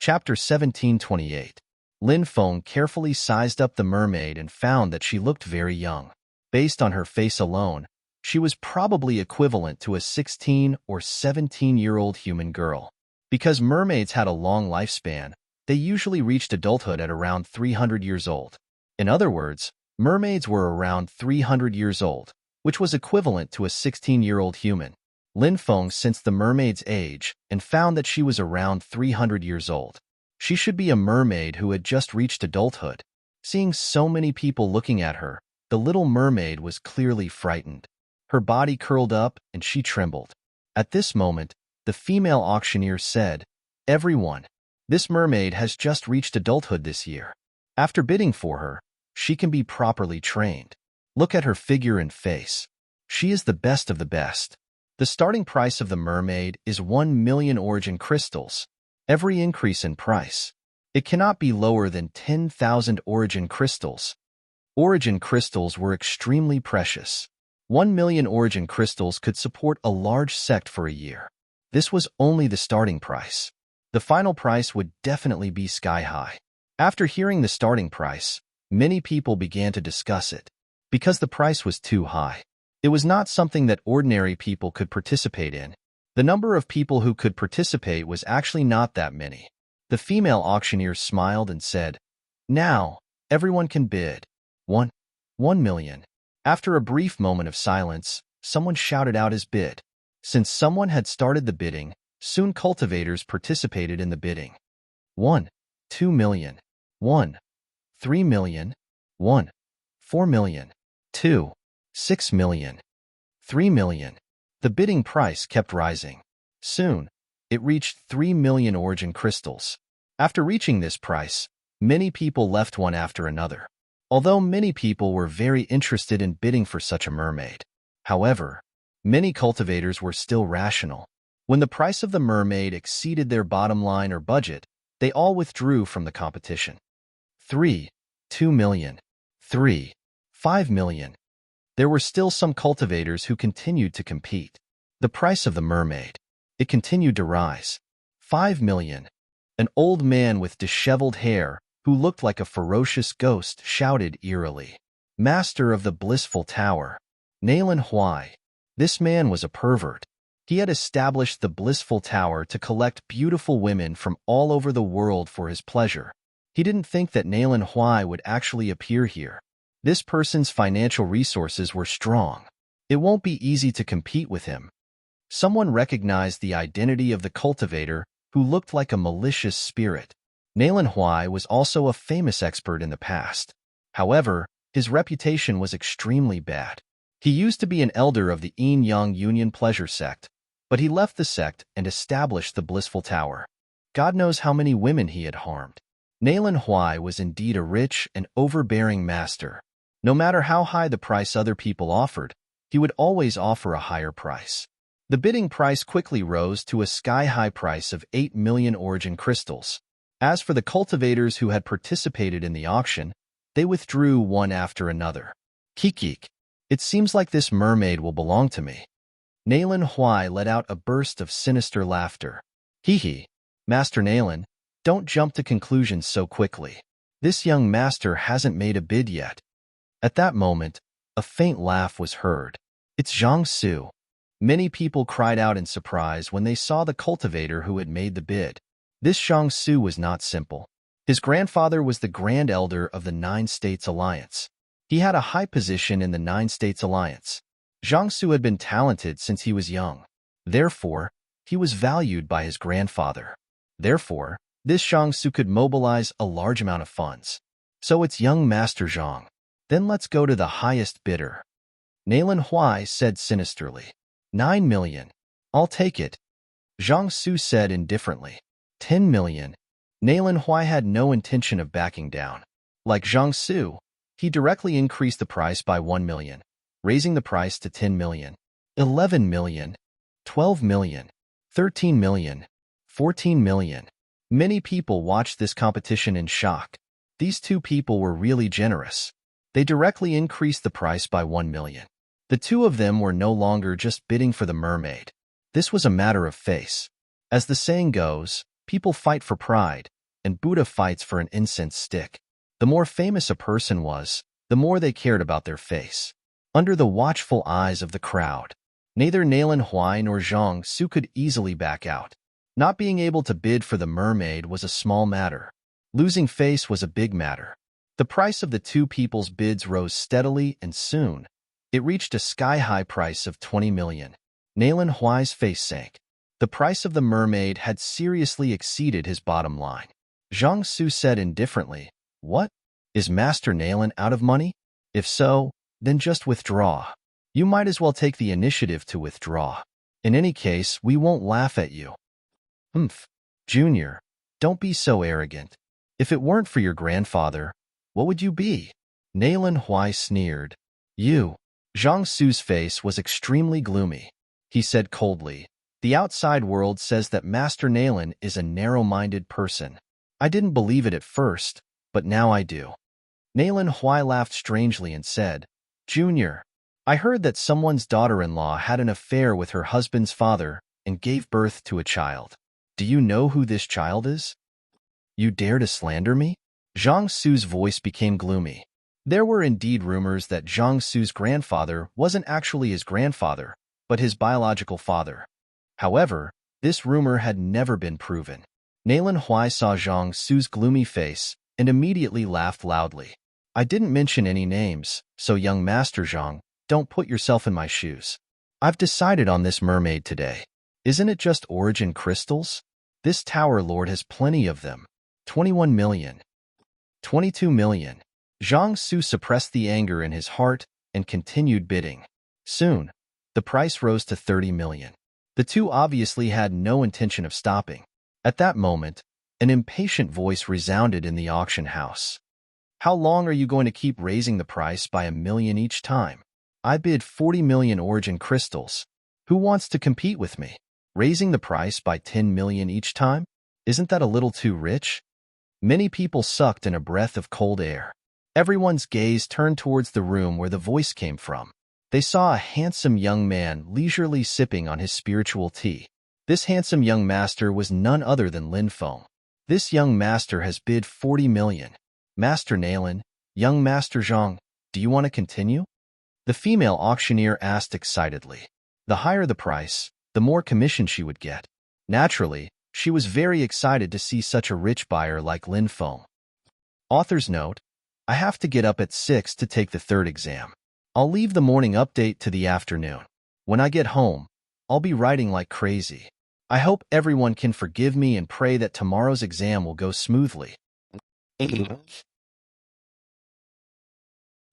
Chapter 1728. Lin Feng carefully sized up the mermaid and found that she looked very young. Based on her face alone, she was probably equivalent to a 16 or 17-year-old human girl. Because mermaids had a long lifespan, they usually reached adulthood at around 300 years old. In other words, mermaids were around 300 years old, which was equivalent to a 16-year-old human. Lin Feng sensed the mermaid's age and found that she was around 300 years old. She should be a mermaid who had just reached adulthood. Seeing so many people looking at her, the little mermaid was clearly frightened. Her body curled up and she trembled. At this moment, the female auctioneer said, "Everyone, this mermaid has just reached adulthood this year. After bidding for her, she can be properly trained. Look at her figure and face. She is the best of the best." The starting price of the mermaid is 1 million origin crystals. Every increase in price, it cannot be lower than 10,000 origin crystals. Origin crystals were extremely precious. 1 million origin crystals could support a large sect for a year. This was only the starting price. The final price would definitely be sky high. After hearing the starting price, many people began to discuss it. Because the price was too high, it was not something that ordinary people could participate in. The number of people who could participate was actually not that many. The female auctioneer smiled and said, "Now, everyone can bid. 1 million. After a brief moment of silence, someone shouted out his bid. Since someone had started the bidding, soon cultivators participated in the bidding. 2 million. 3 million. 4 million. 6 million. 3 million. The bidding price kept rising. Soon, it reached 3 million origin crystals. After reaching this price, many people left one after another. Although many people were very interested in bidding for such a mermaid. However, many cultivators were still rational. When the price of the mermaid exceeded their bottom line or budget, they all withdrew from the competition. 2 million. 5 million. There were still some cultivators who continued to compete. The price of the mermaid, it continued to rise. 5 million. An old man with disheveled hair, who looked like a ferocious ghost, shouted eerily, "Master of the blissful tower, Nalen Huai." This man was a pervert. He had established the blissful tower to collect beautiful women from all over the world for his pleasure. He didn't think that Nalen Huai would actually appear here. This person's financial resources were strong. It won't be easy to compete with him. Someone recognized the identity of the cultivator, who looked like a malicious spirit. Nalen Huai was also a famous expert in the past. However, his reputation was extremely bad. He used to be an elder of the Yin-Yang Union Pleasure sect, but he left the sect and established the Blissful Tower. God knows how many women he had harmed. Nalen Huai was indeed a rich and overbearing master. No matter how high the price other people offered, he would always offer a higher price. The bidding price quickly rose to a sky-high price of 8 million origin crystals. As for the cultivators who had participated in the auction, they withdrew one after another. "Kikik, it seems like this mermaid will belong to me." Nalen Huai let out a burst of sinister laughter. "Hee, Master Nalen, don't jump to conclusions so quickly. This young master hasn't made a bid yet." At that moment, a faint laugh was heard. "It's Zhang Su." Many people cried out in surprise when they saw the cultivator who had made the bid. This Zhang Su was not simple. His grandfather was the Grand Elder of the Nine States Alliance. He had a high position in the Nine States Alliance. Zhang Su had been talented since he was young. Therefore, he was valued by his grandfather. Therefore, this Zhang Su could mobilize a large amount of funds. "So it's young Master Zhang. Then let's go to the highest bidder." Nalen Huai said sinisterly. 9 million. "I'll take it." Zhang Su said indifferently. 10 million. Nalen Huai had no intention of backing down. Like Zhang Su, he directly increased the price by 1 million, raising the price to 10 million. 11 million. 12 million. 13 million. 14 million. Many people watched this competition in shock. These two people were really generous. They directly increased the price by 1 million. The two of them were no longer just bidding for the mermaid. This was a matter of face. As the saying goes, people fight for pride, and Buddha fights for an incense stick. The more famous a person was, the more they cared about their face. Under the watchful eyes of the crowd, neither Nalin Huai nor Zhang Su could easily back out. Not being able to bid for the mermaid was a small matter. Losing face was a big matter. The price of the two people's bids rose steadily, and soon, it reached a sky-high price of 20 million. Nalin Huai's face sank. The price of the mermaid had seriously exceeded his bottom line. Zhang Su said indifferently, "What? Is Master Nalin out of money? If so, then just withdraw. You might as well take the initiative to withdraw. In any case, we won't laugh at you." "Humph, Junior, don't be so arrogant. If it weren't for your grandfather, what would you be?" Nalin Huai sneered. "You." Zhang Su's face was extremely gloomy. He said coldly, "The outside world says that Master Nalin is a narrow-minded person. I didn't believe it at first, but now I do." Nalin Huai laughed strangely and said, "Junior, I heard that someone's daughter-in-law had an affair with her husband's father and gave birth to a child. Do you know who this child is?" "You dare to slander me?" Zhang Su's voice became gloomy. There were indeed rumors that Zhang Su's grandfather wasn't actually his grandfather, but his biological father. However, this rumor had never been proven. Nalin Huai saw Zhang Su's gloomy face and immediately laughed loudly. "I didn't mention any names, so young Master Zhang, don't put yourself in my shoes. I've decided on this mermaid today. Isn't it just origin crystals? This Tower Lord has plenty of them. 21 million. 22 million. Zhang Su suppressed the anger in his heart and continued bidding. Soon, the price rose to 30 million. The two obviously had no intention of stopping. At that moment, an impatient voice resounded in the auction house. "How long are you going to keep raising the price by 1 million each time? I bid 40 million origin crystals. Who wants to compete with me? Raising the price by 10 million each time? Isn't that a little too rich?" Many people sucked in a breath of cold air. Everyone's gaze turned towards the room where the voice came from. They saw a handsome young man leisurely sipping on his spiritual tea. This handsome young master was none other than Lin Feng. "This young master has bid 40 million. Master Nalin, young Master Zhang, do you want to continue?" The female auctioneer asked excitedly. The higher the price, the more commission she would get. Naturally, she was very excited to see such a rich buyer like Lin Feng. Author's note: I have to get up at 6 to take the third exam. I'll leave the morning update to the afternoon. When I get home, I'll be writing like crazy. I hope everyone can forgive me and pray that tomorrow's exam will go smoothly.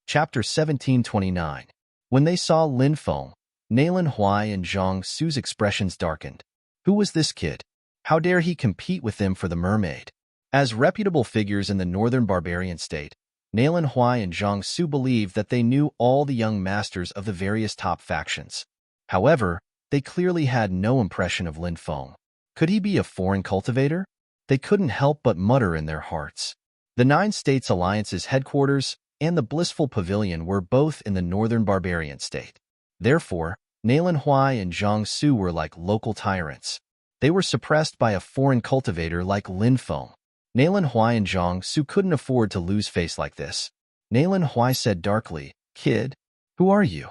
Chapter 1729. When they saw Lin Feng, Nalin Huai and Zhang Su's expressions darkened. Who was this kid? How dare he compete with them for the mermaid? As reputable figures in the northern barbarian state, Nalin Huai and Zhang Su believed that they knew all the young masters of the various top factions. However, they clearly had no impression of Lin Feng. Could he be a foreign cultivator? They couldn't help but mutter in their hearts. The Nine States Alliance's headquarters and the Blissful Pavilion were both in the northern barbarian state. Therefore, Nalin Huai and Zhang Su were like local tyrants. They were suppressed by a foreign cultivator like Lin Feng. Nalin Huai and Zhang Su couldn't afford to lose face like this. Nalin Huai said darkly, "Kid, who are you?"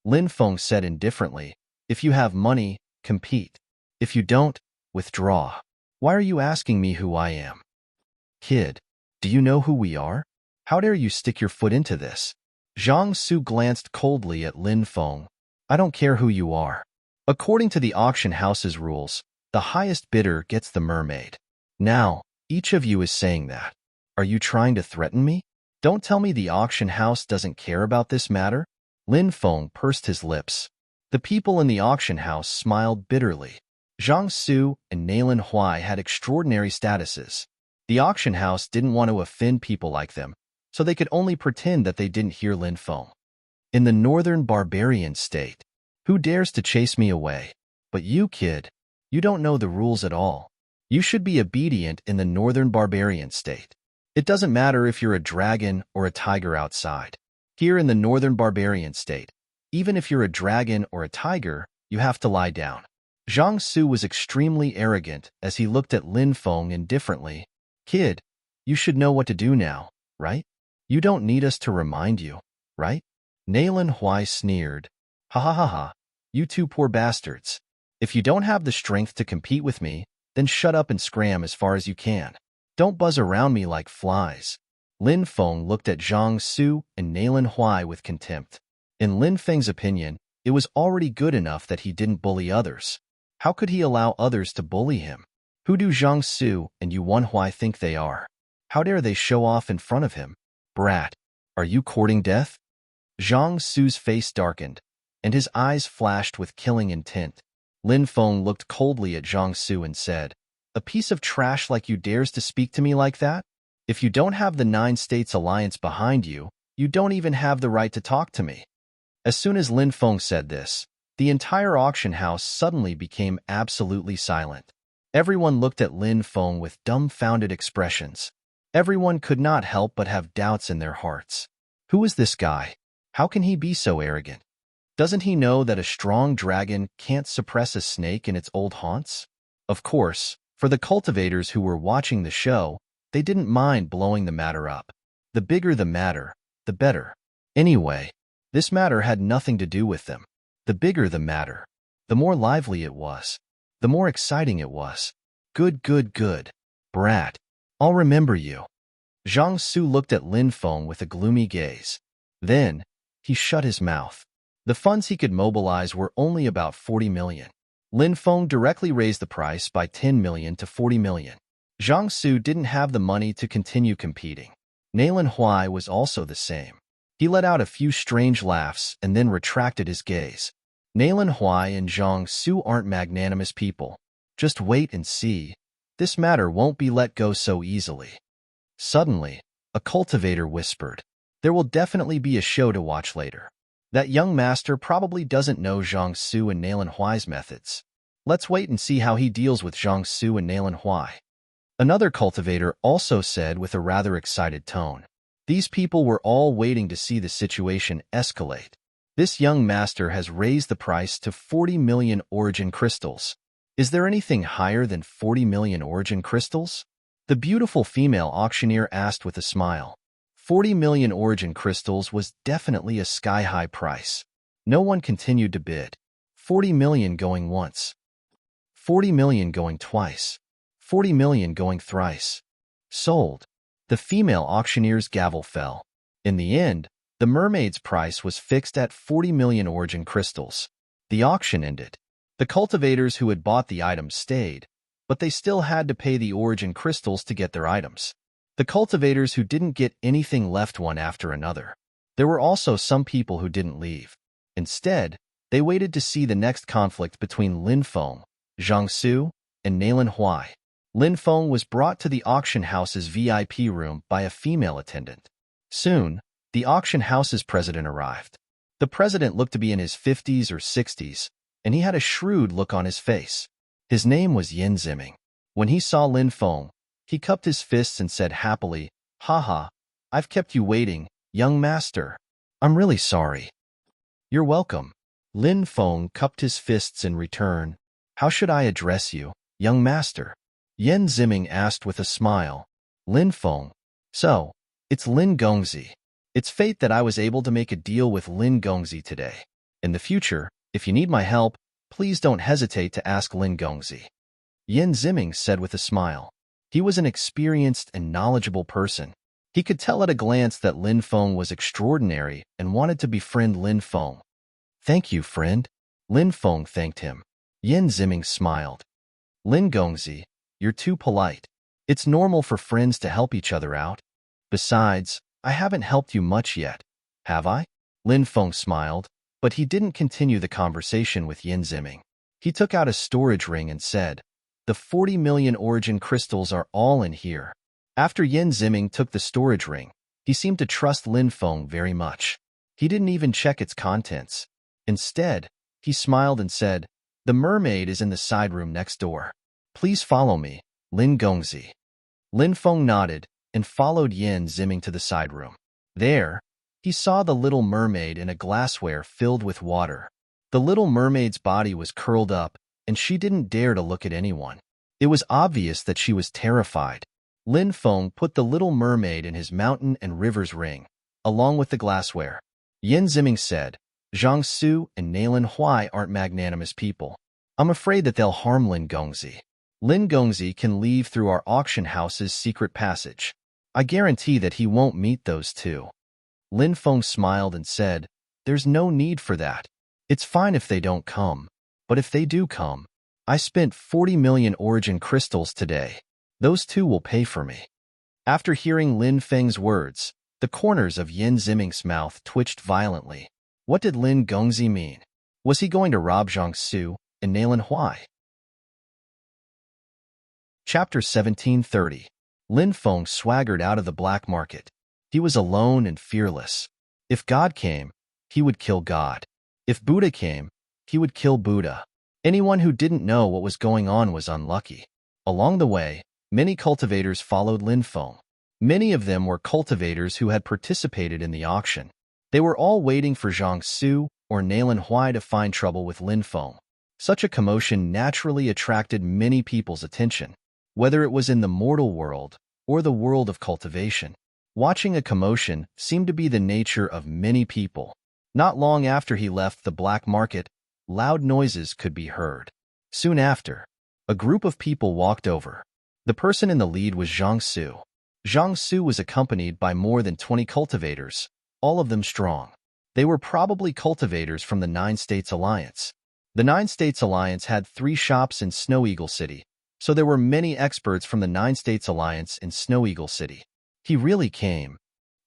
Lin Feng said indifferently, "If you have money, compete. If you don't, withdraw. Why are you asking me who I am?" "Kid, do you know who we are? How dare you stick your foot into this?" Zhang Su glanced coldly at Lin Feng. "I don't care who you are. According to the auction house's rules, the highest bidder gets the mermaid. Now, each of you is saying that. Are you trying to threaten me? Don't tell me the auction house doesn't care about this matter." Lin Feng pursed his lips. The people in the auction house smiled bitterly. Zhang Su and Nalin Huai had extraordinary statuses. The auction house didn't want to offend people like them, so they could only pretend that they didn't hear Lin Feng. "In the northern barbarian state, who dares to chase me away? But you, kid, you don't know the rules at all. You should be obedient in the northern barbarian state. It doesn't matter if you're a dragon or a tiger outside. Here in the northern barbarian state, even if you're a dragon or a tiger, you have to lie down." Zhang Su was extremely arrogant as he looked at Lin Feng indifferently. Kid, you should know what to do now, right? You don't need us to remind you, right? Naylan Huai sneered. Ha ha ha ha, you two poor bastards. If you don't have the strength to compete with me, then shut up and scram as far as you can. Don't buzz around me like flies. Lin Feng looked at Zhang Su and Naylan Huai with contempt. In Lin Feng's opinion, it was already good enough that he didn't bully others. How could he allow others to bully him? Who do Zhang Su and Yuan Huai think they are? How dare they show off in front of him? Brat, are you courting death? Zhang Su's face darkened, and his eyes flashed with killing intent. Lin Feng looked coldly at Zhang Su and said, "A piece of trash like you dares to speak to me like that? If you don't have the 9 States Alliance behind you, you don't even have the right to talk to me." As soon as Lin Feng said this, the entire auction house suddenly became absolutely silent. Everyone looked at Lin Feng with dumbfounded expressions. Everyone could not help but have doubts in their hearts. Who is this guy? How can he be so arrogant? Doesn't he know that a strong dragon can't suppress a snake in its old haunts? Of course, for the cultivators who were watching the show, they didn't mind blowing the matter up. The bigger the matter, the better. Anyway, this matter had nothing to do with them. The bigger the matter, the more lively it was, the more exciting it was. Good, good, good. Brat, I'll remember you. Zhang Su looked at Lin Feng with a gloomy gaze. Then, he shut his mouth. The funds he could mobilize were only about 40 million. Lin Feng directly raised the price by 10 million to 40 million. Zhang Su didn't have the money to continue competing. Naylan Huai was also the same. He let out a few strange laughs and then retracted his gaze. Naylan Huai and Zhang Su aren't magnanimous people. Just wait and see. This matter won't be let go so easily. Suddenly, a cultivator whispered, "There will definitely be a show to watch later. That young master probably doesn't know Zhang Su and Naylan Huai's methods. Let's wait and see how he deals with Zhang Su and Naylan Huai." Another cultivator also said with a rather excited tone. These people were all waiting to see the situation escalate. This young master has raised the price to 40 million origin crystals. Is there anything higher than 40 million origin crystals? The beautiful female auctioneer asked with a smile. 40 million origin crystals was definitely a sky-high price. No one continued to bid. 40 million going once. 40 million going twice. 40 million going thrice. Sold. The female auctioneer's gavel fell. In the end, the mermaid's price was fixed at 40 million origin crystals. The auction ended. The cultivators who had bought the items stayed, but they still had to pay the origin crystals to get their items. The cultivators who didn't get anything left one after another. There were also some people who didn't leave. Instead, they waited to see the next conflict between Lin Feng, Zhang Su, and Naylan Huai. Lin Feng was brought to the auction house's VIP room by a female attendant. Soon, the auction house's president arrived. The president looked to be in his 50s or 60s, and he had a shrewd look on his face. His name was Yin Ziming. When he saw Lin Feng, he cupped his fists and said happily, "Haha, I've kept you waiting, young master. I'm really sorry." "You're welcome." Lin Feng cupped his fists in return. "How should I address you, young master?" Yin Ziming asked with a smile. "Lin Feng. So, it's Lin Gongzi. It's fate that I was able to make a deal with Lin Gongzi today. In the future, if you need my help, please don't hesitate to ask Lin Gongzi." Yin Ziming said with a smile. He was an experienced and knowledgeable person. He could tell at a glance that Lin Feng was extraordinary and wanted to befriend Lin Feng. "Thank you, friend." Lin Feng thanked him. Yin Ziming smiled. "Lin Gongzi, you're too polite. It's normal for friends to help each other out. Besides, I haven't helped you much yet, have I?" Lin Feng smiled, but he didn't continue the conversation with Yin Ziming. He took out a storage ring and said, "The 40 million origin crystals are all in here." After Yin Ziming took the storage ring, he seemed to trust Lin Feng very much. He didn't even check its contents. Instead, he smiled and said, "The mermaid is in the side room next door. Please follow me, Lin Gongzi." Lin Feng nodded and followed Yin Ziming to the side room. There, he saw the little mermaid in a glassware filled with water. The little mermaid's body was curled up, and she didn't dare to look at anyone. It was obvious that she was terrified. Lin Feng put the little mermaid in his mountain and rivers ring, along with the glassware. Yin Ziming said, Zhang Su and Nalin Huai aren't magnanimous people. I'm afraid that they'll harm Lin Gongzi. Lin Gongzi can leave through our auction house's secret passage. I guarantee that he won't meet those two. Lin Feng smiled and said, There's no need for that. It's fine if they don't come. But if they do come, I spent 40 million origin crystals today. Those two will pay for me. After hearing Lin Feng's words, the corners of Yin Ziming's mouth twitched violently. What did Lin Gongzi mean? Was he going to rob Zhang Su and Nalin Huai? Chapter 1730. Lin Feng swaggered out of the black market. He was alone and fearless. If God came, he would kill God. If Buddha came, he would kill Buddha. Anyone who didn't know what was going on was unlucky. Along the way, many cultivators followed Lin Feng. Many of them were cultivators who had participated in the auction. They were all waiting for Zhang Su or Nalin Huai to find trouble with Lin Feng. Such a commotion naturally attracted many people's attention, whether it was in the mortal world or the world of cultivation. Watching a commotion seemed to be the nature of many people. Not long after he left the black market, loud noises could be heard. Soon after, a group of people walked over. The person in the lead was Zhang Su. Zhang Su was accompanied by more than 20 cultivators, all of them strong. They were probably cultivators from the Nine States Alliance. The Nine States Alliance had 3 shops in Snow Eagle City, so there were many experts from the Nine States Alliance in Snow Eagle City. He really came.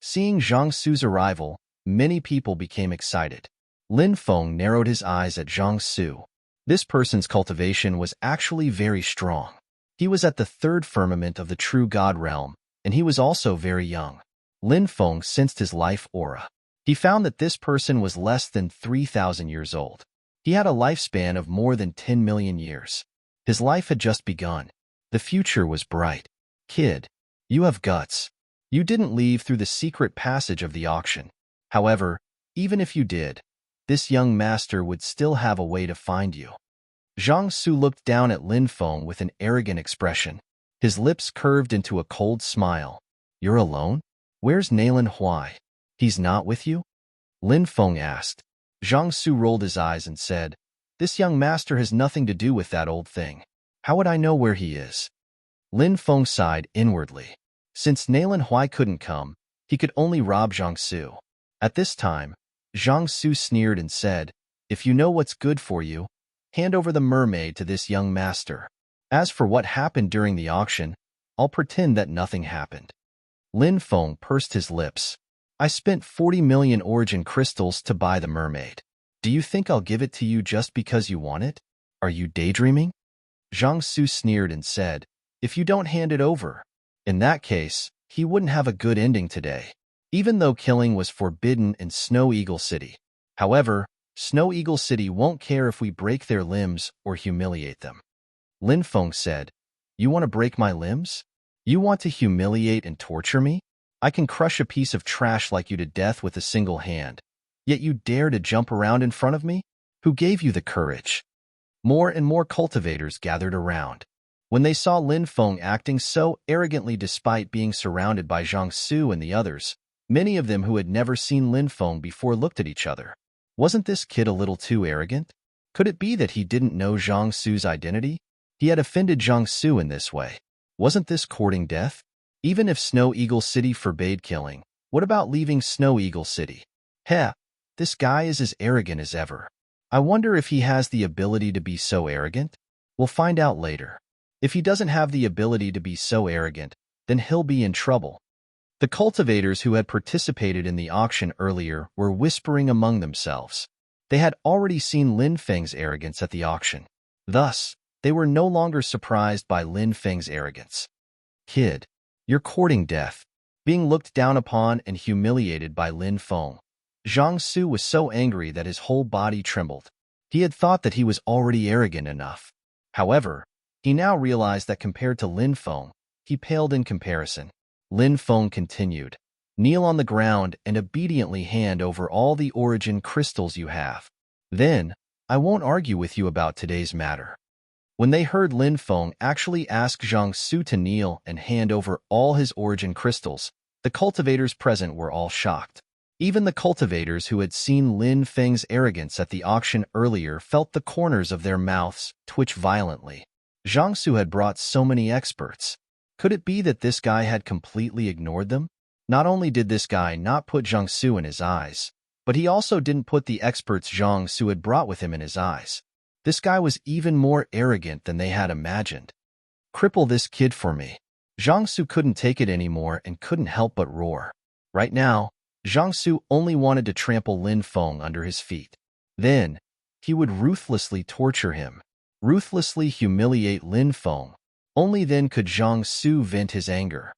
Seeing Zhang Su's arrival, many people became excited. Lin Feng narrowed his eyes at Zhang Su. This person's cultivation was actually very strong. He was at the 3rd firmament of the true God realm, and he was also very young. Lin Feng sensed his life aura. He found that this person was less than 3,000 years old. He had a lifespan of more than 10 million years. His life had just begun. The future was bright. Kid, you have guts. You didn't leave through the secret passage of the auction. However, even if you did, this young master would still have a way to find you. Zhang Su looked down at Lin Feng with an arrogant expression. His lips curved into a cold smile. You're alone? Where's Nalin Huai? He's not with you? Lin Feng asked. Zhang Su rolled his eyes and said, This young master has nothing to do with that old thing. How would I know where he is? Lin Feng sighed inwardly. Since Nalin Huai couldn't come, he could only rob Zhang Su. At this time, Zhang Su sneered and said, If you know what's good for you, hand over the mermaid to this young master. As for what happened during the auction, I'll pretend that nothing happened. Lin Feng pursed his lips. I spent 40 million origin crystals to buy the mermaid. Do you think I'll give it to you just because you want it? Are you daydreaming? Zhang Su sneered and said, If you don't hand it over. In that case, he wouldn't have a good ending today. Even though killing was forbidden in Snow Eagle City. However, Snow Eagle City won't care if we break their limbs or humiliate them. Lin Feng said, You want to break my limbs? You want to humiliate and torture me? I can crush a piece of trash like you to death with a single hand. Yet you dare to jump around in front of me? Who gave you the courage? More and more cultivators gathered around. When they saw Lin Feng acting so arrogantly despite being surrounded by Zhang Su and the others, many of them who had never seen Lin Feng before looked at each other. Wasn't this kid a little too arrogant? Could it be that he didn't know Zhang Su's identity? He had offended Zhang Su in this way. Wasn't this courting death? Even if Snow Eagle City forbade killing, what about leaving Snow Eagle City? Heh, this guy is as arrogant as ever. I wonder if he has the ability to be so arrogant? We'll find out later. If he doesn't have the ability to be so arrogant, then he'll be in trouble. The cultivators who had participated in the auction earlier were whispering among themselves. They had already seen Lin Feng's arrogance at the auction. Thus, they were no longer surprised by Lin Feng's arrogance. Kid, you're courting death. Being looked down upon and humiliated by Lin Feng. Zhang Su was so angry that his whole body trembled. He had thought that he was already arrogant enough. However, he now realized that compared to Lin Feng, he paled in comparison. Lin Feng continued, Kneel on the ground and obediently hand over all the origin crystals you have. Then, I won't argue with you about today's matter. When they heard Lin Feng actually ask Zhang Su to kneel and hand over all his origin crystals, the cultivators present were all shocked. Even the cultivators who had seen Lin Feng's arrogance at the auction earlier felt the corners of their mouths twitch violently. Zhang Su had brought so many experts. Could it be that this guy had completely ignored them? Not only did this guy not put Zhang Su in his eyes, but he also didn't put the experts Zhang Su had brought with him in his eyes. This guy was even more arrogant than they had imagined. Cripple this kid for me. Zhang Su couldn't take it anymore and couldn't help but roar. Right now, Zhang Su only wanted to trample Lin Feng under his feet. Then, he would ruthlessly torture him, ruthlessly humiliate Lin Feng. Only then could Zhang Su vent his anger.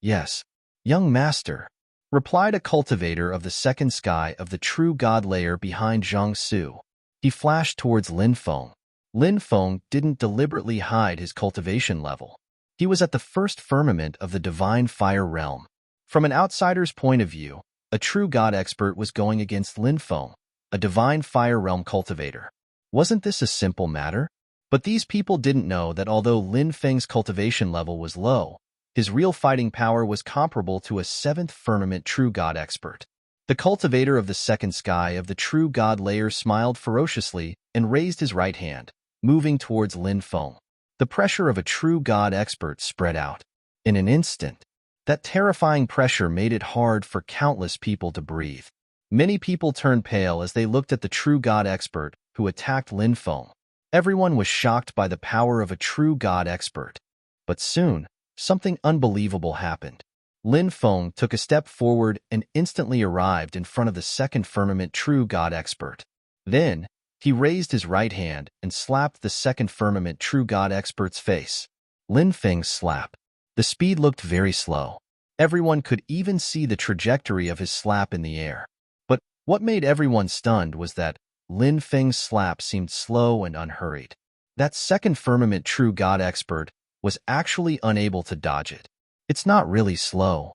Yes, young master, replied a cultivator of the second sky of the true god layer behind Zhang Su. He flashed towards Lin Feng. Lin Feng didn't deliberately hide his cultivation level. He was at the first firmament of the divine fire realm. From an outsider's point of view, a true god expert was going against Lin Feng, a divine fire realm cultivator. Wasn't this a simple matter? But these people didn't know that although Lin Feng's cultivation level was low, his real fighting power was comparable to a 7th firmament true god expert. The cultivator of the second sky of the true god layer smiled ferociously and raised his right hand, moving towards Lin Feng. The pressure of a true god expert spread out. In an instant, that terrifying pressure made it hard for countless people to breathe. Many people turned pale as they looked at the true god expert who attacked Lin Feng. Everyone was shocked by the power of a true god expert. But soon, something unbelievable happened. Lin Feng took a step forward and instantly arrived in front of the second firmament true god expert. Then, he raised his right hand and slapped the second firmament true god expert's face. Lin Feng's slap. The speed looked very slow. Everyone could even see the trajectory of his slap in the air. But what made everyone stunned was that Lin Feng's slap seemed slow and unhurried. That second firmament true god expert was actually unable to dodge it. It's not really slow.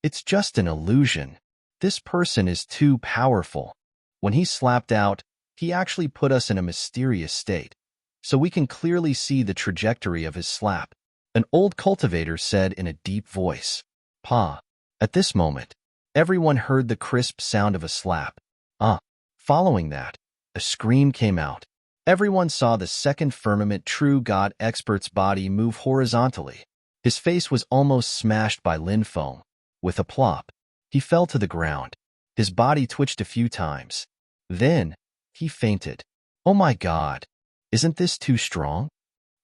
It's just an illusion. This person is too powerful. When he slapped out, he actually put us in a mysterious state, so we can clearly see the trajectory of his slap. An old cultivator said in a deep voice. Pa. At this moment, everyone heard the crisp sound of a slap. Following that, a scream came out. Everyone saw the second firmament true god expert's body move horizontally. His face was almost smashed by Lin Feng. With a plop, he fell to the ground. His body twitched a few times. Then, he fainted. Oh my God! Isn't this too strong?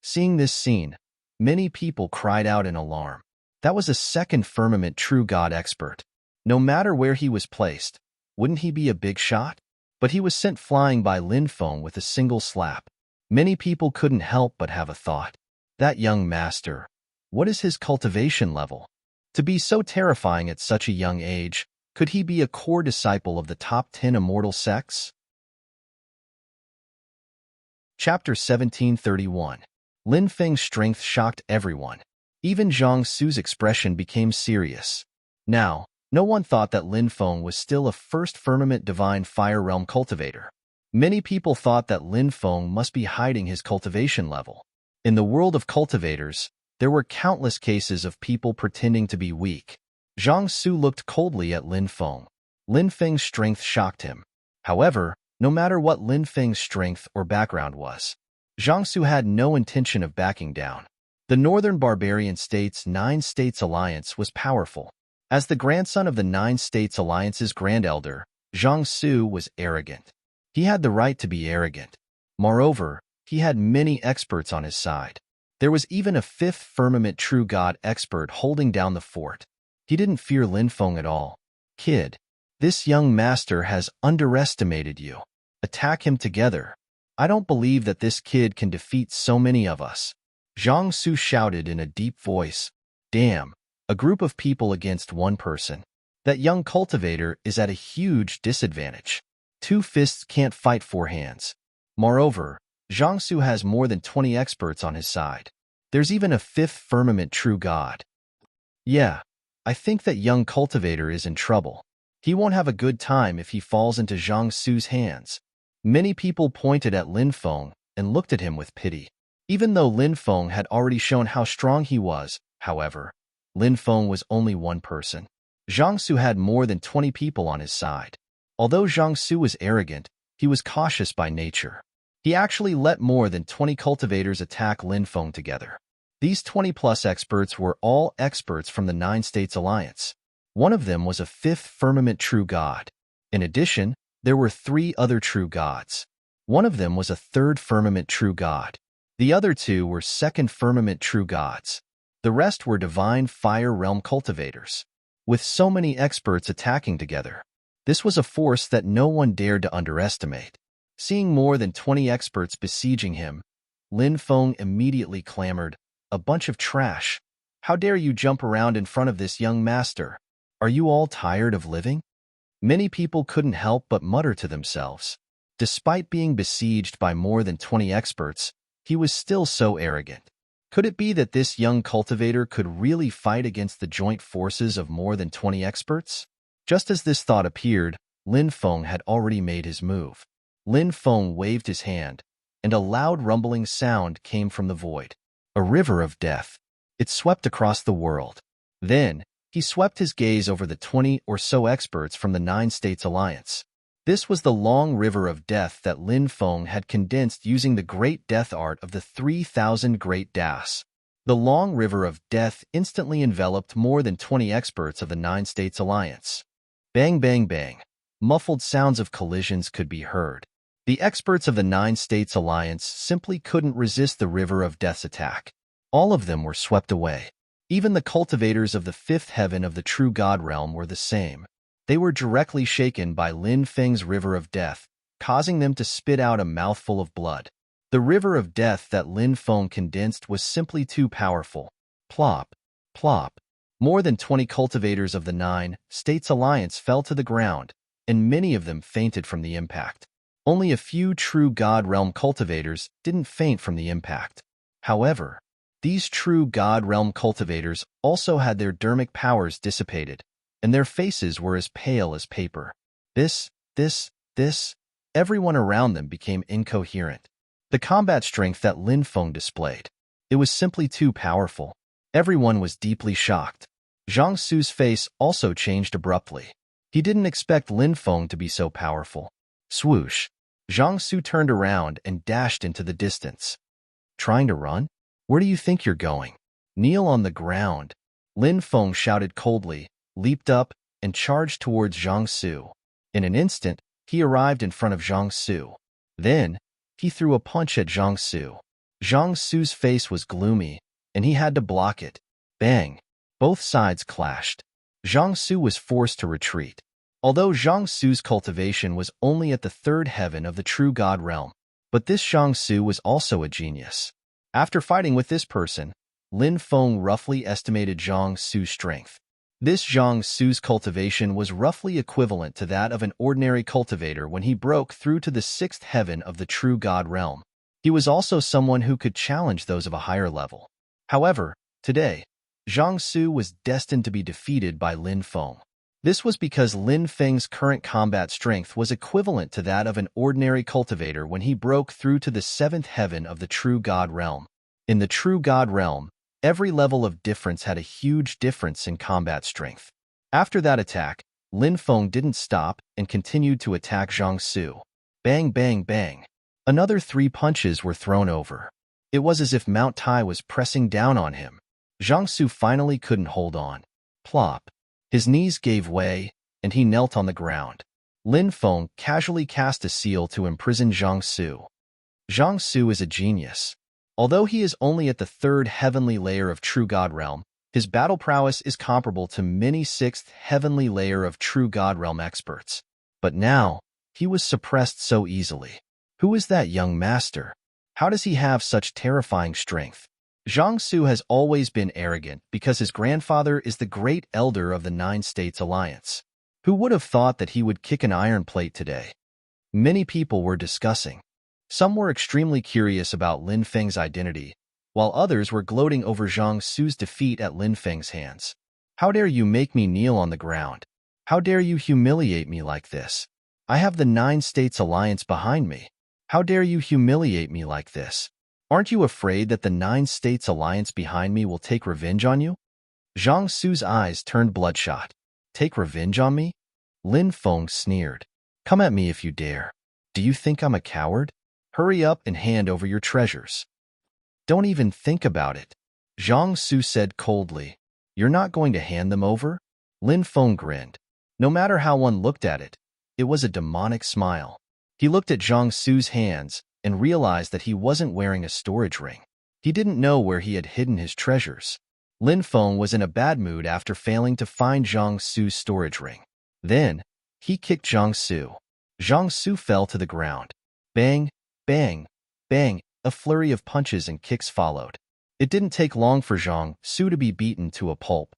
Seeing this scene, many people cried out in alarm. That was a second firmament true god expert. No matter where he was placed, wouldn't he be a big shot? But he was sent flying by Lin Feng with a single slap. Many people couldn't help but have a thought. That young master, what is his cultivation level? To be so terrifying at such a young age, could he be a core disciple of the top 10 immortal sects? Chapter 1731. Lin Feng's strength shocked everyone. Even Zhang Su's expression became serious. Now, no one thought that Lin Feng was still a first firmament divine fire realm cultivator. Many people thought that Lin Feng must be hiding his cultivation level. In the world of cultivators, there were countless cases of people pretending to be weak. Zhang Su looked coldly at Lin Feng. Lin Feng's strength shocked him. However, no matter what Lin Feng's strength or background was, Zhang Su had no intention of backing down. The Northern Barbarian States' 9 States Alliance was powerful. As the grandson of the 9 States Alliance's Grand Elder, Zhang Su was arrogant. He had the right to be arrogant. Moreover, he had many experts on his side. There was even a 5th firmament true god expert holding down the fort. He didn't fear Lin Feng at all. Kid, this young master has underestimated you. Attack him together. I don't believe that this kid can defeat so many of us. Zhang Su shouted in a deep voice. Damn, a group of people against one person. That young cultivator is at a huge disadvantage. 2 fists can't fight 4 hands. Moreover, Zhang Su has more than 20 experts on his side. There's even a 5th firmament true god. Yeah, I think that young cultivator is in trouble. He won't have a good time if he falls into Zhang Su's hands. Many people pointed at Lin Feng and looked at him with pity. Even though Lin Feng had already shown how strong he was, however, Lin Feng was only one person. Zhang Su had more than 20 people on his side. Although Zhang Su was arrogant, he was cautious by nature. He actually let more than 20 cultivators attack Lin Feng together. These 20-plus experts were all experts from the Nine States Alliance. One of them was a fifth firmament true god. In addition, there were 3 other true gods. One of them was a third firmament true god. The other 2 were second firmament true gods. The rest were divine fire realm cultivators. With so many experts attacking together, this was a force that no one dared to underestimate. Seeing more than 20 experts besieging him, Lin Feng immediately clamored, "A bunch of trash! How dare you jump around in front of this young master? Are you all tired of living?" Many people couldn't help but mutter to themselves. Despite being besieged by more than 20 experts, he was still so arrogant. Could it be that this young cultivator could really fight against the joint forces of more than 20 experts? Just as this thought appeared, Lin Feng had already made his move. Lin Feng waved his hand, and a loud rumbling sound came from the void. A river of death. It swept across the world. Then, he swept his gaze over the 20 or so experts from the Nine States Alliance. This was the long river of death that Lin Feng had condensed using the great death art of the 3,000 Great Das. The long river of death instantly enveloped more than 20 experts of the Nine States Alliance. Bang, bang, bang. Muffled sounds of collisions could be heard. The experts of the Nine States Alliance simply couldn't resist the river of death's attack. All of them were swept away. Even the cultivators of the fifth heaven of the true God realm were the same. They were directly shaken by Lin Feng's river of death, causing them to spit out a mouthful of blood. The river of death that Lin Feng condensed was simply too powerful. Plop, plop. More than 20 cultivators of the Nine States Alliance fell to the ground, and many of them fainted from the impact. Only a few true God realm cultivators didn't faint from the impact. However, these true God realm cultivators also had their dermic powers dissipated, and their faces were as pale as paper. This, everyone around them became incoherent. The combat strength that Lin Feng displayed, it was simply too powerful. Everyone was deeply shocked. Zhang Su's face also changed abruptly. He didn't expect Lin Feng to be so powerful. Swoosh! Zhang Su turned around and dashed into the distance. Trying to run? Where do you think you're going? Kneel on the ground. Lin Feng shouted coldly, leaped up, and charged towards Zhang Su. In an instant, he arrived in front of Zhang Su. Then, he threw a punch at Zhang Su. Zhang Su's face was gloomy, and he had to block it. Bang! Both sides clashed. Zhang Su was forced to retreat. Although Zhang Su's cultivation was only at the third heaven of the true God realm, but this Zhang Su was also a genius. After fighting with this person, Lin Feng roughly estimated Zhang Su's strength. This Zhang Su's cultivation was roughly equivalent to that of an ordinary cultivator when he broke through to the sixth heaven of the true God realm. He was also someone who could challenge those of a higher level. However, today, Zhang Su was destined to be defeated by Lin Feng. This was because Lin Feng's current combat strength was equivalent to that of an ordinary cultivator when he broke through to the seventh heaven of the true God realm. In the true God realm, every level of difference had a huge difference in combat strength. After that attack, Lin Feng didn't stop and continued to attack Zhang Su. Bang, bang, bang. Another 3 punches were thrown over. It was as if Mount Tai was pressing down on him. Zhang Su finally couldn't hold on. Plop. His knees gave way, and he knelt on the ground. Lin Feng casually cast a seal to imprison Zhang Su. Zhang Su is a genius. Although he is only at the third heavenly layer of True God Realm, his battle prowess is comparable to many sixth heavenly layer of True God Realm experts. But now, he was suppressed so easily. Who is that young master? How does he have such terrifying strength? Zhang Su has always been arrogant because his grandfather is the great elder of the Nine States Alliance. Who would have thought that he would kick an iron plate today? Many people were discussing. Some were extremely curious about Lin Feng's identity, while others were gloating over Zhang Su's defeat at Lin Feng's hands. How dare you make me kneel on the ground? How dare you humiliate me like this? I have the Nine States Alliance behind me. How dare you humiliate me like this? Aren't you afraid that the Nine States Alliance behind me will take revenge on you? Zhang Su's eyes turned bloodshot. Take revenge on me? Lin Feng sneered. Come at me if you dare. Do you think I'm a coward? Hurry up and hand over your treasures. Don't even think about it. Zhang Su said coldly. You're not going to hand them over? Lin Feng grinned. No matter how one looked at it, it was a demonic smile. He looked at Zhang Su's hands and realized that he wasn't wearing a storage ring. He didn't know where he had hidden his treasures. Lin Feng was in a bad mood after failing to find Zhang Su's storage ring. Then, he kicked Zhang Su. Zhang Su fell to the ground. Bang, bang, bang, a flurry of punches and kicks followed. It didn't take long for Zhang Su to be beaten to a pulp.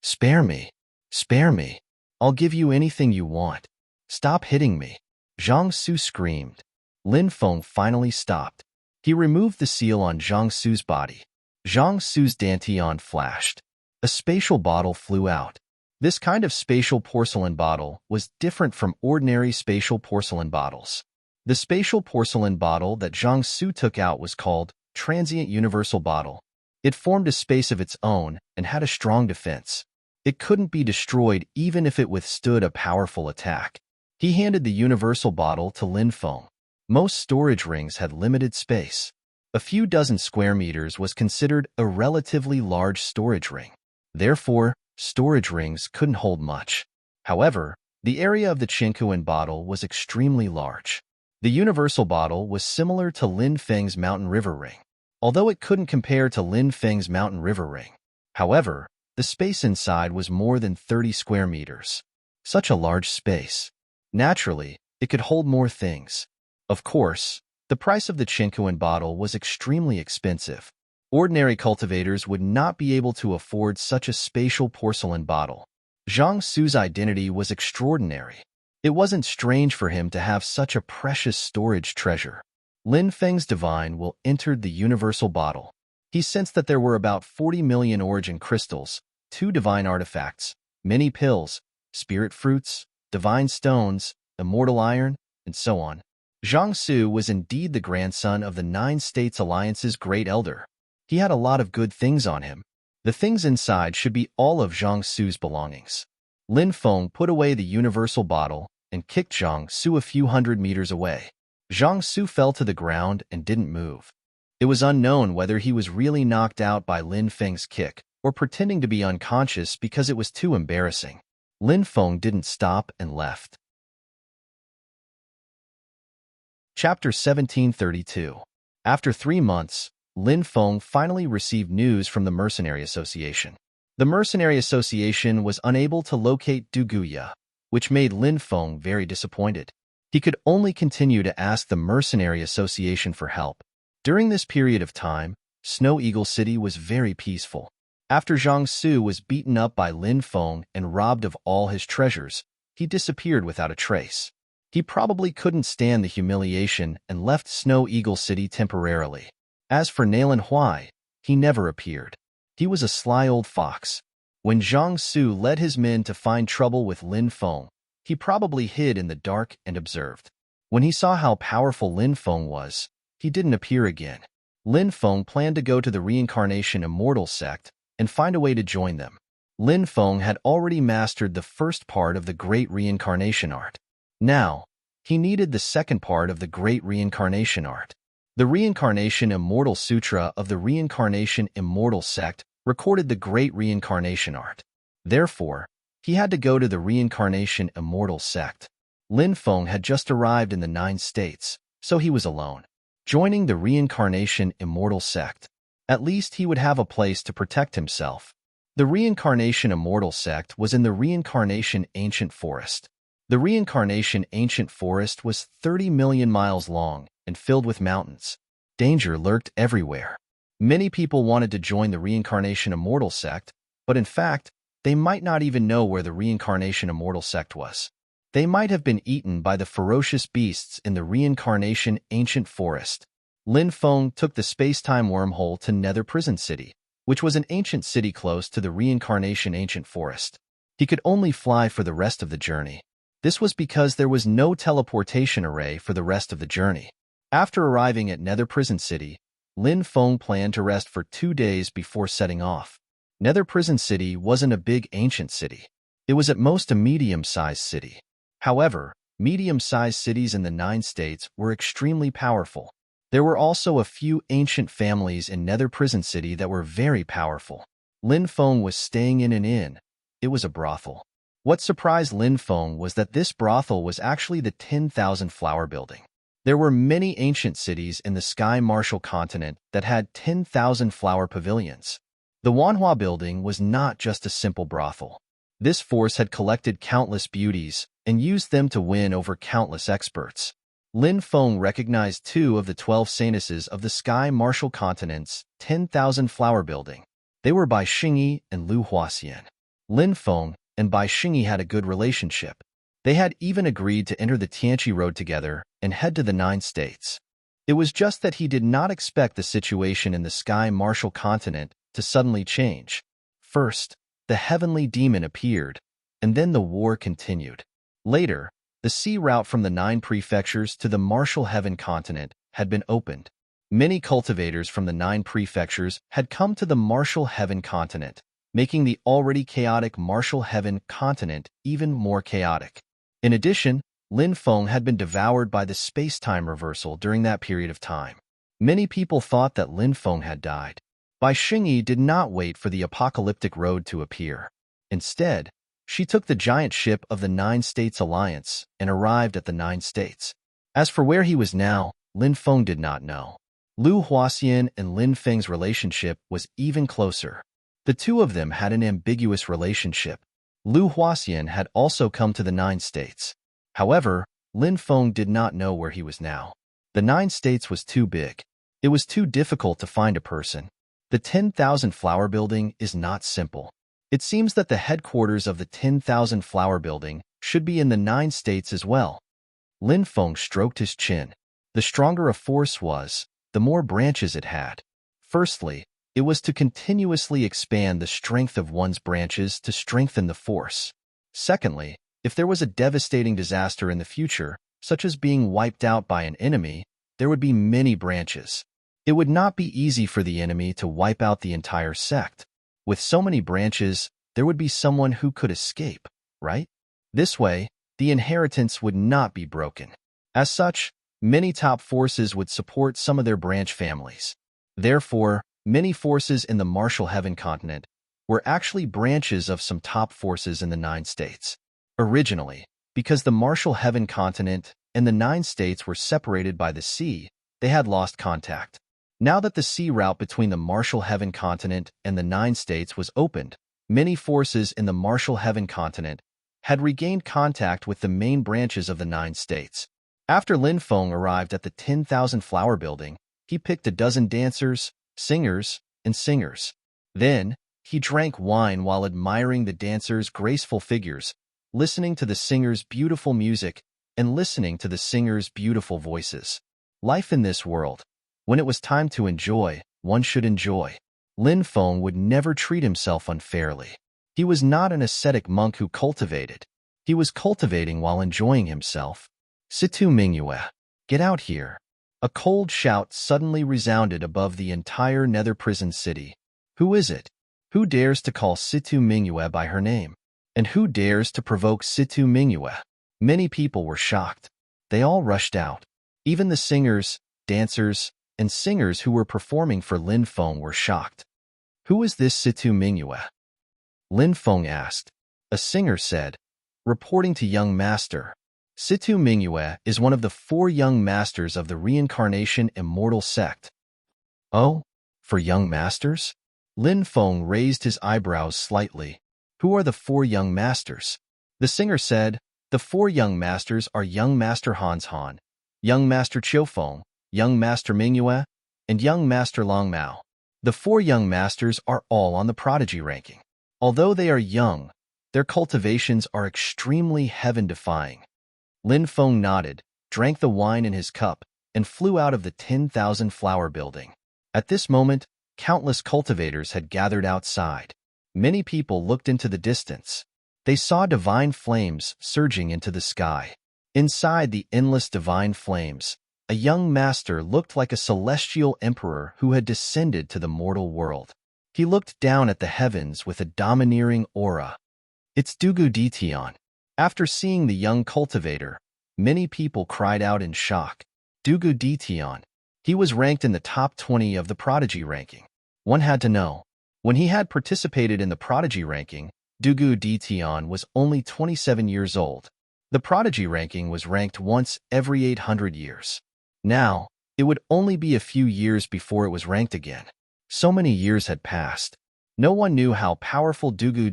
Spare me. Spare me. I'll give you anything you want. Stop hitting me. Zhang Su screamed. Lin Feng finally stopped. He removed the seal on Zhang Su's body. Zhang Su's dantian flashed. A spatial bottle flew out. This kind of spatial porcelain bottle was different from ordinary spatial porcelain bottles. The spatial porcelain bottle that Zhang Su took out was called Transient Universal Bottle. It formed a space of its own and had a strong defense. It couldn't be destroyed even if it withstood a powerful attack. He handed the universal bottle to Lin Feng. Most storage rings had limited space. A few dozen square meters was considered a relatively large storage ring. Therefore, storage rings couldn't hold much. However, the area of the Qingquan bottle was extremely large. The universal bottle was similar to Lin Feng's Mountain River ring, although it couldn't compare to Lin Feng's Mountain River ring. However, the space inside was more than 30 square meters. Such a large space. Naturally, it could hold more things. Of course, the price of the Qingquan bottle was extremely expensive. Ordinary cultivators would not be able to afford such a spatial porcelain bottle. Zhang Su's identity was extraordinary. It wasn't strange for him to have such a precious storage treasure. Lin Feng's divine will entered the universal bottle. He sensed that there were about 40 million origin crystals, 2 divine artifacts, many pills, spirit fruits, divine stones, immortal iron, and so on. Zhang Su was indeed the grandson of the Nine States Alliance's great elder. He had a lot of good things on him. The things inside should be all of Zhang Su's belongings. Lin Feng put away the universal bottle and kicked Zhang Su a few hundred meters away. Zhang Su fell to the ground and didn't move. It was unknown whether he was really knocked out by Lin Feng's kick or pretending to be unconscious because it was too embarrassing. Lin Feng didn't stop and left. Chapter 1732. After 3 months, Lin Feng finally received news from the Mercenary Association. The Mercenary Association was unable to locate Du Guya, which made Lin Feng very disappointed. He could only continue to ask the Mercenary Association for help. During this period of time, Snow Eagle City was very peaceful. After Zhang Su was beaten up by Lin Feng and robbed of all his treasures, he disappeared without a trace. He probably couldn't stand the humiliation and left Snow Eagle City temporarily. As for Nailan Huai, he never appeared. He was a sly old fox. When Zhang Su led his men to find trouble with Lin Feng, he probably hid in the dark and observed. When he saw how powerful Lin Feng was, he didn't appear again. Lin Feng planned to go to the Reincarnation Immortal sect and find a way to join them. Lin Feng had already mastered the first part of the Great Reincarnation Art. Now, he needed the second part of the Great Reincarnation Art. The Reincarnation Immortal Sutra of the Reincarnation Immortal sect recorded the Great Reincarnation Art. Therefore, he had to go to the Reincarnation Immortal sect. Lin Feng had just arrived in the 9 states, so he was alone. Joining the Reincarnation Immortal sect, at least he would have a place to protect himself. The Reincarnation Immortal sect was in the Reincarnation Ancient Forest. The Reincarnation Ancient Forest was 30 million miles long and filled with mountains. Danger lurked everywhere. Many people wanted to join the Reincarnation Immortal sect, but in fact, they might not even know where the Reincarnation Immortal sect was. They might have been eaten by the ferocious beasts in the Reincarnation Ancient Forest. Lin Feng took the space-time wormhole to Nether Prison City, which was an ancient city close to the Reincarnation Ancient Forest. He could only fly for the rest of the journey. This was because there was no teleportation array for the rest of the journey. After arriving at Nether Prison City, Lin Feng planned to rest for 2 days before setting off. Nether Prison City wasn't a big ancient city. It was at most a medium-sized city. However, medium-sized cities in the 9 states were extremely powerful. There were also a few ancient families in Nether Prison City that were very powerful. Lin Feng was staying in an inn. It was a brothel. What surprised Lin Feng was that this brothel was actually the 10,000 Flower Building. There were many ancient cities in the Sky Martial continent that had 10,000 flower pavilions. The Wanhua Building was not just a simple brothel. This force had collected countless beauties and used them to win over countless experts. Lin Feng recognized 2 of the 12 saintesses of the Sky Martial continent's 10,000 Flower Building. They were Bai Xingyi and Lu Huaxian. Lin Feng and Bai Xingyi had a good relationship. They had even agreed to enter the Tianqi Road together and head to the 9 states. It was just that he did not expect the situation in the Sky Martial continent to suddenly change. First, the heavenly demon appeared, and then the war continued. Later, the sea route from the 9 prefectures to the Martial Heaven continent had been opened. Many cultivators from the 9 prefectures had come to the Martial Heaven continent, making the already chaotic Martial Heaven continent even more chaotic. In addition, Lin Feng had been devoured by the space-time reversal during that period of time. Many people thought that Lin Feng had died. Bai Xingyi did not wait for the apocalyptic road to appear. Instead, she took the giant ship of the 9 States Alliance and arrived at the 9 states. As for where he was now, Lin Feng did not know. Lu Huaxian and Lin Feng's relationship was even closer. The 2 of them had an ambiguous relationship. Lu Huaxian had also come to the 9 states. However, Lin Feng did not know where he was now. The 9 states was too big. It was too difficult to find a person. The 10,000 Flower Building is not simple. It seems that the headquarters of the 10,000 Flower Building should be in the 9 states as well. Lin Feng stroked his chin. The stronger a force was, the more branches it had. Firstly, it was to continuously expand the strength of one's branches to strengthen the force. Secondly, if there was a devastating disaster in the future, such as being wiped out by an enemy, there would be many branches. It would not be easy for the enemy to wipe out the entire sect. With so many branches, there would be someone who could escape, right? This way, the inheritance would not be broken. As such, many top forces would support some of their branch families. Therefore, many forces in the Martial Heaven continent were actually branches of some top forces in the 9 states. Originally, because the Martial Heaven continent and the 9 states were separated by the sea, they had lost contact. Now that the sea route between the Martial Heaven continent and the 9 states was opened, many forces in the Martial Heaven continent had regained contact with the main branches of the 9 states. After Lin Feng arrived at the 10,000 Flower Building, he picked a dozen dancers, singers, and singers. Then, he drank wine while admiring the dancers' graceful figures, listening to the singers' beautiful music, and listening to the singers' beautiful voices. Life in this world. When it was time to enjoy, one should enjoy. Lin Feng would never treat himself unfairly. He was not an ascetic monk who cultivated. He was cultivating while enjoying himself. Situ Mingyue, get out here. A cold shout suddenly resounded above the entire Nether Prison City. Who is it? Who dares to call Situ Mingyue by her name? And who dares to provoke Situ Mingyue? Many people were shocked. They all rushed out. Even the singers, dancers, and singers who were performing for Lin Feng were shocked. Who is this Situ Mingyue? Lin Feng asked. A singer said, reporting to young master. Situ Mingyue is one of the 4 young masters of the reincarnation immortal sect. Oh, for young masters? Lin Feng raised his eyebrows slightly. Who are the 4 young masters? The singer said, the 4 young masters are young master Hans Han, young master Qiu Feng, young master Mingyue, and young master Long Mao. The 4 young masters are all on the prodigy ranking. Although they are young, their cultivations are extremely heaven-defying. Lin Feng nodded, drank the wine in his cup, and flew out of the 10,000 Flower Building. At this moment, countless cultivators had gathered outside. Many people looked into the distance. They saw divine flames surging into the sky. Inside the endless divine flames, a young master looked like a celestial emperor who had descended to the mortal world. He looked down at the heavens with a domineering aura. It's Dugu. After seeing the young cultivator, many people cried out in shock. Dugu. He was ranked in the top 20 of the prodigy ranking. One had to know. When he had participated in the prodigy ranking, Dugu was only 27 years old. The prodigy ranking was ranked once every 800 years. Now, it would only be a few years before it was ranked again. So many years had passed. No one knew how powerful Dugu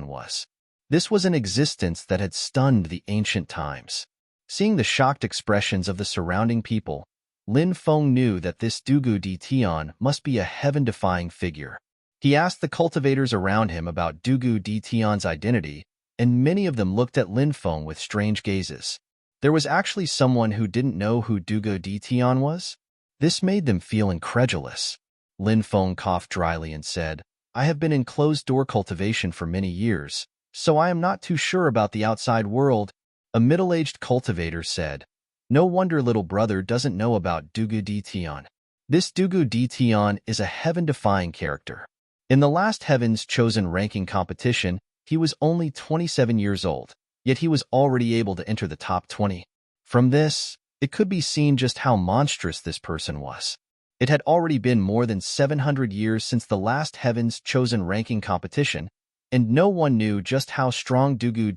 was. This was an existence that had stunned the ancient times. Seeing the shocked expressions of the surrounding people, Lin Feng knew that this Dugu must be a heaven-defying figure. He asked the cultivators around him about Dugu identity, and many of them looked at Lin Feng with strange gazes. There was actually someone who didn't know who Dugu was? This made them feel incredulous. Lin Feng coughed dryly and said, I have been in closed-door cultivation for many years, so I am not too sure about the outside world. A middle-aged cultivator said, No wonder little brother doesn't know about Dugu. This Dugu is a heaven-defying character. In the last Heaven's Chosen ranking competition, he was only 27 years old, yet he was already able to enter the top 20. From this, it could be seen just how monstrous this person was. It had already been more than 700 years since the last Heaven's Chosen ranking competition, and no one knew just how strong Dugu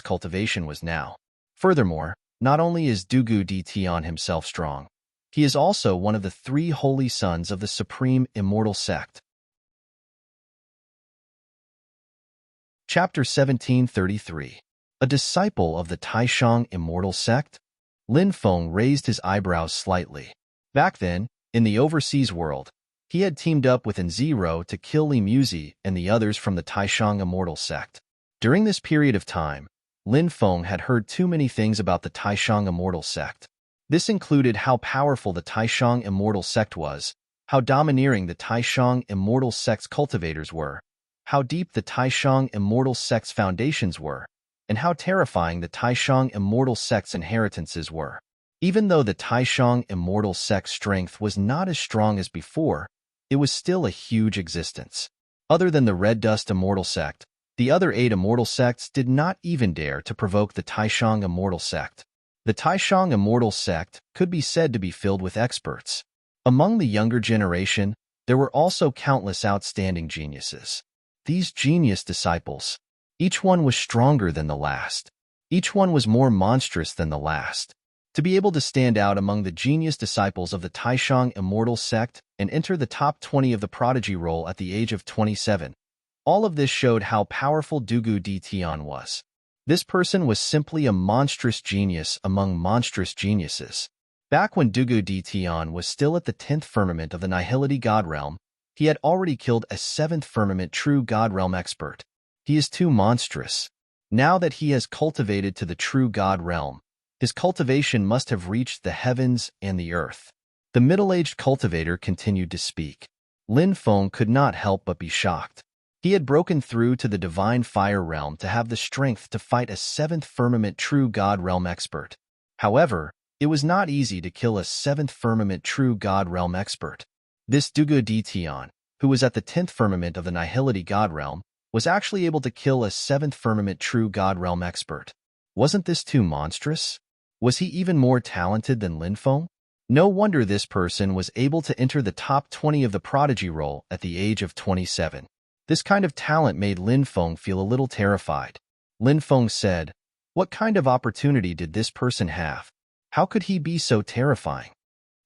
cultivation was now. Furthermore, not only is Dugu himself strong, he is also one of the 3 holy sons of the supreme immortal sect. Chapter 1733. A disciple of the Taishang immortal sect? Lin Feng raised his eyebrows slightly. Back then, in the overseas world, he had teamed up with Nzero to kill Li Muzi and the others from the Taishang immortal sect. During this period of time, Lin Feng had heard too many things about the Taishang immortal sect. This included how powerful the Taishang immortal sect was, how domineering the Taishang immortal sect's cultivators were, how deep the Taishang immortal sect's foundations were, and how terrifying the Taishang immortal sect's inheritances were. Even though the Taishang immortal sect's strength was not as strong as before, it was still a huge existence. Other than the Red Dust immortal sect, the other 8 immortal sects did not even dare to provoke the Taishang immortal sect. The Taishang immortal sect could be said to be filled with experts. Among the younger generation, there were also countless outstanding geniuses. These genius disciples, each one was stronger than the last. Each one was more monstrous than the last. To be able to stand out among the genius disciples of the Taishang immortal sect and enter the top 20 of the prodigy roll at the age of 27, all of this showed how powerful Dugu was. This person was simply a monstrous genius among monstrous geniuses. Back when Dugu was still at the 10th firmament of the Nihility God Realm, he had already killed a 7th firmament true God Realm expert. He is too monstrous. Now that he has cultivated to the true God Realm, his cultivation must have reached the heavens and the earth. The middle-aged cultivator continued to speak. Lin Feng could not help but be shocked. He had broken through to the divine fire realm to have the strength to fight a 7th firmament true God Realm expert. However, it was not easy to kill a 7th firmament true God Realm expert. This Dugu, who was at the 10th firmament of the Nihility God Realm, was actually able to kill a 7th firmament true God Realm expert. Wasn't this too monstrous? Was he even more talented than Lin Feng? No wonder this person was able to enter the top 20 of the prodigy roll at the age of 27. This kind of talent made Lin Feng feel a little terrified. Lin Feng said, What kind of opportunity did this person have? How could he be so terrifying?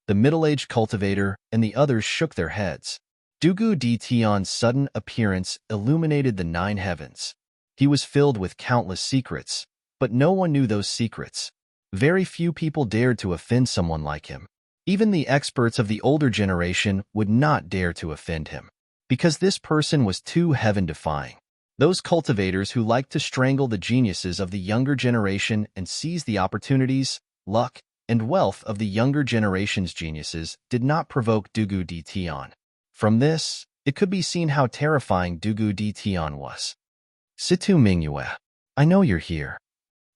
The middle-aged cultivator and the others shook their heads. Dugu sudden appearance illuminated the 9 heavens. He was filled with countless secrets, but no one knew those secrets. Very few people dared to offend someone like him. Even the experts of the older generation would not dare to offend him, because this person was too heaven-defying. Those cultivators who liked to strangle the geniuses of the younger generation and seize the opportunities, luck, and wealth of the younger generation's geniuses did not provoke Dugu. From this, it could be seen how terrifying Dugu was. Situ Mingyue, I know you're here.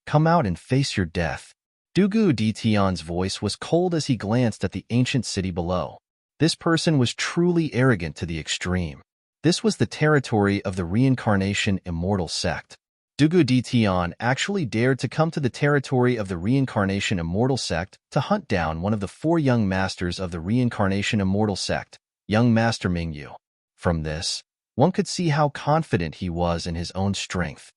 Come out and face your death. Dugu Dition's voice was cold as he glanced at the ancient city below. This person was truly arrogant to the extreme. This was the territory of the reincarnation immortal sect. Dugu Dition actually dared to come to the territory of the reincarnation immortal sect to hunt down one of the 4 young masters of the reincarnation immortal sect, young Master Mingyu. From this, one could see how confident he was in his own strength.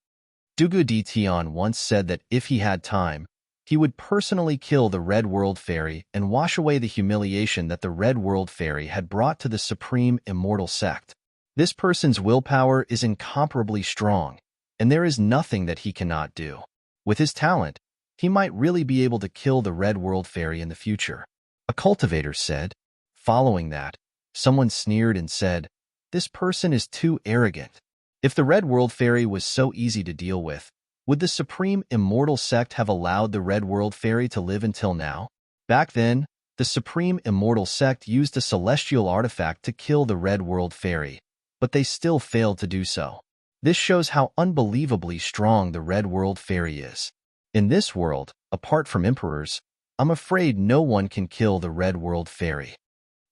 Dugu Dition once said that if he had time, he would personally kill the Red World Fairy and wash away the humiliation that the Red World Fairy had brought to the supreme immortal sect. This person's willpower is incomparably strong, and there is nothing that he cannot do. With his talent, he might really be able to kill the Red World Fairy in the future. A cultivator said. Following that, someone sneered and said, "This person is too arrogant." If the Red World Fairy was so easy to deal with, would the supreme immortal sect have allowed the Red World Fairy to live until now? Back then, the supreme immortal sect used a celestial artifact to kill the Red World Fairy, but they still failed to do so. This shows how unbelievably strong the Red World Fairy is. In this world, apart from emperors, I'm afraid no one can kill the Red World Fairy.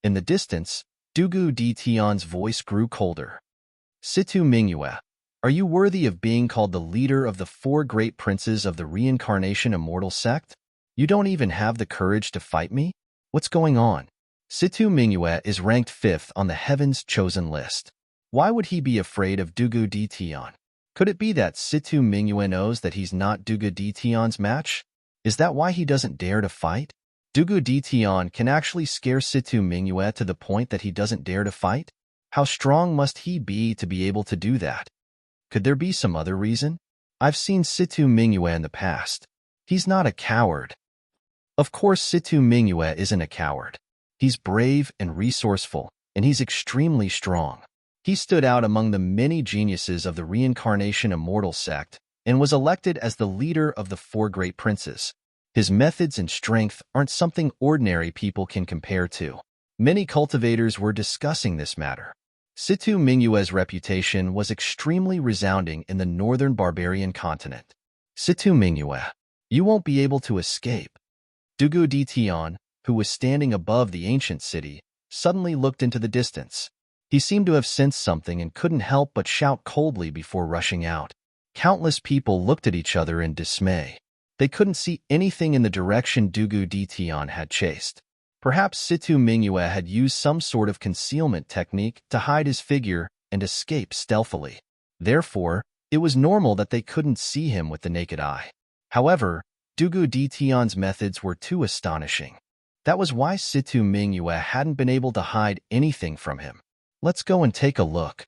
In the distance, Dugu Dition's voice grew colder. Situ Mingyue, are you worthy of being called the leader of the 4 great princes of the reincarnation immortal sect? You don't even have the courage to fight me? What's going on? Situ Mingyue is ranked 5th on the Heaven's Chosen list. Why would he be afraid of Dugu Dition? Could it be that Situ Mingyue knows that he's not Dugu Dition's match? Is that why he doesn't dare to fight? Dugu Dition can actually scare Situ Mingyue to the point that he doesn't dare to fight? How strong must he be to be able to do that? Could there be some other reason? I've seen Situ Mingyue in the past. He's not a coward. Of course, Situ Mingyue isn't a coward. He's brave and resourceful, and he's extremely strong. He stood out among the many geniuses of the reincarnation immortal sect and was elected as the leader of the 4 great princes. His methods and strength aren't something ordinary people can compare to. Many cultivators were discussing this matter. Situ Mingyue's reputation was extremely resounding in the northern barbarian continent. Situ Mingyue, you won't be able to escape. Dugu Dition, who was standing above the ancient city, suddenly looked into the distance. He seemed to have sensed something and couldn't help but shout coldly before rushing out. Countless people looked at each other in dismay. They couldn't see anything in the direction Dugu Dition had chased. Perhaps Situ Mingyue had used some sort of concealment technique to hide his figure and escape stealthily. Therefore, it was normal that they couldn't see him with the naked eye. However, Dugu Dition's methods were too astonishing. That was why Situ Mingyue hadn't been able to hide anything from him. Let's go and take a look.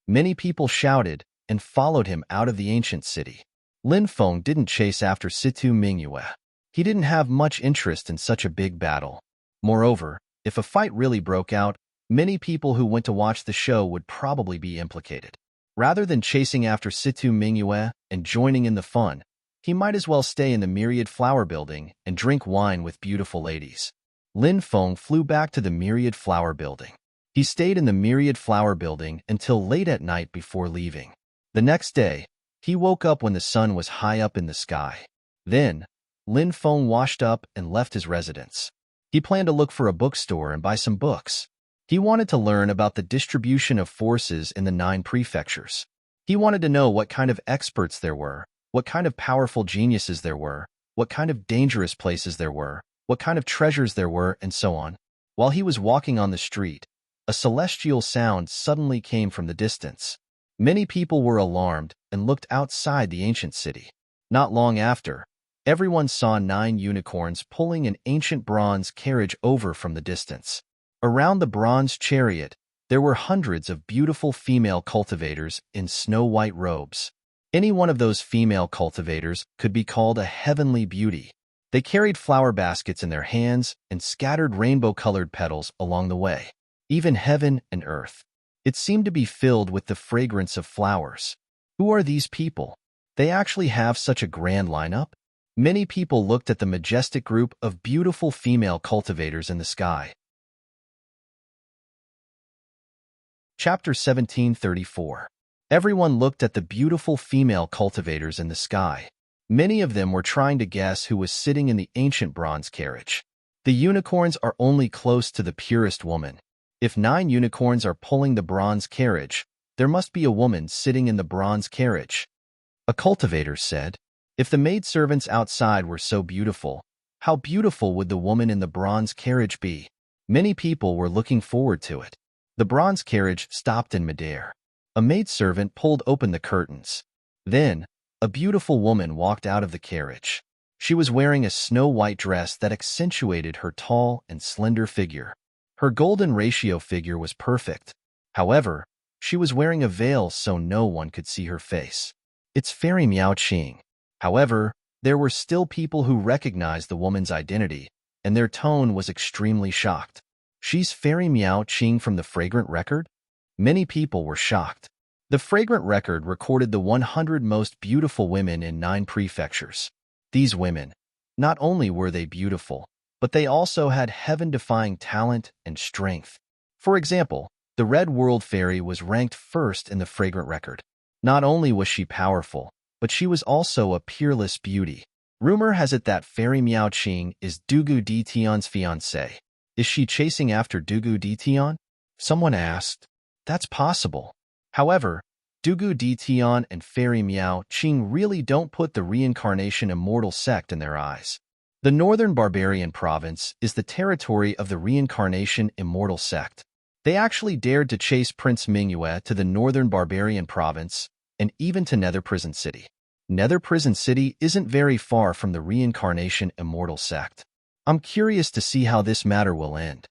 Many people shouted and followed him out of the ancient city. Lin Feng didn't chase after Situ Mingyue. He didn't have much interest in such a big battle. Moreover, if a fight really broke out, many people who went to watch the show would probably be implicated. Rather than chasing after Situ Mingyue and joining in the fun, he might as well stay in the Myriad Flower Building and drink wine with beautiful ladies. Lin Feng flew back to the Myriad Flower Building. He stayed in the Myriad Flower Building until late at night before leaving. The next day, he woke up when the sun was high up in the sky. Then, Lin Feng washed up and left his residence. He planned to look for a bookstore and buy some books. He wanted to learn about the distribution of forces in the 9 prefectures. He wanted to know what kind of experts there were, what kind of powerful geniuses there were, what kind of dangerous places there were, what kind of treasures there were, and so on. While he was walking on the street, a celestial sound suddenly came from the distance. Many people were alarmed and looked outside the ancient city. Not long after, everyone saw 9 unicorns pulling an ancient bronze carriage over from the distance. Around the bronze chariot, there were hundreds of beautiful female cultivators in snow-white robes. Any one of those female cultivators could be called a heavenly beauty. They carried flower baskets in their hands and scattered rainbow-colored petals along the way. Even heaven and earth. It seemed to be filled with the fragrance of flowers. Who are these people? They actually have such a grand lineup? Many people looked at the majestic group of beautiful female cultivators in the sky. Chapter 1734. Everyone looked at the beautiful female cultivators in the sky. Many of them were trying to guess who was sitting in the ancient bronze carriage. The unicorns are only close to the purest woman. If 9 unicorns are pulling the bronze carriage, there must be a woman sitting in the bronze carriage. A cultivator said, if the maidservants outside were so beautiful, how beautiful would the woman in the bronze carriage be? Many people were looking forward to it. The bronze carriage stopped in midair. A maidservant pulled open the curtains. Then, a beautiful woman walked out of the carriage. She was wearing a snow-white dress that accentuated her tall and slender figure. Her golden ratio figure was perfect. However, she was wearing a veil so no one could see her face. It's Fairy Miao Qing. However, there were still people who recognized the woman's identity, and their tone was extremely shocked. She's Fairy Miao Qing from the Fragrant Record? Many people were shocked. The Fragrant Record recorded the 100 most beautiful women in 9 prefectures. These women, not only were they beautiful, but they also had heaven-defying talent and strength. For example, the Red World Fairy was ranked first in the Fragrant Record. Not only was she powerful, but she was also a peerless beauty. Rumor has it that Fairy Miao Qing is Dugu Di Tian's fiancée. Is she chasing after Dugu Di Tian? Someone asked. That's possible. However, Dugu Di Tian and Fairy Miao Qing really don't put the Reincarnation Immortal sect in their eyes. The Northern Barbarian Province is the territory of the Reincarnation Immortal sect. They actually dared to chase Prince Mingyue to the Northern Barbarian Province and even to Nether Prison City. Nether Prison City isn't very far from the Reincarnation Immortal sect. I'm curious to see how this matter will end.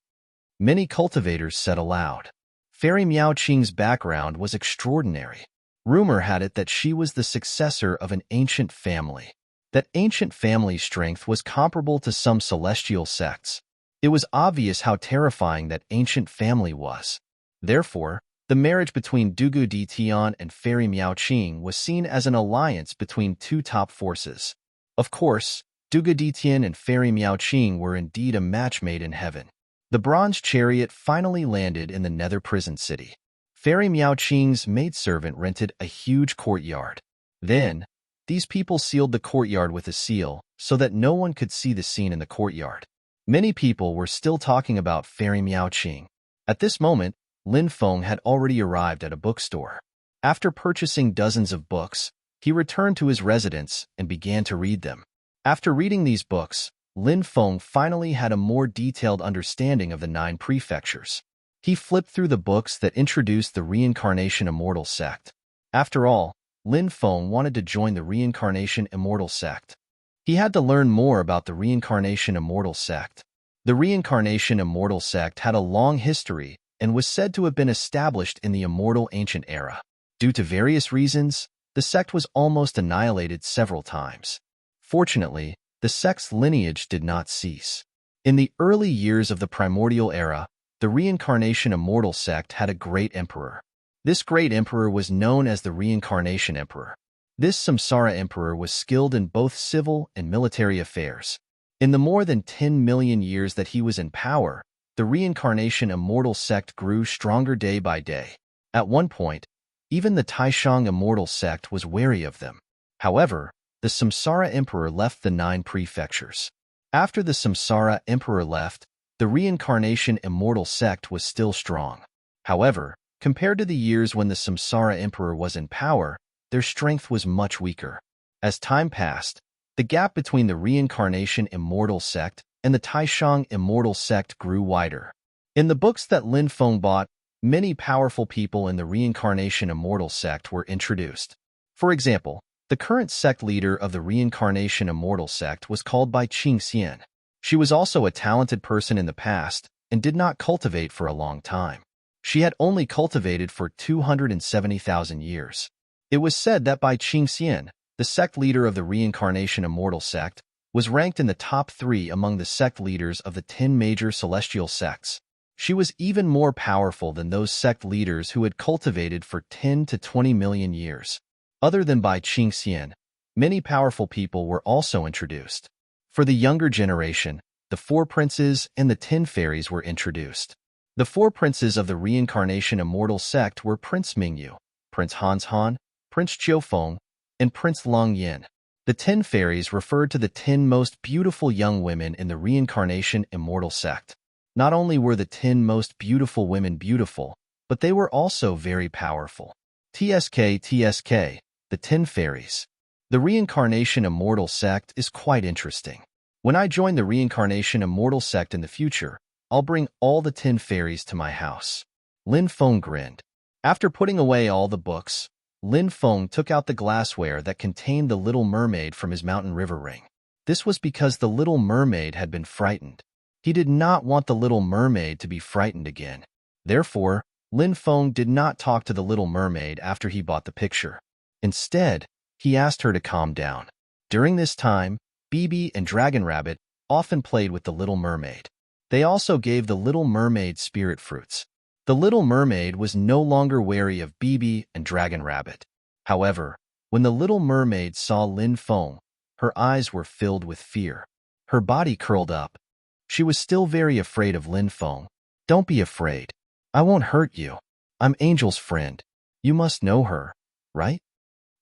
Many cultivators said aloud. Fairy Miao Qing's background was extraordinary. Rumor had it that she was the successor of an ancient family. That ancient family's strength was comparable to some celestial sects. It was obvious how terrifying that ancient family was. Therefore, the marriage between Dugu Di Tian and Fairy Miao Qing was seen as an alliance between 2 top forces. Of course, Dugu Di Tian and Fairy Miao Qing were indeed a match made in heaven. The bronze chariot finally landed in the Nether Prison City. Fairy Miao Qing's maidservant rented a huge courtyard. Then, these people sealed the courtyard with a seal so that no one could see the scene in the courtyard. Many people were still talking about Fairy Miao Qing. At this moment, Lin Feng had already arrived at a bookstore. After purchasing dozens of books, he returned to his residence and began to read them. After reading these books, Lin Feng finally had a more detailed understanding of the 9 prefectures. He flipped through the books that introduced the Reincarnation Immortal sect. After all, Lin Feng wanted to join the Reincarnation Immortal sect. He had to learn more about the Reincarnation Immortal sect. The Reincarnation Immortal sect had a long history and was said to have been established in the Immortal Ancient Era. Due to various reasons, the sect was almost annihilated several times. Fortunately, the sect's lineage did not cease. In the early years of the Primordial Era, the Reincarnation Immortal sect had a great emperor. This great emperor was known as the Reincarnation Emperor. This Samsara Emperor was skilled in both civil and military affairs. In the more than 10 million years that he was in power, the Reincarnation Immortal sect grew stronger day by day. At one point, even the Taishang Immortal sect was wary of them. However, the Samsara Emperor left the 9 prefectures. After the Samsara Emperor left, the Reincarnation Immortal sect was still strong. However, compared to the years when the Samsara Emperor was in power, their strength was much weaker. As time passed, the gap between the Reincarnation Immortal sect and the Taishang Immortal sect grew wider. In the books that Lin Feng bought, many powerful people in the Reincarnation Immortal sect were introduced. For example, the current sect leader of the Reincarnation Immortal sect was called by Qing Xian. She was also a talented person in the past and did not cultivate for a long time. She had only cultivated for 270,000 years. It was said that Bai Qingxian, the sect leader of the Reincarnation Immortal sect, was ranked in the top 3 among the sect leaders of the 10 major celestial sects. She was even more powerful than those sect leaders who had cultivated for 10 to 20 million years. Other than Bai Qingxian, many powerful people were also introduced. For the younger generation, the 4 princes and the 10 fairies were introduced. The 4 princes of the Reincarnation Immortal sect were Prince Mingyu, Prince Hans Han, Prince Qiufeng, and Prince Long Yin. The 10 fairies referred to the 10 most beautiful young women in the reincarnation immortal sect. Not only were the 10 most beautiful women beautiful, but they were also very powerful. TSK, the 10 fairies. The reincarnation immortal sect is quite interesting. When I join the reincarnation immortal sect in the future, I'll bring all the 10 fairies to my house. Lin Feng grinned. After putting away all the books, Lin Feng took out the glassware that contained the Little Mermaid from his mountain river ring. This was because the Little Mermaid had been frightened. He did not want the Little Mermaid to be frightened again. Therefore, Lin Feng did not talk to the Little Mermaid after he bought the picture. Instead, he asked her to calm down. During this time, Bibi and Dragon Rabbit often played with the Little Mermaid. They also gave the Little Mermaid spirit fruits. The Little Mermaid was no longer wary of Bibi and Dragon Rabbit. However, when the Little Mermaid saw Lin Feng, her eyes were filled with fear. Her body curled up. She was still very afraid of Lin Feng. "Don't be afraid. I won't hurt you. I'm Angel's friend. You must know her, right?"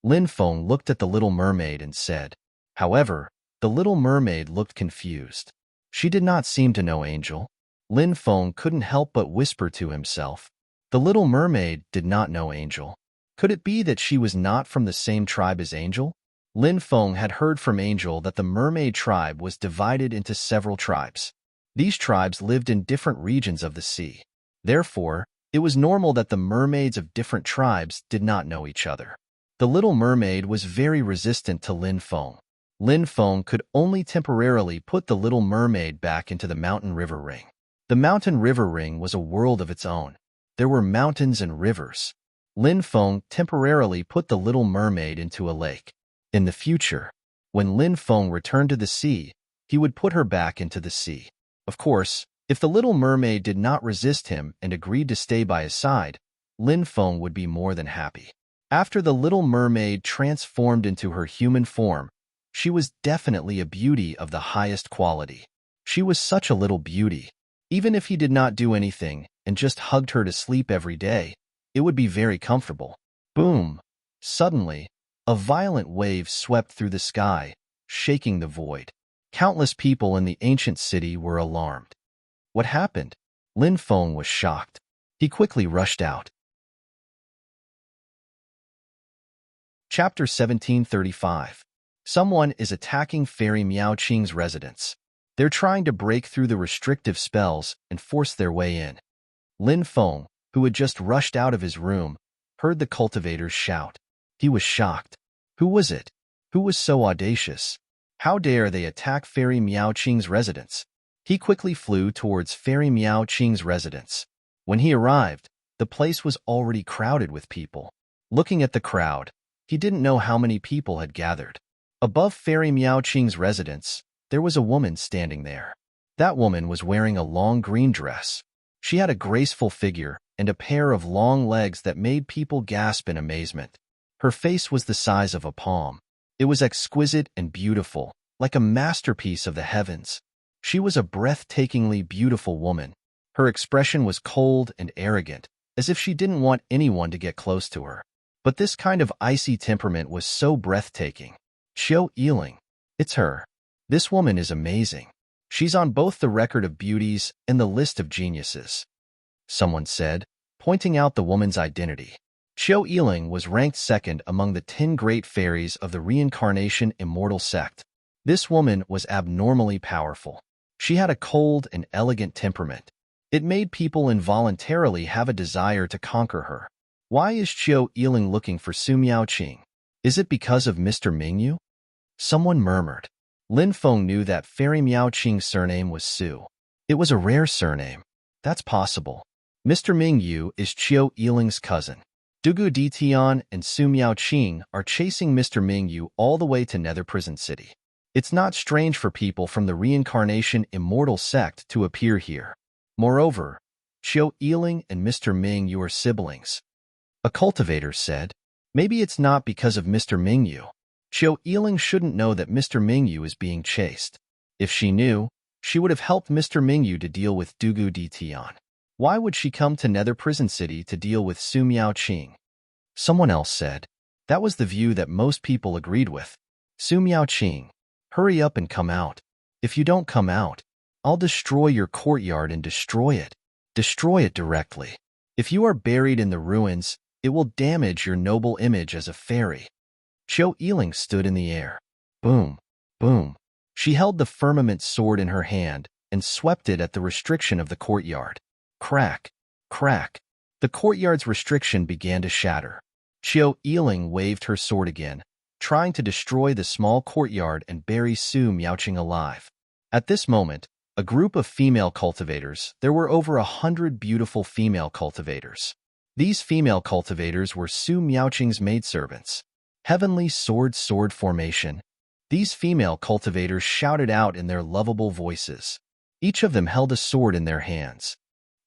Lin Feng looked at the Little Mermaid and said. However, the Little Mermaid looked confused. She did not seem to know Angel. Lin Feng couldn't help but whisper to himself. The Little Mermaid did not know Angel. Could it be that she was not from the same tribe as Angel? Lin Feng had heard from Angel that the mermaid tribe was divided into several tribes. These tribes lived in different regions of the sea. Therefore, it was normal that the mermaids of different tribes did not know each other. The Little Mermaid was very resistant to Lin Feng. Lin Feng could only temporarily put the Little Mermaid back into the mountain river ring. The mountain river ring was a world of its own. There were mountains and rivers. Lin Feng temporarily put the Little Mermaid into a lake. In the future, when Lin Feng returned to the sea, he would put her back into the sea. Of course, if the Little Mermaid did not resist him and agreed to stay by his side, Lin Feng would be more than happy. After the Little Mermaid transformed into her human form, she was definitely a beauty of the highest quality. She was such a little beauty. Even if he did not do anything and just hugged her to sleep every day, it would be very comfortable. Boom! Suddenly, a violent wave swept through the sky, shaking the void. Countless people in the ancient city were alarmed. What happened? Lin Feng was shocked. He quickly rushed out. Chapter 1735. Someone is attacking Fairy Miao Qing's residence. They're trying to break through the restrictive spells and force their way in. Lin Feng, who had just rushed out of his room, heard the cultivators shout. He was shocked. Who was it? Who was so audacious? How dare they attack Fairy Miao Qing's residence? He quickly flew towards Fairy Miao Qing's residence. When he arrived, the place was already crowded with people. Looking at the crowd, he didn't know how many people had gathered. Above Fairy Miao Qing's residence, there was a woman standing there. That woman was wearing a long green dress. She had a graceful figure and a pair of long legs that made people gasp in amazement. Her face was the size of a palm. It was exquisite and beautiful, like a masterpiece of the heavens. She was a breathtakingly beautiful woman. Her expression was cold and arrogant, as if she didn't want anyone to get close to her. But this kind of icy temperament was so breathtaking. Qiu Yiling. It's her. This woman is amazing. She's on both the record of beauties and the list of geniuses. Someone said, pointing out the woman's identity. Qiu Yiling was ranked second among the 10 great fairies of the reincarnation immortal sect. This woman was abnormally powerful. She had a cold and elegant temperament. It made people involuntarily have a desire to conquer her. Why is Qiu Yiling looking for Su Miaoqing? Is it because of Mr. Mingyu? Someone murmured. Lin Feng knew that Fairy Miaoqing's surname was Su. It was a rare surname. That's possible. Mr. Mingyu is Qiu Yiling's cousin. Dugu Ditian and Su Miaoqing are chasing Mr. Mingyu all the way to Nether Prison City. It's not strange for people from the reincarnation immortal sect to appear here. Moreover, Qiu Yiling and Mr. Mingyu are siblings. A cultivator said, maybe it's not because of Mr. Mingyu. Qiu Yiling shouldn't know that Mr. Mingyu is being chased. If she knew, she would have helped Mr. Mingyu to deal with Dugu Ditian. Why would she come to Nether Prison City to deal with Su Miaoqing? Someone else said. That was the view that most people agreed with. Su Miaoqing, hurry up and come out. If you don't come out, I'll destroy your courtyard and destroy it. Destroy it directly. If you are buried in the ruins, it will damage your noble image as a fairy. Qiu Yiling stood in the air. Boom, boom. She held the firmament sword in her hand and swept it at the restriction of the courtyard. Crack, crack. The courtyard's restriction began to shatter. Qiu Yiling waved her sword again, trying to destroy the small courtyard and bury Su Miaoqing alive. At this moment, a group of female cultivators, there were over 100 beautiful female cultivators. These female cultivators were Su Miaoqing's maidservants. Heavenly sword formation. These female cultivators shouted out in their lovable voices. Each of them held a sword in their hands.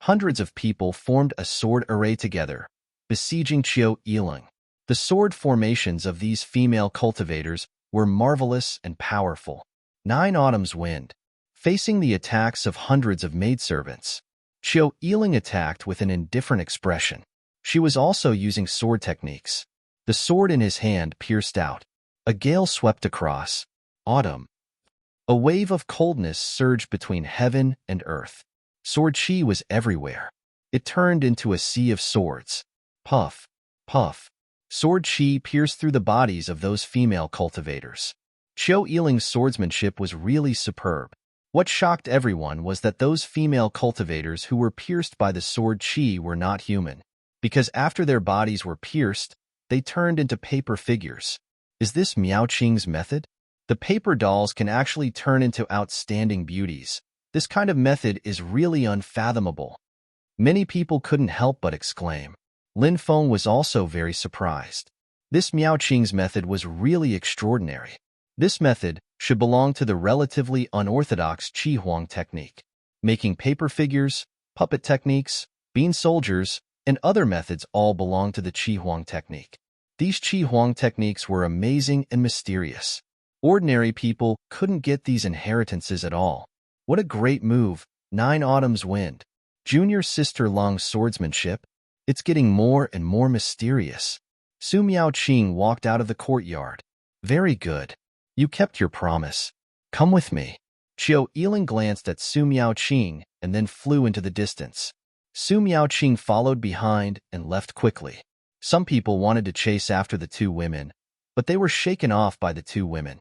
Hundreds of people formed a sword array together, besieging Qiu Yiling. The sword formations of these female cultivators were marvelous and powerful. 9 Autumn's Wind. Facing the attacks of hundreds of maidservants, Qiu Yiling attacked with an indifferent expression. She was also using sword techniques. The sword in his hand pierced out. A gale swept across. Autumn. A wave of coldness surged between heaven and earth. Sword chi was everywhere. It turned into a sea of swords. Puff, puff. Sword chi pierced through the bodies of those female cultivators. Qiu Yiling's swordsmanship was really superb. What shocked everyone was that those female cultivators who were pierced by the sword chi were not human, because after their bodies were pierced, they turned into paper figures. Is this Miaoqing's method? The paper dolls can actually turn into outstanding beauties. This kind of method is really unfathomable. Many people couldn't help but exclaim. Lin Feng was also very surprised. This Miaoqing's method was really extraordinary. This method should belong to the relatively unorthodox Qi Huang technique. Making paper figures, puppet techniques, bean soldiers, and other methods all belong to the Qi Huang technique. These Qi Huang techniques were amazing and mysterious. Ordinary people couldn't get these inheritances at all. What a great move, 9 Autumn's Wind. Junior sister Long's swordsmanship. It's getting more and more mysterious. Su Miaoqing walked out of the courtyard. Very good. You kept your promise. Come with me. Qiu Yiling glanced at Su Miaoqing and then flew into the distance. Su Miaoqing followed behind and left quickly. Some people wanted to chase after the 2 women, but they were shaken off by the 2 women.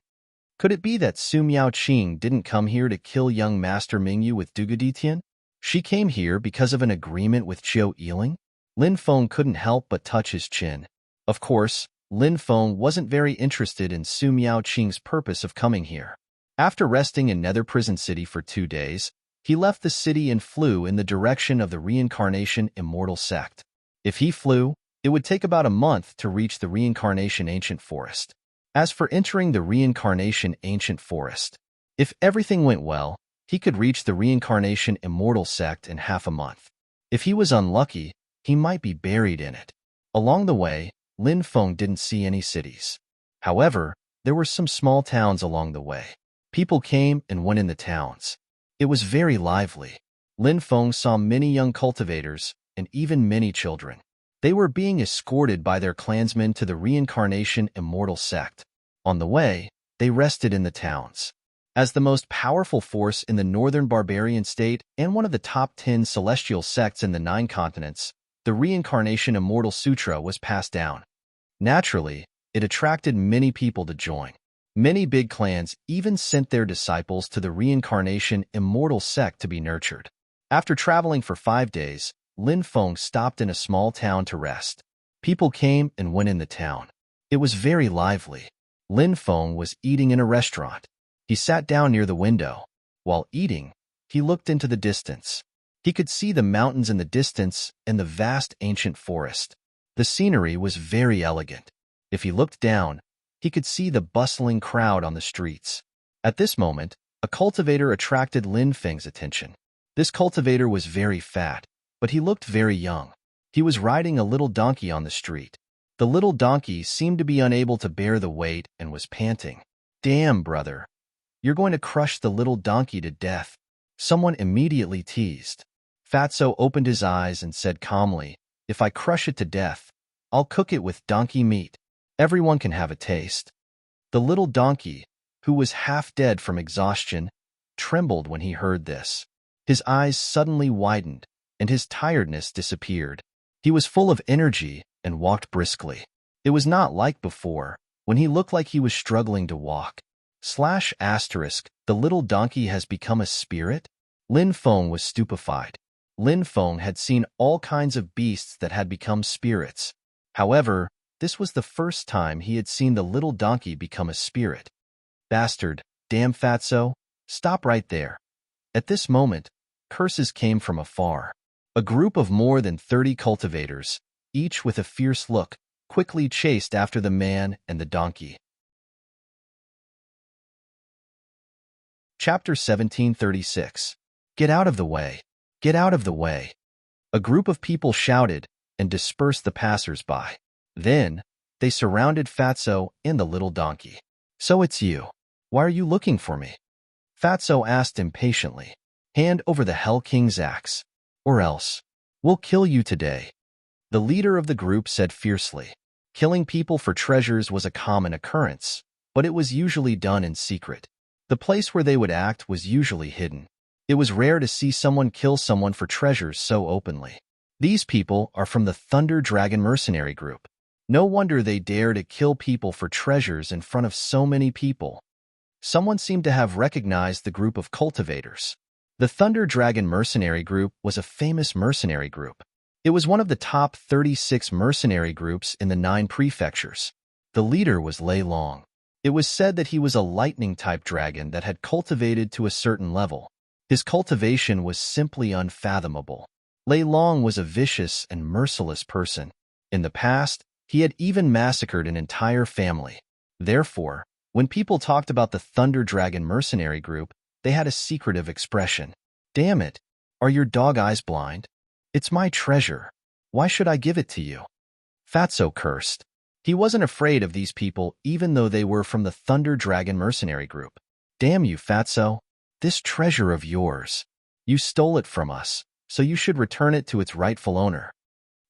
Could it be that Su Miaoqing didn't come here to kill young Master Mingyu with Dugaditian? She came here because of an agreement with Qiu Yiling? Lin Feng couldn't help but touch his chin. Of course, Lin Feng wasn't very interested in Su Miaoqing's purpose of coming here. After resting in Nether Prison City for 2 days, he left the city and flew in the direction of the Reincarnation Immortal Sect. If he flew, it would take about a month to reach the Reincarnation Ancient Forest. As for entering the Reincarnation Ancient Forest, if everything went well, he could reach the Reincarnation Immortal Sect in half a month. If he was unlucky, he might be buried in it. Along the way, Lin Feng didn't see any cities. However, there were some small towns along the way. People came and went in the towns. It was very lively. Lin Feng saw many young cultivators and even many children. They were being escorted by their clansmen to the Reincarnation Immortal Sect. On the way, they rested in the towns. As the most powerful force in the northern barbarian state and one of the top 10 celestial sects in the 9 continents, the Reincarnation Immortal Sutra was passed down. Naturally, it attracted many people to join. Many big clans even sent their disciples to the Reincarnation Immortal Sect to be nurtured. After traveling for 5 days, Lin Feng stopped in a small town to rest. People came and went in the town. It was very lively. Lin Feng was eating in a restaurant. He sat down near the window. While eating, he looked into the distance. He could see the mountains in the distance and the vast ancient forest. The scenery was very elegant. If he looked down, he could see the bustling crowd on the streets. At this moment, a cultivator attracted Lin Feng's attention. This cultivator was very fat, but he looked very young. He was riding a little donkey on the street. The little donkey seemed to be unable to bear the weight and was panting. Damn, brother. You're going to crush the little donkey to death. Someone immediately teased. Fatso opened his eyes and said calmly, if I crush it to death, I'll cook it with donkey meat. Everyone can have a taste. The little donkey, who was half dead from exhaustion, trembled when he heard this. His eyes suddenly widened, and his tiredness disappeared. He was full of energy and walked briskly. It was not like before, when he looked like he was struggling to walk. ***, the little donkey has become a spirit? Lin Feng was stupefied. Lin Feng had seen all kinds of beasts that had become spirits. However, this was the first time he had seen the little donkey become a spirit. Bastard, damn fatso, stop right there. At this moment, curses came from afar. A group of more than 30 cultivators, each with a fierce look, quickly chased after the man and the donkey. Chapter 1736. Get out of the way! Get out of the way! A group of people shouted and dispersed the passers-by. Then, they surrounded Fatso and the little donkey. So it's you. Why are you looking for me? Fatso asked impatiently. Hand over the Hell King's axe, or else we'll kill you today. The leader of the group said fiercely. Killing people for treasures was a common occurrence, but it was usually done in secret. The place where they would act was usually hidden. It was rare to see someone kill someone for treasures so openly. These people are from the Thunder Dragon Mercenary Group. No wonder they dare to kill people for treasures in front of so many people. Someone seemed to have recognized the group of cultivators. The Thunder Dragon Mercenary Group was a famous mercenary group. It was one of the top 36 mercenary groups in the 9 prefectures. The leader was Lei Long. It was said that he was a lightning-type dragon that had cultivated to a certain level. His cultivation was simply unfathomable. Lei Long was a vicious and merciless person. In the past, he had even massacred an entire family. Therefore, when people talked about the Thunder Dragon Mercenary Group, they had a secretive expression. Damn it! Are your dog eyes blind? It's my treasure. Why should I give it to you? Fatso cursed. He wasn't afraid of these people even though they were from the Thunder Dragon Mercenary Group. Damn you, Fatso! This treasure of yours. You stole it from us, so you should return it to its rightful owner.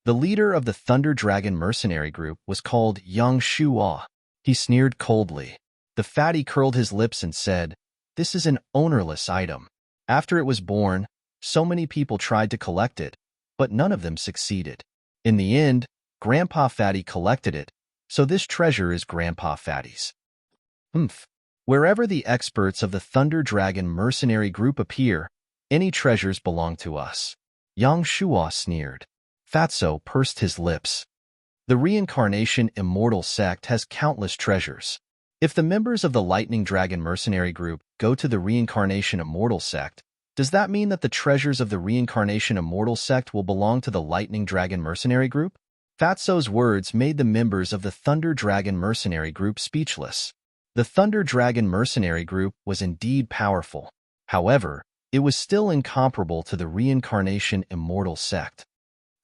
The leader of the Thunder Dragon Mercenary Group was called Yang Shuo. He sneered coldly. The fatty curled his lips and said, "This is an ownerless item." After it was born, so many people tried to collect it, but none of them succeeded. In the end, Grandpa Fatty collected it, so this treasure is Grandpa Fatty's. Wherever the experts of the Thunder Dragon Mercenary Group appear, any treasures belong to us. Yang Shuo sneered. Fatso pursed his lips. The Reincarnation Immortal Sect has countless treasures. If the members of the Lightning Dragon Mercenary Group go to the Reincarnation Immortal Sect, does that mean that the treasures of the Reincarnation Immortal Sect will belong to the Lightning Dragon Mercenary Group? Fatso's words made the members of the Thunder Dragon Mercenary Group speechless. The Thunder Dragon Mercenary Group was indeed powerful. However, it was still incomparable to the Reincarnation Immortal Sect.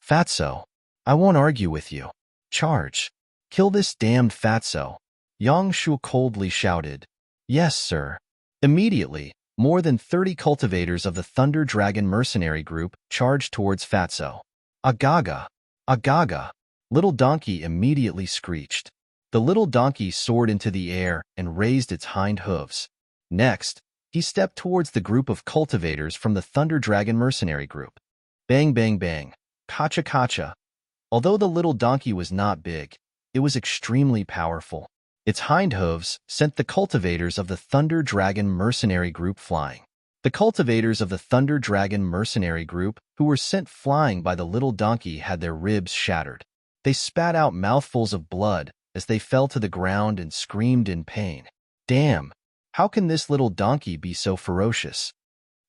Fatso, I won't argue with you. Charge. Kill this damned Fatso. Yang Shu coldly shouted. Yes, sir. Immediately, more than 30 cultivators of the Thunder Dragon Mercenary Group charged towards Fatso. Agaga! Agaga! Little Donkey immediately screeched. The little donkey soared into the air and raised its hind hooves. Next, he stepped towards the group of cultivators from the Thunder Dragon Mercenary Group. Bang, bang, bang. Kacha, kacha. Although the little donkey was not big, it was extremely powerful. Its hind hooves sent the cultivators of the Thunder Dragon Mercenary Group flying. The cultivators of the Thunder Dragon Mercenary Group who were sent flying by the little donkey had their ribs shattered. They spat out mouthfuls of blood as they fell to the ground and screamed in pain. Damn! How can this little donkey be so ferocious?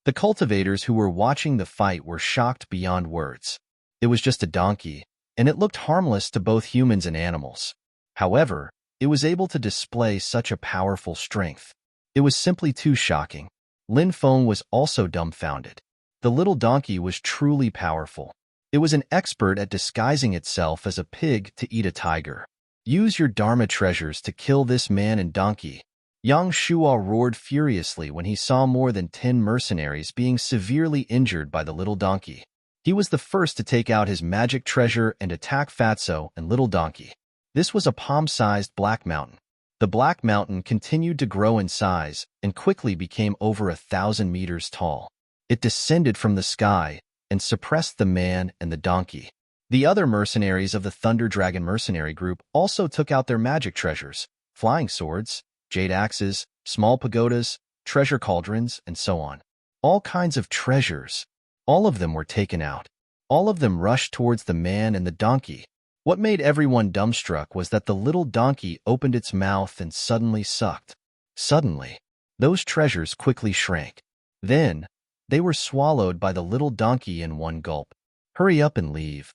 The cultivators who were watching the fight were shocked beyond words. It was just a donkey, and it looked harmless to both humans and animals. However, it was able to display such a powerful strength. It was simply too shocking. Lin Feng was also dumbfounded. The little donkey was truly powerful. It was an expert at disguising itself as a pig to eat a tiger. Use your Dharma treasures to kill this man and donkey. Yang Shuo roared furiously when he saw more than 10 mercenaries being severely injured by the little donkey. He was the first to take out his magic treasure and attack Fatso and little donkey. This was a palm-sized black mountain. The Black Mountain continued to grow in size and quickly became over 1,000 meters tall. It descended from the sky and suppressed the man and the donkey. The other mercenaries of the Thunder Dragon mercenary group also took out their magic treasures, flying swords, jade axes, small pagodas, treasure cauldrons, and so on. All kinds of treasures. All of them were taken out. All of them rushed towards the man and the donkey. What made everyone dumbstruck was that the little donkey opened its mouth and suddenly sucked. Suddenly, those treasures quickly shrank. Then, they were swallowed by the little donkey in one gulp. Hurry up and leave.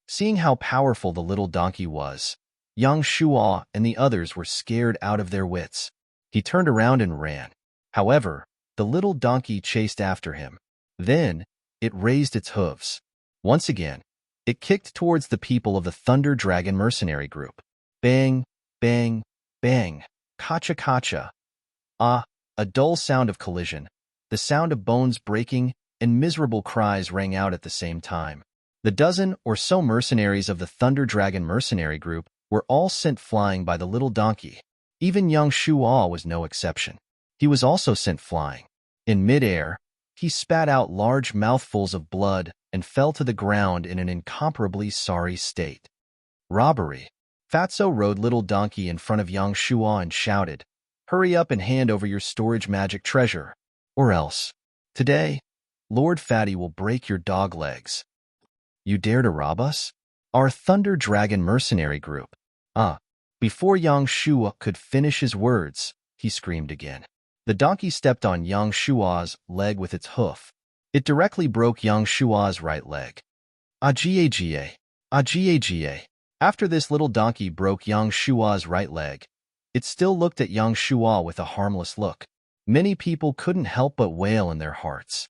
Seeing how powerful the little donkey was, Yang Shuo and the others were scared out of their wits. He turned around and ran. However, the little donkey chased after him. Then, it raised its hooves. Once again, it kicked towards the people of the Thunder Dragon mercenary group. Bang, bang, bang, kacha-kacha. Ah, a dull sound of collision. The sound of bones breaking and miserable cries rang out at the same time. The dozen or so mercenaries of the Thunder Dragon mercenary group were all sent flying by the little donkey. Even young Shuo was no exception. He was also sent flying. In midair, he spat out large mouthfuls of blood and fell to the ground in an incomparably sorry state. Robbery. Fatso rode little donkey in front of Yang Shuo and shouted, "Hurry up and hand over your storage magic treasure, or else, today, Lord Fatty will break your dog legs." You dare to rob us? Our Thunder Dragon mercenary group. Before Yang Shuo could finish his words, he screamed again. The donkey stepped on Yang Shuo's leg with its hoof. It directly broke Yang Shuo's right leg. Ajie, ajie. After this little donkey broke Yang Shuo's right leg, it still looked at Yang Shuo with a harmless look. Many people couldn't help but wail in their hearts.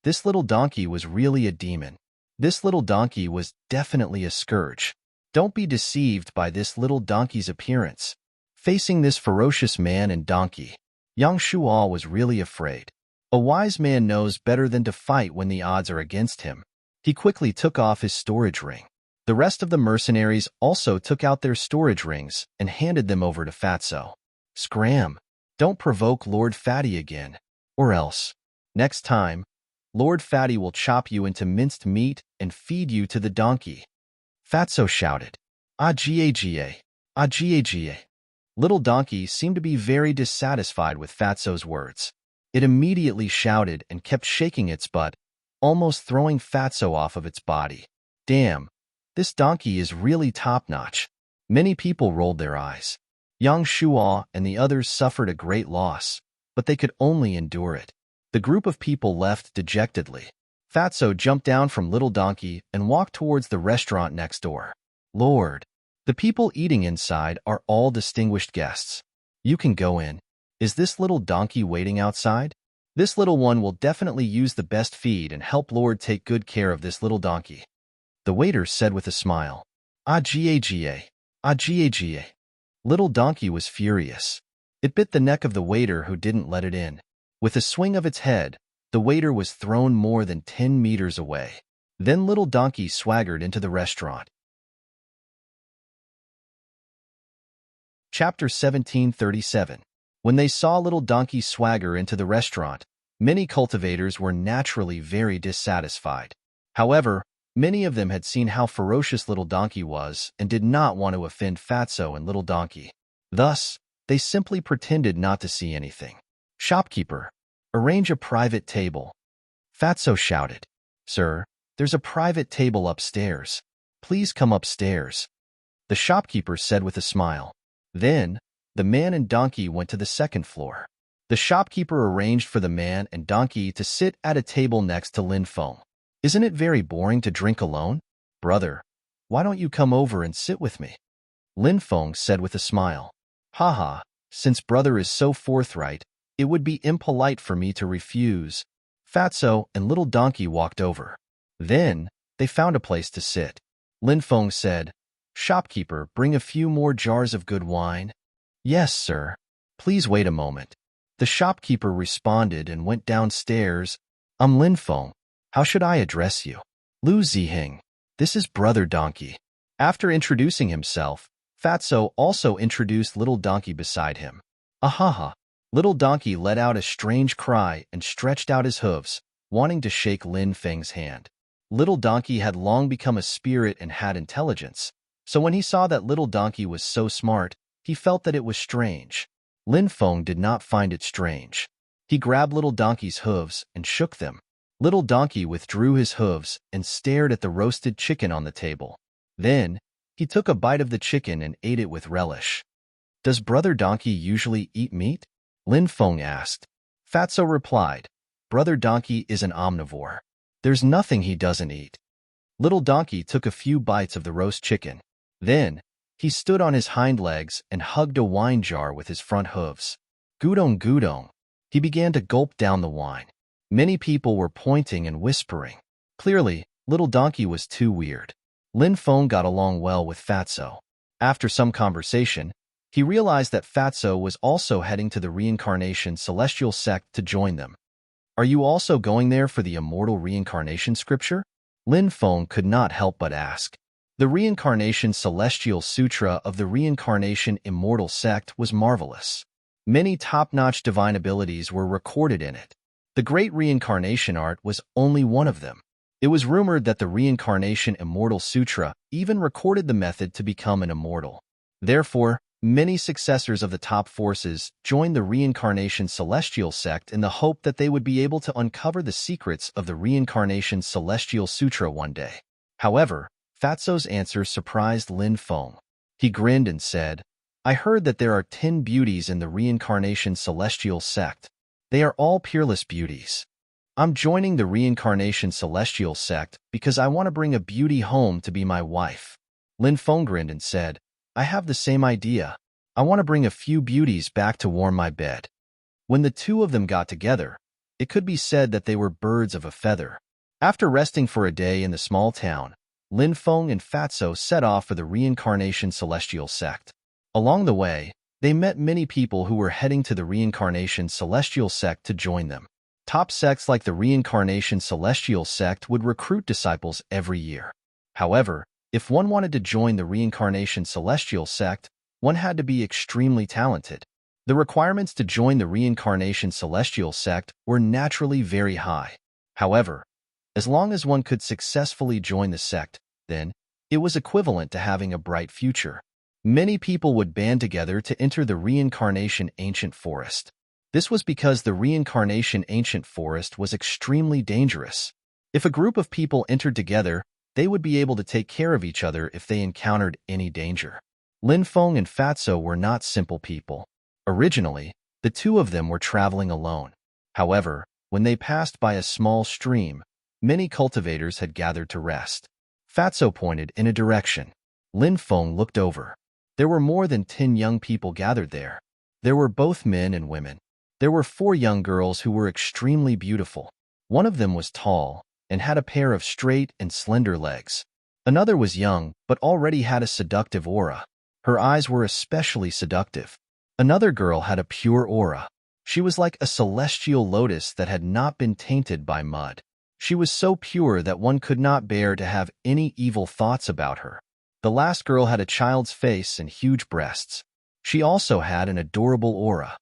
This little donkey was really a demon. This little donkey was definitely a scourge. Don't be deceived by this little donkey's appearance. Facing this ferocious man and donkey, Yang Shuo was really afraid. A wise man knows better than to fight when the odds are against him. He quickly took off his storage ring. The rest of the mercenaries also took out their storage rings and handed them over to Fatso. Scram! Don't provoke Lord Fatty again, or else, next time, Lord Fatty will chop you into minced meat and feed you to the donkey. Fatso shouted. Ajie, ajie. Little donkey seemed to be very dissatisfied with Fatso's words. It immediately shouted and kept shaking its butt, almost throwing Fatso off of its body. Damn, this donkey is really top-notch. Many people rolled their eyes. Yang Shuo and the others suffered a great loss, but they could only endure it. The group of people left dejectedly. Fatso jumped down from Little Donkey and walked towards the restaurant next door. Lord, the people eating inside are all distinguished guests. You can go in. Is this little donkey waiting outside? This little one will definitely use the best feed and help Lord take good care of this little donkey. The waiter said with a smile. Ajie, ajie. Little donkey was furious. It bit the neck of the waiter who didn't let it in. With a swing of its head, the waiter was thrown more than 10 meters away. Then Little Donkey swaggered into the restaurant. Chapter 1737. When they saw Little Donkey swagger into the restaurant, many cultivators were naturally very dissatisfied. However, many of them had seen how ferocious Little Donkey was and did not want to offend Fatso and Little Donkey. Thus, they simply pretended not to see anything. Shopkeeper, arrange a private table. Fatso shouted. Sir, there's a private table upstairs. Please come upstairs. The shopkeeper said with a smile. Then, the man and donkey went to the second floor. The shopkeeper arranged for the man and donkey to sit at a table next to Lin Feng. Isn't it very boring to drink alone? Brother, why don't you come over and sit with me? Lin Feng said with a smile. Haha, since brother is so forthright, it would be impolite for me to refuse. Fatso and Little Donkey walked over. Then, they found a place to sit. Lin Feng said, Shopkeeper, bring a few more jars of good wine. Yes, sir. Please wait a moment. The shopkeeper responded and went downstairs. I'm Lin Feng. How should I address you? Lu Ziheng. This is Brother Donkey. After introducing himself, Fatso also introduced Little Donkey beside him. Ahaha! Little Donkey let out a strange cry and stretched out his hooves, wanting to shake Lin Feng's hand. Little Donkey had long become a spirit and had intelligence, so when he saw that Little Donkey was so smart, he felt that it was strange. Lin Feng did not find it strange. He grabbed Little Donkey's hooves and shook them. Little Donkey withdrew his hooves and stared at the roasted chicken on the table. Then, he took a bite of the chicken and ate it with relish. Does Brother Donkey usually eat meat? Lin Feng asked. Fatso replied, Brother Donkey is an omnivore. There's nothing he doesn't eat. Little Donkey took a few bites of the roast chicken. Then, he stood on his hind legs and hugged a wine jar with his front hooves. Gudong gudong. He began to gulp down the wine. Many people were pointing and whispering. Clearly, Little Donkey was too weird. Lin Feng got along well with Fatso. After some conversation, he realized that Fatso was also heading to the Reincarnation Celestial Sect to join them. Are you also going there for the Immortal Reincarnation Scripture? Lin Feng could not help but ask. The Reincarnation Celestial Sutra of the Reincarnation Immortal Sect was marvelous. Many top-notch divine abilities were recorded in it. The Great Reincarnation Art was only one of them. It was rumored that the Reincarnation Immortal Sutra even recorded the method to become an immortal. Therefore, many successors of the top forces joined the Reincarnation Celestial Sect in the hope that they would be able to uncover the secrets of the Reincarnation Celestial Sutra one day. However, Fatso's answer surprised Lin Feng. He grinned and said, I heard that there are 10 beauties in the Reincarnation Celestial Sect. They are all peerless beauties. I'm joining the Reincarnation Celestial Sect because I want to bring a beauty home to be my wife. Lin Feng grinned and said, I have the same idea. I want to bring a few beauties back to warm my bed. When the two of them got together, it could be said that they were birds of a feather. After resting for a day in the small town, Lin Feng and Fatso set off for the Reincarnation Celestial Sect. Along the way, they met many people who were heading to the Reincarnation Celestial Sect to join them. Top sects like the Reincarnation Celestial Sect would recruit disciples every year. However, if one wanted to join the Reincarnation Celestial Sect, one had to be extremely talented. The requirements to join the Reincarnation Celestial Sect were naturally very high. However, as long as one could successfully join the sect, then it was equivalent to having a bright future. Many people would band together to enter the Reincarnation Ancient Forest. This was because the Reincarnation Ancient Forest was extremely dangerous. If a group of people entered together, they would be able to take care of each other if they encountered any danger. Lin Feng and Fatso were not simple people. Originally, the two of them were traveling alone. However, when they passed by a small stream, many cultivators had gathered to rest. Fatso pointed in a direction. Lin Feng looked over. There were more than 10 young people gathered there. There were both men and women. There were 4 young girls who were extremely beautiful. One of them was tall and had a pair of straight and slender legs. Another was young but already had a seductive aura. Her eyes were especially seductive. Another girl had a pure aura. She was like a celestial lotus that had not been tainted by mud. She was so pure that one could not bear to have any evil thoughts about her. The last girl had a child's face and huge breasts. She also had an adorable aura.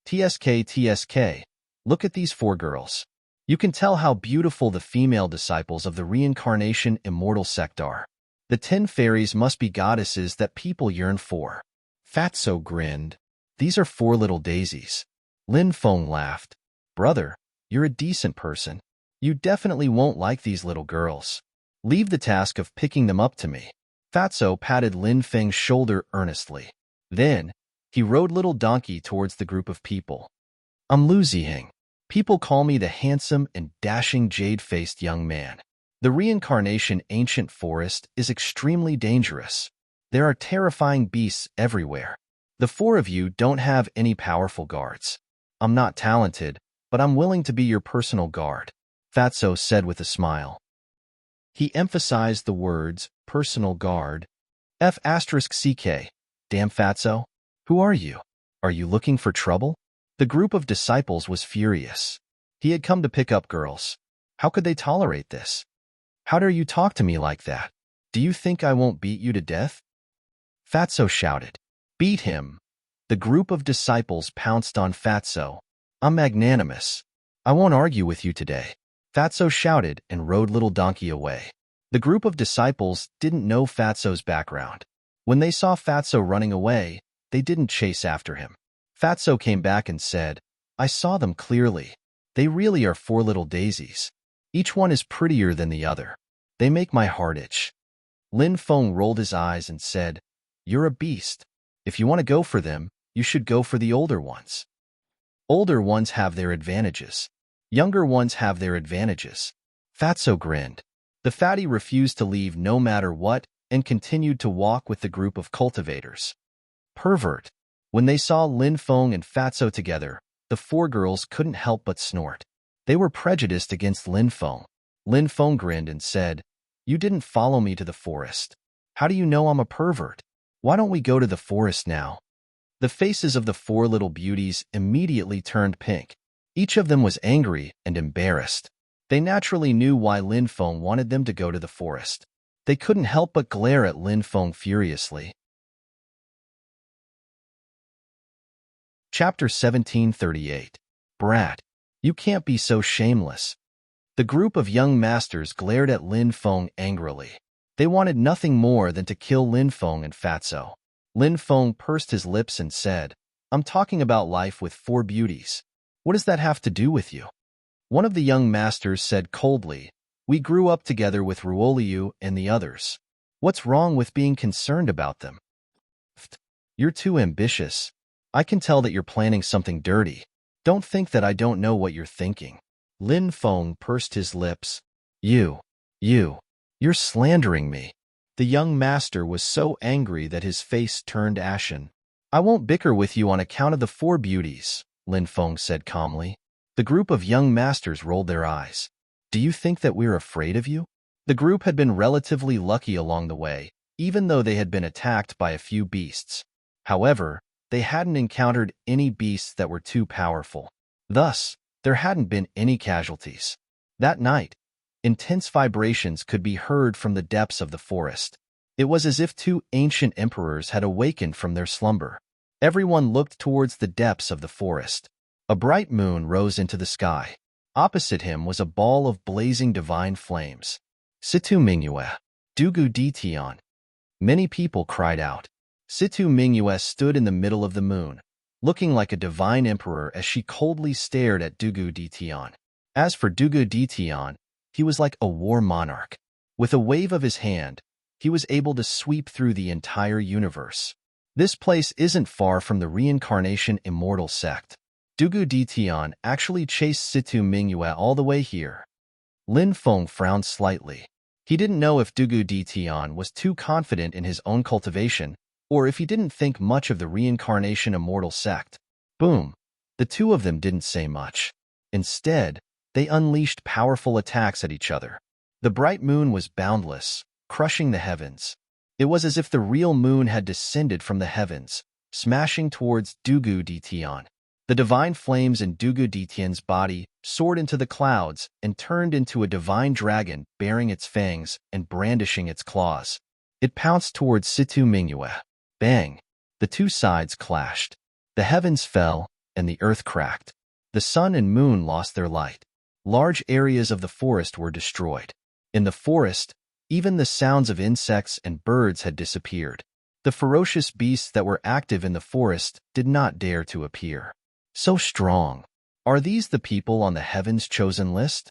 TSK, look at these 4 girls. You can tell how beautiful the female disciples of the Reincarnation Immortal Sect are. The 10 fairies must be goddesses that people yearn for. Fatso grinned. These are 4 little daisies. Lin Feng laughed. Brother, you're a decent person. You definitely won't like these little girls. Leave the task of picking them up to me. Fatso patted Lin Feng's shoulder earnestly. Then, he rode Little Donkey towards the group of people. I'm Lu Ziheng. People call me the handsome and dashing jade-faced young man. The Reincarnation Ancient Forest is extremely dangerous. There are terrifying beasts everywhere. The 4 of you don't have any powerful guards. I'm not talented, but I'm willing to be your personal guard, Fatso said with a smile. He emphasized the words, personal guard. F*CK. Damn Fatso. Who are you? Are you looking for trouble? The group of disciples was furious. He had come to pick up girls. How could they tolerate this? How dare you talk to me like that? Do you think I won't beat you to death? Fatso shouted. Beat him. The group of disciples pounced on Fatso. I'm magnanimous. I won't argue with you today. Fatso shouted and rode Little Donkey away. The group of disciples didn't know Fatso's background. When they saw Fatso running away, they didn't chase after him. Fatso came back and said, I saw them clearly. They really are 4 little daisies. Each one is prettier than the other. They make my heart itch. Lin Feng rolled his eyes and said, You're a beast. If you want to go for them, you should go for the older ones. Older ones have their advantages. Younger ones have their advantages. Fatso grinned. The fatty refused to leave no matter what and continued to walk with the group of cultivators. Pervert. When they saw Lin Feng and Fatso together, the 4 girls couldn't help but snort. They were prejudiced against Lin Feng. Lin Feng grinned and said, You didn't follow me to the forest. How do you know I'm a pervert? Why don't we go to the forest now? The faces of the 4 little beauties immediately turned pink. Each of them was angry and embarrassed. They naturally knew why Lin Feng wanted them to go to the forest. They couldn't help but glare at Lin Feng furiously. Chapter 1738. Brat, you can't be so shameless. The group of young masters glared at Lin Feng angrily. They wanted nothing more than to kill Lin Feng and Fatso. Lin Feng pursed his lips and said, I'm talking about life with 4 beauties. What does that have to do with you? One of the young masters said coldly, We grew up together with Ruoliu and the others. What's wrong with being concerned about them? You're too ambitious. I can tell that you're planning something dirty. Don't think that I don't know what you're thinking. Lin Feng pursed his lips. You're slandering me. The young master was so angry that his face turned ashen. I won't bicker with you on account of the 4 beauties, Lin Feng said calmly. The group of young masters rolled their eyes. Do you think that we're afraid of you? The group had been relatively lucky along the way, even though they had been attacked by a few beasts. However, they hadn't encountered any beasts that were too powerful. Thus, there hadn't been any casualties. That night, intense vibrations could be heard from the depths of the forest. It was as if 2 ancient emperors had awakened from their slumber. Everyone looked towards the depths of the forest. A bright moon rose into the sky. Opposite him was a ball of blazing divine flames. Situ Mingyue, Dugu Di Tian. Many people cried out. Situ Mingyue stood in the middle of the moon, looking like a divine emperor as she coldly stared at Dugu Di Tian. As for Dugu Di Tian, he was like a war monarch. With a wave of his hand, he was able to sweep through the entire universe. This place isn't far from the reincarnation immortal sect. Dugu Di Tian actually chased Situ Mingyue all the way here. Lin Feng frowned slightly. He didn't know if Dugu Di Tian was too confident in his own cultivation, or if he didn't think much of the reincarnation immortal sect. Boom! The 2 of them didn't say much. Instead, they unleashed powerful attacks at each other. The bright moon was boundless, crushing the heavens. It was as if the real moon had descended from the heavens, smashing towards Dugu Di Tian. The divine flames in Dugu Di Tian's body soared into the clouds and turned into a divine dragon bearing its fangs and brandishing its claws. It pounced towards Situ Mingyue. Bang! The 2 sides clashed. The heavens fell, and the earth cracked. The sun and moon lost their light. Large areas of the forest were destroyed. In the forest, even the sounds of insects and birds had disappeared. The ferocious beasts that were active in the forest did not dare to appear. So strong. Are these the people on the heaven's chosen list?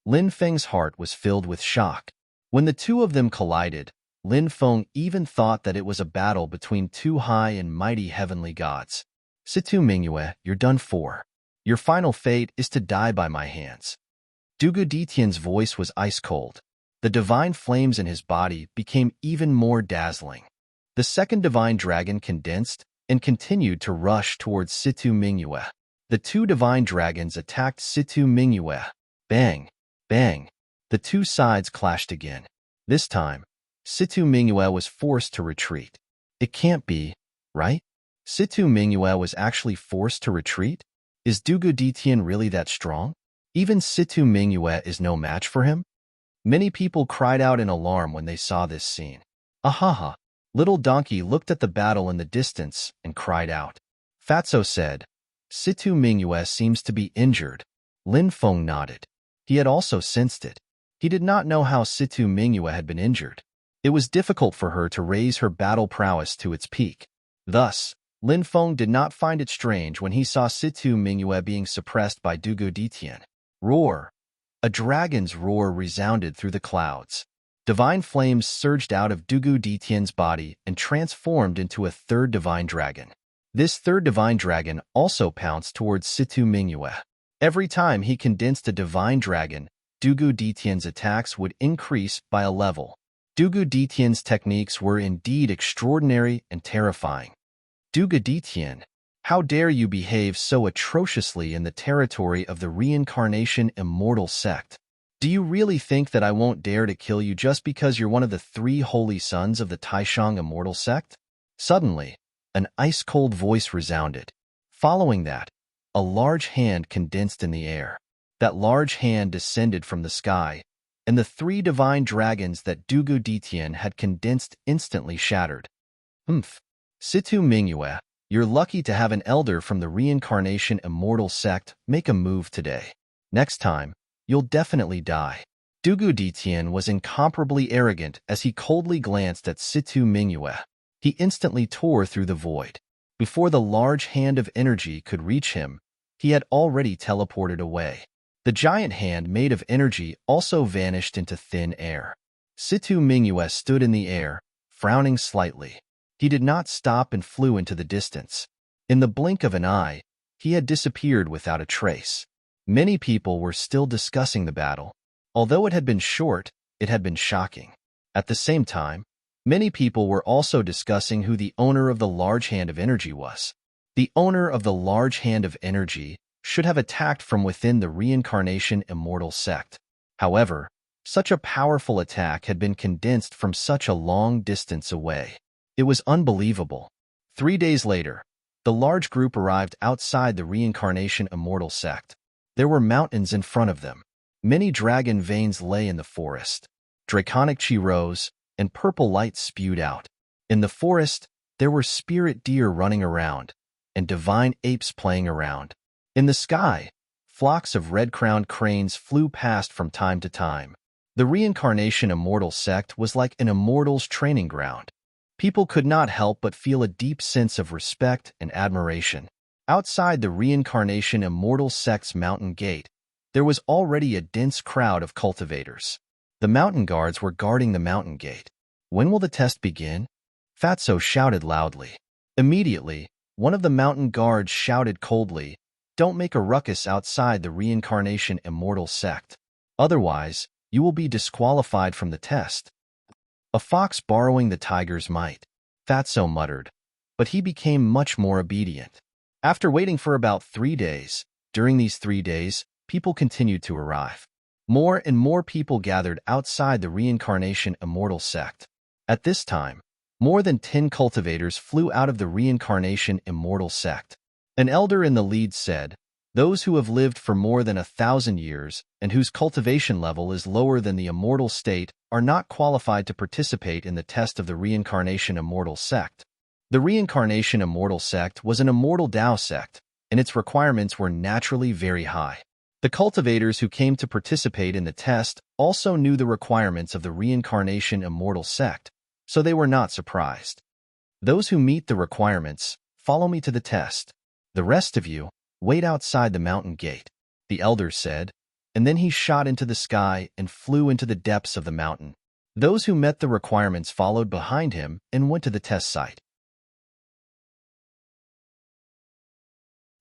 Lin Feng's heart was filled with shock. When the 2 of them collided, Lin Feng even thought that it was a battle between 2 high and mighty heavenly gods. Situ Mingyue, you're done for. Your final fate is to die by my hands. Dugu Di Tian's voice was ice-cold. The divine flames in his body became even more dazzling. The second divine dragon condensed and continued to rush towards Situ Mingyue. The 2 divine dragons attacked Situ Mingyue. Bang! Bang! The 2 sides clashed again. This time, Situ Mingyue was forced to retreat. It can't be, right? Situ Mingyue was actually forced to retreat? Is Dugu Di Tian really that strong? Even Situ Mingyue is no match for him? Many people cried out in alarm when they saw this scene. Ahaha! Little Donkey looked at the battle in the distance and cried out. Fatso said, Situ Mingyue seems to be injured. Lin Feng nodded. He had also sensed it. He did not know how Situ Mingyue had been injured. It was difficult for her to raise her battle prowess to its peak. Thus, Lin Feng did not find it strange when he saw Situ Mingyue being suppressed by Dugu Ditian. Roar! A dragon's roar resounded through the clouds. Divine flames surged out of Dugu Ditian's body and transformed into a third divine dragon. This third divine dragon also pounced towards Situ Mingyue. Every time he condensed a divine dragon, Dugu Ditian's attacks would increase by a level. Dugu Ditian's techniques were indeed extraordinary and terrifying. Dugu Ditian, how dare you behave so atrociously in the territory of the Reincarnation Immortal Sect? Do you really think that I won't dare to kill you just because you're one of the 3 holy sons of the Taishang Immortal Sect? Suddenly, an ice-cold voice resounded. Following that, a large hand condensed in the air. That large hand descended from the sky, and the 3 divine dragons that Dugu Ditian had condensed instantly shattered. Situ Mingyue, you're lucky to have an elder from the Reincarnation Immortal Sect make a move today. Next time, you'll definitely die. Dugu Ditian was incomparably arrogant as he coldly glanced at Situ Mingyue. He instantly tore through the void. Before the large hand of energy could reach him, he had already teleported away. The giant hand made of energy also vanished into thin air. Situ Mingyue stood in the air, frowning slightly. He did not stop and flew into the distance. In the blink of an eye, he had disappeared without a trace. Many people were still discussing the battle. Although it had been short, it had been shocking. At the same time, many people were also discussing who the owner of the large hand of energy was. The owner of the large hand of energy should have attacked from within the Reincarnation Immortal Sect. However, such a powerful attack had been condensed from such a long distance away. It was unbelievable. 3 days later, the large group arrived outside the Reincarnation Immortal Sect. There were mountains in front of them. Many dragon veins lay in the forest. Draconic chi rose, and purple light spewed out. In the forest, there were spirit deer running around, and divine apes playing around. In the sky, flocks of red-crowned cranes flew past from time to time. The Reincarnation Immortal Sect was like an immortal's training ground. People could not help but feel a deep sense of respect and admiration. Outside the Reincarnation Immortal Sect's mountain gate, there was already a dense crowd of cultivators. The mountain guards were guarding the mountain gate. When will the test begin? Fatso shouted loudly. Immediately, one of the mountain guards shouted coldly, Don't make a ruckus outside the Reincarnation Immortal Sect. Otherwise, you will be disqualified from the test. A fox borrowing the tiger's might, Fatso muttered, but he became much more obedient. After waiting for about 3 days, during these 3 days, people continued to arrive. More and more people gathered outside the Reincarnation Immortal Sect. At this time, more than 10 cultivators flew out of the Reincarnation Immortal Sect. An elder in the lead said, Those who have lived for more than 1,000 years and whose cultivation level is lower than the immortal state are not qualified to participate in the test of the Reincarnation Immortal Sect. The Reincarnation Immortal Sect was an immortal Tao sect, and its requirements were naturally very high. The cultivators who came to participate in the test also knew the requirements of the Reincarnation Immortal Sect, so they were not surprised. Those who meet the requirements, follow me to the test. The rest of you, wait outside the mountain gate, the elder said, and then he shot into the sky and flew into the depths of the mountain. Those who met the requirements followed behind him and went to the test site.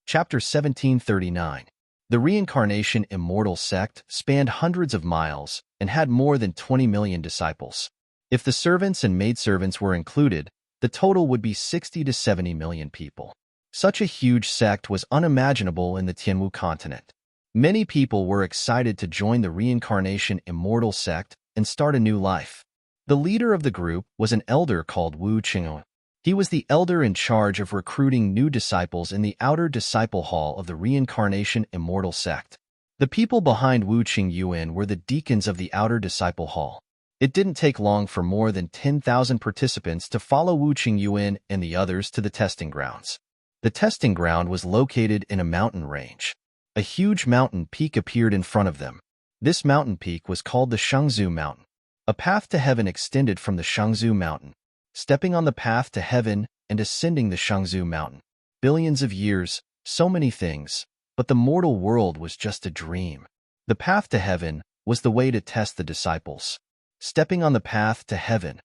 Chapter 1739. The Reincarnation Immortal Sect spanned hundreds of miles and had more than 20 million disciples. If the servants and maidservants were included, the total would be 60 to 70 million people. Such a huge sect was unimaginable in the Tianwu continent. Many people were excited to join the Reincarnation Immortal Sect and start a new life. The leader of the group was an elder called Wu Qingwen. He was the elder in charge of recruiting new disciples in the outer disciple hall of the Reincarnation Immortal Sect. The people behind Wu Qingyuan were the deacons of the outer disciple hall. It didn't take long for more than 10,000 participants to follow Wu Qingyuan and the others to the testing grounds. The testing ground was located in a mountain range. A huge mountain peak appeared in front of them. This mountain peak was called the Shangzhou Mountain. A path to heaven extended from the Shangzhou Mountain. Stepping on the path to heaven and ascending the Shangzhou Mountain. Billions of years, so many things, but the mortal world was just a dream. The path to heaven was the way to test the disciples. Stepping on the path to heaven.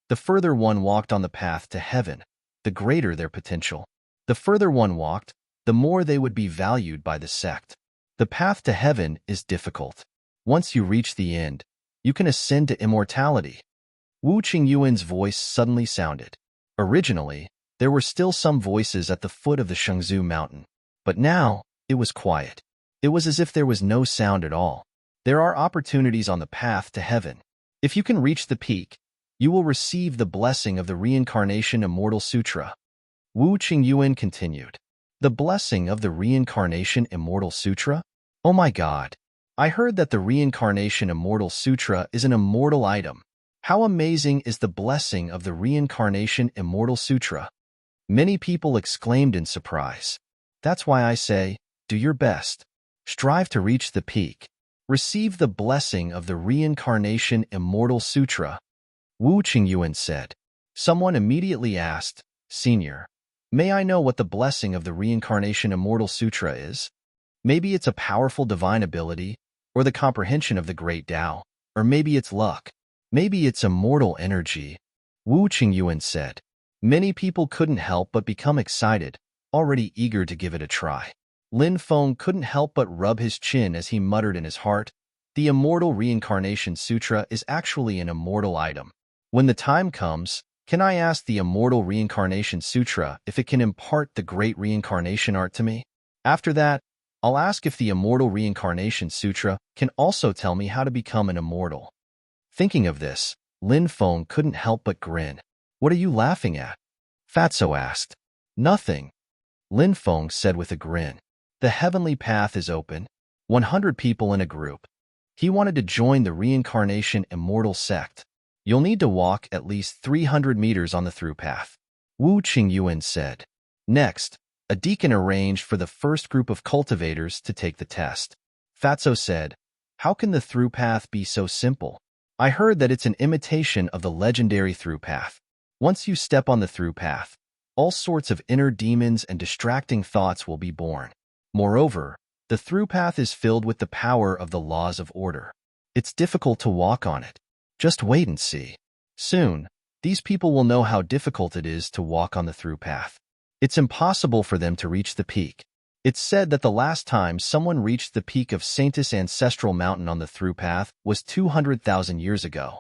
The further one walked on the path to heaven, the greater their potential. The further one walked, the more they would be valued by the sect. The path to heaven is difficult. Once you reach the end, you can ascend to immortality. Wu Qingyuan's voice suddenly sounded. Originally, there were still some voices at the foot of the Shangzhou Mountain, but now it was quiet. It was as if there was no sound at all. There are opportunities on the path to heaven. If you can reach the peak, you will receive the blessing of the Reincarnation Immortal Sutra. Wu Qingyuan continued. The blessing of the Reincarnation Immortal Sutra? Oh my God. I heard that the Reincarnation Immortal Sutra is an immortal item. How amazing is the blessing of the Reincarnation Immortal Sutra? Many people exclaimed in surprise. That's why I say, do your best. Strive to reach the peak. Receive the blessing of the Reincarnation Immortal Sutra. Wu Qingyuan said. Someone immediately asked, Senior, may I know what the blessing of the Reincarnation Immortal Sutra is? Maybe it's a powerful divine ability, or the comprehension of the great Tao, or maybe it's luck. Maybe it's immortal energy. Wu Qingyuan said. Many people couldn't help but become excited, already eager to give it a try. Lin Feng couldn't help but rub his chin as he muttered in his heart, the Immortal Reincarnation Sutra is actually an immortal item. When the time comes, can I ask the Immortal Reincarnation Sutra if it can impart the great reincarnation art to me? After that, I'll ask if the Immortal Reincarnation Sutra can also tell me how to become an immortal. Thinking of this, Lin Feng couldn't help but grin. What are you laughing at? Fatso asked. Nothing. Lin Feng said with a grin. The heavenly path is open. 100 people in a group. He wanted to join the Reincarnation Immortal Sect. You'll need to walk at least 300 meters on the through path. Wu Qingyuan said. Next, a deacon arranged for the first group of cultivators to take the test. Fatso said, how can the through path be so simple? I heard that it's an imitation of the legendary through path. Once you step on the through path, all sorts of inner demons and distracting thoughts will be born. Moreover, the through path is filled with the power of the laws of order. It's difficult to walk on it. Just wait and see. Soon, these people will know how difficult it is to walk on the through path. It's impossible for them to reach the peak. It's said that the last time someone reached the peak of Saintis Ancestral Mountain on the through path was 200,000 years ago.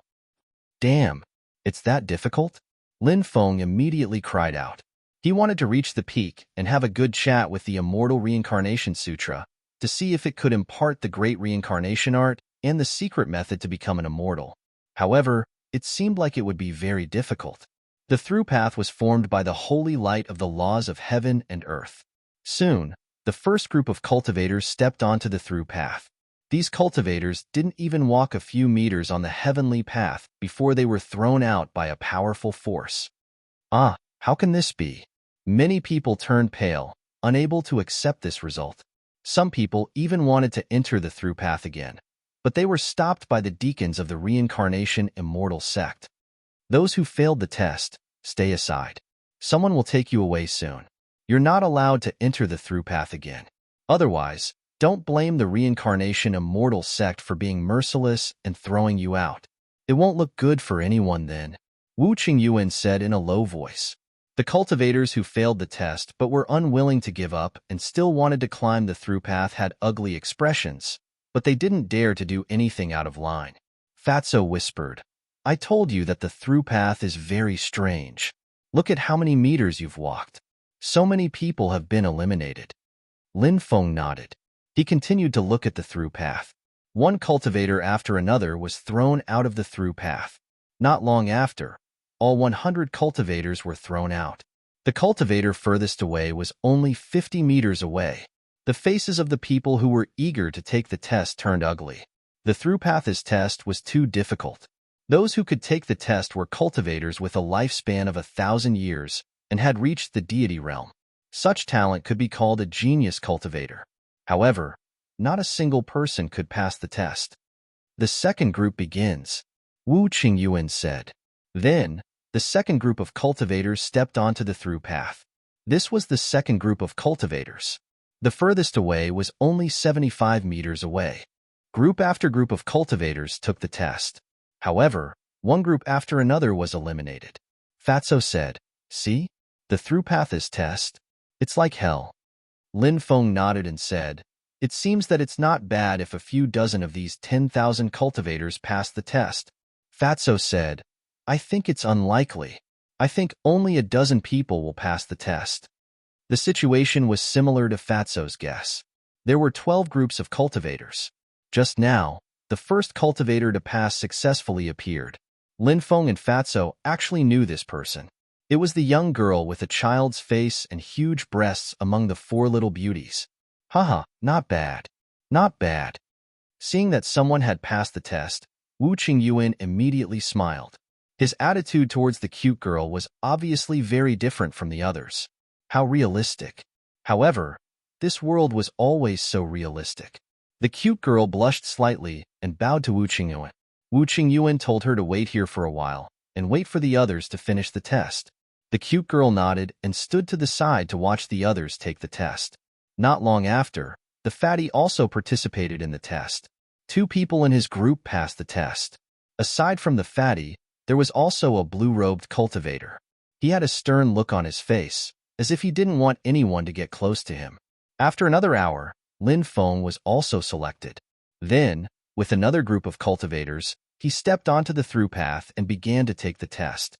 Damn, it's that difficult? Lin Feng immediately cried out. He wanted to reach the peak and have a good chat with the Immortal Reincarnation Sutra to see if it could impart the great reincarnation art and the secret method to become an immortal. However, it seemed like it would be very difficult. The through path was formed by the holy light of the laws of heaven and earth. Soon, the first group of cultivators stepped onto the through path. These cultivators didn't even walk a few meters on the heavenly path before they were thrown out by a powerful force. Ah, how can this be? Many people turned pale, unable to accept this result. Some people even wanted to enter the through path again, but they were stopped by the deacons of the Reincarnation Immortal Sect. Those who failed the test, stay aside. Someone will take you away soon. You're not allowed to enter the through path again. Otherwise, don't blame the Reincarnation Immortal Sect for being merciless and throwing you out. It won't look good for anyone then. Wu Qingyuan said in a low voice. The cultivators who failed the test but were unwilling to give up and still wanted to climb the through path had ugly expressions, but they didn't dare to do anything out of line. Fatso whispered, I told you that the through path is very strange. Look at how many meters you've walked. So many people have been eliminated. Lin Feng nodded. He continued to look at the through path. One cultivator after another was thrown out of the through path. Not long after, all 100 cultivators were thrown out. The cultivator furthest away was only 50 meters away. The faces of the people who were eager to take the test turned ugly. The through path's test was too difficult. Those who could take the test were cultivators with a lifespan of 1,000 years and had reached the deity realm. Such talent could be called a genius cultivator. However, not a single person could pass the test. The second group begins, Wu Qingyuan said. Then, the second group of cultivators stepped onto the through path. This was the second group of cultivators. The furthest away was only 75 meters away. Group after group of cultivators took the test. However, one group after another was eliminated. Fatso said, "See? The through path is test. It's like hell." Lin Feng nodded and said, "It seems that it's not bad if a few dozen of these 10,000 cultivators pass the test." Fatso said, "I think it's unlikely. I think only a dozen people will pass the test." The situation was similar to Fatso's guess. There were 12 groups of cultivators. Just now, the first cultivator to pass successfully appeared. Lin Feng and Fatso actually knew this person. It was the young girl with a child's face and huge breasts among the four little beauties. Haha, not bad. Not bad. Seeing that someone had passed the test, Wu Qingyuan immediately smiled. His attitude towards the cute girl was obviously very different from the others. How realistic. However, this world was always so realistic. The cute girl blushed slightly and bowed to Wu Qingyuan. Wu Qingyuan told her to wait here for a while and wait for the others to finish the test. The cute girl nodded and stood to the side to watch the others take the test. Not long after, the fatty also participated in the test. 2 people in his group passed the test. Aside from the fatty, there was also a blue-robed cultivator. He had a stern look on his face, as if he didn't want anyone to get close to him. After another hour, Lin Feng was also selected. Then, with another group of cultivators, he stepped onto the through path and began to take the test.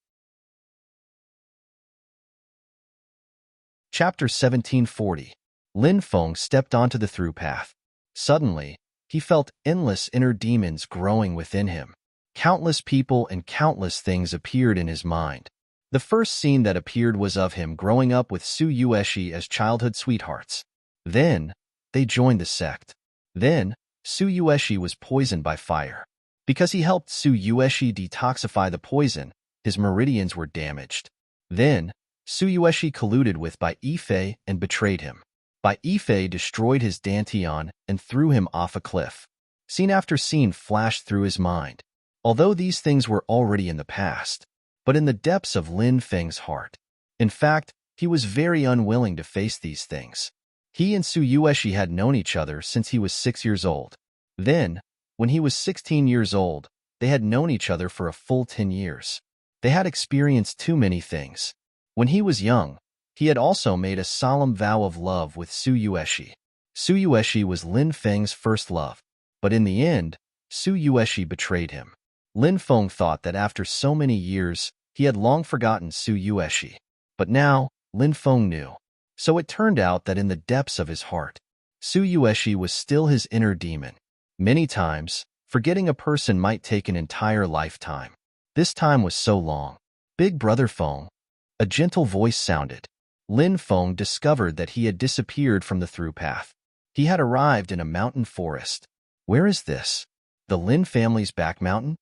Chapter 1740. Lin Feng stepped onto the through path. Suddenly, he felt endless inner demons growing within him. Countless people and countless things appeared in his mind. The first scene that appeared was of him growing up with Su Yueshi as childhood sweethearts. Then, they joined the sect. Then, Su Yueshi was poisoned by fire. Because he helped Su Yueshi detoxify the poison, his meridians were damaged. Then, Su Yueshi colluded with Bai Yifei and betrayed him. Bai Yifei destroyed his dantian and threw him off a cliff. Scene after scene flashed through his mind. Although these things were already in the past, but in the depths of Lin Feng's heart. In fact, he was very unwilling to face these things. He and Su Yueshi had known each other since he was 6 years old. Then, when he was 16 years old, they had known each other for a full 10 years. They had experienced too many things. When he was young, he had also made a solemn vow of love with Su Yueshi. Su Yueshi was Lin Feng's first love, but in the end, Su Yueshi betrayed him. Lin Feng thought that after so many years, he had long forgotten Su Yueshi. But now, Lin Feng knew. So it turned out that in the depths of his heart, Su Yueshi was still his inner demon. Many times, forgetting a person might take an entire lifetime. This time was so long. Big Brother Feng. A gentle voice sounded. Lin Feng discovered that he had disappeared from the through path. He had arrived in a mountain forest. Where is this? The Lin family's back mountain?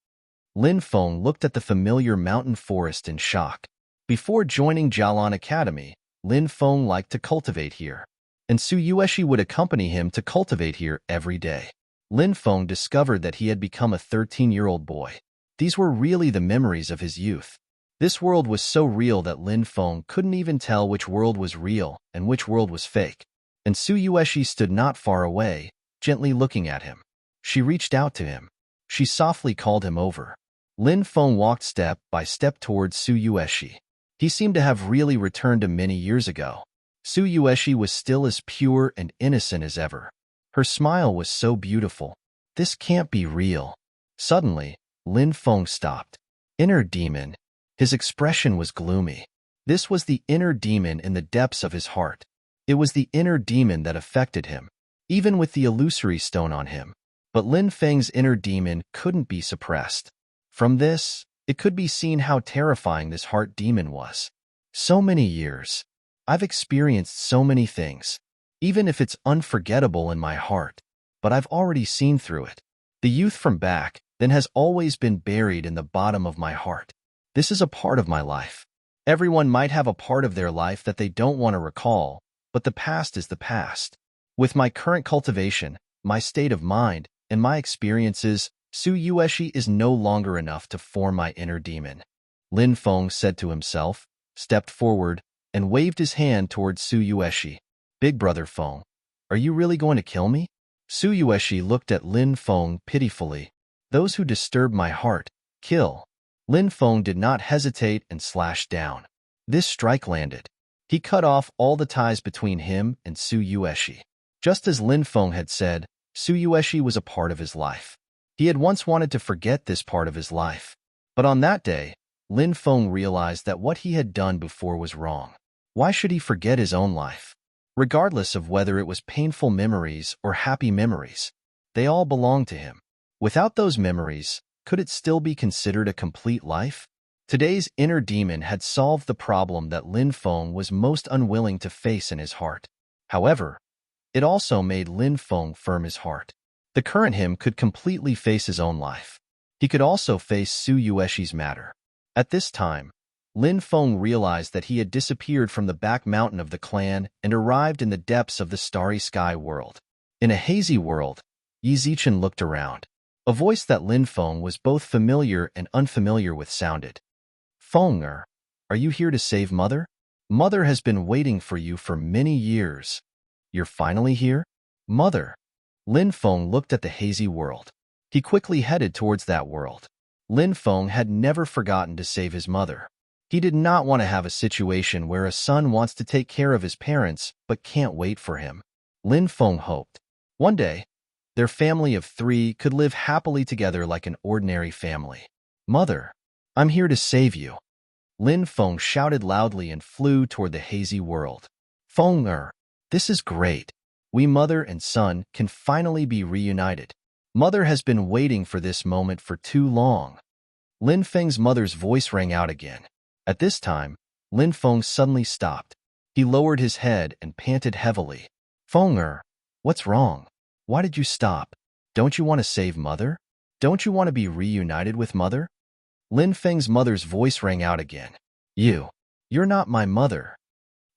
Lin Feng looked at the familiar mountain forest in shock. Before joining Jialan Academy, Lin Feng liked to cultivate here, and Su Yueshi would accompany him to cultivate here every day. Lin Feng discovered that he had become a 13-year-old boy. These were really the memories of his youth. This world was so real that Lin Feng couldn't even tell which world was real and which world was fake. And Su Yueshi stood not far away, gently looking at him. She reached out to him. She softly called him over. Lin Feng walked step by step towards Su Yueshi. He seemed to have really returned to many years ago. Su Yueshi was still as pure and innocent as ever. Her smile was so beautiful. This can't be real. Suddenly, Lin Feng stopped. Inner demon. His expression was gloomy. This was the inner demon in the depths of his heart. It was the inner demon that affected him, even with the illusory stone on him. But Lin Feng's inner demon couldn't be suppressed. From this, it could be seen how terrifying this heart demon was. So many years. I've experienced so many things, even if it's unforgettable in my heart, but I've already seen through it. The youth from back, then has always been buried in the bottom of my heart. This is a part of my life. Everyone might have a part of their life that they don't want to recall, but the past is the past. With my current cultivation, my state of mind, and my experiences, Su-Yueshi is no longer enough to form my inner demon. Lin Feng said to himself, stepped forward, and waved his hand towards Su-Yueshi. Big brother Feng, are you really going to kill me? Su-Yueshi looked at Lin Feng pitifully. Those who disturb my heart, kill. Lin Feng did not hesitate and slashed down. This strike landed. He cut off all the ties between him and Su-Yueshi. Just as Lin Feng had said, Su-Yueshi was a part of his life. He had once wanted to forget this part of his life. But on that day, Lin Feng realized that what he had done before was wrong. Why should he forget his own life? Regardless of whether it was painful memories or happy memories, they all belonged to him. Without those memories, could it still be considered a complete life? Today's inner demon had solved the problem that Lin Feng was most unwilling to face in his heart. However, it also made Lin Feng firm his heart. The current him could completely face his own life. He could also face Su-Yueshi's matter. At this time, Lin Feng realized that he had disappeared from the back mountain of the clan and arrived in the depths of the starry sky world. In a hazy world, Yi Zichen looked around. A voice that Lin Feng was both familiar and unfamiliar with sounded. Feng, are you here to save Mother? Mother has been waiting for you for many years. You're finally here? Mother. Lin Feng looked at the hazy world. He quickly headed towards that world. Lin Feng had never forgotten to save his mother. He did not want to have a situation where a son wants to take care of his parents but can't wait for him. Lin Feng hoped one day, their family of 3 could live happily together like an ordinary family. Mother, I'm here to save you. Lin Feng shouted loudly and flew toward the hazy world. Feng, this is great. We mother and son can finally be reunited. Mother has been waiting for this moment for too long. Lin Feng's mother's voice rang out again. At this time, Lin Feng suddenly stopped. He lowered his head and panted heavily. Feng, what's wrong? Why did you stop? Don't you want to save Mother? Don't you want to be reunited with Mother? Lin Feng's mother's voice rang out again. You're not my mother.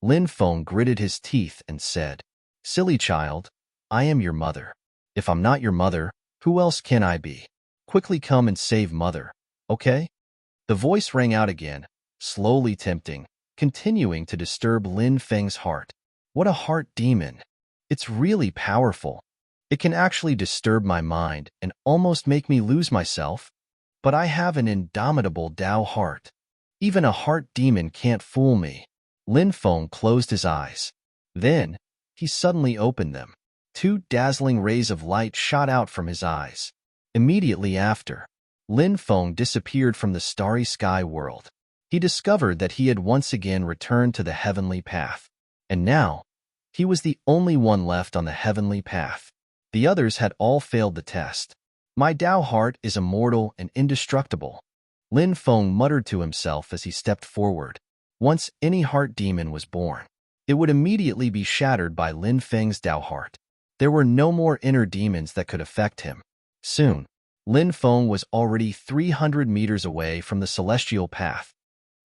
Lin Feng gritted his teeth and said, Silly child, I am your mother. If I'm not your mother, who else can I be? Quickly come and save Mother, okay? The voice rang out again, slowly tempting, continuing to disturb Lin Feng's heart. What a heart demon! It's really powerful. It can actually disturb my mind and almost make me lose myself. But I have an indomitable Tao heart. Even a heart demon can't fool me. Lin Feng closed his eyes. Then, he suddenly opened them. 2 dazzling rays of light shot out from his eyes. Immediately after, Lin Feng disappeared from the starry sky world. He discovered that he had once again returned to the heavenly path. And now, he was the only one left on the heavenly path. The others had all failed the test. My Tao heart is immortal and indestructible. Lin Feng muttered to himself as he stepped forward. Once any heart demon was born, it would immediately be shattered by Lin Feng's Tao heart. There were no more inner demons that could affect him. Soon, Lin Feng was already 300 meters away from the celestial path.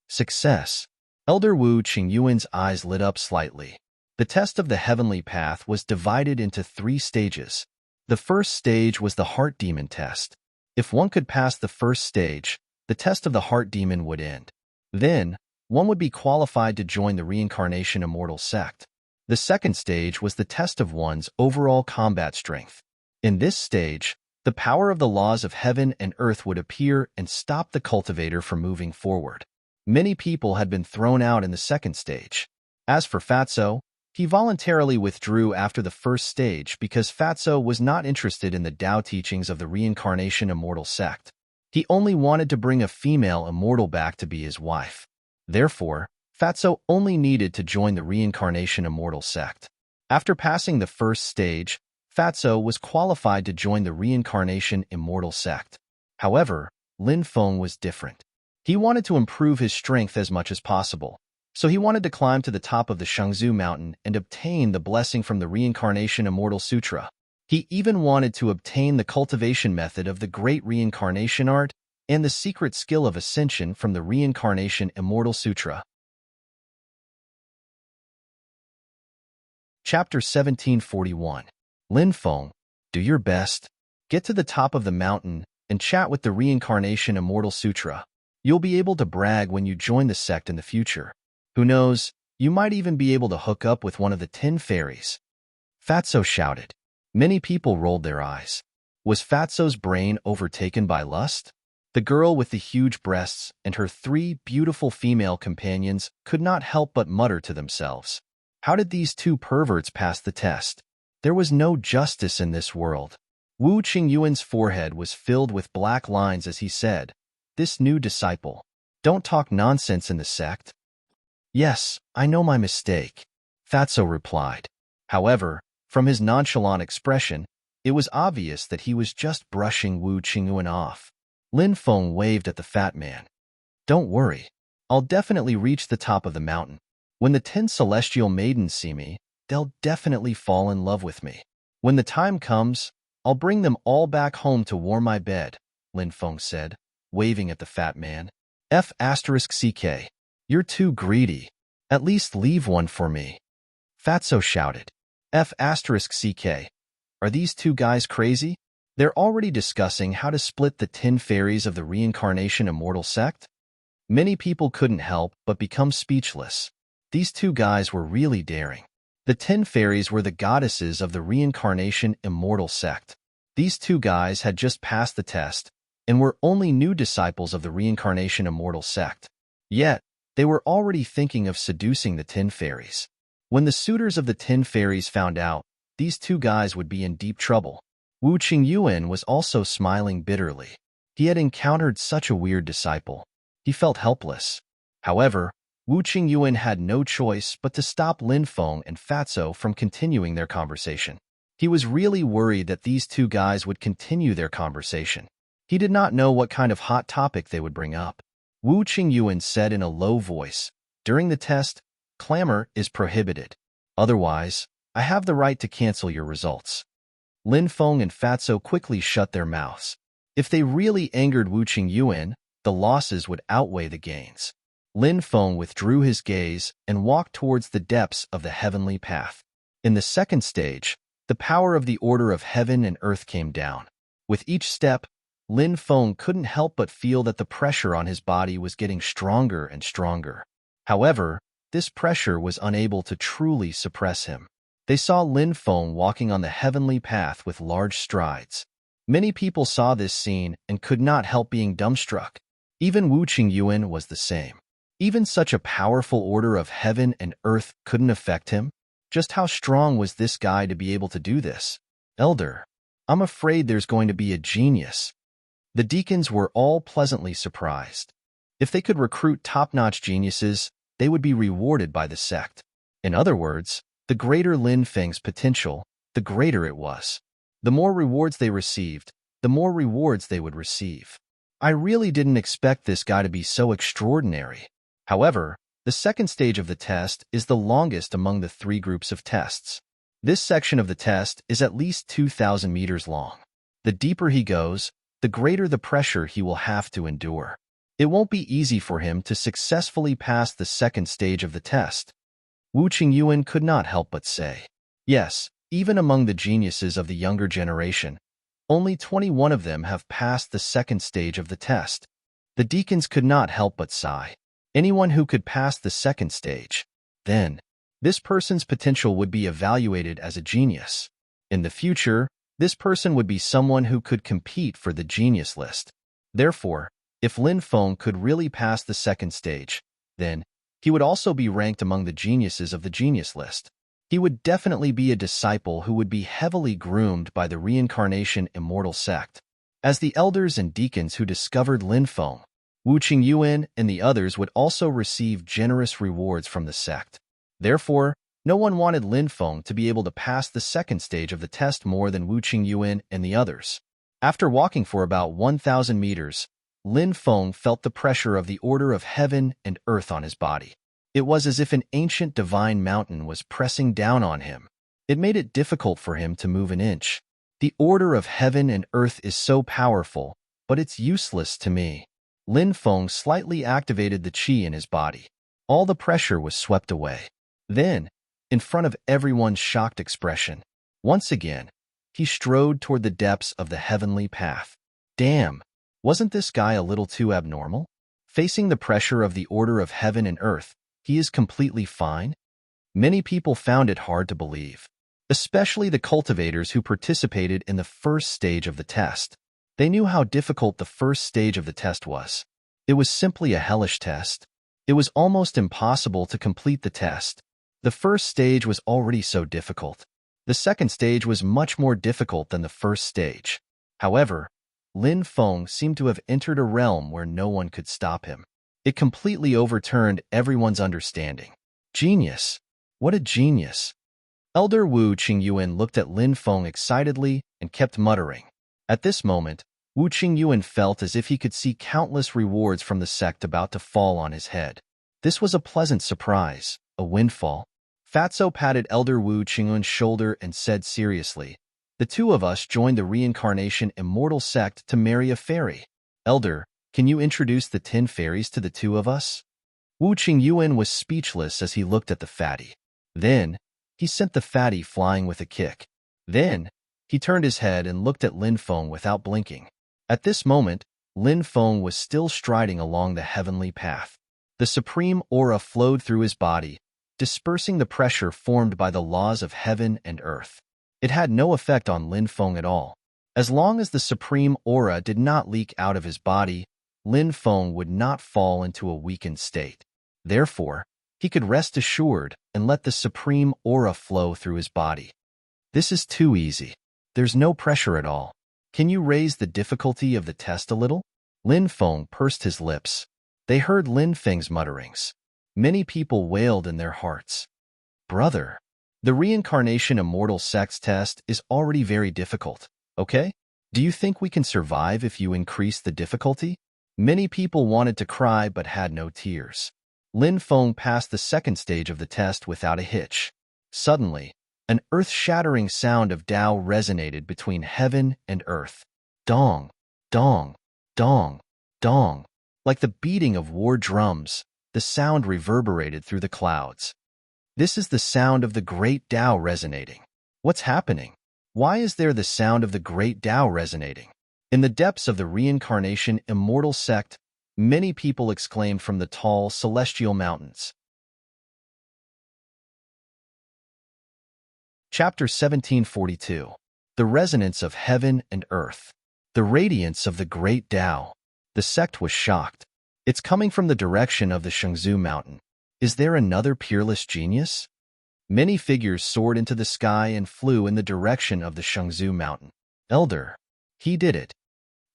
Success. Elder Wu Qingyuan's eyes lit up slightly. The test of the heavenly path was divided into 3 stages. The first stage was the heart demon test. If one could pass the first stage, the test of the heart demon would end. Then, one would be qualified to join the reincarnation immortal sect. The second stage was the test of one's overall combat strength. In this stage, the power of the laws of heaven and earth would appear and stop the cultivator from moving forward. Many people had been thrown out in the second stage. As for Fatso, he voluntarily withdrew after the first stage because Fatso was not interested in the Tao teachings of the reincarnation immortal sect. He only wanted to bring a female immortal back to be his wife. Therefore, Fatso only needed to join the reincarnation immortal sect. After passing the first stage, Fatso was qualified to join the reincarnation immortal sect. However, Lin Feng was different. He wanted to improve his strength as much as possible. So he wanted to climb to the top of the Shangzhou mountain and obtain the blessing from the Reincarnation Immortal Sutra. He even wanted to obtain the cultivation method of the great reincarnation art and the secret skill of ascension from the Reincarnation Immortal Sutra. Chapter 1741. Lin Feng, do your best. Get to the top of the mountain and chat with the Reincarnation Immortal Sutra. You'll be able to brag when you join the sect in the future. Who knows, you might even be able to hook up with one of the 10 fairies. Fatso shouted. Many people rolled their eyes. Was Fatso's brain overtaken by lust? The girl with the huge breasts and her 3 beautiful female companions could not help but mutter to themselves. How did these 2 perverts pass the test? There was no justice in this world. Wu Qingyuan's forehead was filled with black lines as he said, "This new disciple. Don't talk nonsense in the sect." "Yes, I know my mistake," Fatso replied. However, from his nonchalant expression, it was obvious that he was just brushing Wu Qingyuan off. Lin Feng waved at the fat man. "Don't worry. I'll definitely reach the top of the mountain. When the 10 celestial maidens see me, they'll definitely fall in love with me. When the time comes, I'll bring them all back home to warm my bed," Lin Feng said, waving at the fat man. F***CK. You're too greedy. At least leave one for me." Fatso shouted. F***CK. Are these 2 guys crazy? They're already discussing how to split the 10 fairies of the Reincarnation Immortal Sect? Many people couldn't help but become speechless. These 2 guys were really daring. The 10 fairies were the goddesses of the Reincarnation Immortal Sect. These 2 guys had just passed the test and were only new disciples of the Reincarnation Immortal Sect. Yet, they were already thinking of seducing the 10 fairies. When the suitors of the 10 fairies found out, these 2 guys would be in deep trouble. Wu Qingyuan was also smiling bitterly. He had encountered such a weird disciple. He felt helpless. However, Wu Qingyuan had no choice but to stop Lin Feng and Fatso from continuing their conversation. He was really worried that these 2 guys would continue their conversation. He did not know what kind of hot topic they would bring up. Wu Qingyuan said in a low voice, "During the test, clamor is prohibited. Otherwise, I have the right to cancel your results." Lin Feng and Fatso quickly shut their mouths. If they really angered Wu Qingyuan, the losses would outweigh the gains. Lin Feng withdrew his gaze and walked towards the depths of the heavenly path. In the second stage, the power of the order of heaven and earth came down. With each step, Lin Feng couldn't help but feel that the pressure on his body was getting stronger and stronger. However, this pressure was unable to truly suppress him. They saw Lin Feng walking on the heavenly path with large strides. Many people saw this scene and could not help being dumbstruck. Even Wu Qingyuan was the same. Even such a powerful order of heaven and earth couldn't affect him? Just how strong was this guy to be able to do this? "Elder, I'm afraid there's going to be a genius." The deacons were all pleasantly surprised. If they could recruit top-notch geniuses, they would be rewarded by the sect. In other words, the greater Lin Feng's potential, the greater it was. The more rewards they received, the more rewards they would receive. I really didn't expect this guy to be so extraordinary. However, the second stage of the test is the longest among the 3 groups of tests. This section of the test is at least 2,000 meters long. The deeper he goes, the greater the pressure he will have to endure. It won't be easy for him to successfully pass the second stage of the test. Wu Qingyuan could not help but say. Yes, even among the geniuses of the younger generation, only 21 of them have passed the second stage of the test. The deacons could not help but sigh. Anyone who could pass the second stage, then, this person's potential would be evaluated as a genius. In the future, this person would be someone who could compete for the genius list. Therefore, if Lin Feng could really pass the second stage, then he would also be ranked among the geniuses of the genius list. He would definitely be a disciple who would be heavily groomed by the Reincarnation Immortal Sect. As the elders and deacons who discovered Lin Feng, Wu Qingyuan and the others would also receive generous rewards from the sect. Therefore, no one wanted Lin Feng to be able to pass the second stage of the test more than Wu Qingyuan and the others. After walking for about 1,000 meters, Lin Feng felt the pressure of the order of heaven and earth on his body. It was as if an ancient divine mountain was pressing down on him. It made it difficult for him to move an inch. The order of heaven and earth is so powerful, but it's useless to me. Lin Feng slightly activated the qi in his body. All the pressure was swept away. Then, in front of everyone's shocked expression, once again, he strode toward the depths of the heavenly path. Damn, wasn't this guy a little too abnormal? Facing the pressure of the order of heaven and earth, he is completely fine? Many people found it hard to believe, especially the cultivators who participated in the first stage of the test. They knew how difficult the first stage of the test was. It was simply a hellish test. It was almost impossible to complete the test. The first stage was already so difficult. The second stage was much more difficult than the first stage. However, Lin Feng seemed to have entered a realm where no one could stop him. It completely overturned everyone's understanding. Genius! What a genius! Elder Wu Qingyuan looked at Lin Feng excitedly and kept muttering. At this moment, Wu Qingyuan felt as if he could see countless rewards from the sect about to fall on his head. This was a pleasant surprise, a windfall. Fatso patted Elder Wu Qingyuan's shoulder and said seriously, "The two of us joined the reincarnation immortal sect to marry a fairy. Elder, can you introduce the 10 fairies to the two of us?" Wu Qingyuan was speechless as he looked at the fatty. Then, he sent the fatty flying with a kick. Then, he turned his head and looked at Lin Feng without blinking. At this moment, Lin Feng was still striding along the heavenly path. The supreme aura flowed through his body, dispersing the pressure formed by the laws of heaven and earth. It had no effect on Lin Feng at all. As long as the supreme aura did not leak out of his body, Lin Feng would not fall into a weakened state. Therefore, he could rest assured and let the supreme aura flow through his body. This is too easy. There's no pressure at all. Can you raise the difficulty of the test a little? Lin Feng pursed his lips. They heard Lin Feng's mutterings. Many people wailed in their hearts. Brother, the reincarnation immortal sex test is already very difficult, okay? Do you think we can survive if you increase the difficulty? Many people wanted to cry but had no tears. Lin Feng passed the second stage of the test without a hitch. Suddenly, an earth-shattering sound of Tao resonated between heaven and earth. Dong, dong, dong, dong. Like the beating of war drums, the sound reverberated through the clouds. This is the sound of the great Tao resonating. What's happening? Why is there the sound of the great Tao resonating? In the depths of the reincarnation immortal sect, many people exclaimed from the tall celestial mountains. Chapter 1742. The Resonance of Heaven and Earth. The Radiance of the Great Tao. The sect was shocked. It's coming from the direction of the Shengzu Mountain. Is there another peerless genius? Many figures soared into the sky and flew in the direction of the Shengzu Mountain. Elder, he did it.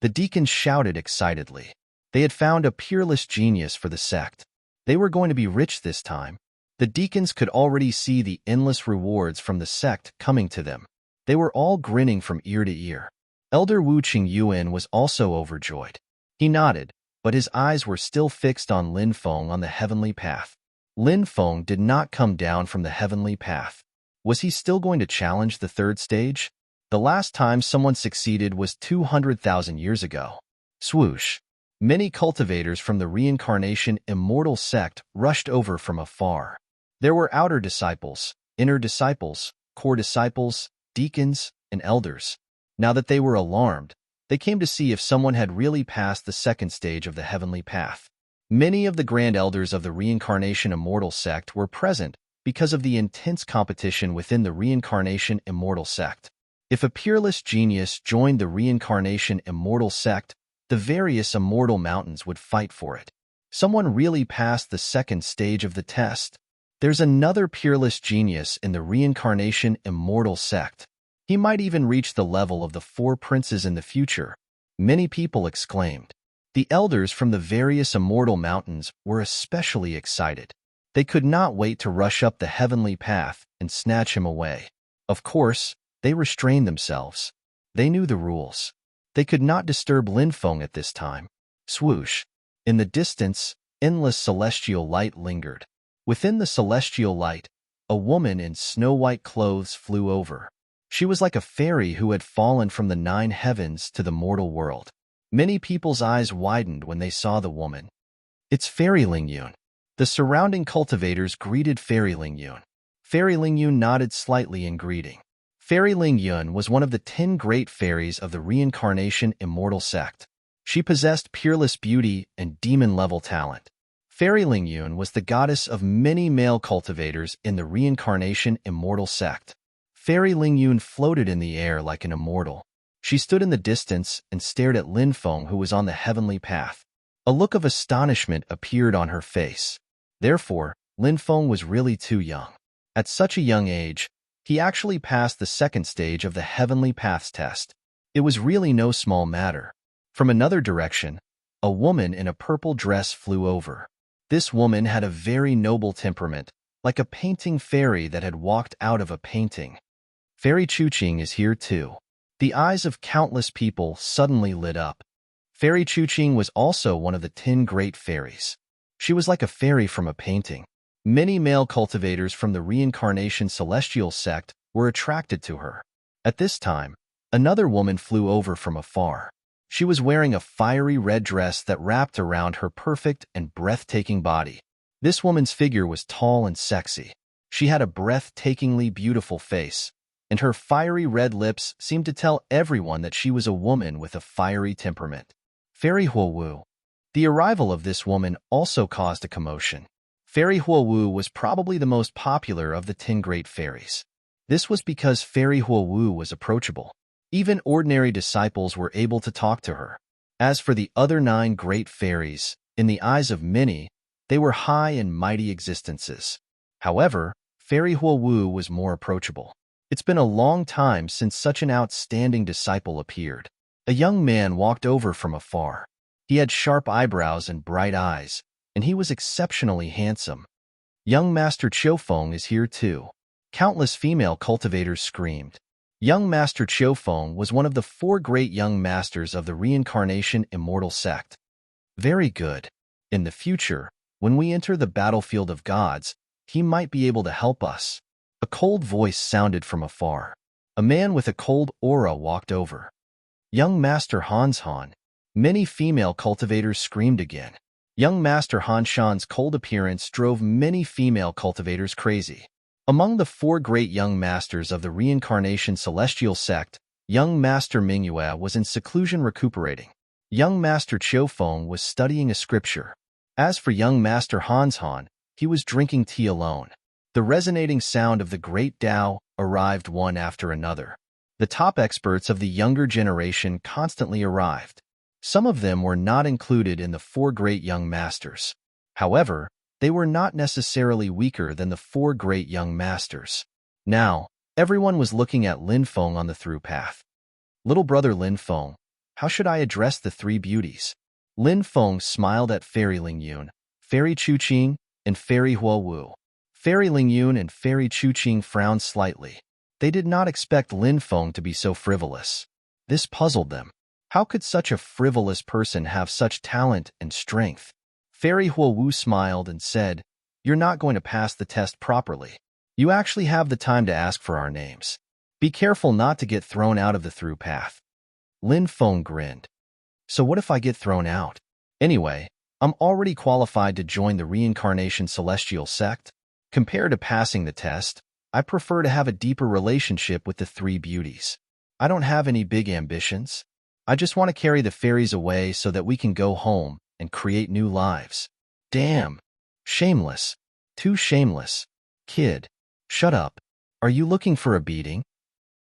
The deacons shouted excitedly. They had found a peerless genius for the sect. They were going to be rich this time. The deacons could already see the endless rewards from the sect coming to them. They were all grinning from ear to ear. Elder Wu Qingyuan was also overjoyed. He nodded, but his eyes were still fixed on Lin Feng on the heavenly path. Lin Feng did not come down from the heavenly path. Was he still going to challenge the third stage? The last time someone succeeded was 200,000 years ago. Swoosh! Many cultivators from the reincarnation immortal sect rushed over from afar. There were outer disciples, inner disciples, core disciples, deacons, and elders. Now that they were alarmed, they came to see if someone had really passed the second stage of the heavenly path. Many of the grand elders of the reincarnation immortal sect were present because of the intense competition within the reincarnation immortal sect. If a peerless genius joined the reincarnation immortal sect, the various immortal mountains would fight for it. Someone really passed the second stage of the test. There's another peerless genius in the reincarnation immortal sect. He might even reach the level of the 4 princes in the future. Many people exclaimed. The elders from the various immortal mountains were especially excited. They could not wait to rush up the heavenly path and snatch him away. Of course, they restrained themselves. They knew the rules. They could not disturb Lin Feng at this time. Swoosh! In the distance, endless celestial light lingered. Within the celestial light, a woman in snow-white clothes flew over. She was like a fairy who had fallen from the 9 heavens to the mortal world. Many people's eyes widened when they saw the woman. It's Fairy Lingyun. The surrounding cultivators greeted Fairy Lingyun. Fairy Lingyun nodded slightly in greeting. Fairy Lingyun was one of the 10 great fairies of the Reincarnation Immortal Sect. She possessed peerless beauty and demon-level talent. Fairy Lingyun was the goddess of many male cultivators in the Reincarnation Immortal Sect. Fairy Lingyun floated in the air like an immortal. She stood in the distance and stared at Lin Feng, who was on the heavenly path. A look of astonishment appeared on her face. Therefore, Lin Feng was really too young. At such a young age, he actually passed the second stage of the Heavenly Paths test. It was really no small matter. From another direction, a woman in a purple dress flew over. This woman had a very noble temperament, like a painting fairy that had walked out of a painting. Fairy Chuqing is here too. The eyes of countless people suddenly lit up. Fairy Chuqing was also one of the 10 great fairies. She was like a fairy from a painting. Many male cultivators from the Reincarnation Celestial Sect were attracted to her. At this time, another woman flew over from afar. She was wearing a fiery red dress that wrapped around her perfect and breathtaking body. This woman's figure was tall and sexy. She had a breathtakingly beautiful face, and her fiery red lips seemed to tell everyone that she was a woman with a fiery temperament. Fairy Huowu. The arrival of this woman also caused a commotion. Fairy Huowu was probably the most popular of the 10 great fairies. This was because Fairy Huowu was approachable. Even ordinary disciples were able to talk to her. As for the other 9 great fairies, in the eyes of many, they were high and mighty existences. However, Fairy Huowu was more approachable. It's been a long time since such an outstanding disciple appeared. A young man walked over from afar. He had sharp eyebrows and bright eyes, and he was exceptionally handsome. Young Master Qiufeng is here too. Countless female cultivators screamed. Young Master Qiufeng was one of the 4 great young masters of the Reincarnation Immortal Sect. Very good. In the future, when we enter the battlefield of gods, he might be able to help us. A cold voice sounded from afar. A man with a cold aura walked over. Young Master Hanshan. Many female cultivators screamed again. Young Master Hanshan's cold appearance drove many female cultivators crazy. Among the 4 great young masters of the Reincarnation Celestial Sect, young Master Mingyue was in seclusion recuperating. Young Master Qiufeng was studying a scripture. As for young Master Hanshan, he was drinking tea alone. The resonating sound of the great Tao arrived one after another. The top experts of the younger generation constantly arrived. Some of them were not included in the 4 great young masters. However, they were not necessarily weaker than the 4 great young masters. Now, everyone was looking at Lin Feng on the through path. Little brother Lin Feng, how should I address the 3 beauties? Lin Feng smiled at Fairy Lingyun, Fairy Chuqing, and Fairy Huowu. Fairy Lingyun and Fairy Chuqing frowned slightly. They did not expect Lin Feng to be so frivolous. This puzzled them. How could such a frivolous person have such talent and strength? Fairy Huowu smiled and said, "You're not going to pass the test properly. You actually have the time to ask for our names. Be careful not to get thrown out of the through path." Lin Feng grinned. "So what if I get thrown out? Anyway, I'm already qualified to join the Reincarnation Celestial Sect. Compared to passing the test, I prefer to have a deeper relationship with the 3 beauties. I don't have any big ambitions. I just want to carry the fairies away so that we can go home and create new lives." Damn. Shameless. Too shameless. Kid. Shut up. Are you looking for a beating?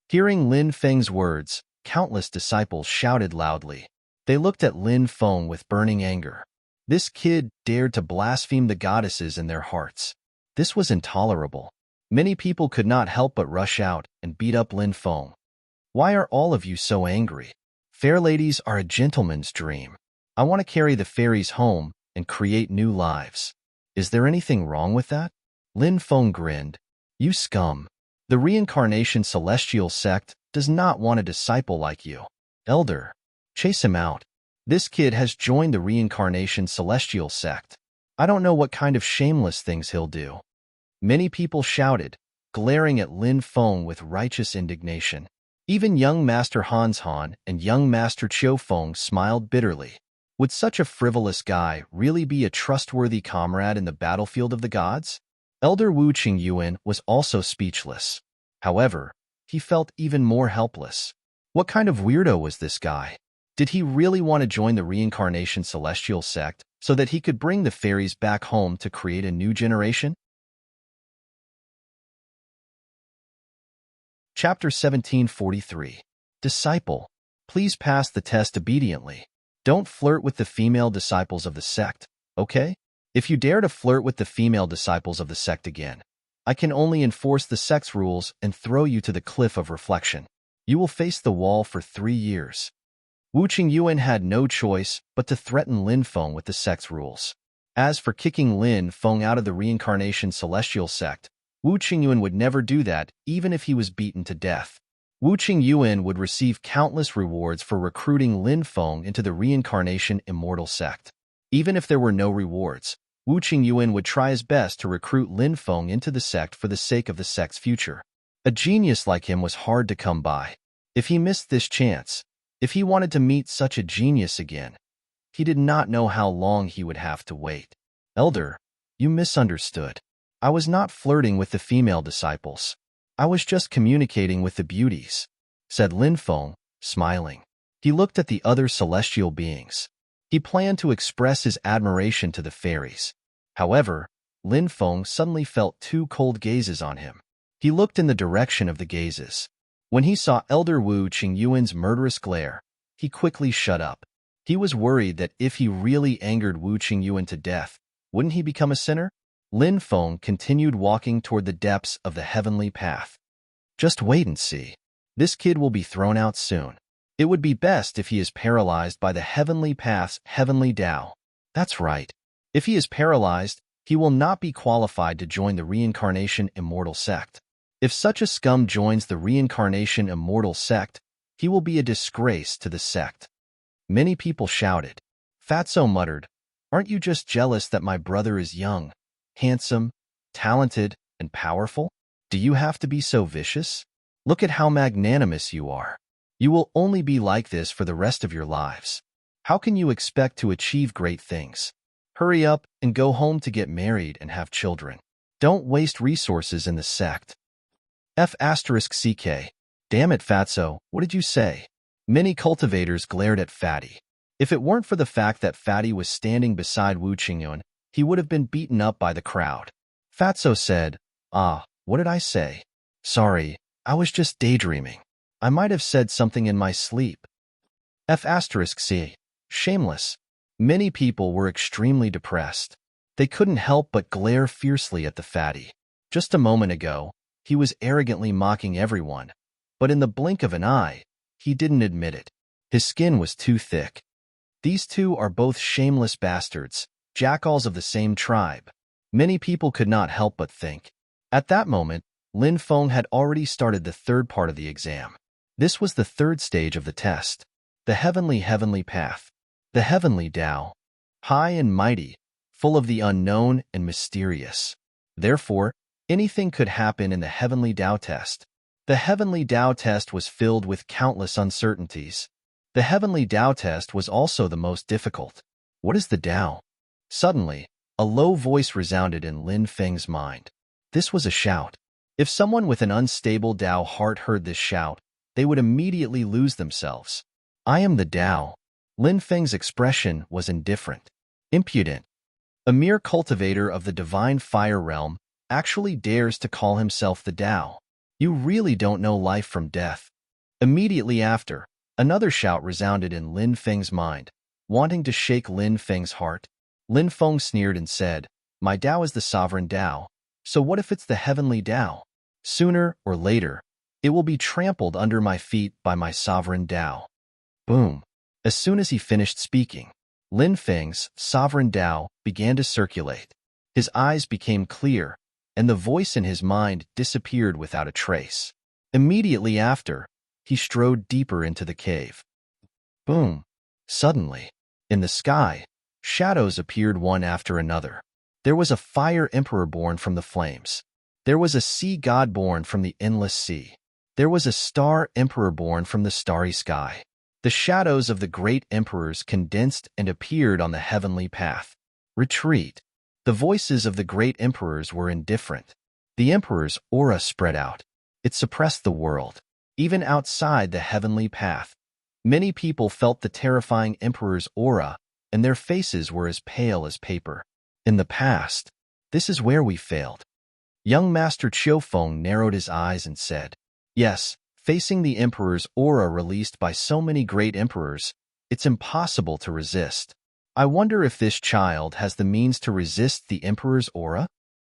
Hearing Lin Feng's words, countless disciples shouted loudly. They looked at Lin Feng with burning anger. This kid dared to blaspheme the goddesses in their hearts. This was intolerable. Many people could not help but rush out and beat up Lin Feng. Why are all of you so angry? Fair ladies are a gentleman's dream. I want to carry the fairies home and create new lives. Is there anything wrong with that? Lin Feng grinned. You scum. The Reincarnation Celestial Sect does not want a disciple like you. Elder, chase him out. This kid has joined the Reincarnation Celestial Sect. I don't know what kind of shameless things he'll do. Many people shouted, glaring at Lin Feng with righteous indignation. Even young Master Hans Han and young Master Qiu Feng smiled bitterly. Would such a frivolous guy really be a trustworthy comrade in the battlefield of the gods? Elder Wu Qingyuan was also speechless. However, he felt even more helpless. What kind of weirdo was this guy? Did he really want to join the reincarnation celestial sect so that he could bring the fairies back home to create a new generation? Chapter 1743. Disciple, please pass the test obediently. Don't flirt with the female disciples of the sect, okay? If you dare to flirt with the female disciples of the sect again, I can only enforce the sect's rules and throw you to the cliff of reflection. You will face the wall for 3 years. Wu Qingyuan had no choice but to threaten Lin Feng with the sect's rules. As for kicking Lin Feng out of the reincarnation celestial sect, Wu Qingyuan would never do that even if he was beaten to death. Wu Qingyuan would receive countless rewards for recruiting Lin Feng into the reincarnation immortal sect. Even if there were no rewards, Wu Qingyuan would try his best to recruit Lin Feng into the sect for the sake of the sect's future. A genius like him was hard to come by. If he missed this chance, if he wanted to meet such a genius again, he did not know how long he would have to wait. Elder, you misunderstood. I was not flirting with the female disciples. I was just communicating with the beauties, said Lin Feng, smiling. He looked at the other celestial beings. He planned to express his admiration to the fairies. However, Lin Feng suddenly felt 2 cold gazes on him. He looked in the direction of the gazes. When he saw Elder Wu Qingyuan's murderous glare, he quickly shut up. He was worried that if he really angered Wu Qingyuan to death, wouldn't he become a sinner? Lin Feng continued walking toward the depths of the heavenly path. Just wait and see. This kid will be thrown out soon. It would be best if he is paralyzed by the heavenly path's heavenly Tao. That's right. If he is paralyzed, he will not be qualified to join the reincarnation immortal sect. If such a scum joins the reincarnation immortal sect, he will be a disgrace to the sect. Many people shouted. Fatso muttered, "Aren't you just jealous that my brother is young, handsome, talented, and powerful? Do you have to be so vicious? Look at how magnanimous you are. You will only be like this for the rest of your lives. How can you expect to achieve great things? Hurry up and go home to get married and have children. Don't waste resources in the sect." F***CK. Damn it, Fatso, what did you say? Many cultivators glared at Fatty. If it weren't for the fact that Fatty was standing beside Wu Qingyuan, he would have been beaten up by the crowd. Fatso said, what did I say? Sorry, I was just daydreaming. I might have said something in my sleep. F***C. Shameless. Many people were extremely depressed. They couldn't help but glare fiercely at the Fatty. Just a moment ago, he was arrogantly mocking everyone, but in the blink of an eye, he didn't admit it. His skin was too thick. These two are both shameless bastards, jackals of the same tribe. Many people could not help but think. At that moment, Lin Feng had already started the 3rd part of the exam. This was the 3rd stage of the test. The heavenly path. The heavenly Tao. High and mighty, full of the unknown and mysterious. Therefore, anything could happen in the heavenly Tao test. The heavenly Tao test was filled with countless uncertainties. The heavenly Tao test was also the most difficult. What is the Tao? Suddenly, a low voice resounded in Lin Feng's mind. This was a shout. If someone with an unstable Tao heart heard this shout, they would immediately lose themselves. I am the Tao. Lin Feng's expression was indifferent. Impudent. A mere cultivator of the divine fire realm actually dares to call himself the Tao. You really don't know life from death. Immediately after, another shout resounded in Lin Feng's mind, wanting to shake Lin Feng's heart. Lin Feng sneered and said, My Tao is the sovereign Tao, so what if it's the heavenly Tao? Sooner or later, it will be trampled under my feet by my sovereign Tao. Boom. As soon as he finished speaking, Lin Feng's sovereign Tao began to circulate. His eyes became clear, and the voice in his mind disappeared without a trace. Immediately after, he strode deeper into the cave. Boom! Suddenly, in the sky, shadows appeared one after another. There was a fire emperor born from the flames. There was a sea god born from the endless sea. There was a star emperor born from the starry sky. The shadows of the great emperors condensed and appeared on the heavenly path. Retreat. The voices of the great emperors were indifferent. The emperor's aura spread out. It suppressed the world. Even outside the heavenly path, many people felt the terrifying emperor's aura, and their faces were as pale as paper. In the past, this is where we failed. Young Master Qiufeng narrowed his eyes and said, "Yes, facing the emperor's aura released by so many great emperors, it's impossible to resist. I wonder if this child has the means to resist the emperor's aura?"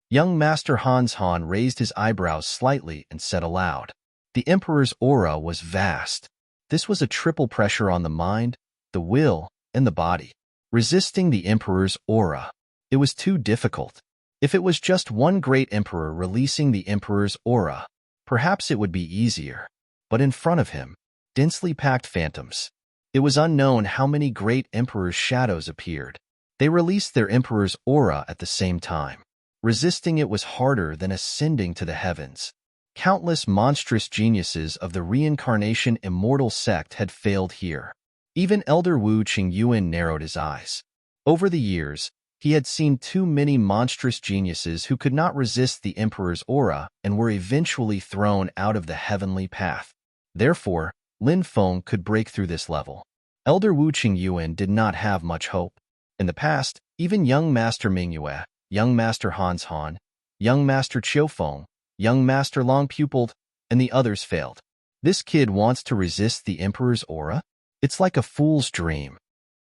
Young Master Hans Han raised his eyebrows slightly and said aloud, "The emperor's aura was vast. This was a triple pressure on the mind, the will, and the body. Resisting the emperor's aura. It was too difficult. If it was just one great emperor releasing the emperor's aura, perhaps it would be easier. But in front of him, densely packed phantoms. It was unknown how many great emperors' shadows appeared. They released their emperor's aura at the same time. Resisting it was harder than ascending to the heavens. Countless monstrous geniuses of the reincarnation immortal sect had failed here. Even Elder Wu Qingyuan narrowed his eyes. Over the years, he had seen too many monstrous geniuses who could not resist the emperor's aura and were eventually thrown out of the heavenly path. Therefore, Lin Feng could break through this level. Elder Wu Qingyuan did not have much hope. In the past, even young Master Mingyue, young Master Hans Han, young Master Qiufeng, young Master Long-Pupiled, and the others failed. This kid wants to resist the emperor's aura? It's like a fool's dream.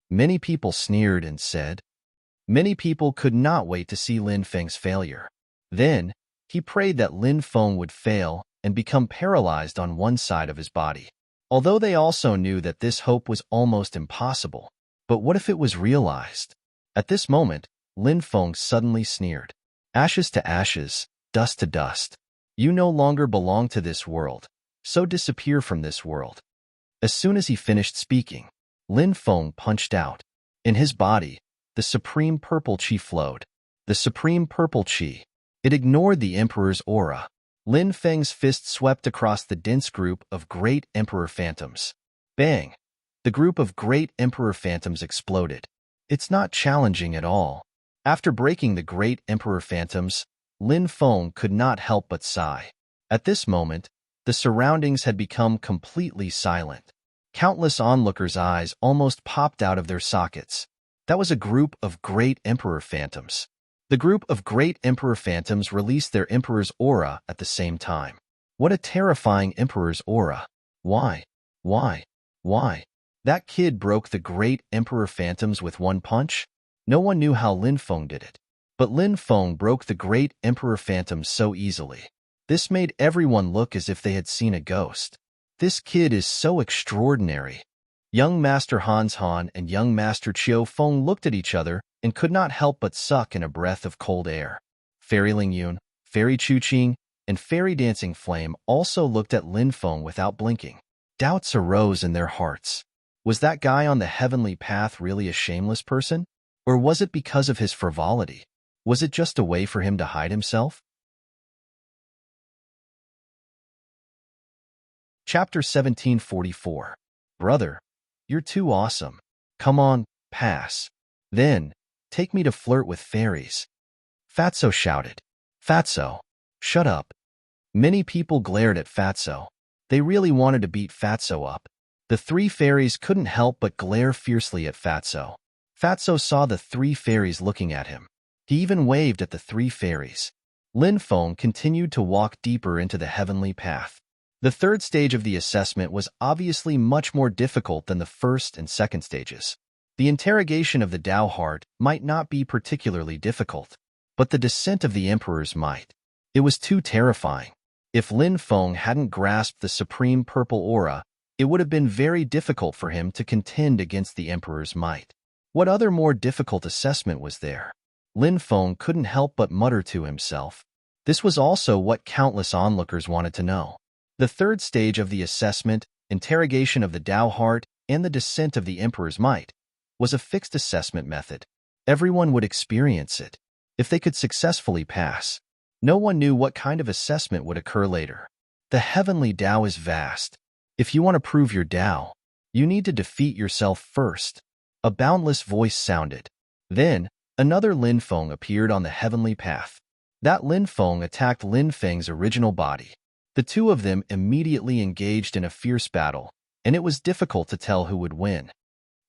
Many people sneered and said. Many people could not wait to see Lin Feng's failure. Then, he prayed that Lin Feng would fail and become paralyzed on one side of his body. Although they also knew that this hope was almost impossible. But what if it was realized? At this moment, Lin Feng suddenly sneered. "Ashes to ashes, dust to dust. You no longer belong to this world, so disappear from this world." As soon as he finished speaking, Lin Feng punched out. In his body, the supreme purple qi flowed. The supreme purple qi. It ignored the emperor's aura. Lin Feng's fist swept across the dense group of great emperor phantoms. Bang! The group of great emperor phantoms exploded. It's not challenging at all. After breaking the great emperor phantoms, Lin Feng could not help but sigh. At this moment, the surroundings had become completely silent. Countless onlookers' eyes almost popped out of their sockets. That was a group of great emperor phantoms. The group of great emperor phantoms released their emperor's aura at the same time. What a terrifying emperor's aura. Why? Why? Why? That kid broke the great emperor phantoms with one punch? No one knew how Lin Feng did it. But Lin Feng broke the great emperor phantoms so easily. This made everyone look as if they had seen a ghost. This kid is so extraordinary. Young Master Hans Han and young Master Qiufeng looked at each other and could not help but suck in a breath of cold air. Fairy Ling Yun, Fairy Chu Qing, and Fairy Dancing Flame also looked at Lin Feng without blinking. Doubts arose in their hearts. Was that guy on the heavenly path really a shameless person? Or was it because of his frivolity? Was it just a way for him to hide himself? Chapter 1744. Brother, you're too awesome. Come on, pass. Then, take me to flirt with fairies. Fatso shouted. Fatso, shut up. Many people glared at Fatso. They really wanted to beat Fatso up. The three fairies couldn't help but glare fiercely at Fatso. Fatso saw the three fairies looking at him. He even waved at the three fairies. Lin Feng continued to walk deeper into the heavenly path. The third stage of the assessment was obviously much more difficult than the first and second stages. The interrogation of the Tao heart might not be particularly difficult, but the descent of the emperors might. It was too terrifying. If Lin Feng hadn't grasped the supreme purple aura, it would have been very difficult for him to contend against the emperor's might. What other more difficult assessment was there? Lin Feng couldn't help but mutter to himself. This was also what countless onlookers wanted to know. The third stage of the assessment, interrogation of the Tao heart, and the descent of the emperor's might, was a fixed assessment method. Everyone would experience it. If they could successfully pass, No one knew what kind of assessment would occur later. The heavenly Tao is vast. If you want to prove your Tao, you need to defeat yourself first. A boundless voice sounded. Then, another Lin Feng appeared on the heavenly path. That Lin Feng attacked Lin Feng's original body. The two of them immediately engaged in a fierce battle, and it was difficult to tell who would win.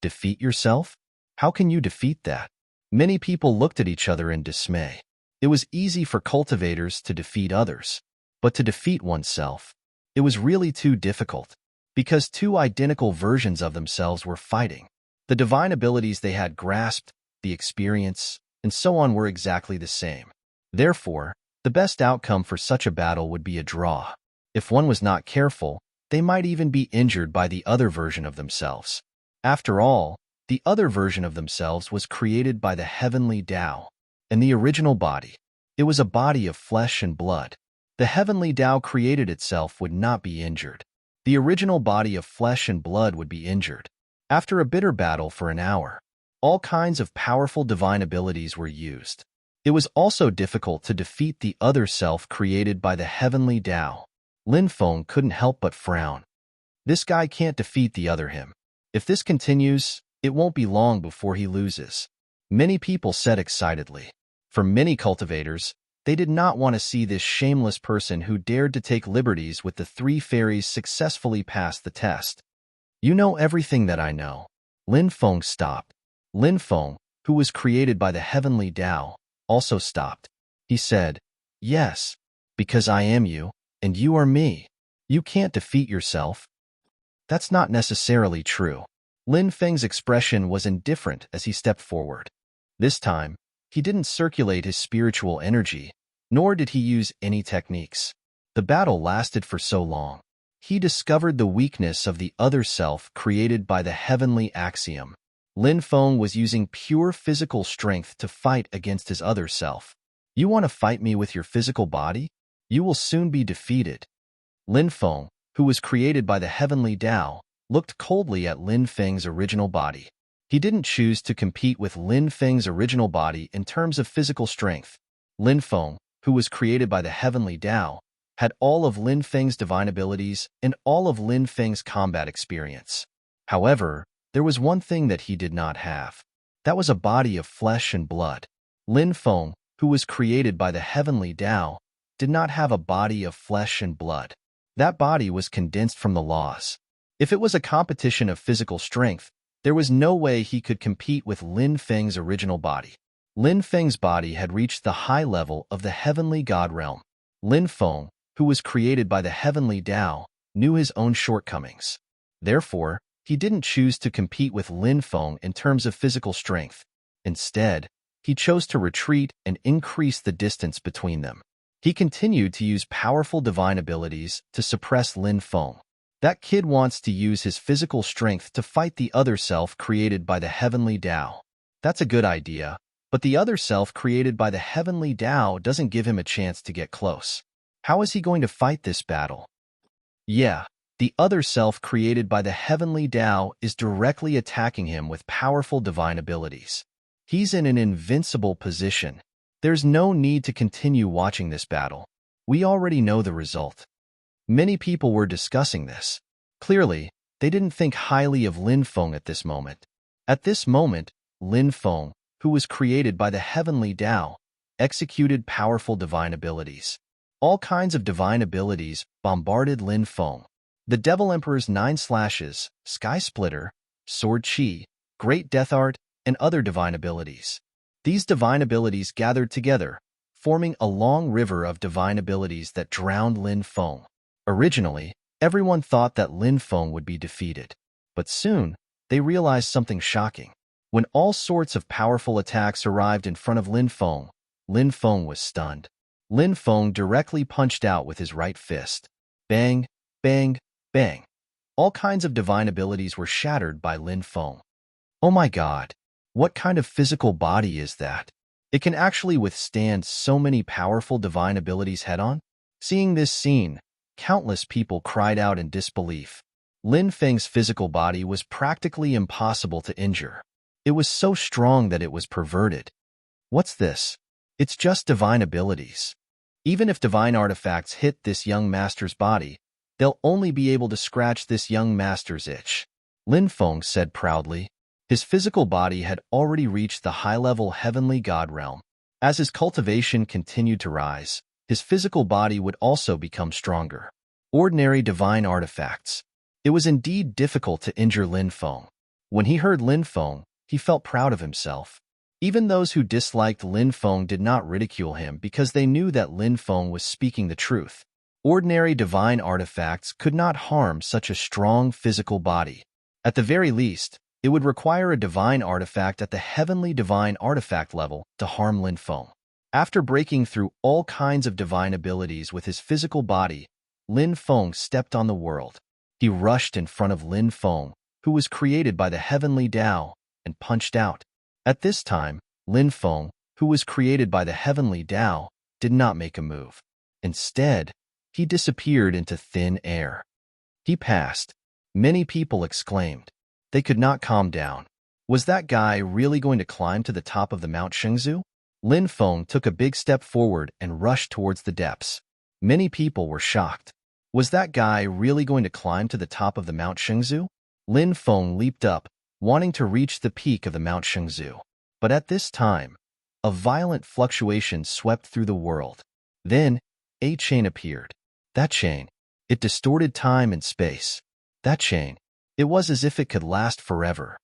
Defeat yourself? How can you defeat that? Many people looked at each other in dismay. It was easy for cultivators to defeat others, but to defeat oneself, it was really too difficult, because two identical versions of themselves were fighting. The divine abilities they had grasped, the experience, and so on were exactly the same. Therefore, the best outcome for such a battle would be a draw. If one was not careful, they might even be injured by the other version of themselves. After all, the other version of themselves was created by the heavenly Tao, and the original body. It was a body of flesh and blood. The heavenly Tao created itself would not be injured. The original body of flesh and blood would be injured. After a bitter battle for an hour, all kinds of powerful divine abilities were used. It was also difficult to defeat the other self created by the heavenly Tao. Lin Feng couldn't help but frown. This guy can't defeat the other him. If this continues, it won't be long before he loses. Many people said excitedly. For many cultivators, they did not want to see this shameless person who dared to take liberties with the three fairies successfully pass the test. You know everything that I know. Lin Feng stopped. Lin Feng, who was created by the heavenly Tao, also stopped. He said, "Yes, because I am you, and you are me. You can't defeat yourself." That's not necessarily true. Lin Feng's expression was indifferent as he stepped forward. This time, he didn't circulate his spiritual energy, nor did he use any techniques. The battle lasted for so long. He discovered the weakness of the other self created by the heavenly axiom. Lin Feng was using pure physical strength to fight against his other self. You want to fight me with your physical body? You will soon be defeated. Lin Feng, who was created by the heavenly Tao, looked coldly at Lin Feng's original body. He didn't choose to compete with Lin Feng's original body in terms of physical strength. Lin Feng, who was created by the heavenly Tao, had all of Lin Feng's divine abilities and all of Lin Feng's combat experience. However, there was one thing that he did not have. That was a body of flesh and blood. Lin Feng, who was created by the heavenly Tao, did not have a body of flesh and blood. That body was condensed from the laws. If it was a competition of physical strength, there was no way he could compete with Lin Feng's original body. Lin Feng's body had reached the high level of the heavenly God realm. Lin Feng, who was created by the heavenly Tao, knew his own shortcomings. Therefore, he didn't choose to compete with Lin Feng in terms of physical strength. Instead, he chose to retreat and increase the distance between them. He continued to use powerful divine abilities to suppress Lin Feng. That kid wants to use his physical strength to fight the other self created by the heavenly Tao. That's a good idea, but the other self created by the heavenly Tao doesn't give him a chance to get close. How is he going to fight this battle? Yeah, the other self created by the heavenly Tao is directly attacking him with powerful divine abilities. He's in an invincible position. There's no need to continue watching this battle. We already know the result. Many people were discussing this. Clearly, they didn't think highly of Lin Feng at this moment. At this moment, Lin Feng, who was created by the heavenly Tao, executed powerful divine abilities. All kinds of divine abilities bombarded Lin Feng. The Devil Emperor's 9 slashes, Sky Splitter, Sword Chi, Great Death Art, and other divine abilities. These divine abilities gathered together, forming a long river of divine abilities that drowned Lin Feng. Originally, everyone thought that Lin Feng would be defeated. But soon, they realized something shocking. When all sorts of powerful attacks arrived in front of Lin Feng was stunned. Lin Feng directly punched out with his right fist. Bang, bang, bang. All kinds of divine abilities were shattered by Lin Feng. Oh my God, what kind of physical body is that? It can actually withstand so many powerful divine abilities head-on? Seeing this scene, countless people cried out in disbelief. Lin Feng's physical body was practically impossible to injure. It was so strong that it was perverted. What's this? It's just divine abilities. Even if divine artifacts hit this young master's body, they'll only be able to scratch this young master's itch. Lin Feng said proudly. His physical body had already reached the high-level heavenly god realm. As his cultivation continued to rise, his physical body would also become stronger. Ordinary divine artifacts. It was indeed difficult to injure Lin Feng. When he heard Lin Feng, he felt proud of himself. Even those who disliked Lin Feng did not ridicule him because they knew that Lin Feng was speaking the truth. Ordinary divine artifacts could not harm such a strong physical body. At the very least, it would require a divine artifact at the heavenly divine artifact level to harm Lin Feng. After breaking through all kinds of divine abilities with his physical body, Lin Feng stepped on the world. He rushed in front of Lin Feng, who was created by the heavenly Tao, and punched out. At this time, Lin Feng, who was created by the heavenly Tao, did not make a move. Instead, he disappeared into thin air. He passed. Many people exclaimed. They could not calm down. Was that guy really going to climb to the top of the Mount Shengzu? Lin Feng took a big step forward and rushed towards the depths. Many people were shocked. Was that guy really going to climb to the top of the Mount Shengzu? Lin Feng leaped up, wanting to reach the peak of the Mount Shengzu. But at this time, a violent fluctuation swept through the world. Then, a chain appeared. That chain, it distorted time and space. That chain, it was as if it could last forever.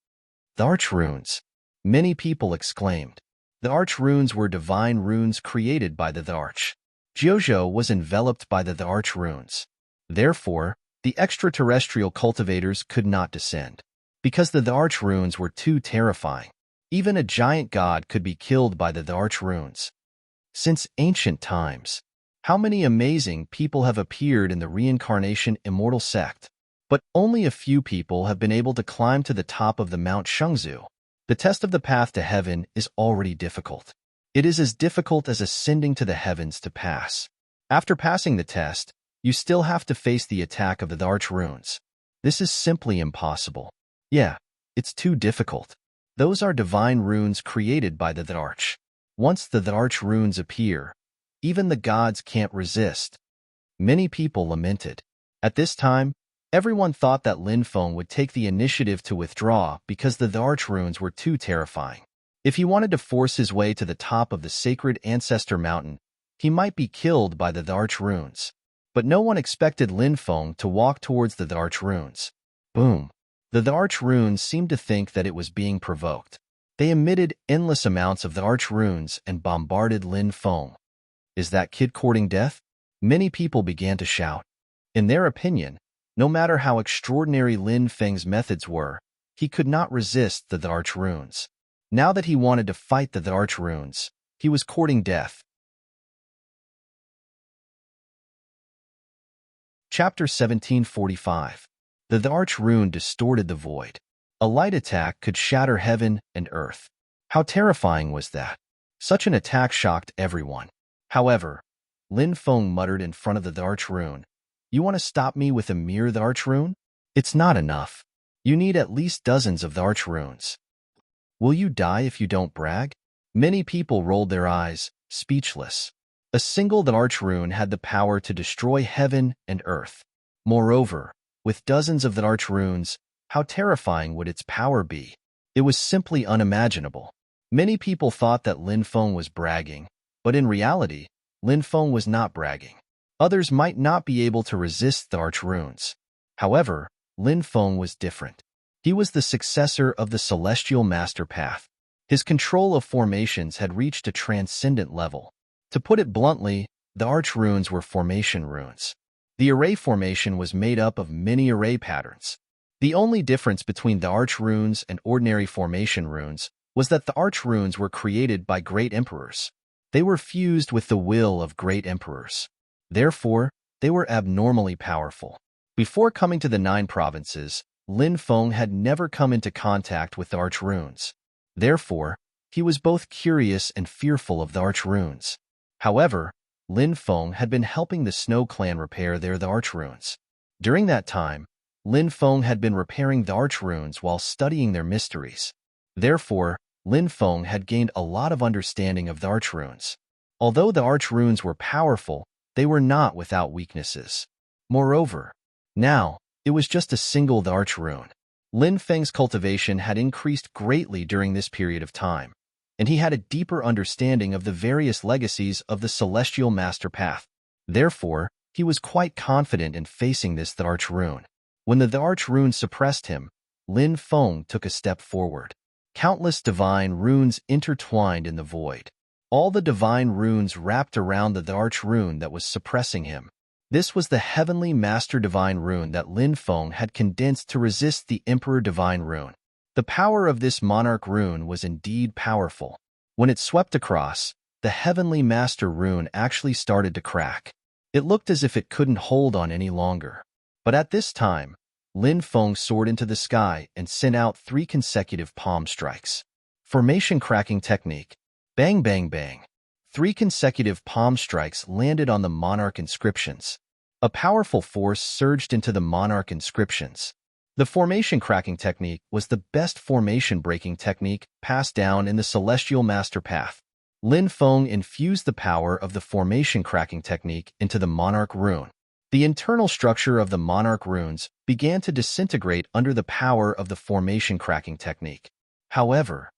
The Arch Runes. Many people exclaimed. The Arch Runes were divine runes created by the Arch. Jiuzhou was enveloped by the Arch Runes. Therefore, the extraterrestrial cultivators could not descend. Because the Arch Runes were too terrifying. Even a giant god could be killed by the Arch Runes. Since ancient times, how many amazing people have appeared in the reincarnation immortal sect? But only a few people have been able to climb to the top of the Mount Shengzu. The test of the path to heaven is already difficult. It is as difficult as ascending to the heavens to pass. After passing the test, you still have to face the attack of the Arch Runes. This is simply impossible. Yeah, it's too difficult. Those are divine runes created by the Arch. Once the Arch Runes appear, even the gods can't resist. Many people lamented. At this time, everyone thought that Lin Feng would take the initiative to withdraw because the Arch Runes were too terrifying. If he wanted to force his way to the top of the sacred Ancestor Mountain, he might be killed by the Arch Runes. But no one expected Lin Feng to walk towards the Arch Runes. Boom! The Arch Runes seemed to think that it was being provoked. They emitted endless amounts of the Arch Runes and bombarded Lin Feng. Is that kid courting death? Many people began to shout. In their opinion, no matter how extraordinary Lin Feng's methods were, he could not resist the Arch Runes. Now that he wanted to fight the Arch Runes, he was courting death. Chapter 1745. The Arch Rune distorted the void. A light attack could shatter heaven and earth. How terrifying was that? Such an attack shocked everyone. However, Lin Feng muttered in front of the Arch Rune. You want to stop me with a mere Arch Rune? It's not enough. You need at least dozens of Arch Runes. Will you die if you don't brag? Many people rolled their eyes, speechless. A single Arch Rune had the power to destroy heaven and earth. Moreover, with dozens of Arch Runes, how terrifying would its power be? It was simply unimaginable. Many people thought that Lin Feng was bragging, but in reality, Lin Feng was not bragging. Others might not be able to resist the Arch Runes. However, Lin Feng was different. He was the successor of the Celestial Master Path. His control of formations had reached a transcendent level. To put it bluntly, the Arch Runes were formation runes. The array formation was made up of many array patterns. The only difference between the Arch Runes and ordinary formation runes was that the Arch Runes were created by great emperors. They were fused with the will of great emperors. Therefore, they were abnormally powerful. Before coming to the 9 provinces, Lin Feng had never come into contact with the Arch Runes. Therefore, he was both curious and fearful of the Arch Runes. However, Lin Feng had been helping the Snow Clan repair the Arch Runes. During that time, Lin Feng had been repairing the Arch Runes while studying their mysteries. Therefore, Lin Feng had gained a lot of understanding of the Arch Runes. Although the arch runes were powerful, they were not without weaknesses. Moreover, now, it was just a single the arch rune. Lin Feng's cultivation had increased greatly during this period of time, and he had a deeper understanding of the various legacies of the celestial master path. Therefore, he was quite confident in facing this the arch rune. When the arch rune suppressed him, Lin Feng took a step forward. Countless divine runes intertwined in the void. All the divine runes wrapped around the arch rune that was suppressing him. This was the heavenly master divine rune that Lin Feng had condensed to resist the emperor divine rune. The power of this monarch rune was indeed powerful. When it swept across, the heavenly master rune actually started to crack. It looked as if it couldn't hold on any longer. But at this time, Lin Feng soared into the sky and sent out 3 consecutive palm strikes. Formation cracking technique. Bang, bang, bang. 3 consecutive palm strikes landed on the monarch inscriptions. A powerful force surged into the monarch inscriptions. The formation cracking technique was the best formation breaking technique passed down in the celestial master path. Lin Feng infused the power of the formation cracking technique into the monarch rune. The internal structure of the monarch runes began to disintegrate under the power of the formation cracking technique. However,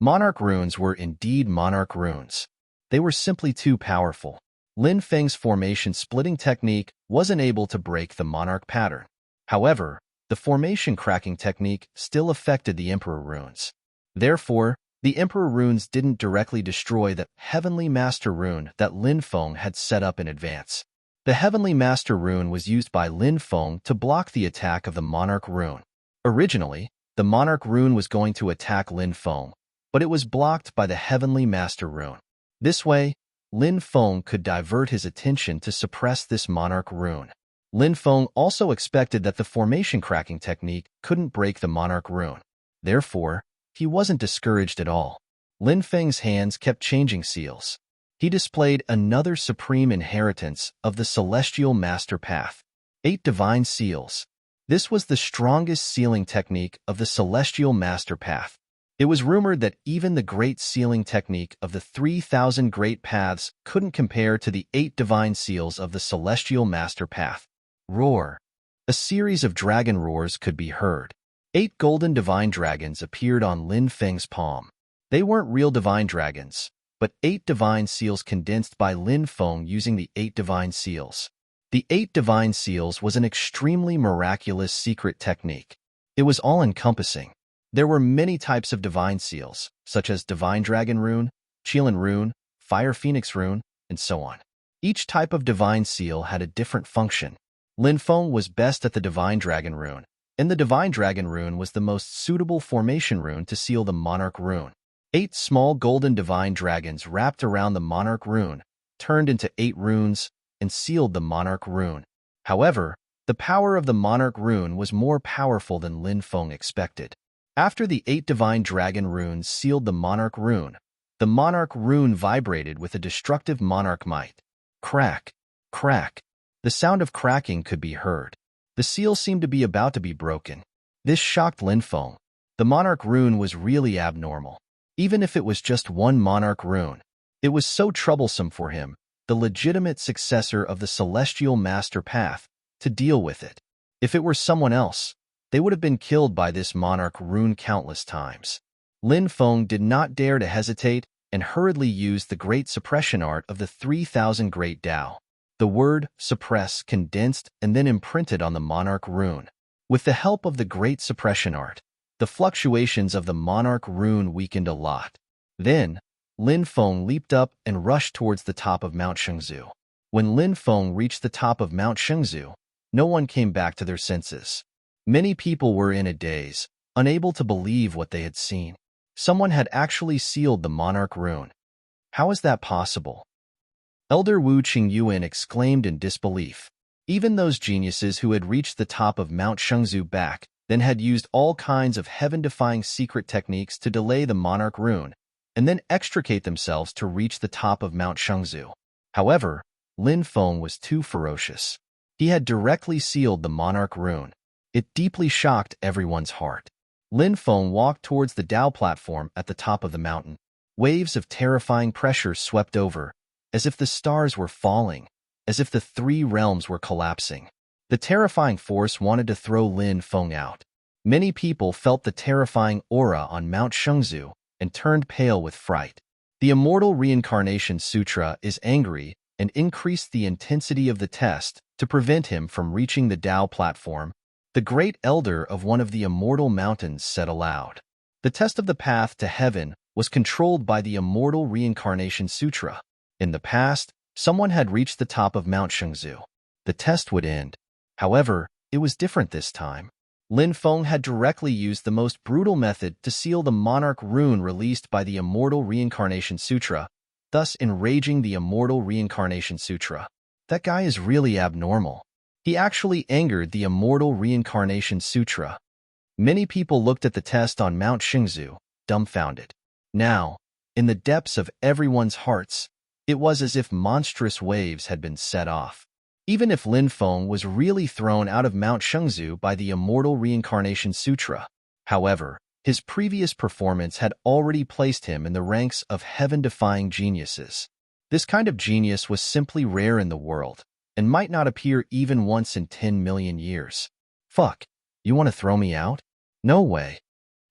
monarch runes were indeed monarch runes. They were simply too powerful. Lin Feng's formation splitting technique wasn't able to break the monarch pattern. However, the formation cracking technique still affected the emperor runes. Therefore, the emperor runes didn't directly destroy the heavenly master rune that Lin Feng had set up in advance. The heavenly master rune was used by Lin Feng to block the attack of the monarch rune. Originally, the monarch rune was going to attack Lin Feng, but it was blocked by the heavenly master rune. This way, Lin Feng could divert his attention to suppress this monarch rune. Lin Feng also expected that the formation cracking technique couldn't break the monarch rune. Therefore, he wasn't discouraged at all. Lin Feng's hands kept changing seals. He displayed another supreme inheritance of the celestial master path. 8 divine seals. This was the strongest sealing technique of the celestial master path. It was rumored that even the great sealing technique of the 3,000 great paths couldn't compare to the 8 divine seals of the celestial master path. Roar. A series of dragon roars could be heard. 8 golden divine dragons appeared on Lin Feng's palm. They weren't real divine dragons, but 8 divine seals condensed by Lin Feng using the 8 divine seals. The 8 divine seals was an extremely miraculous secret technique. It was all-encompassing. There were many types of divine seals, such as Divine Dragon Rune, Qilin Rune, Fire Phoenix Rune, and so on. Each type of divine seal had a different function. Lin Feng was best at the Divine Dragon Rune, and the Divine Dragon Rune was the most suitable formation rune to seal the Monarch Rune. 8 small golden divine dragons wrapped around the Monarch Rune, turned into 8 runes, and sealed the Monarch Rune. However, the power of the Monarch Rune was more powerful than Lin Feng expected. After the 8 divine dragon runes sealed the Monarch Rune, the Monarch Rune vibrated with a destructive monarch might. Crack, crack. The sound of cracking could be heard. The seal seemed to be about to be broken. This shocked Lin Feng. The Monarch Rune was really abnormal. Even if it was just one Monarch Rune, it was so troublesome for him, the legitimate successor of the Celestial Master Path, to deal with it. If it were someone else, they would have been killed by this Monarch Rune countless times. Lin Feng did not dare to hesitate and hurriedly used the great suppression art of the 3,000 Great Tao. The word suppress condensed and then imprinted on the Monarch Rune. With the help of the great suppression art, the fluctuations of the Monarch Rune weakened a lot. Then, Lin Feng leaped up and rushed towards the top of Mount Shengzu. When Lin Feng reached the top of Mount Shengzu, no one came back to their senses. Many people were in a daze, unable to believe what they had seen. Someone had actually sealed the Monarch Rune. How is that possible? Elder Wu Qingyuan exclaimed in disbelief. Even those geniuses who had reached the top of Mount Shengzu back then had used all kinds of heaven-defying secret techniques to delay the Monarch Rune, and then extricate themselves to reach the top of Mount Shengzu. However, Lin Feng was too ferocious. He had directly sealed the Monarch Rune. It deeply shocked everyone's heart. Lin Feng walked towards the Dao platform at the top of the mountain. Waves of terrifying pressure swept over, as if the stars were falling, as if the three realms were collapsing. The terrifying force wanted to throw Lin Feng out. Many people felt the terrifying aura on Mount Shengzu and turned pale with fright. The Immortal Reincarnation Sutra is angry and increased the intensity of the test to prevent him from reaching the Tao platform. The great elder of one of the immortal mountains said aloud. The test of the path to heaven was controlled by the Immortal Reincarnation Sutra. In the past, someone had reached the top of Mount Shengzu. The test would end. However, it was different this time. Lin Feng had directly used the most brutal method to seal the monarch rune released by the Immortal Reincarnation Sutra, thus enraging the Immortal Reincarnation Sutra. That guy is really abnormal. He actually angered the Immortal Reincarnation Sutra. Many people looked at the test on Mount Shengzu, dumbfounded. Now, in the depths of everyone's hearts, it was as if monstrous waves had been set off. Even if Lin Feng was really thrown out of Mount Shengzu by the Immortal Reincarnation Sutra. However, his previous performance had already placed him in the ranks of heaven-defying geniuses. This kind of genius was simply rare in the world, and might not appear even once in 10 million years. Fuck, you want to throw me out? No way.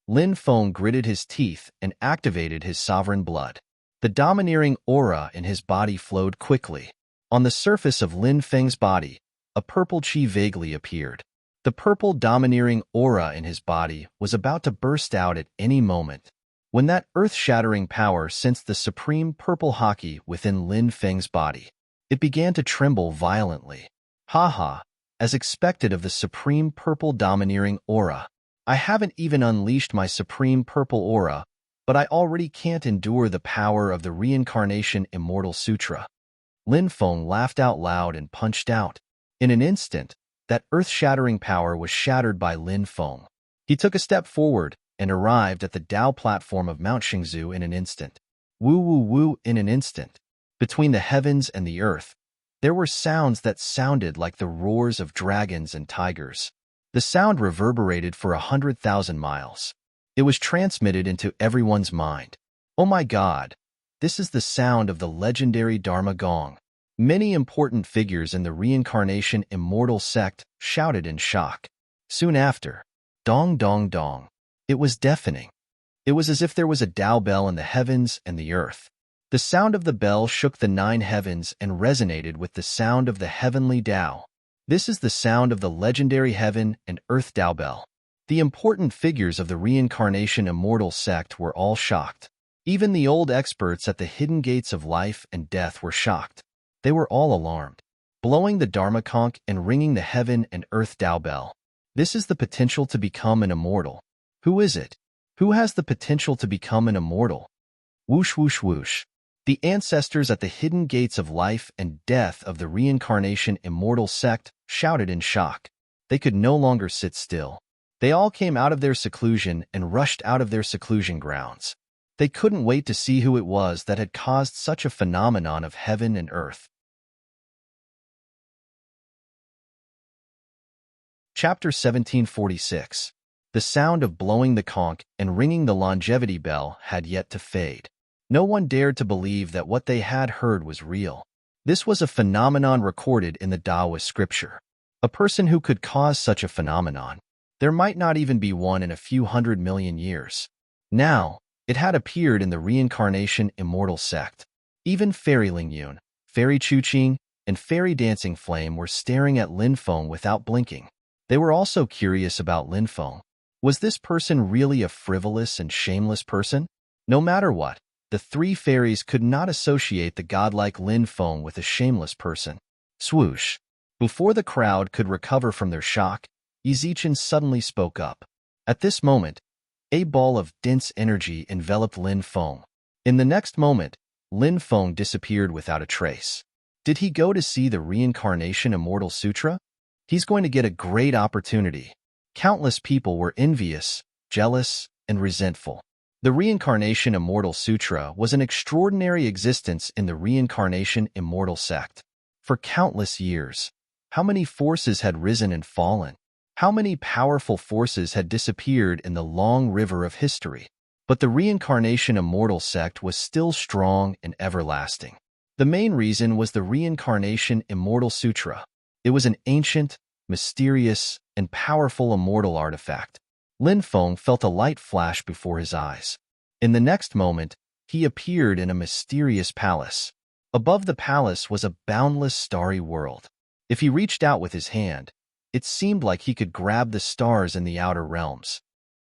Lin Feng gritted his teeth and activated his sovereign blood. The domineering aura in his body flowed quickly. On the surface of Lin Feng's body, a purple chi vaguely appeared. The purple domineering aura in his body was about to burst out at any moment. When that earth-shattering power sensed the supreme purple haki within Lin Feng's body, it began to tremble violently. Ha, as expected of the supreme purple domineering aura. I haven't even unleashed my supreme purple aura, but I already can't endure the power of the Reincarnation Immortal Sutra. Lin Feng laughed out loud and punched out. In an instant, that earth-shattering power was shattered by Lin Feng. He took a step forward and arrived at the Tao platform of Mount Shengzu in an instant. Woo, in an instant. Between the heavens and the earth, there were sounds that sounded like the roars of dragons and tigers. The sound reverberated for 100,000 miles. It was transmitted into everyone's mind. Oh my God, this is the sound of the legendary Dharma Gong. Many important figures in the Reincarnation Immortal sect shouted in shock. Soon after, dong dong dong. It was deafening. It was as if there was a Tao bell in the heavens and the earth. The sound of the bell shook the 9 heavens and resonated with the sound of the heavenly Tao. This is the sound of the legendary heaven and earth Tao bell. The important figures of the Reincarnation Immortal sect were all shocked. Even the old experts at the hidden gates of life and death were shocked. They were all alarmed. Blowing the Dharma conch and ringing the heaven and earth Tao bell. This is the potential to become an immortal. Who is it? Who has the potential to become an immortal? Whoosh, whoosh, whoosh. The ancestors at the hidden gates of life and death of the Reincarnation Immortal sect shouted in shock. They could no longer sit still. They all came out of their seclusion and rushed out of their seclusion grounds. They couldn't wait to see who it was that had caused such a phenomenon of heaven and earth. Chapter 1746. The sound of blowing the conch and ringing the longevity bell had yet to fade. No one dared to believe that what they had heard was real. This was a phenomenon recorded in the Taoist scripture. A person who could cause such a phenomenon. There might not even be one in a few 100 million years. Now, it had appeared in the Reincarnation Immortal sect. Even Fairy Lingyun, Fairy Chuqing, and Fairy Dancing Flame were staring at Lin Feng without blinking. They were also curious about Lin Feng. Was this person really a frivolous and shameless person? No matter what, the 3 fairies could not associate the godlike Lin Feng with a shameless person. Swoosh. Before the crowd could recover from their shock, Yizichen suddenly spoke up. At this moment, a ball of dense energy enveloped Lin Feng. In the next moment, Lin Feng disappeared without a trace. Did he go to see the Reincarnation Immortal Sutra? He's going to get a great opportunity. Countless people were envious, jealous, and resentful. The Reincarnation Immortal Sutra was an extraordinary existence in the Reincarnation Immortal sect. For countless years, how many forces had risen and fallen? How many powerful forces had disappeared in the long river of history? But the Reincarnation Immortal sect was still strong and everlasting. The main reason was the Reincarnation Immortal Sutra. It was an ancient, mysterious, and powerful immortal artifact. Lin Feng felt a light flash before his eyes. In the next moment, he appeared in a mysterious palace. Above the palace was a boundless starry world. If he reached out with his hand, it seemed like he could grab the stars in the outer realms.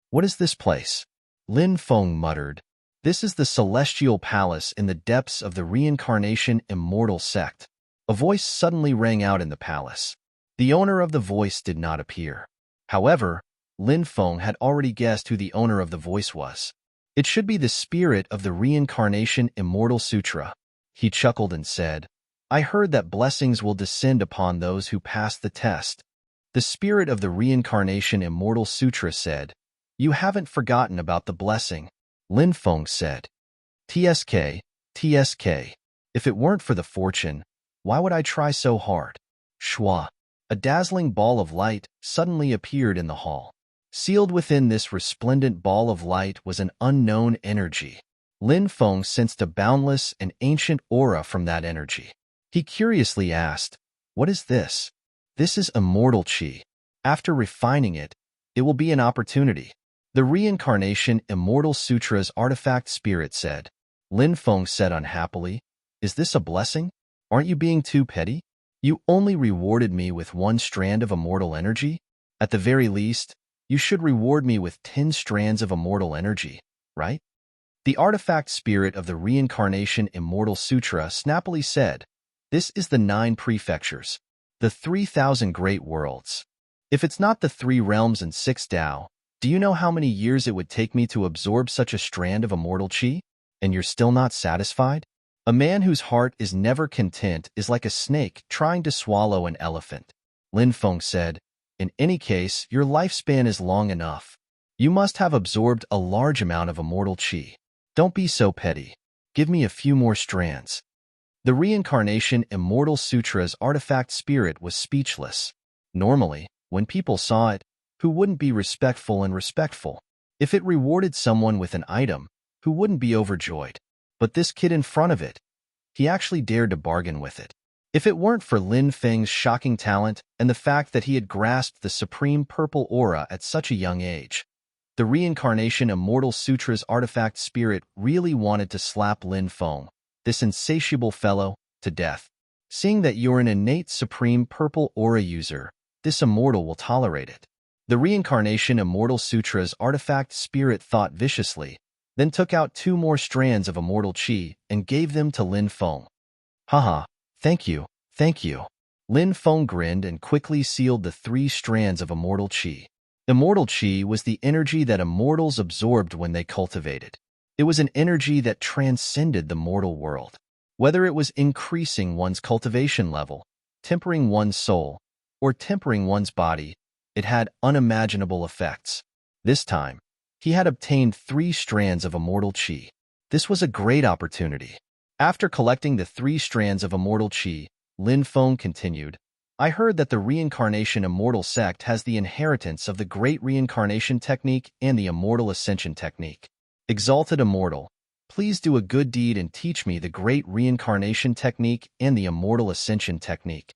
"What is this place?" Lin Feng muttered. "This is the celestial palace in the depths of the Reincarnation Immortal Sect." A voice suddenly rang out in the palace. The owner of the voice did not appear. However, Lin Feng had already guessed who the owner of the voice was. It should be the spirit of the Reincarnation Immortal Sutra. He chuckled and said, "I heard that blessings will descend upon those who pass the test." The spirit of the Reincarnation Immortal Sutra said, "You haven't forgotten about the blessing." Lin Feng said, "TSK, TSK. If it weren't for the fortune, why would I try so hard?" Shwa. A dazzling ball of light suddenly appeared in the hall. Sealed within this resplendent ball of light was an unknown energy. Lin Feng sensed a boundless and ancient aura from that energy. He curiously asked, "What is this?" "This is immortal qi. After refining it, it will be an opportunity." The Reincarnation Immortal Sutra's artifact spirit said. Lin Feng said unhappily, "Is this a blessing? Aren't you being too petty? You only rewarded me with 1 strand of immortal energy. At the very least, you should reward me with 10 strands of immortal energy, right?" The artifact spirit of the Reincarnation Immortal Sutra snappily said, "This is the 9 prefectures, the 3,000 great worlds. If it's not the 3 realms and 6 Tao, do you know how many years it would take me to absorb such a strand of immortal qi? And you're still not satisfied? A man whose heart is never content is like a snake trying to swallow an elephant." Lin Feng said, "In any case, your lifespan is long enough. You must have absorbed a large amount of immortal qi. Don't be so petty. Give me a few more strands." The Reincarnation Immortal Sutra's artifact spirit was speechless. Normally, when people saw it, who wouldn't be respectful and respectful? If it rewarded someone with an item, who wouldn't be overjoyed? But this kid in front of it, he actually dared to bargain with it. If it weren't for Lin Feng's shocking talent and the fact that he had grasped the supreme purple aura at such a young age, the Reincarnation Immortal Sutra's artifact spirit really wanted to slap Lin Feng, this insatiable fellow, to death. "Seeing that you're an innate supreme purple aura user, this immortal will tolerate it." The Reincarnation Immortal Sutra's artifact spirit thought viciously, then took out 2 more strands of immortal qi and gave them to Lin Feng. "Haha, thank you, thank you." Lin Feng grinned and quickly sealed the 3 strands of immortal qi. Immortal qi was the energy that immortals absorbed when they cultivated. It was an energy that transcended the mortal world. Whether it was increasing one's cultivation level, tempering one's soul, or tempering one's body, it had unimaginable effects. This time, he had obtained 3 strands of immortal qi. This was a great opportunity. After collecting the 3 strands of immortal qi, Lin Feng continued, "I heard that the Reincarnation Immortal Sect has the inheritance of the Great Reincarnation Technique and the Immortal Ascension Technique. Exalted Immortal, please do a good deed and teach me the Great Reincarnation Technique and the Immortal Ascension Technique."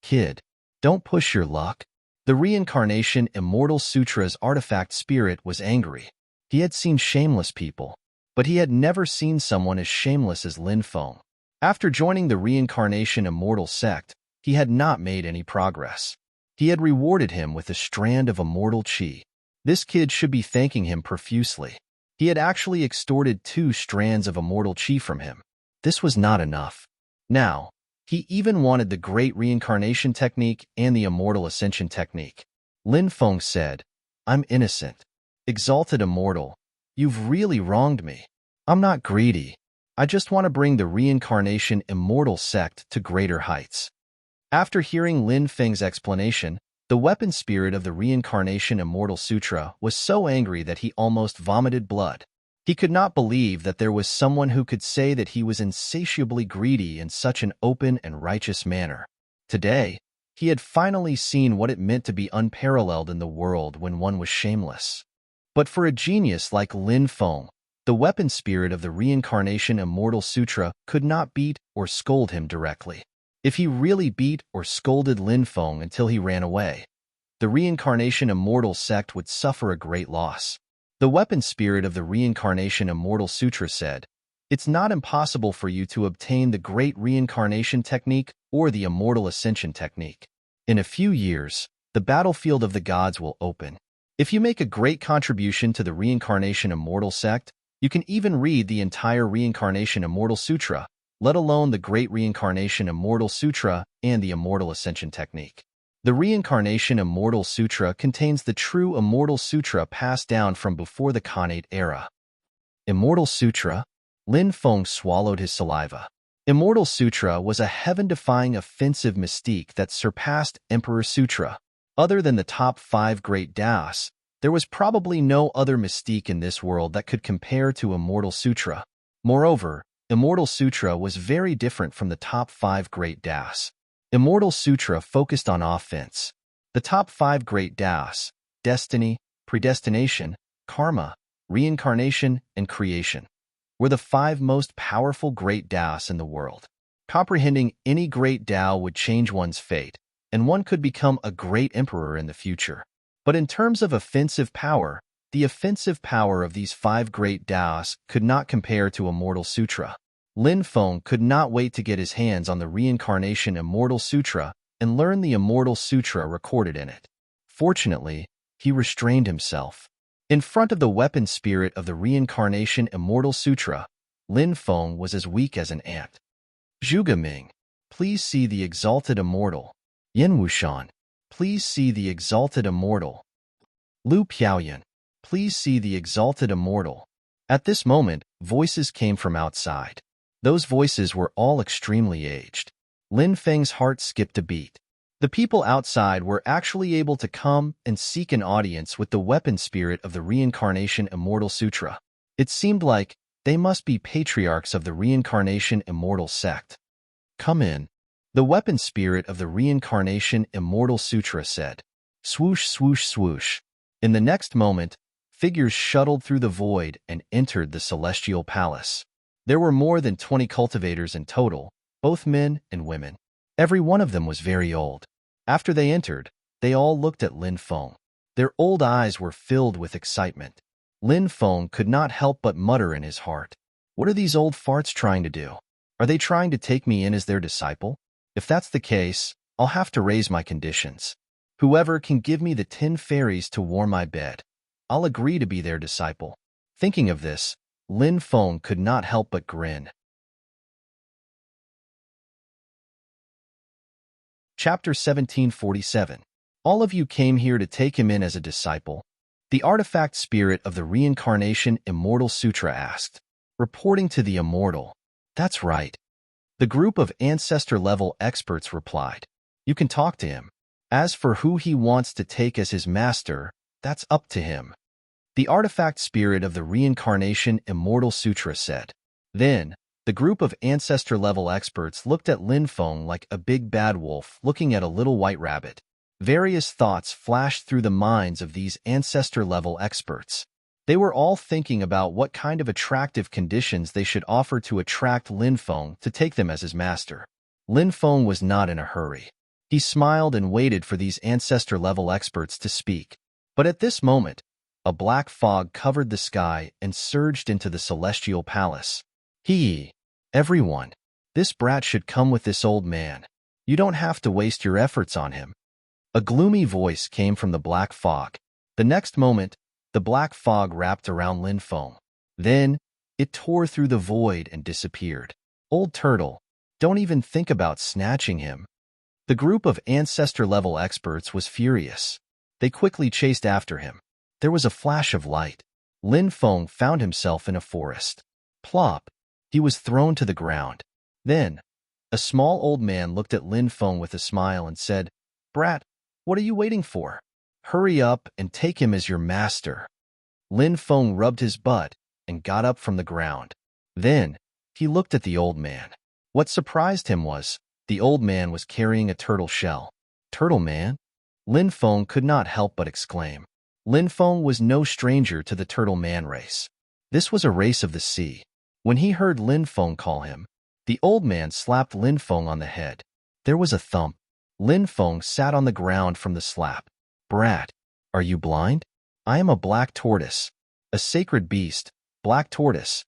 "Kid, don't push your luck." The Reincarnation Immortal Sutra's artifact spirit was angry. He had seen shameless people, but he had never seen someone as shameless as Lin Feng. After joining the Reincarnation Immortal Sect, he had not made any progress. He had rewarded him with a strand of immortal qi. This kid should be thanking him profusely. He had actually extorted 2 strands of immortal qi from him. This was not enough. Now, he even wanted the Great Reincarnation Technique and the Immortal Ascension Technique. Lin Feng said, "I'm innocent. Exalted Immortal, you've really wronged me. I'm not greedy. I just want to bring the Reincarnation Immortal Sect to greater heights." After hearing Lin Feng's explanation, the weapon spirit of the Reincarnation Immortal Sutra was so angry that he almost vomited blood. He could not believe that there was someone who could say that he was insatiably greedy in such an open and righteous manner. Today, he had finally seen what it meant to be unparalleled in the world when one was shameless. But for a genius like Lin Feng, The weapon spirit of the Reincarnation Immortal Sutra could not beat or scold him directly. If he really beat or scolded Lin Feng until he ran away, the Reincarnation Immortal sect would suffer a great loss. The weapon spirit of the Reincarnation Immortal Sutra said, "It's not impossible for you to obtain the Great Reincarnation Technique or the Immortal Ascension Technique. In a few years, the battlefield of the gods will open. If you make a great contribution to the Reincarnation Immortal sect, you can even read the entire Reincarnation Immortal Sutra, let alone the Great Reincarnation Immortal Sutra and the Immortal Ascension Technique." The Reincarnation Immortal Sutra contains the true Immortal Sutra passed down from before the Khanate era. Immortal Sutra? Lin Feng swallowed his saliva. Immortal Sutra was a heaven-defying offensive mystique that surpassed Emperor Sutra. Other than the top 5 great Taoists, there was probably no other mystique in this world that could compare to Immortal Sutra. Moreover, Immortal Sutra was very different from the top 5 great Taoists. Immortal Sutra focused on offense. The top 5 great Taoists, destiny, predestination, karma, reincarnation, and creation, were the 5 most powerful great Taoists in the world. Comprehending any great Tao would change one's fate, and one could become a great emperor in the future. But in terms of offensive power, the offensive power of these 5 great Taoists could not compare to Immortal Sutra. Lin Feng could not wait to get his hands on the Reincarnation Immortal Sutra and learn the Immortal Sutra recorded in it. Fortunately, he restrained himself. In front of the weapon spirit of the Reincarnation Immortal Sutra, Lin Feng was as weak as an ant. Zhuge Ming, please see the Exalted Immortal. Yin Wushan, please see the Exalted Immortal. Lu Piaoyan, please see the Exalted Immortal. At this moment, voices came from outside. Those voices were all extremely aged. Lin Feng's heart skipped a beat. The people outside were actually able to come and seek an audience with the weapon spirit of the Reincarnation Immortal Sutra. It seemed like they must be patriarchs of the Reincarnation Immortal sect. "Come in," the weapon spirit of the Reincarnation Immortal Sutra said. Swoosh, swoosh, swoosh. In the next moment, figures shuttled through the void and entered the celestial palace. There were more than 20 cultivators in total, both men and women. Every one of them was very old. After they entered, they all looked at Lin Feng. Their old eyes were filled with excitement. Lin Feng could not help but mutter in his heart, "What are these old farts trying to do? Are they trying to take me in as their disciple? If that's the case, I'll have to raise my conditions. Whoever can give me the 10 fairies to warm my bed, I'll agree to be their disciple." Thinking of this, Lin Feng could not help but grin. Chapter 1747. All of you came here to take him in as a disciple? The artifact spirit of the Reincarnation Immortal Sutra asked. Reporting to the Immortal. That's right. The group of ancestor-level experts replied. You can talk to him. As for who he wants to take as his master, that's up to him. The artifact spirit of the Reincarnation Immortal Sutra said. Then, the group of ancestor-level experts looked at Lin Feng like a big bad wolf looking at a little white rabbit. Various thoughts flashed through the minds of these ancestor-level experts. They were all thinking about what kind of attractive conditions they should offer to attract Lin Feng to take them as his master. Lin Feng was not in a hurry. He smiled and waited for these ancestor-level experts to speak. But at this moment, a black fog covered the sky and surged into the celestial palace. Everyone, this brat should come with this old man. You don't have to waste your efforts on him." A gloomy voice came from the black fog. The next moment, the black fog wrapped around Lin Feng. Then, it tore through the void and disappeared. "Old turtle, don't even think about snatching him." The group of ancestor-level experts was furious. They quickly chased after him. There was a flash of light. Lin Feng found himself in a forest. Plop! He was thrown to the ground. Then, a small old man looked at Lin Feng with a smile and said, "Brat, what are you waiting for? Hurry up and take him as your master." Lin Feng rubbed his butt and got up from the ground. Then, he looked at the old man. What surprised him was, the old man was carrying a turtle shell. "Turtle man?" Lin Feng could not help but exclaim. Lin Feng was no stranger to the turtle man race. This was a race of the sea. When he heard Lin Feng call him, the old man slapped Lin Feng on the head. There was a thump. Lin Feng sat on the ground from the slap. Brat, are you blind? I am a black tortoise. A sacred beast, black tortoise.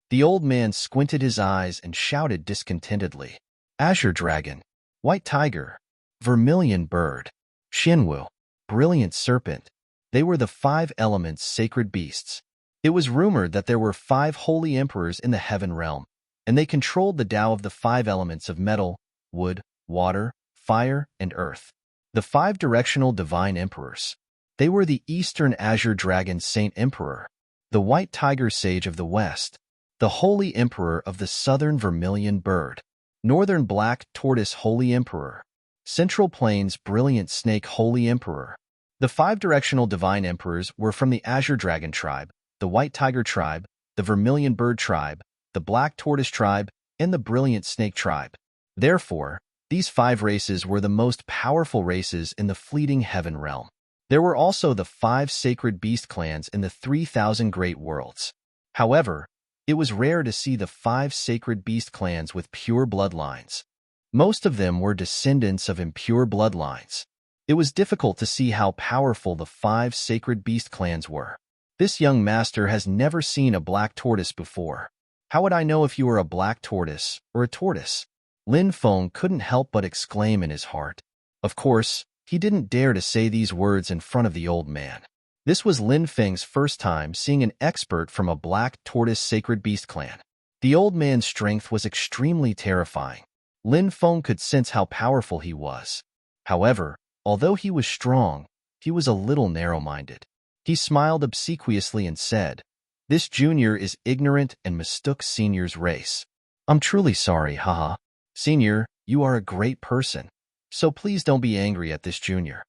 The old man squinted his eyes and shouted discontentedly. Azure dragon, white tiger, vermilion bird, Shinwu, brilliant serpent. They were the 5 elements sacred beasts. It was rumored that there were 5 holy emperors in the heaven realm, and they controlled the Tao of the 5 elements of metal, wood, water, fire, and earth. The 5 directional divine emperors. They were the Eastern Azure Dragon Saint Emperor, the White Tiger Sage of the West, the Holy Emperor of the Southern Vermilion Bird, Northern Black Tortoise Holy Emperor, Central Plains Brilliant Snake Holy Emperor. The 5 directional divine emperors were from the Azure Dragon tribe, the White Tiger tribe, the Vermilion Bird tribe, the Black Tortoise tribe, and the Brilliant Snake tribe. Therefore, these 5 races were the most powerful races in the fleeting heaven realm. There were also the 5 sacred beast clans in the 3,000 great worlds. However, it was rare to see the 5 sacred beast clans with pure bloodlines. Most of them were descendants of impure bloodlines. It was difficult to see how powerful the 5 sacred beast clans were. This young master has never seen a black tortoise before. How would I know if you were a black tortoise or a tortoise? Lin Feng couldn't help but exclaim in his heart. Of course, he didn't dare to say these words in front of the old man. This was Lin Feng's first time seeing an expert from a black tortoise sacred beast clan. The old man's strength was extremely terrifying. Lin Feng could sense how powerful he was. However, although he was strong, he was a little narrow-minded. He smiled obsequiously and said, "This junior is ignorant and mistook senior's race. I'm truly sorry, haha. Senior, you are a great person, so please don't be angry at this junior."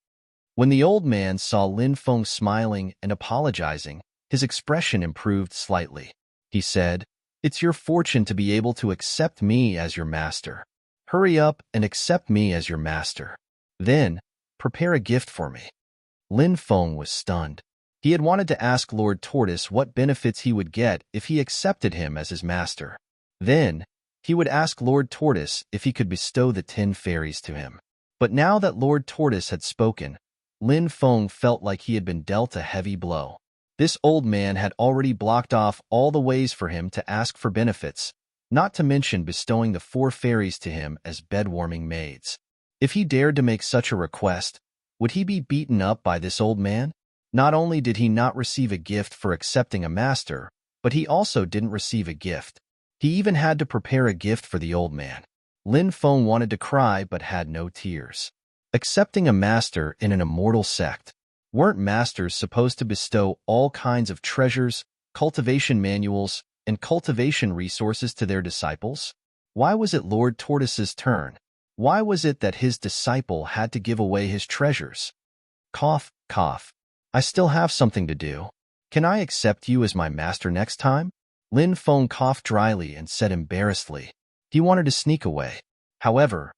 When the old man saw Lin Feng smiling and apologizing, his expression improved slightly. He said, "It's your fortune to be able to accept me as your master. Hurry up and accept me as your master. Then, prepare a gift for me." Lin Feng was stunned. He had wanted to ask Lord Tortoise what benefits he would get if he accepted him as his master. Then, he would ask Lord Tortoise if he could bestow the 10 fairies to him. But now that Lord Tortoise had spoken, Lin Feng felt like he had been dealt a heavy blow. This old man had already blocked off all the ways for him to ask for benefits, not to mention bestowing the 4 fairies to him as bed-warming maids. If he dared to make such a request, would he be beaten up by this old man? Not only did he not receive a gift for accepting a master, but he also didn't receive a gift. He even had to prepare a gift for the old man. Lin Feng wanted to cry but had no tears. Accepting a master in an immortal sect. Weren't masters supposed to bestow all kinds of treasures, cultivation manuals, and cultivation resources to their disciples? Why was it Lord Tortoise's turn? Why was it that his disciple had to give away his treasures? Cough, cough. I still have something to do. Can I accept you as my master next time? Lin Feng coughed dryly and said embarrassedly. He wanted to sneak away. However,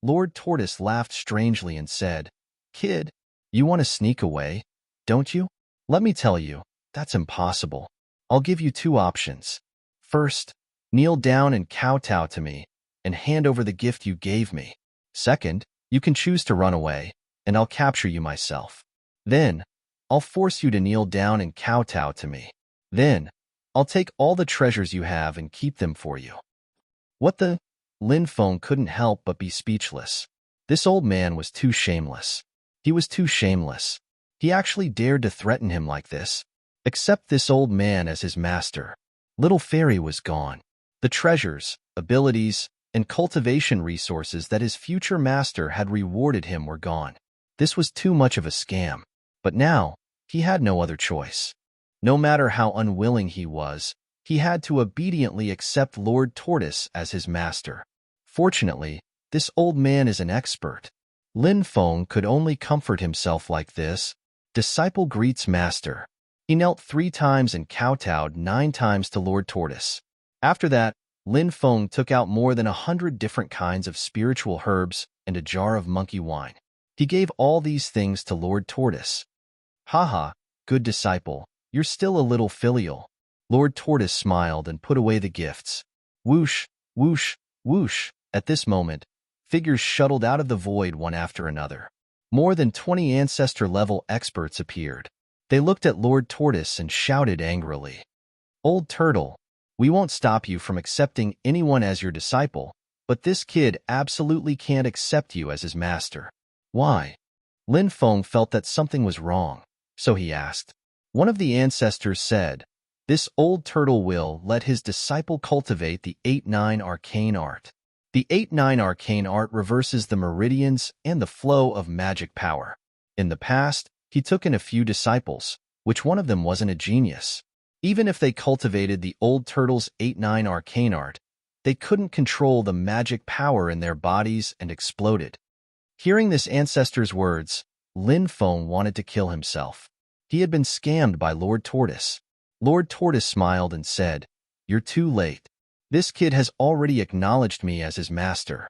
Lord Tortoise laughed strangely and said, "Kid, you want to sneak away, don't you? Let me tell you, that's impossible. I'll give you 2 options. First, kneel down and kowtow to me and hand over the gift you gave me. Second, you can choose to run away, and I'll capture you myself. Then, I'll force you to kneel down and kowtow to me. Then, I'll take all the treasures you have and keep them for you." What the? Lin Feng couldn't help but be speechless. This old man was too shameless. He was too shameless. He actually dared to threaten him like this. Accept this old man as his master. Little Fairy was gone. The treasures, abilities, and cultivation resources that his future master had rewarded him were gone. This was too much of a scam. But now, he had no other choice. No matter how unwilling he was, he had to obediently accept Lord Tortoise as his master. Fortunately, this old man is an expert. Lin Feng could only comfort himself like this. Disciple greets master. He knelt 3 times and kowtowed 9 times to Lord Tortoise. After that, Lin Feng took out more than 100 different kinds of spiritual herbs and a jar of monkey wine. He gave all these things to Lord Tortoise. Haha, good disciple, you're still a little filial. Lord Tortoise smiled and put away the gifts. Whoosh, whoosh, whoosh. At this moment, figures shuttled out of the void one after another. More than 20 ancestor-level experts appeared. They looked at Lord Tortoise and shouted angrily, "Old Turtle, we won't stop you from accepting anyone as your disciple, but this kid absolutely can't accept you as his master." Why? Lin Feng felt that something was wrong, so he asked. One of the ancestors said, "This old turtle will let his disciple cultivate the 8-9 arcane art. The 8-9 arcane art reverses the meridians and the flow of magic power. In the past, he took in a few disciples, which one of them wasn't a genius. Even if they cultivated the old turtle's 8-9 arcane art, they couldn't control the magic power in their bodies and exploded." Hearing this ancestor's words, Lin Feng wanted to kill himself. He had been scammed by Lord Tortoise. Lord Tortoise smiled and said, "You're too late. This kid has already acknowledged me as his master."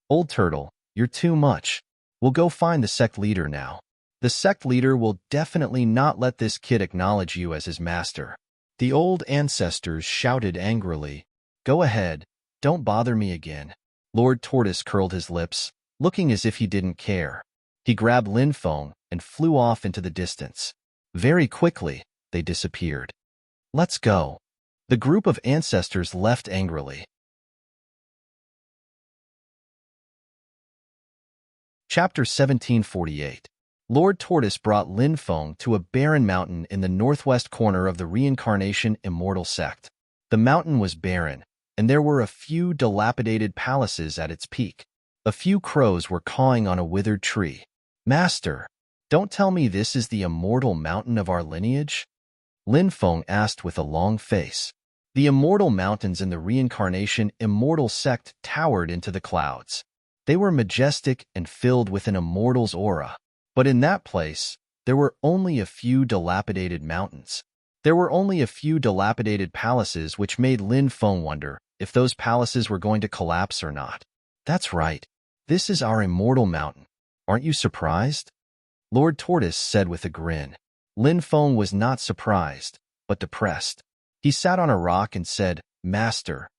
"Old Turtle, you're too much. We'll go find the sect leader now. The sect leader will definitely not let this kid acknowledge you as his master." The old ancestors shouted angrily, "Go ahead, don't bother me again." Lord Tortoise curled his lips, looking as if he didn't care. He grabbed Lin Feng and flew off into the distance. Very quickly, they disappeared. "Let's go." The group of ancestors left angrily. Chapter 1748. Lord Tortoise brought Lin Feng to a barren mountain in the northwest corner of the reincarnation immortal sect. The mountain was barren, and there were a few dilapidated palaces at its peak. A few crows were cawing on a withered tree. "Master, don't tell me this is the immortal mountain of our lineage?" Lin Feng asked with a long face. The immortal mountains in the reincarnation immortal sect towered into the clouds. They were majestic and filled with an immortal's aura. But in that place, there were only a few dilapidated mountains. There were only a few dilapidated palaces, which made Lin Feng wonder if those palaces were going to collapse or not. "That's right. This is our immortal mountain. Aren't you surprised?" Lord Tortoise said with a grin. Lin Feng was not surprised, but depressed. He sat on a rock and said, "Master,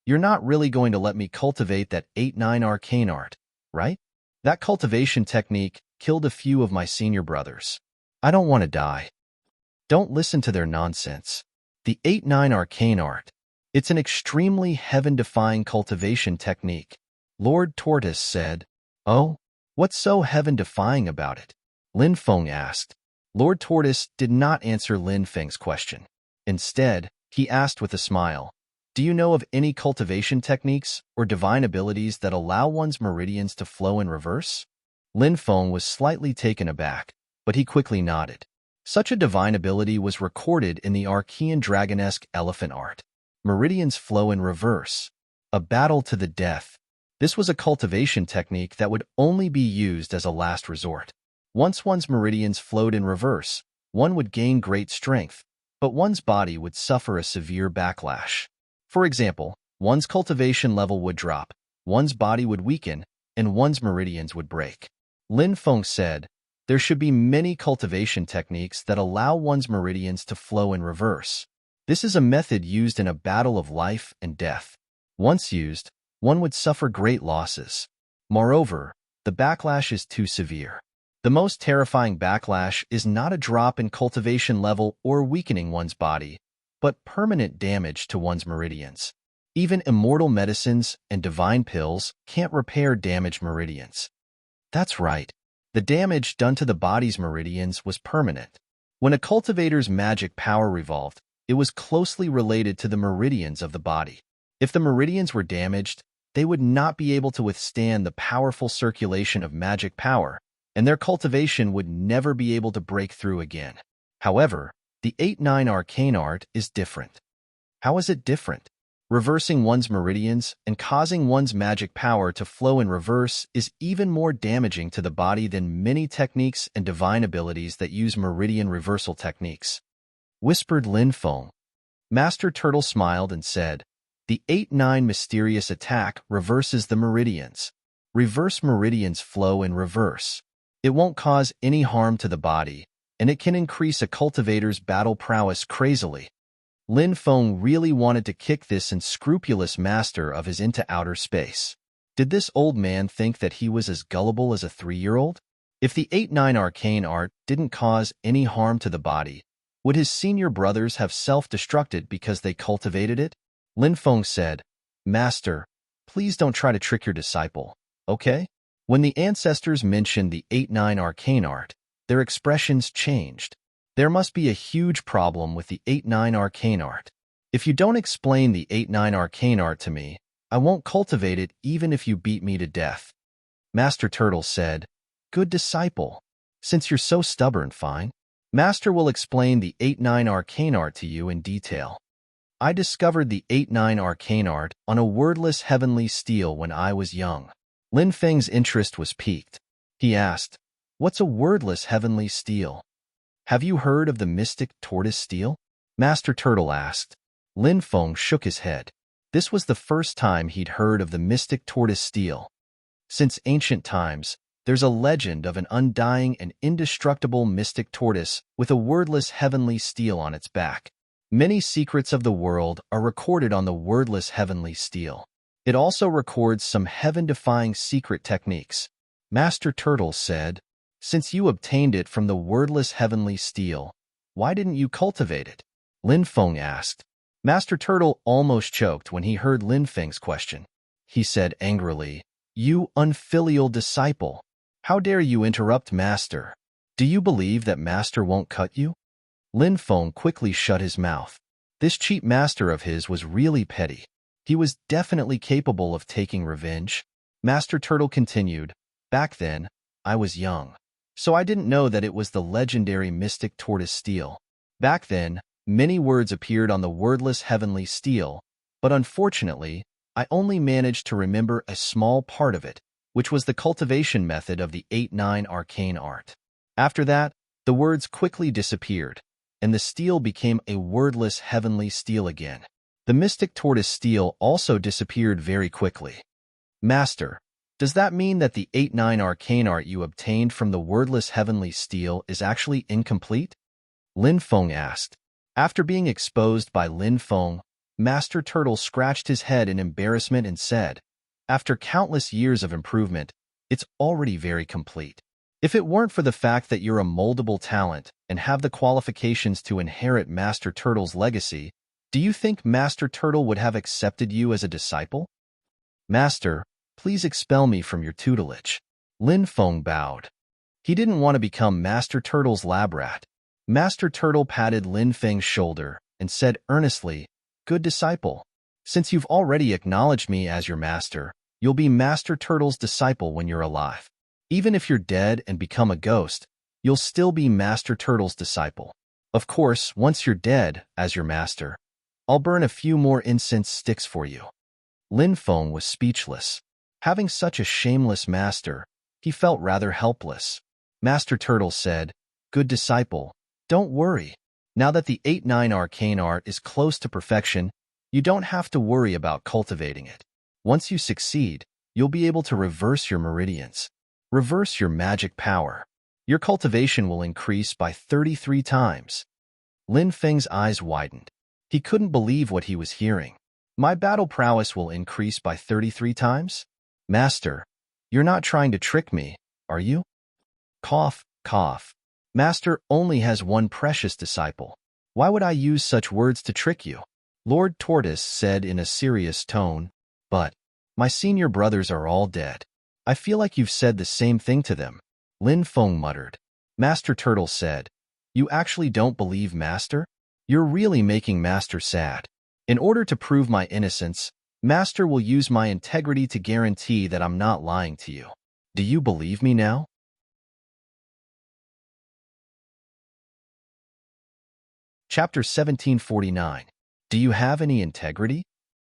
you're not really going to let me cultivate that 8-9 arcane art, right? That cultivation technique killed a few of my senior brothers. I don't want to die." "Don't listen to their nonsense. The 8-9 arcane art. It's an extremely heaven-defying cultivation technique," Lord Tortoise said. "Oh? What's so heaven-defying about it?" Lin Feng asked. Lord Tortoise did not answer Lin Feng's question. Instead, he asked with a smile, "Do you know of any cultivation techniques or divine abilities that allow one's meridians to flow in reverse?" Lin Feng was slightly taken aback, but he quickly nodded. Such a divine ability was recorded in the Archean Dragonesque elephant art. Meridians flow in reverse. A battle to the death. This was a cultivation technique that would only be used as a last resort. Once one's meridians flowed in reverse, one would gain great strength, but one's body would suffer a severe backlash. For example, one's cultivation level would drop, one's body would weaken, and one's meridians would break. Lin Feng said, "There should be many cultivation techniques that allow one's meridians to flow in reverse. This is a method used in a battle of life and death. Once used, one would suffer great losses. Moreover, the backlash is too severe. The most terrifying backlash is not a drop in cultivation level or weakening one's body, but permanent damage to one's meridians. Even immortal medicines and divine pills can't repair damaged meridians." That's right. The damage done to the body's meridians was permanent. When a cultivator's magic power revolved, it was closely related to the meridians of the body. If the meridians were damaged, they would not be able to withstand the powerful circulation of magic power, and their cultivation would never be able to break through again. However, the 8-9 arcane art is different. How is it different? Reversing one's meridians and causing one's magic power to flow in reverse is even more damaging to the body than many techniques and divine abilities that use meridian reversal techniques, whispered Lin Feng. Master Turtle smiled and said, "The 8-9 mysterious attack reverses the meridians. Reverse meridians flow in reverse. It won't cause any harm to the body, and it can increase a cultivator's battle prowess crazily." Lin Feng really wanted to kick this unscrupulous master of his into outer space. Did this old man think that he was as gullible as a 3-year-old? If the 8-9 arcane art didn't cause any harm to the body, would his senior brothers have self-destructed because they cultivated it? Lin Feng said, "Master, please don't try to trick your disciple, okay?" When the ancestors mentioned the 8-9 arcane art, their expressions changed. There must be a huge problem with the 8-9 arcane art. If you don't explain the 8-9 arcane art to me, I won't cultivate it even if you beat me to death. Master Turtle said, "Good disciple. Since you're so stubborn, fine. Master will explain the 8-9 arcane art to you in detail." I discovered the 8-9 arcane art on a wordless heavenly steel when I was young. Lin Feng's interest was piqued. He asked, "What's a wordless heavenly steel?" "Have you heard of the mystic tortoise steel?" Master Turtle asked. Lin Feng shook his head. This was the first time he'd heard of the mystic tortoise steel. Since ancient times, there's a legend of an undying and indestructible mystic tortoise with a wordless heavenly steel on its back. Many secrets of the world are recorded on the wordless heavenly steel. It also records some heaven-defying secret techniques. Master Turtle said, "Since you obtained it from the wordless heavenly steel, why didn't you cultivate it?" Lin Feng asked. Master Turtle almost choked when he heard Lin Feng's question. He said angrily, "You unfilial disciple! How dare you interrupt Master? Do you believe that Master won't cut you?" Lin Feng quickly shut his mouth. This cheap master of his was really petty. He was definitely capable of taking revenge. Master Turtle continued, "Back then, I was young, so I didn't know that it was the legendary mystic tortoise steel. Back then, many words appeared on the wordless heavenly steel, but unfortunately, I only managed to remember a small part of it, which was the cultivation method of the 8-9 arcane art. After that, the words quickly disappeared, and the steel became a wordless heavenly steel again. The mystic tortoise steel also disappeared very quickly." "Master, does that mean that the 8-9 arcane art you obtained from the wordless heavenly steel is actually incomplete?" Lin Feng asked. After being exposed by Lin Feng, Master Turtle scratched his head in embarrassment and said, "After countless years of improvement, it's already very complete. If it weren't for the fact that you're a moldable talent and have the qualifications to inherit Master Turtle's legacy, do you think Master Turtle would have accepted you as a disciple?" "Master, please expel me from your tutelage." Lin Feng bowed. He didn't want to become Master Turtle's lab rat. Master Turtle patted Lin Feng's shoulder and said earnestly, "Good disciple. Since you've already acknowledged me as your master, you'll be Master Turtle's disciple when you're alive. Even if you're dead and become a ghost, you'll still be Master Turtle's disciple. Of course, once you're dead, as your master, I'll burn a few more incense sticks for you." Lin Feng was speechless. Having such a shameless master, he felt rather helpless. Master Turtle said, "Good disciple, don't worry. Now that the 8-9 arcane art is close to perfection, you don't have to worry about cultivating it. Once you succeed, you'll be able to reverse your meridians. Reverse your magic power. Your cultivation will increase by 33 times. Lin Feng's eyes widened. He couldn't believe what he was hearing. My battle prowess will increase by 33 times? Master, you're not trying to trick me, are you? Cough, cough. Master only has one precious disciple. Why would I use such words to trick you? Lord Tortoise said in a serious tone, but my senior brothers are all dead. I feel like you've said the same thing to them. Lin Feng muttered. Master Turtle said, You actually don't believe Master? You're really making Master sad. In order to prove my innocence, Master will use my integrity to guarantee that I'm not lying to you. Do you believe me now? Chapter 1749. Do you have any integrity?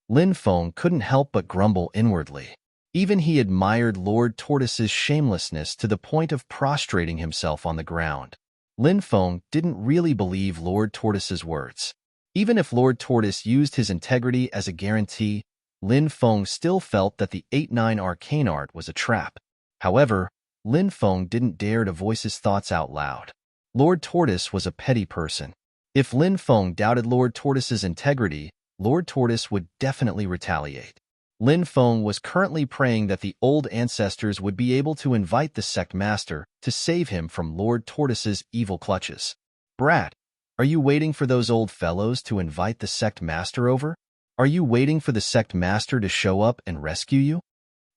Lin Feng couldn't help but grumble inwardly. Even he admired Lord Tortoise's shamelessness to the point of prostrating himself on the ground. Lin Feng didn't really believe Lord Tortoise's words. Even if Lord Tortoise used his integrity as a guarantee, Lin Feng still felt that the 8-9 arcane art was a trap. However, Lin Feng didn't dare to voice his thoughts out loud. Lord Tortoise was a petty person. If Lin Feng doubted Lord Tortoise's integrity, Lord Tortoise would definitely retaliate. Lin Feng was currently praying that the old ancestors would be able to invite the sect master to save him from Lord Tortoise's evil clutches. Brat, are you waiting for those old fellows to invite the sect master over? Are you waiting for the sect master to show up and rescue you?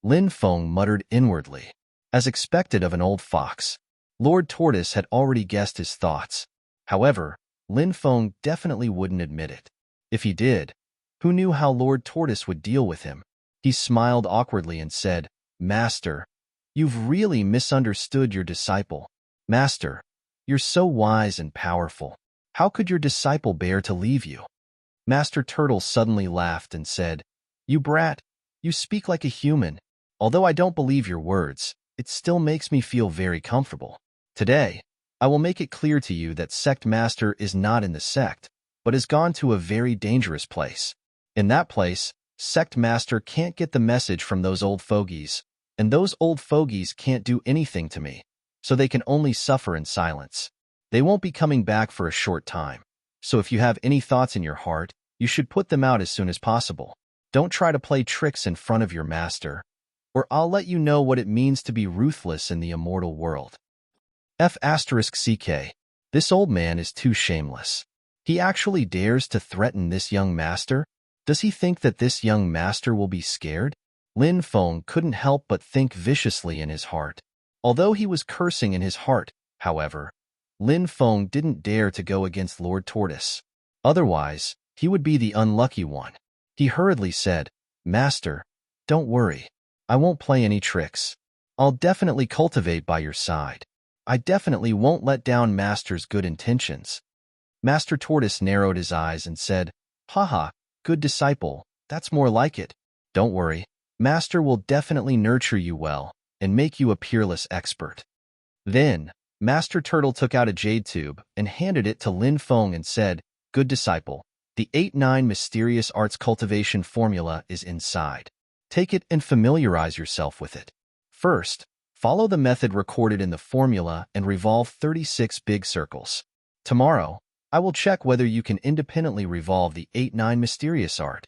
Lin Feng muttered inwardly. As expected of an old fox, Lord Tortoise had already guessed his thoughts. However, Lin Feng definitely wouldn't admit it. If he did, who knew how Lord Tortoise would deal with him? He smiled awkwardly and said, Master, you've really misunderstood your disciple. Master, you're so wise and powerful. How could your disciple bear to leave you? Master Turtle suddenly laughed and said, You brat, you speak like a human. Although I don't believe your words, it still makes me feel very comfortable. Today, I will make it clear to you that Sect Master is not in the sect, but has gone to a very dangerous place. In that place, Sect Master can't get the message from those old fogies, and those old fogies can't do anything to me, so they can only suffer in silence. They won't be coming back for a short time, so if you have any thoughts in your heart, you should put them out as soon as possible. Don't try to play tricks in front of your master, or I'll let you know what it means to be ruthless in the immortal world. F***CK. This old man is too shameless. He actually dares to threaten this young master? Does he think that this young master will be scared? Lin Feng couldn't help but think viciously in his heart. Although he was cursing in his heart, however, Lin Feng didn't dare to go against Lord Tortoise. Otherwise, he would be the unlucky one. He hurriedly said, Master, don't worry. I won't play any tricks. I'll definitely cultivate by your side. I definitely won't let down Master's good intentions. Master Tortoise narrowed his eyes and said, Haha, good disciple, that's more like it. Don't worry, Master will definitely nurture you well and make you a peerless expert. Then, Master Turtle took out a jade tube and handed it to Lin Feng and said, Good disciple, the 8-9 mysterious arts cultivation formula is inside. Take it and familiarize yourself with it. First, follow the method recorded in the formula and revolve 36 big circles. Tomorrow, I will check whether you can independently revolve the 8-9 mysterious art.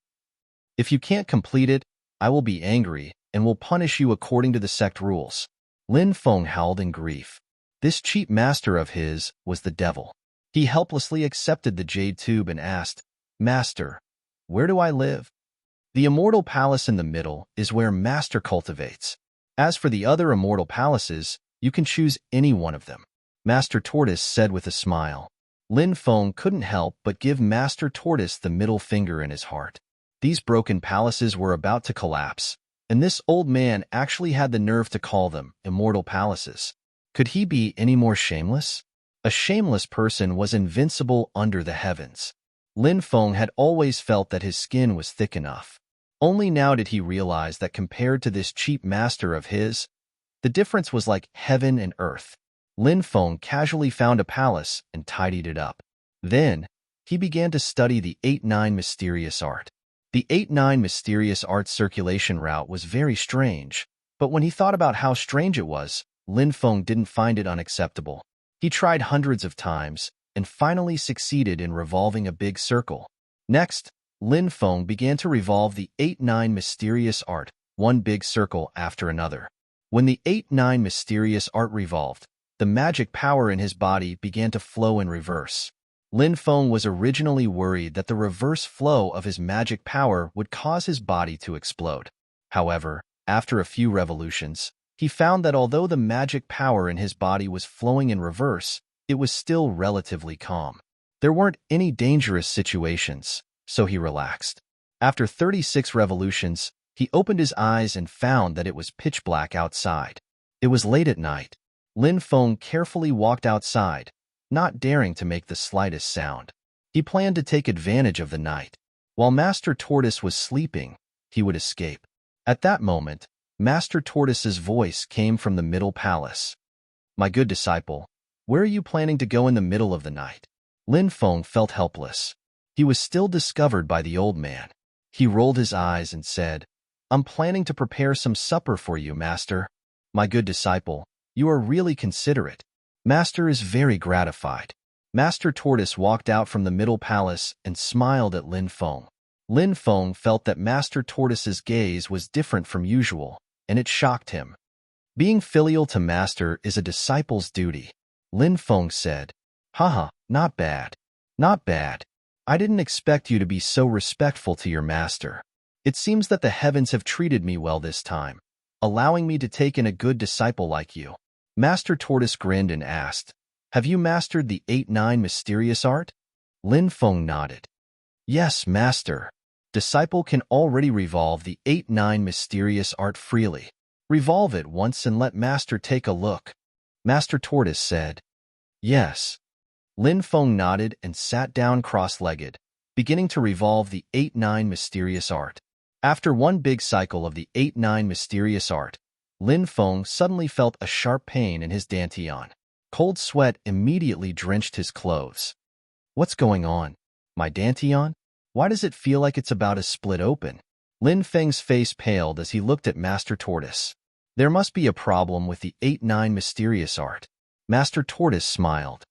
If you can't complete it, I will be angry and will punish you according to the sect rules. Lin Feng howled in grief. This cheap master of his was the devil. He helplessly accepted the jade tube and asked, Master, where do I live? The immortal palace in the middle is where Master cultivates. As for the other immortal palaces, you can choose any one of them. Master Tortoise said with a smile. Lin Feng couldn't help but give Master Tortoise the middle finger in his heart. These broken palaces were about to collapse, and this old man actually had the nerve to call them immortal palaces. Could he be any more shameless? A shameless person was invincible under the heavens. Lin Feng had always felt that his skin was thick enough. Only now did he realize that compared to this cheap master of his, the difference was like heaven and earth. Lin Feng casually found a palace and tidied it up. Then, he began to study the 8-9 mysterious art. The 8-9 mysterious art circulation route was very strange, but when he thought about how strange it was, Lin Feng didn't find it unacceptable. He tried hundreds of times and finally succeeded in revolving a big circle. Next, Lin Feng began to revolve the 8-9 mysterious art, one big circle after another. When the 8-9 mysterious art revolved, the magic power in his body began to flow in reverse. Lin Feng was originally worried that the reverse flow of his magic power would cause his body to explode. However, after a few revolutions, he found that although the magic power in his body was flowing in reverse, it was still relatively calm. There weren't any dangerous situations, so he relaxed. After 36 revolutions, he opened his eyes and found that it was pitch black outside. It was late at night. Lin Feng carefully walked outside, not daring to make the slightest sound. He planned to take advantage of the night. While Master Tortoise was sleeping, he would escape. At that moment, Master Tortoise's voice came from the middle palace. My good disciple, where are you planning to go in the middle of the night? Lin Feng felt helpless. He was still discovered by the old man. He rolled his eyes and said, I'm planning to prepare some supper for you, Master. My good disciple, you are really considerate. Master is very gratified. Master Tortoise walked out from the middle palace and smiled at Lin Feng. Lin Feng felt that Master Tortoise's gaze was different from usual, and it shocked him. Being filial to Master is a disciple's duty. Lin Feng said, "Haha, not bad. Not bad. I didn't expect you to be so respectful to your master. It seems that the heavens have treated me well this time, allowing me to take in a good disciple like you." Master Tortoise grinned and asked, "Have you mastered the 8-9 mysterious art?" Lin Feng nodded. "Yes, master. Disciple can already revolve the 8-9 mysterious art freely. Revolve it once and let master take a look." Master Tortoise said, "Yes." Lin Feng nodded and sat down cross-legged, beginning to revolve the 8-9 mysterious art. After one big cycle of the 8-9 mysterious art, Lin Feng suddenly felt a sharp pain in his dantian. Cold sweat immediately drenched his clothes. "What's going on? My dantian? Why does it feel like it's about to split open?" Lin Feng's face paled as he looked at Master Tortoise. "There must be a problem with the 8-9 mysterious art." Master Tortoise smiled.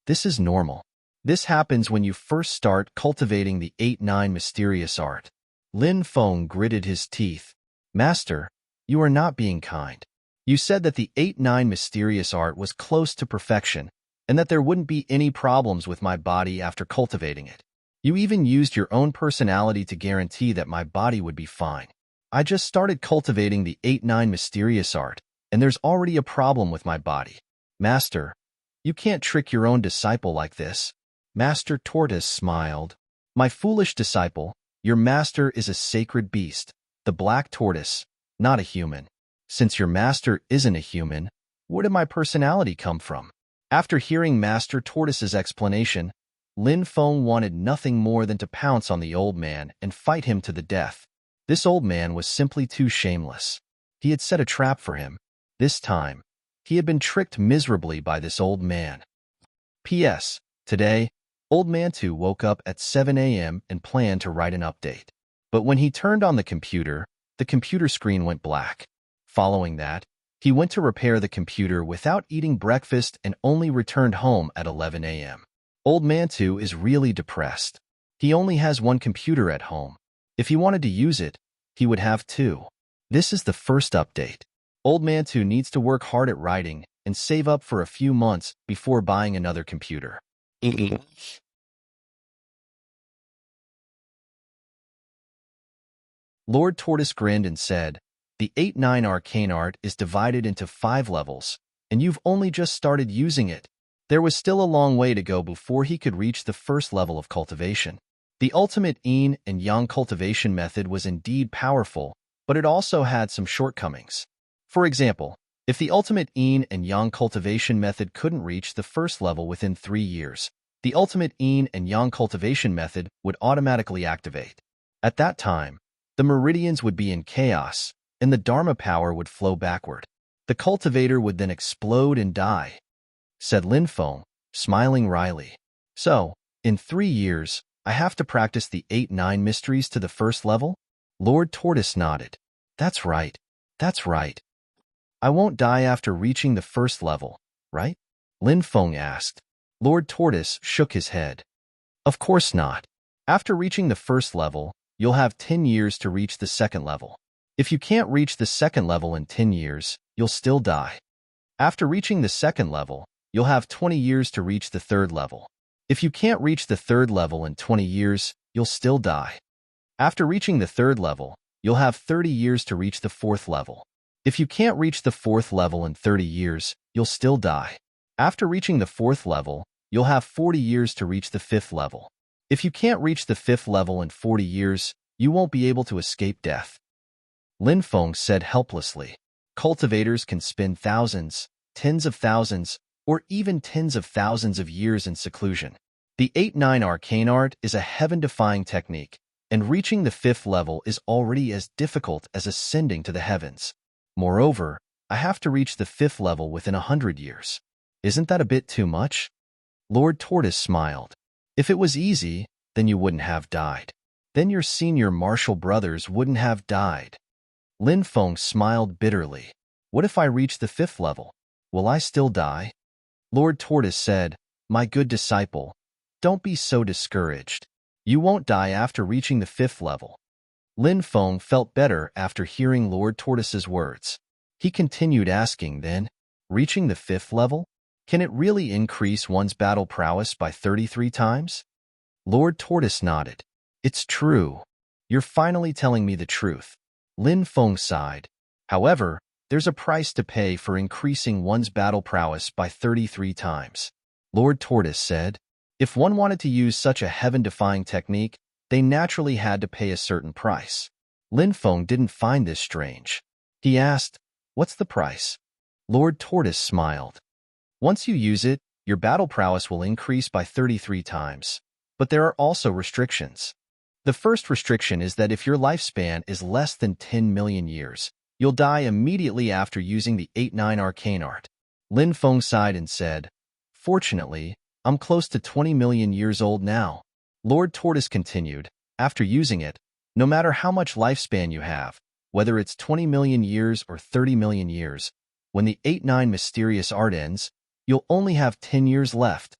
"This is normal. This happens when you first start cultivating the 8-9 mysterious art." Lin Feng gritted his teeth. "Master, you are not being kind. You said that the 8-9 mysterious art was close to perfection, and that there wouldn't be any problems with my body after cultivating it. You even used your own personality to guarantee that my body would be fine. I just started cultivating the 8-9 mysterious art, and there's already a problem with my body. Master, you can't trick your own disciple like this." Master Tortoise smiled. "My foolish disciple, your master is a sacred beast, the black tortoise, not a human. Since your master isn't a human, where did my personality come from?" After hearing Master Tortoise's explanation, Lin Feng wanted nothing more than to pounce on the old man and fight him to the death. This old man was simply too shameless. He had set a trap for him. This time, he had been tricked miserably by this old man. P.S. Today, Old Man 2 woke up at 7 a.m. and planned to write an update. But when he turned on the computer screen went black. Following that, he went to repair the computer without eating breakfast and only returned home at 11 a.m. Old Man 2 is really depressed. He only has one computer at home. If he wanted to use it, he would have two. This is the first update. Old Man 2 needs to work hard at writing and save up for a few months before buying another computer. Lord Tortoise grinned and said, "The 8-9 arcane art is divided into 5 levels, and you've only just started using it." There was still a long way to go before he could reach the first level of cultivation. The ultimate yin and yang cultivation method was indeed powerful, but it also had some shortcomings. For example, if the ultimate yin and yang cultivation method couldn't reach the first level within 3 years, the ultimate yin and yang cultivation method would automatically activate. At that time, the meridians would be in chaos, and the Dharma power would flow backward. The cultivator would then explode and die," said Lin Feng, smiling wryly. "So, in 3 years, I have to practice the 8-9 mysteries to the first level?" Lord Tortoise nodded. That's right. I won't die after reaching the first level, right?" Lin Feng asked. Lord Tortoise shook his head. "Of course not. After reaching the first level, you'll have 10 years to reach the second level. If you can't reach the second level in 10 years, you'll still die. After reaching the second level, you'll have 20 years to reach the third level. If you can't reach the third level in 20 years, you'll still die. After reaching the third level, you'll have 30 years to reach the fourth level. If you can't reach the fourth level in 30 years, you'll still die. After reaching the fourth level, you'll have 40 years to reach the fifth level. If you can't reach the fifth level in 40 years, you won't be able to escape death." Lin Feng said helplessly. Cultivators can spend thousands, tens of thousands, or even tens of thousands of years in seclusion. The 8-9 arcane art is a heaven-defying technique, and reaching the fifth level is already as difficult as ascending to the heavens. Moreover, I have to reach the fifth level within 100 years. Isn't that a bit too much? Lord Tortoise smiled. If it was easy, then you wouldn't have died. Then your senior Marshall brothers wouldn't have died. Lin Feng smiled bitterly. What if I reach the fifth level? Will I still die? Lord Tortoise said, My good disciple, don't be so discouraged. You won't die after reaching the 5th level. Lin Feng felt better after hearing Lord Tortoise's words. He continued asking then, reaching the 5th level? Can it really increase one's battle prowess by 33 times? Lord Tortoise nodded. It's true. You're finally telling me the truth. Lin Feng sighed. However, there's a price to pay for increasing one's battle prowess by 33 times. Lord Tortoise said, if one wanted to use such a heaven-defying technique, they naturally had to pay a certain price. Lin Feng didn't find this strange. He asked, what's the price? Lord Tortoise smiled. Once you use it, your battle prowess will increase by 33 times. But there are also restrictions. The first restriction is that if your lifespan is less than 10 million years, you'll die immediately after using the 8-9 arcane art. Lin Feng sighed and said, fortunately, I'm close to 20 million years old now. Lord Tortoise continued, after using it, no matter how much lifespan you have, whether it's 20 million years or 30 million years, when the 8-9 mysterious art ends, you'll only have 10 years left.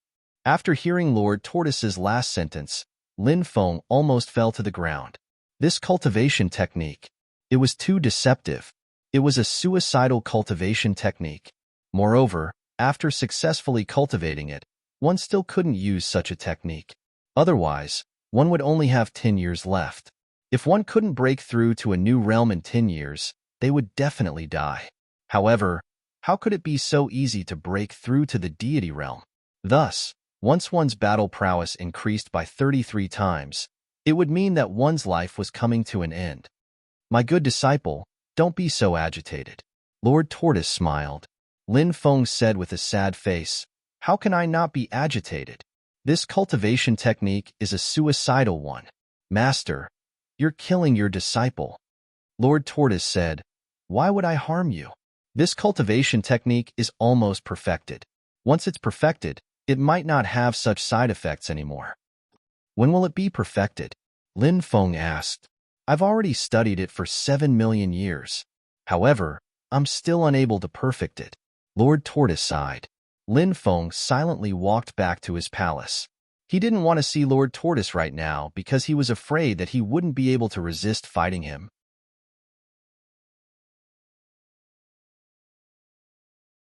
After hearing Lord Tortoise's last sentence, Lin Feng almost fell to the ground. This cultivation technique, it was too deceptive. It was a suicidal cultivation technique. Moreover, after successfully cultivating it, one still couldn't use such a technique. Otherwise, one would only have 10 years left. If one couldn't break through to a new realm in 10 years, they would definitely die. However, how could it be so easy to break through to the deity realm? Thus, once one's battle prowess increased by 33 times, it would mean that one's life was coming to an end. My good disciple, don't be so agitated. Lord Tortoise smiled. Lin Feng said with a sad face, how can I not be agitated? This cultivation technique is a suicidal one. Master, you're killing your disciple. Lord Tortoise said, why would I harm you? This cultivation technique is almost perfected. Once it's perfected, it might not have such side effects anymore. When will it be perfected? Lin Feng asked. I've already studied it for 7 million years. However, I'm still unable to perfect it. Lord Tortoise sighed. Lin Feng silently walked back to his palace. He didn't want to see Lord Tortoise right now because he was afraid that he wouldn't be able to resist fighting him.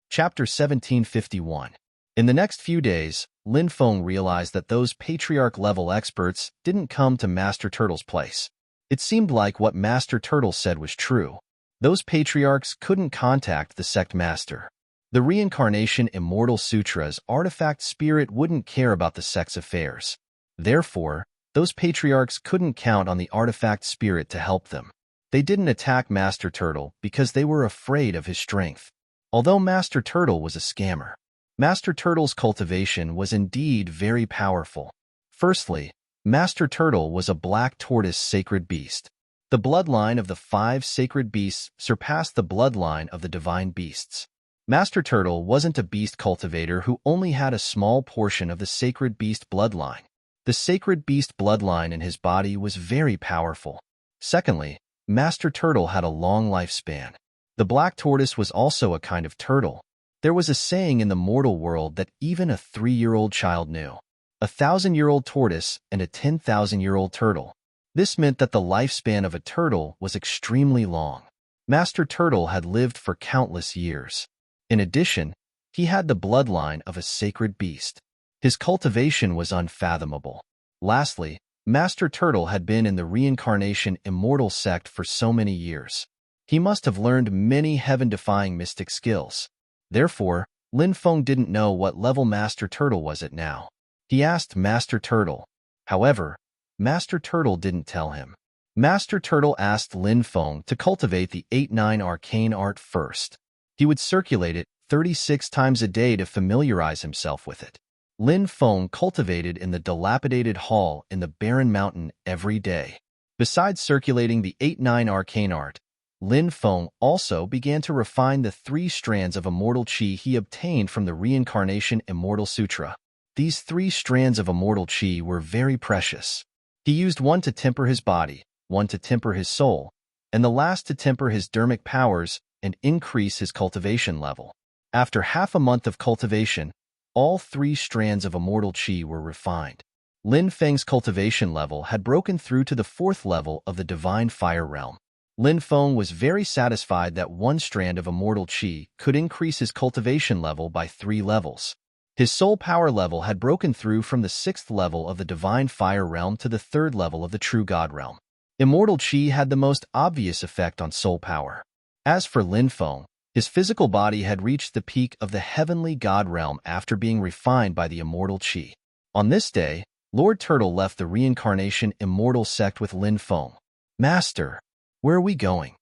Chapter 1751. In the next few days, Lin Feng realized that those Patriarch-level experts didn't come to Master Turtle's place. It seemed like what Master Turtle said was true. Those Patriarchs couldn't contact the Sect Master. The Reincarnation Immortal Sutra's artifact spirit wouldn't care about the sect's affairs. Therefore, those Patriarchs couldn't count on the artifact spirit to help them. They didn't attack Master Turtle because they were afraid of his strength. Although Master Turtle was a scammer, Master Turtle's cultivation was indeed very powerful. Firstly, Master Turtle was a black tortoise sacred beast. The bloodline of the 5 sacred beasts surpassed the bloodline of the divine beasts. Master Turtle wasn't a beast cultivator who only had a small portion of the sacred beast bloodline. The sacred beast bloodline in his body was very powerful. Secondly, Master Turtle had a long lifespan. The black tortoise was also a kind of turtle. There was a saying in the mortal world that even a 3-year-old child knew. A 1,000-year-old tortoise and a 10,000-year-old turtle. This meant that the lifespan of a turtle was extremely long. Master Turtle had lived for countless years. In addition, he had the bloodline of a sacred beast. His cultivation was unfathomable. Lastly, Master Turtle had been in the Reincarnation Immortal Sect for so many years. He must have learned many heaven-defying mystic skills. Therefore, Lin Feng didn't know what level Master Turtle was at now. He asked Master Turtle. However, Master Turtle didn't tell him. Master Turtle asked Lin Feng to cultivate the 8-9 arcane art first. He would circulate it 36 times a day to familiarize himself with it. Lin Feng cultivated in the dilapidated hall in the barren mountain every day. Besides circulating the 8-9 arcane art, Lin Feng also began to refine the 3 strands of immortal qi he obtained from the Reincarnation Immortal Sutra. These 3 strands of immortal qi were very precious. He used one to temper his body, one to temper his soul, and the last to temper his dermic powers and increase his cultivation level. After half a month of cultivation, All 3 strands of immortal qi were refined. Lin Feng's cultivation level had broken through to the 4th level of the divine fire realm. Lin Feng was very satisfied that 1 strand of immortal qi could increase his cultivation level by 3 levels. His soul power level had broken through from the 6th level of the divine fire realm to the 3rd level of the true god realm. Immortal qi had the most obvious effect on soul power. As for Lin Feng, his physical body had reached the peak of the heavenly god realm after being refined by the immortal qi. On this day, Lord Turtle left the reincarnation immortal sect with Lin Feng. "Master, where are we going?"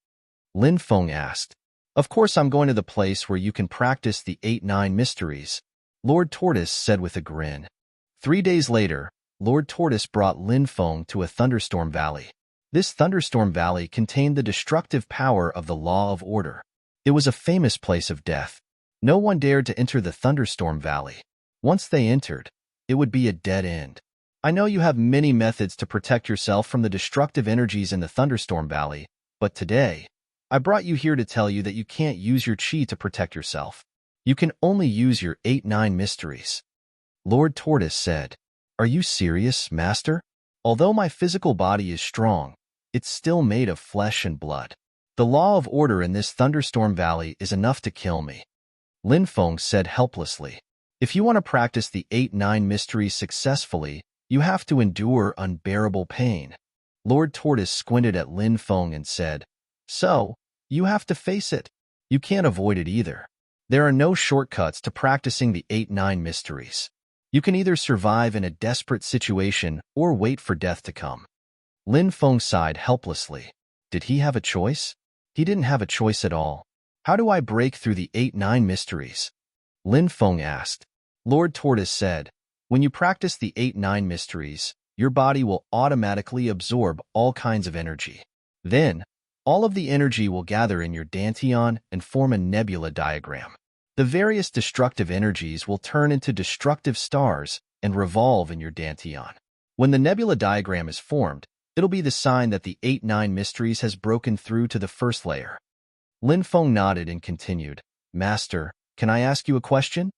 Lin Feng asked. "Of course I'm going to the place where you can practice the 8-9 mysteries," Lord Tortoise said with a grin. 3 days later, Lord Tortoise brought Lin Feng to a thunderstorm valley. This thunderstorm valley contained the destructive power of the law of order. It was a famous place of death. No one dared to enter the thunderstorm valley. Once they entered, it would be a dead end. I know you have many methods to protect yourself from the destructive energies in the thunderstorm valley, but today, I brought you here to tell you that you can't use your qi to protect yourself. You can only use your 8-9 mysteries. Lord Tortoise said, "Are you serious, Master? Although my physical body is strong, it's still made of flesh and blood. The law of order in this thunderstorm valley is enough to kill me," Lin Feng said helplessly. "If you want to practice the 8-9 mysteries successfully, you have to endure unbearable pain." Lord Tortoise squinted at Lin Feng and said, "So, you have to face it. You can't avoid it either. There are no shortcuts to practicing the 8-9 mysteries. You can either survive in a desperate situation or wait for death to come." Lin Feng sighed helplessly. Did he have a choice? He didn't have a choice at all. "How do I break through the 8-9 mysteries?" Lin Feng asked. Lord Tortoise said, "When you practice the 8-9 mysteries, your body will automatically absorb all kinds of energy. Then, all of the energy will gather in your dantian and form a nebula diagram. The various destructive energies will turn into destructive stars and revolve in your dantian. When the nebula diagram is formed, it'll be the sign that the 8-9 mysteries has broken through to the 1st layer." Lin Feng nodded and continued, "Master, can I ask you a question?"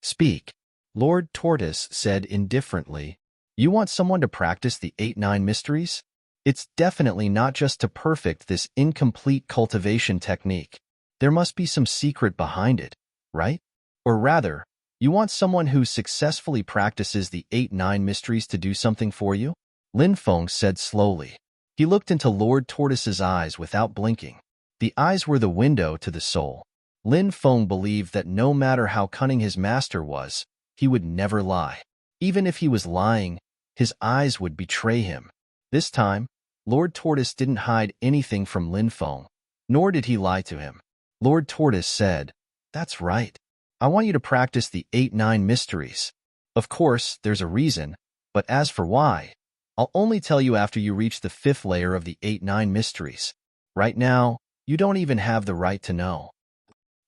"Speak," Lord Tortoise said indifferently. "You want someone to practice the 8-9 mysteries? It's definitely not just to perfect this incomplete cultivation technique. There must be some secret behind it, right? Or rather, you want someone who successfully practices the 8-9 mysteries to do something for you?" Lin Feng said slowly. He looked into Lord Tortoise's eyes without blinking. The eyes were the window to the soul. Lin Feng believed that no matter how cunning his master was, he would never lie. Even if he was lying, his eyes would betray him. This time, Lord Tortoise didn't hide anything from Lin Feng, nor did he lie to him. Lord Tortoise said, "That's right. I want you to practice the 8-9 mysteries. Of course, there's a reason, but as for why, I'll only tell you after you reach the 5th layer of the 8-9 mysteries. Right now, you don't even have the right to know."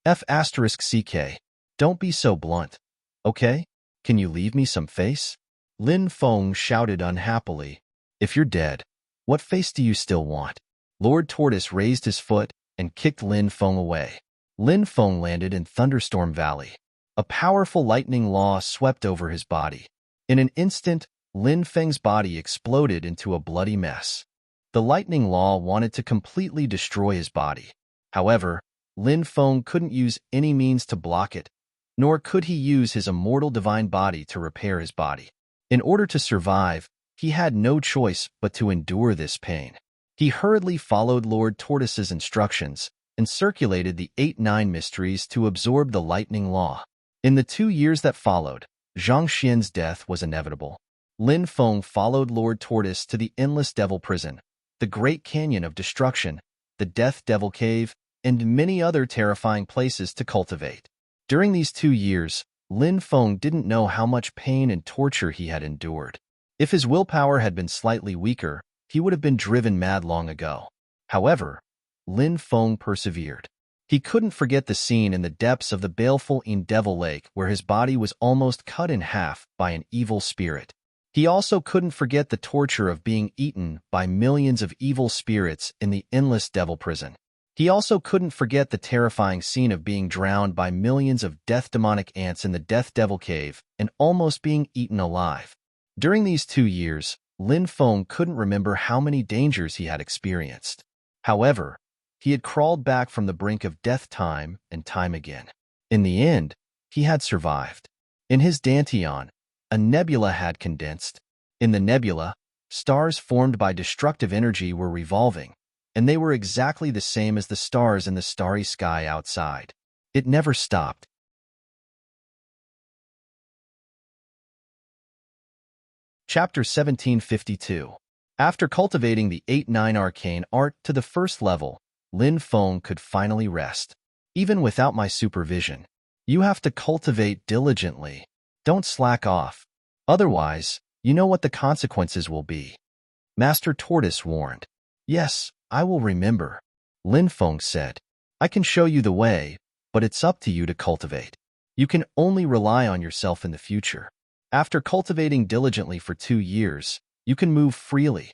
F***CK. Don't be so blunt. Okay? Can you leave me some face? Lin Feng shouted unhappily. "If you're dead, what face do you still want?" Lord Tortoise raised his foot and kicked Lin Feng away. Lin Feng landed in Thunderstorm Valley. A powerful lightning law swept over his body. In an instant, Lin Feng's body exploded into a bloody mess. The lightning law wanted to completely destroy his body. However, Lin Feng couldn't use any means to block it, nor could he use his immortal divine body to repair his body. In order to survive, he had no choice but to endure this pain. He hurriedly followed Lord Tortoise's instructions and circulated the 8-9 mysteries to absorb the lightning law. In the 2 years that followed, Zhang Xian's death was inevitable. Lin Feng followed Lord Tortoise to the Endless Devil Prison, the Great Canyon of Destruction, the Death Devil Cave, and many other terrifying places to cultivate. During these 2 years, Lin Feng didn't know how much pain and torture he had endured. If his willpower had been slightly weaker, he would have been driven mad long ago. However, Lin Feng persevered. He couldn't forget the scene in the depths of the baleful Devil Lake where his body was almost cut in half by an evil spirit. He also couldn't forget the torture of being eaten by millions of evil spirits in the Endless Devil Prison. He also couldn't forget the terrifying scene of being drowned by millions of death demonic ants in the Death Devil Cave and almost being eaten alive. During these 2 years, Lin Feng couldn't remember how many dangers he had experienced. However, he had crawled back from the brink of death time and time again. In the end, he had survived. In his Dantian, a nebula had condensed. In the nebula, stars formed by destructive energy were revolving, and they were exactly the same as the stars in the starry sky outside. It never stopped. Chapter 1752. After cultivating the 8-9 arcane art to the first level, Lin Feng could finally rest. Even without my supervision, you have to cultivate diligently. Don't slack off. Otherwise, you know what the consequences will be. Master Tortoise warned. Yes, I will remember, Lin Feng said. I can show you the way, but it's up to you to cultivate. You can only rely on yourself in the future. After cultivating diligently for 2 years, you can move freely,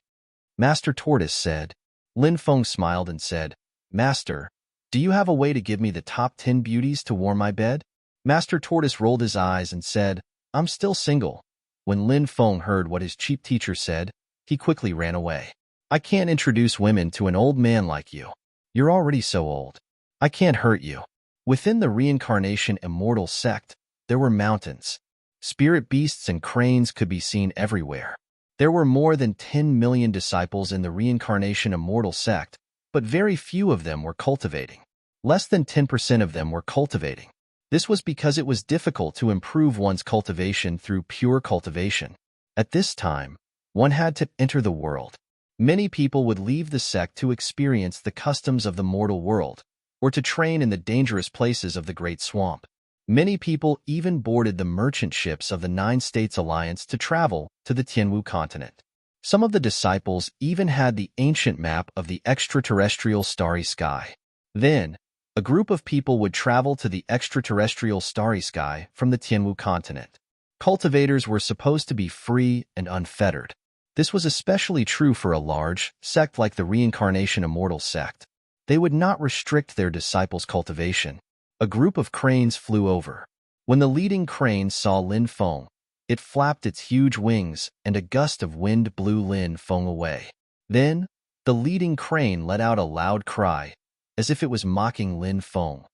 Master Tortoise said. Lin Feng smiled and said, Master, do you have a way to give me the top 10 beauties to warm my bed? Master Tortoise rolled his eyes and said, I'm still single. When Lin Feng heard what his cheap teacher said, he quickly ran away. I can't introduce women to an old man like you. You're already so old. I can't hurt you. Within the reincarnation immortal sect, there were mountains. Spirit beasts and cranes could be seen everywhere. There were more than 10 million disciples in the reincarnation immortal sect, but very few of them were cultivating. Less than 10% of them were cultivating. This was because it was difficult to improve one's cultivation through pure cultivation. At this time, one had to enter the world. Many people would leave the sect to experience the customs of the mortal world, or to train in the dangerous places of the Great Swamp. Many people even boarded the merchant ships of the 9 States Alliance to travel to the Tianwu continent. Some of the disciples even had the ancient map of the extraterrestrial starry sky. Then, a group of people would travel to the extraterrestrial starry sky from the Tianwu continent. Cultivators were supposed to be free and unfettered. This was especially true for a large sect like the Reincarnation Immortal sect. They would not restrict their disciples' cultivation. A group of cranes flew over. When the leading crane saw Lin Feng, it flapped its huge wings and a gust of wind blew Lin Feng away. Then, the leading crane let out a loud cry, as if it was mocking Lin Feng.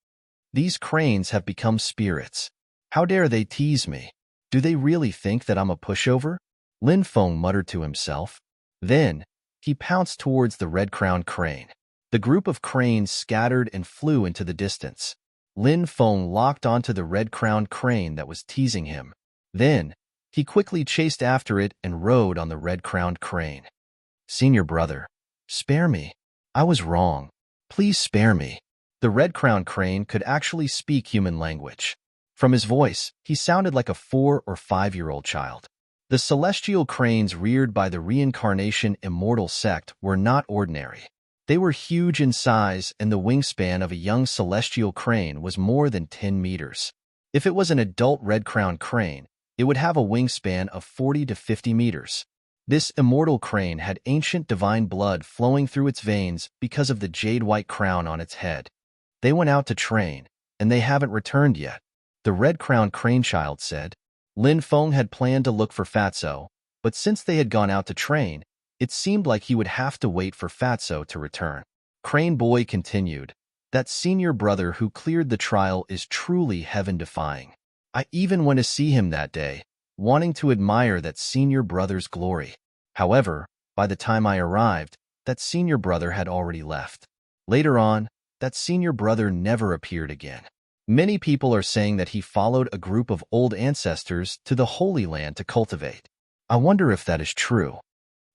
These cranes have become spirits. How dare they tease me? Do they really think that I'm a pushover? Lin Feng muttered to himself. Then, he pounced towards the red-crowned crane. The group of cranes scattered and flew into the distance. Lin Feng locked onto the red-crowned crane that was teasing him. Then, he quickly chased after it and rode on the red-crowned crane. Senior brother, spare me. I was wrong. Please spare me. The red-crowned crane could actually speak human language. From his voice, he sounded like a 4- or 5-year-old child. The celestial cranes reared by the Reincarnation Immortal sect were not ordinary. They were huge in size, and the wingspan of a young celestial crane was more than 10 meters. If it was an adult red-crowned crane, it would have a wingspan of 40 to 50 meters. This immortal crane had ancient divine blood flowing through its veins because of the jade-white crown on its head. They went out to train, and they haven't returned yet, the red-crowned crane child said. Lin Feng had planned to look for Fatso, but since they had gone out to train, it seemed like he would have to wait for Fatso to return. Crane Boy continued, that senior brother who cleared the trial is truly heaven-defying. I even went to see him that day, wanting to admire that senior brother's glory. However, by the time I arrived, that senior brother had already left. Later on, that senior brother never appeared again. Many people are saying that he followed a group of old ancestors to the Holy Land to cultivate. I wonder if that is true.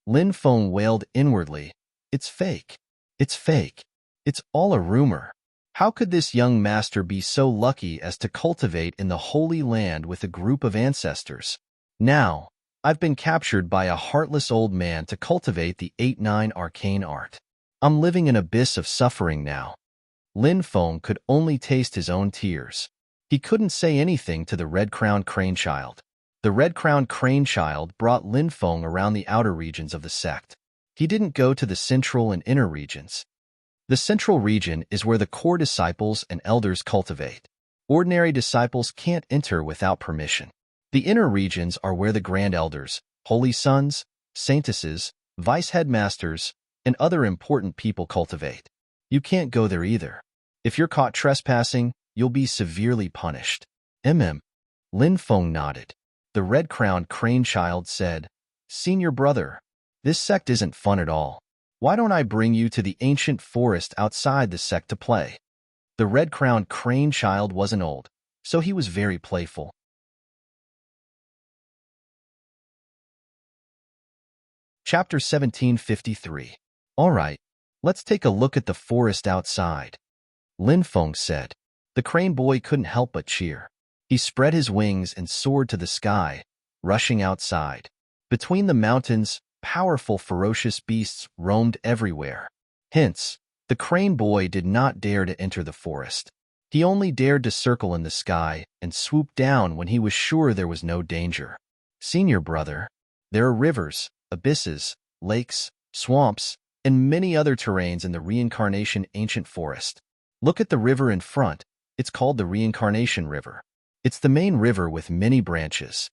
Lin Feng wailed inwardly, It's fake. It's fake. It's all a rumor. How could this young master be so lucky as to cultivate in the Holy Land with a group of ancestors? Now, I've been captured by a heartless old man to cultivate the 8-9 arcane art. I'm living an abyss of suffering now. Lin Feng could only taste his own tears. He couldn't say anything to the red-crowned crane child. The red-crowned crane child brought Lin Feng around the outer regions of the sect. He didn't go to the central and inner regions. The central region is where the core disciples and elders cultivate. Ordinary disciples can't enter without permission. The inner regions are where the grand elders, holy sons, saintesses, vice headmasters, and other important people cultivate. You can't go there either. If you're caught trespassing, you'll be severely punished. Lin Feng nodded. The red-crowned crane child said, "Senior brother, this sect isn't fun at all. Why don't I bring you to the ancient forest outside the sect to play?" The red-crowned crane child wasn't old, so he was very playful. Chapter 1753. All right, let's take a look at the forest outside, Lin Feng said. The crane boy couldn't help but cheer. He spread his wings and soared to the sky, rushing outside. Between the mountains, powerful, ferocious beasts roamed everywhere. Hence, the crane boy did not dare to enter the forest. He only dared to circle in the sky and swoop down when he was sure there was no danger. Senior brother, there are rivers, abysses, lakes, swamps, and many other terrains in the Reincarnation Ancient Forest. Look at the river in front. It's called the Reincarnation River. It's the main river with many branches.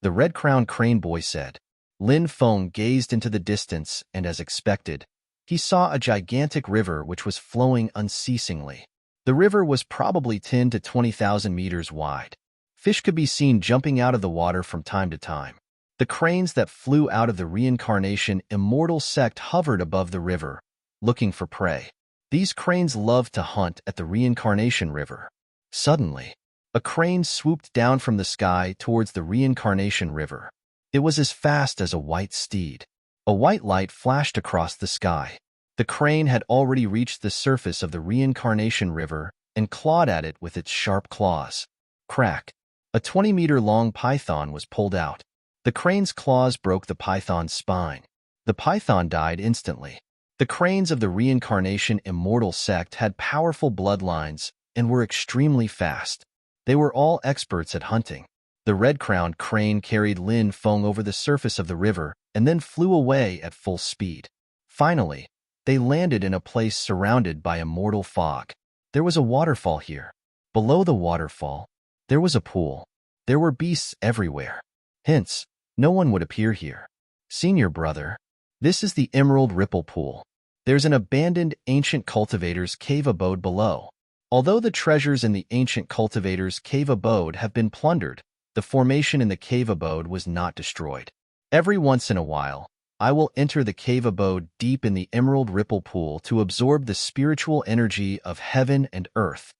The red-crowned crane boy said. Lin Feng gazed into the distance, and as expected, he saw a gigantic river which was flowing unceasingly. The river was probably 10 to 20,000 meters wide. Fish could be seen jumping out of the water from time to time. The cranes that flew out of the Reincarnation Immortal sect hovered above the river, looking for prey. These cranes loved to hunt at the Reincarnation River. Suddenly, a crane swooped down from the sky towards the Reincarnation River. It was as fast as a white steed. A white light flashed across the sky. The crane had already reached the surface of the Reincarnation River and clawed at it with its sharp claws. Crack! A 20-meter-long python was pulled out. The crane's claws broke the python's spine. The python died instantly. The cranes of the Reincarnation Immortal sect had powerful bloodlines and were extremely fast. They were all experts at hunting. The red-crowned crane carried Lin Feng over the surface of the river and then flew away at full speed. Finally, they landed in a place surrounded by immortal fog. There was a waterfall here. Below the waterfall, there was a pool. There were beasts everywhere. Hence, no one would appear here. Senior brother, this is the Emerald Ripple Pool. There's an abandoned ancient cultivator's cave abode below. Although the treasures in the ancient cultivator's cave abode have been plundered, the formation in the cave abode was not destroyed. Every once in a while, I will enter the cave abode deep in the Emerald Ripple Pool to absorb the spiritual energy of heaven and earth.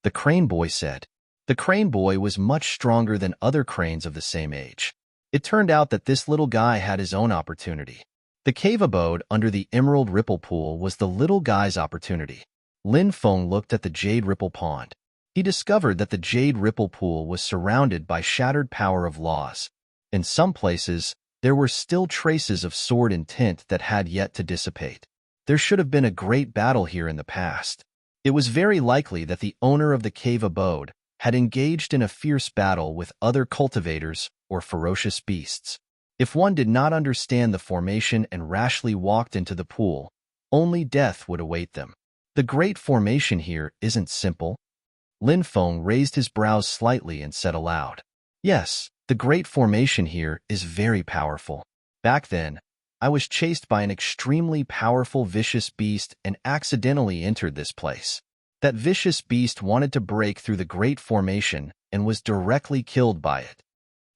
The crane boy said. The crane boy was much stronger than other cranes of the same age. It turned out that this little guy had his own opportunity. The cave abode under the Emerald Ripple Pool was the little guy's opportunity. Lin Feng looked at the Jade Ripple Pond. He discovered that the Jade Ripple Pool was surrounded by shattered power of laws. In some places, there were still traces of sword intent that had yet to dissipate. There should have been a great battle here in the past. It was very likely that the owner of the cave abode had engaged in a fierce battle with other cultivators or ferocious beasts. If one did not understand the formation and rashly walked into the pool, only death would await them. The great formation here isn't simple. Lin Feng raised his brows slightly and said aloud, "Yes, the great formation here is very powerful. Back then, I was chased by an extremely powerful vicious beast and accidentally entered this place. That vicious beast wanted to break through the great formation and was directly killed by it."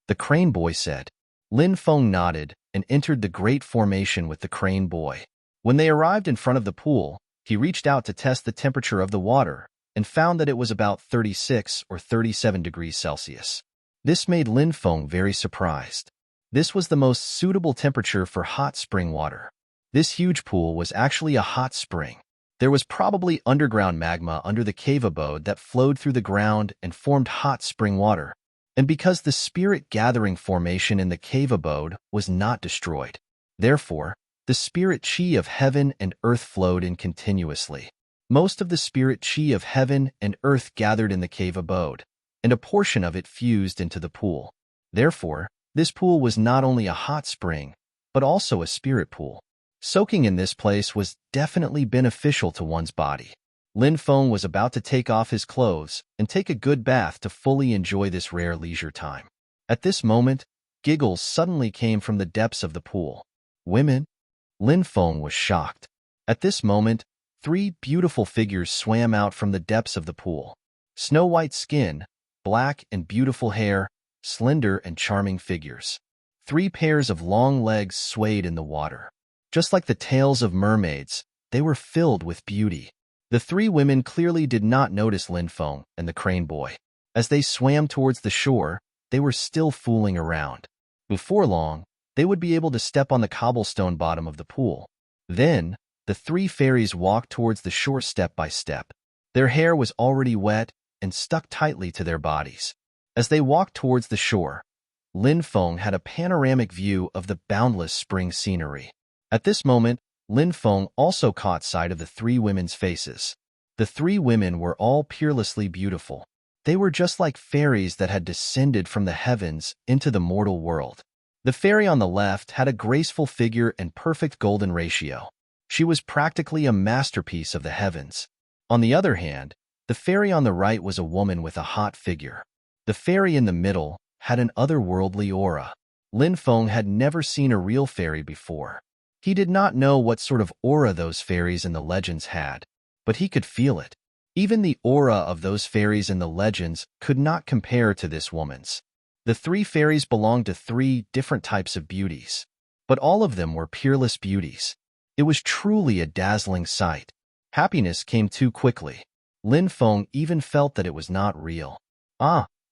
The crane boy said. Lin Feng nodded and entered the great formation with the crane boy. When they arrived in front of the pool, he reached out to test the temperature of the water and found that it was about 36 or 37 degrees Celsius. This made Lin Feng very surprised. This was the most suitable temperature for hot spring water. This huge pool was actually a hot spring. There was probably underground magma under the cave abode that flowed through the ground and formed hot spring water. And because the spirit gathering formation in the cave abode was not destroyed, therefore, the spirit chi of heaven and earth flowed in continuously. Most of the spirit chi of heaven and earth gathered in the cave abode, and a portion of it fused into the pool. Therefore, this pool was not only a hot spring, but also a spirit pool. Soaking in this place was definitely beneficial to one's body. Lin Feng was about to take off his clothes and take a good bath to fully enjoy this rare leisure time. At this moment, giggles suddenly came from the depths of the pool. Women? Lin Feng was shocked. At this moment, 3 beautiful figures swam out from the depths of the pool. Snow-white skin, black and beautiful hair, slender and charming figures. 3 pairs of long legs swayed in the water. Just like the tails of mermaids, they were filled with beauty. The 3 women clearly did not notice Lin Feng and the crane boy. As they swam towards the shore, they were still fooling around. Before long, they would be able to step on the cobblestone bottom of the pool. Then, the 3 fairies walked towards the shore step by step. Their hair was already wet and stuck tightly to their bodies. As they walked towards the shore, Lin Feng had a panoramic view of the boundless spring scenery. At this moment, Lin Feng also caught sight of the 3 women's faces. The 3 women were all peerlessly beautiful. They were just like fairies that had descended from the heavens into the mortal world. The fairy on the left had a graceful figure and perfect golden ratio. She was practically a masterpiece of the heavens. On the other hand, the fairy on the right was a woman with a hot figure. The fairy in the middle had an otherworldly aura. Lin Feng had never seen a real fairy before. He did not know what sort of aura those fairies in the legends had, but he could feel it. Even the aura of those fairies in the legends could not compare to this woman's. The 3 fairies belonged to 3 different types of beauties, but all of them were peerless beauties. It was truly a dazzling sight. Happiness came too quickly. Lin Feng even felt that it was not real.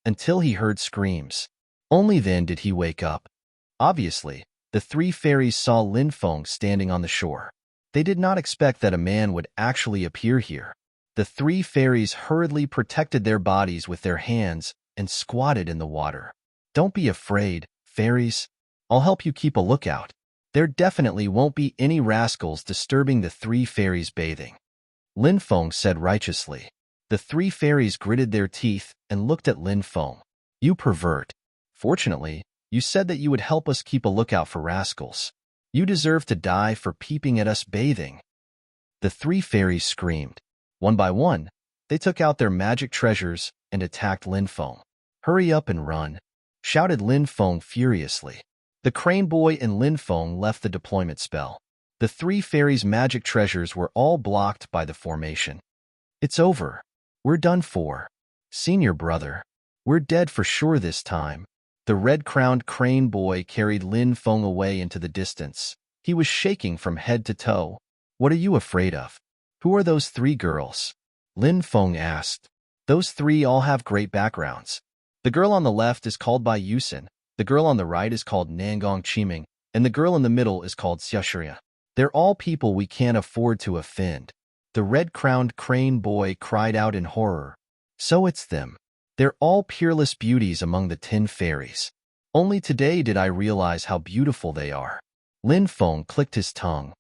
Until he heard screams. Only then did he wake up. Obviously, the 3 fairies saw Lin Feng standing on the shore. They did not expect that a man would actually appear here. The 3 fairies hurriedly protected their bodies with their hands and squatted in the water. Don't be afraid, fairies. I'll help you keep a lookout. There definitely won't be any rascals disturbing the 3 fairies bathing. Lin Feng said righteously. The 3 fairies gritted their teeth and looked at Lin Feng. You pervert. Fortunately, you said that you would help us keep a lookout for rascals. You deserve to die for peeping at us bathing. The 3 fairies screamed. One by one, they took out their magic treasures and attacked Lin Feng. Hurry up and run, shouted Lin Feng furiously. The crane boy and Lin Feng left the deployment spell. The 3 fairies' magic treasures were all blocked by the formation. It's over. We're done for. Senior brother. We're dead for sure this time. The red-crowned crane boy carried Lin Feng away into the distance. He was shaking from head to toe. What are you afraid of? Who are those 3 girls? Lin Feng asked. Those 3 all have great backgrounds. The girl on the left is called Bai Yusin, the girl on the right is called Nangong Qiming, and the girl in the middle is called Xiaoshuya. They're all people we can't afford to offend. The red-crowned crane boy cried out in horror. So it's them. They're all peerless beauties among the 10 fairies. Only today did I realize how beautiful they are. Lin Feng clicked his tongue.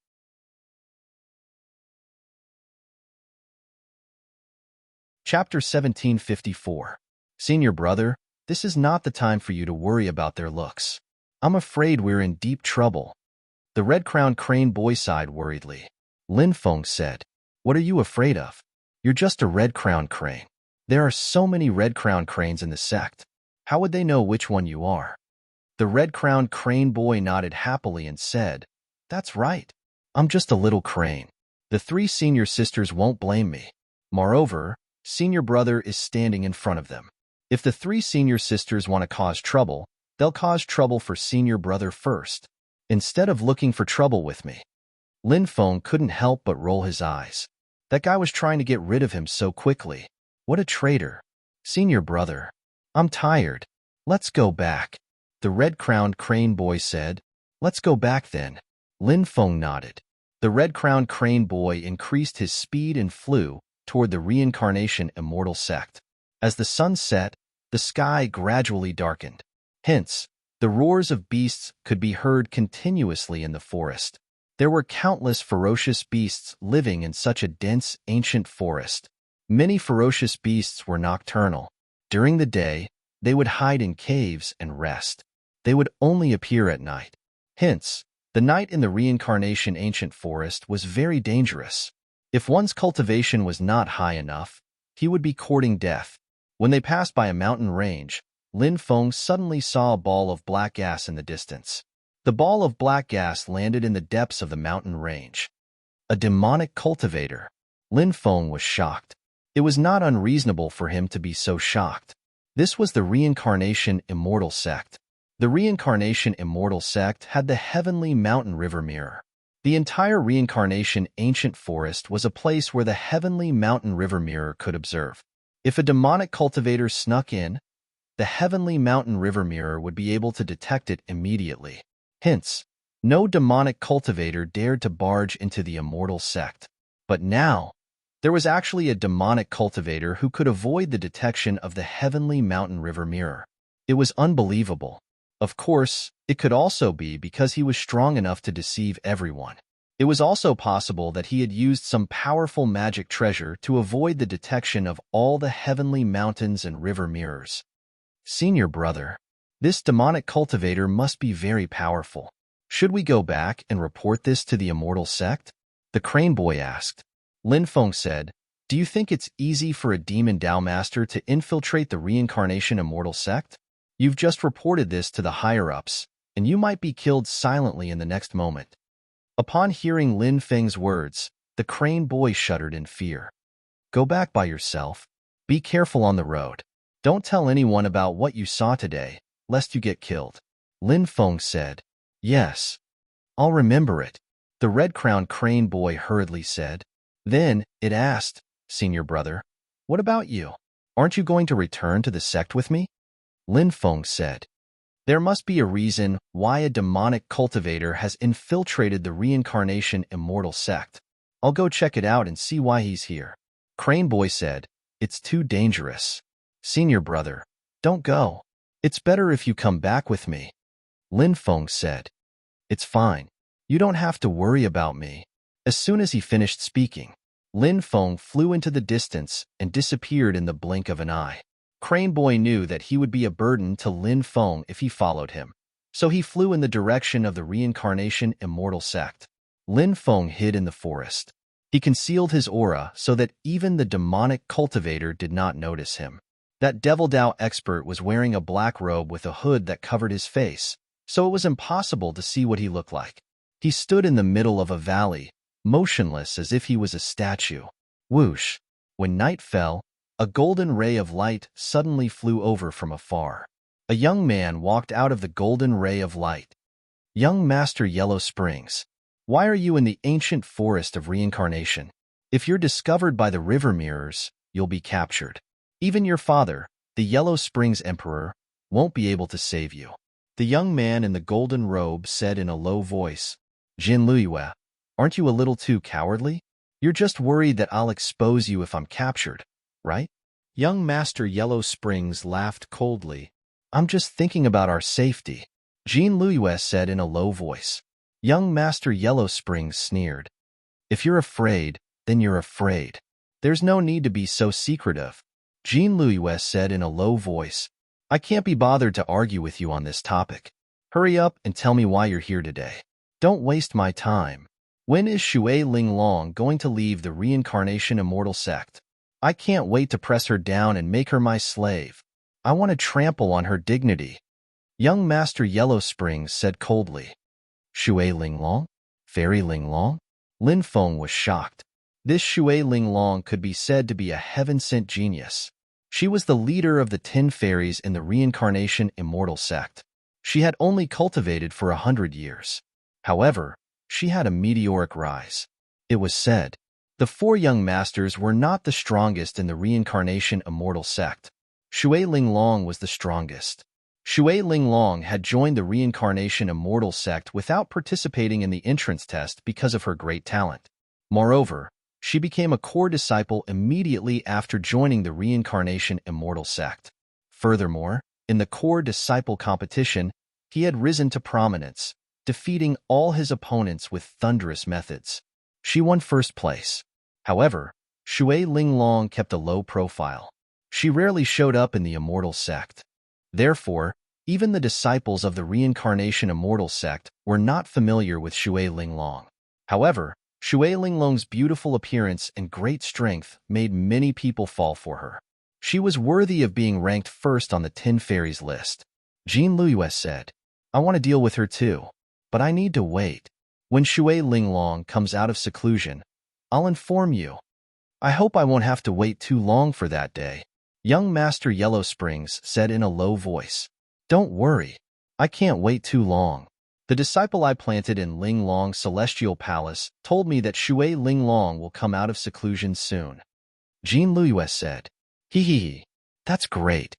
Chapter 1754. Senior brother, this is not the time for you to worry about their looks. I'm afraid we're in deep trouble. The red-crowned crane boy sighed worriedly. Lin Feng said, What are you afraid of? You're just a red-crowned crane. There are so many red-crowned cranes in the sect. How would they know which one you are? The red-crowned crane boy nodded happily and said, That's right. I'm just a little crane. The 3 senior sisters won't blame me. Moreover, senior brother is standing in front of them. If the 3 senior sisters want to cause trouble, they'll cause trouble for senior brother first, instead of looking for trouble with me. Lin Feng couldn't help but roll his eyes. That guy was trying to get rid of him so quickly. What a traitor. Senior brother. I'm tired. Let's go back. The red-crowned crane boy said. Let's go back then. Lin Feng nodded. The red-crowned crane boy increased his speed and flew toward the reincarnation immortal sect. As the sun set, the sky gradually darkened. Hence, the roars of beasts could be heard continuously in the forest. There were countless ferocious beasts living in such a dense, ancient forest. Many ferocious beasts were nocturnal. During the day, they would hide in caves and rest. They would only appear at night. Hence, The night in the reincarnation ancient forest was very dangerous. If one's cultivation was not high enough, he would be courting death. When they passed by a mountain range, Lin Feng suddenly saw a ball of black gas in the distance. The ball of black gas landed in the depths of the mountain range. A demonic cultivator. Lin Feng was shocked. It was not unreasonable for him to be so shocked. This was the Reincarnation Immortal Sect. The Reincarnation Immortal Sect had the heavenly mountain river mirror. The entire Reincarnation ancient forest was a place where the heavenly mountain river mirror could observe. If a demonic cultivator snuck in, the heavenly mountain river mirror would be able to detect it immediately. Hence, no demonic cultivator dared to barge into the immortal sect. But now, there was actually a demonic cultivator who could avoid the detection of the heavenly mountain river mirror. It was unbelievable. Of course, it could also be because he was strong enough to deceive everyone. It was also possible that he had used some powerful magic treasure to avoid the detection of all the heavenly mountains and river mirrors. Senior brother, this demonic cultivator must be very powerful. Should we go back and report this to the immortal sect? The crane boy asked. Lin Feng said, do you think it's easy for a demon Dao master to infiltrate the reincarnation immortal sect? You've just reported this to the higher-ups, and you might be killed silently in the next moment. Upon hearing Lin Feng's words, the crane boy shuddered in fear. Go back by yourself. Be careful on the road. Don't tell anyone about what you saw today, lest you get killed. Lin Feng said, yes, I'll remember it. The red-crowned crane boy hurriedly said. Then it asked, Senior brother, what about you? Aren't you going to return to the sect with me? Lin Feng said, there must be a reason why a demonic cultivator has infiltrated the reincarnation immortal sect. I'll go check it out and see why he's here. Crane boy said, it's too dangerous. Senior brother, don't go. It's better if you come back with me. Lin Feng said, it's fine. You don't have to worry about me. As soon as he finished speaking, Lin Feng flew into the distance and disappeared in the blink of an eye. Crane boy knew that he would be a burden to Lin Feng if he followed him, so he flew in the direction of the reincarnation immortal sect. Lin Feng hid in the forest. He concealed his aura so that even the demonic cultivator did not notice him. That Devil Dao expert was wearing a black robe with a hood that covered his face, so it was impossible to see what he looked like. He stood in the middle of a valley, motionless as if he was a statue. Whoosh! When night fell, a golden ray of light suddenly flew over from afar. A young man walked out of the golden ray of light. Young Master Yellow Springs, why are you in the ancient forest of reincarnation? If you're discovered by the river mirrors, you'll be captured. Even your father, the Yellow Springs Emperor, won't be able to save you. The young man in the golden robe said in a low voice, Jin Luyue, aren't you a little too cowardly? You're just worried that I'll expose you if I'm captured, right? Young Master Yellow Springs laughed coldly. I'm just thinking about our safety, Jin Luyue said in a low voice. Young Master Yellow Springs sneered. If you're afraid, then you're afraid. There's no need to be so secretive, Jin Luyue said in a low voice. I can't be bothered to argue with you on this topic. Hurry up and tell me why you're here today. Don't waste my time. When is Shui Linglong going to leave the reincarnation immortal sect? I can't wait to press her down and make her my slave. I want to trample on her dignity. Young Master Yellow Springs said coldly. Shui Linglong? Fairy Linglong? Lin Feng was shocked. This Shui Linglong could be said to be a heaven-sent genius. She was the leader of the 10 fairies in the reincarnation immortal sect. She had only cultivated for 100 years. However, she had a meteoric rise. It was said, the 4 young masters were not the strongest in the reincarnation immortal sect. Shui Linglong was the strongest. Shui Linglong had joined the reincarnation immortal sect without participating in the entrance test because of her great talent. Moreover, she became a core disciple immediately after joining the reincarnation immortal sect. Furthermore, in the core disciple competition, he had risen to prominence, defeating all his opponents with thunderous methods. She won first place. However, Shui Linglong kept a low profile. She rarely showed up in the immortal sect. Therefore, Even the disciples of the Reincarnation Immortal sect were not familiar with Shui Linglong. However, Shui Linglong's beautiful appearance and great strength made many people fall for her. She was worthy of being ranked first on the 10 fairies list. Jean Luyue said, I want to deal with her too, but I need to wait. When Shui Linglong comes out of seclusion, I'll inform you. I hope I won't have to wait too long for that day. Young Master Yellow Springs said in a low voice. Don't worry, I can't wait too long. The disciple I planted in Linglong's celestial palace told me that Shui Linglong will come out of seclusion soon. Jean Luyue said, Hee hee hee, that's great.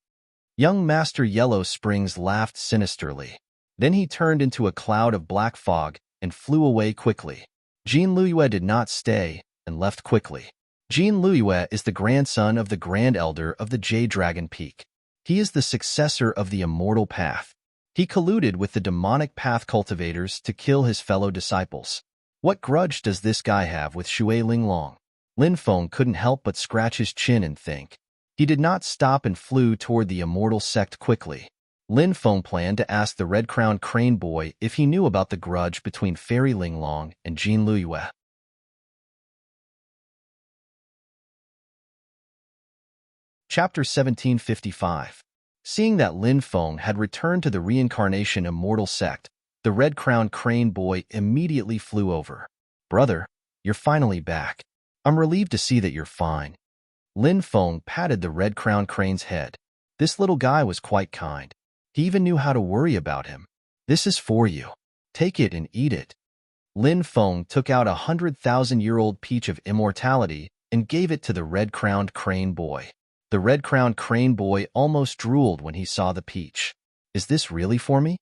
Young Master Yellow Springs laughed sinisterly. Then he turned into a cloud of black fog and flew away quickly. Jean Luyue did not stay and left quickly. Jean Luyue is the grandson of the Grand Elder of the Jade Dragon Peak. He is the successor of the Immortal Path. He colluded with the demonic path cultivators to kill his fellow disciples. What grudge does this guy have with Shui Linglong? Lin Feng couldn't help but scratch his chin and think. He did not stop and flew toward the Immortal sect quickly. Lin Feng planned to ask the red-crowned crane boy if he knew about the grudge between Fairy Linglong and Jean Luyue. Chapter 1755. Seeing that Lin Feng had returned to the Reincarnation Immortal sect, the red-crowned crane boy immediately flew over. Brother, you're finally back. I'm relieved to see that you're fine. Lin Feng patted the red-crowned crane's head. This little guy was quite kind. He even knew how to worry about him. This is for you. Take it and eat it. Lin Feng took out 100,000-year-old peach of immortality and gave it to the red-crowned crane boy. The red-crowned crane boy almost drooled when he saw the peach. Is this really for me?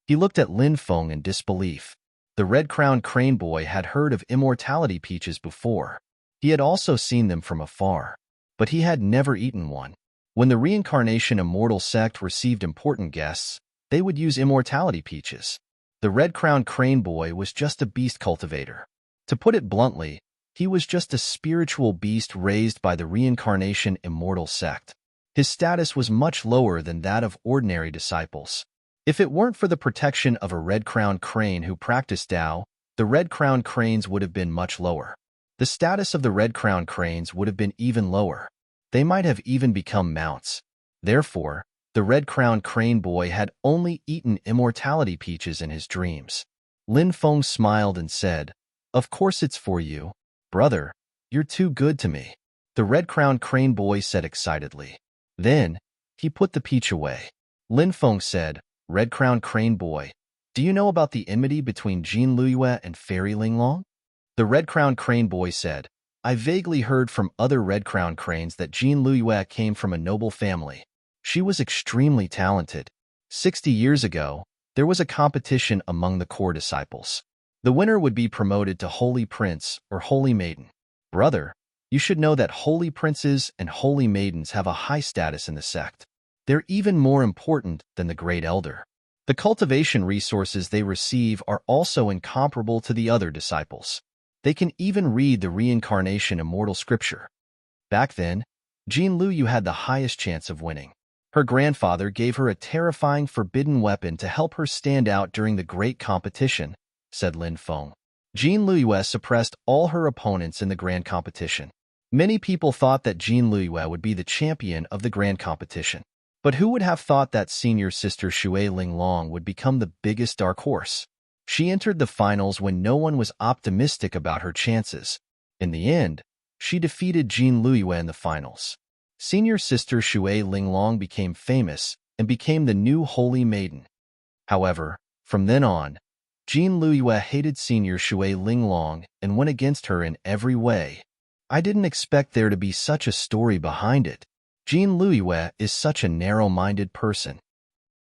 He looked at Lin Feng in disbelief. The red-crowned crane boy had heard of immortality peaches before. He had also seen them from afar, but he had never eaten one. When the Reincarnation Immortal sect received important guests, they would use immortality peaches. The red-crowned crane boy was just a beast cultivator. To put it bluntly, he was just a spiritual beast raised by the Reincarnation Immortal sect. His status was much lower than that of ordinary disciples. If it weren't for the protection of a red-crowned crane who practiced Tao, the red-crowned cranes would have been much lower. The status of the red-crowned cranes would have been even lower. They might have even become mounts. Therefore, the red-crowned crane boy had only eaten immortality peaches in his dreams. Lin Feng smiled and said, Of course it's for you. Brother, you're too good to me. The red-crowned crane boy said excitedly. Then, he put the peach away. Lin Feng said, Red-crowned crane boy, do you know about the enmity between Jean Luyue and Fairy Linglong? The red-crowned crane boy said, I vaguely heard from other red-crowned cranes that Jean Luyue came from a noble family. She was extremely talented. 60 years ago, there was a competition among the core disciples. The winner would be promoted to Holy Prince or Holy Maiden. Brother, you should know that Holy Princes and Holy Maidens have a high status in the sect. They're even more important than the Great Elder. The cultivation resources they receive are also incomparable to the other disciples. They can even read the Reincarnation Immortal Scripture. Back then, Jean Luyue had the highest chance of winning. Her grandfather gave her a terrifying forbidden weapon to help her stand out during the great competition, said Lin Feng. Jean Luyue suppressed all her opponents in the grand competition. Many people thought that Jean Luyue would be the champion of the grand competition. But who would have thought that senior sister Shui Linglong would become the biggest dark horse? She entered the finals when no one was optimistic about her chances. In the end, she defeated Jean Luyue in the finals. Senior sister Shui Linglong became famous and became the new Holy Maiden. However, from then on, Jean Luyue hated senior Shui Linglong and went against her in every way. I didn't expect there to be such a story behind it. Jean Luyue is such a narrow-minded person.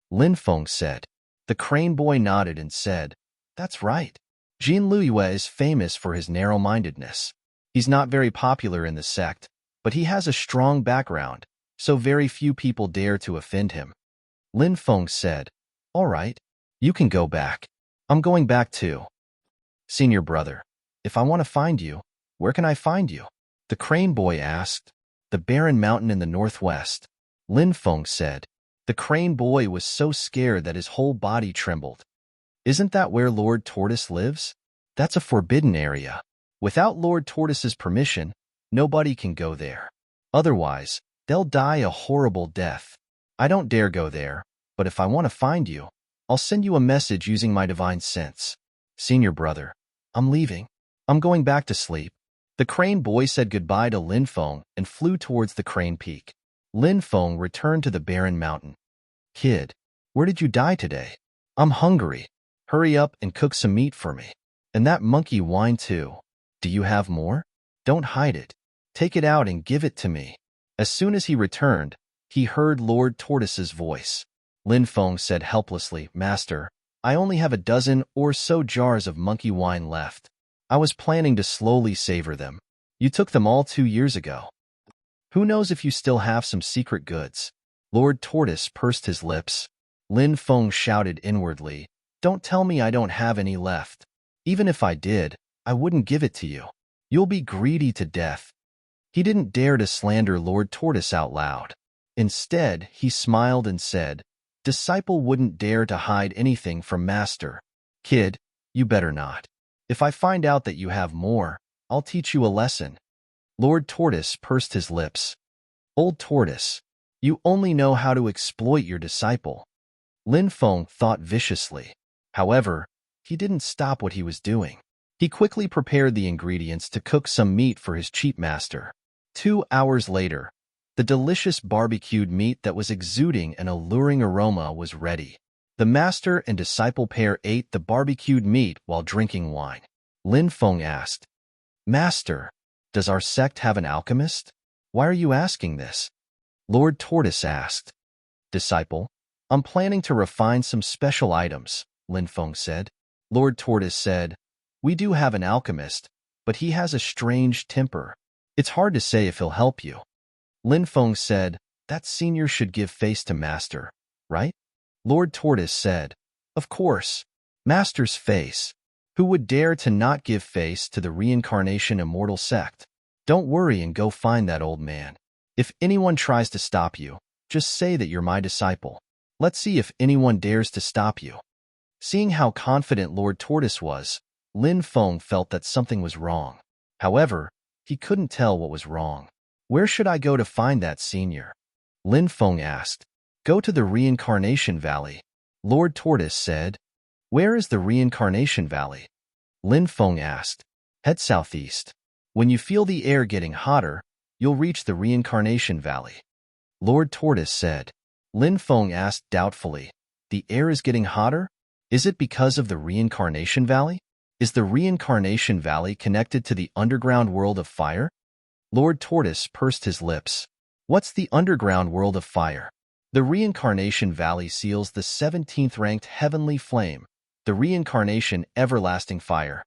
Lin Feng said. The crane boy nodded and said, That's right. Jean Luyue is famous for his narrow-mindedness. He's not very popular in the sect, but he has a strong background, so very few people dare to offend him. Lin Feng said, All right, you can go back. I'm going back too. Senior brother, if I want to find you, where can I find you? The crane boy asked. The barren mountain in the northwest. Lin Feng said. The The crane boy was so scared that his whole body trembled. Isn't that where Lord Tortoise lives? That's a forbidden area. Without Lord Tortoise's permission, nobody can go there. Otherwise, they'll die a horrible death. I don't dare go there, but if I want to find you, I'll send you a message using my divine sense. Senior brother, I'm leaving. I'm going back to sleep. The crane boy said goodbye to Lin Feng and flew towards the crane peak. Lin Feng returned to the barren mountain. Kid, where did you die today? I'm hungry. Hurry up and cook some meat for me. And that monkey wine too. Do you have more? Don't hide it. Take it out and give it to me. As soon as he returned, he heard Lord Tortoise's voice. Lin Feng said helplessly, Master, I only have a dozen or so jars of monkey wine left. I was planning to slowly savor them. You took them all 2 years ago. Who knows if you still have some secret goods? Lord Tortoise pursed his lips. Lin Feng shouted inwardly, Don't tell me I don't have any left. Even if I did, I wouldn't give it to you. You'll be greedy to death. He didn't dare to slander Lord Tortoise out loud. Instead, he smiled and said, Disciple wouldn't dare to hide anything from Master. Kid, you better not. If I find out that you have more, I'll teach you a lesson. Lord Tortoise pursed his lips. Old Tortoise, you only know how to exploit your disciple. Lin Feng thought viciously. However, he didn't stop what he was doing. He quickly prepared the ingredients to cook some meat for his cheap master. 2 hours later, the delicious barbecued meat that was exuding an alluring aroma was ready. The master and disciple pair ate the barbecued meat while drinking wine. Lin Feng asked, Master, does our sect have an alchemist? Why are you asking this? Lord Tortoise asked. Disciple, I'm planning to refine some special items, Lin Feng said. Lord Tortoise said, We do have an alchemist, but he has a strange temper. It's hard to say if he'll help you. Lin Feng said, That senior should give face to Master, right? Lord Tortoise said, Of course. Master's face. Who would dare to not give face to the reincarnation immortal sect? Don't worry and go find that old man. If anyone tries to stop you, just say that you're my disciple. Let's see if anyone dares to stop you. Seeing how confident Lord Tortoise was, Lin Feng felt that something was wrong. However, he couldn't tell what was wrong. Where should I go to find that senior? Lin Feng asked. Go to the Reincarnation Valley. Lord Tortoise said. Where is the Reincarnation Valley? Lin Feng asked. Head southeast. When you feel the air getting hotter, you'll reach the Reincarnation Valley. Lord Tortoise said. Lin Feng asked doubtfully. The air is getting hotter? Is it because of the Reincarnation Valley? Is the Reincarnation Valley connected to the underground world of fire? Lord Tortoise pursed his lips. What's the underground world of fire? The Reincarnation Valley seals the 17th ranked heavenly flame, the Reincarnation everlasting fire.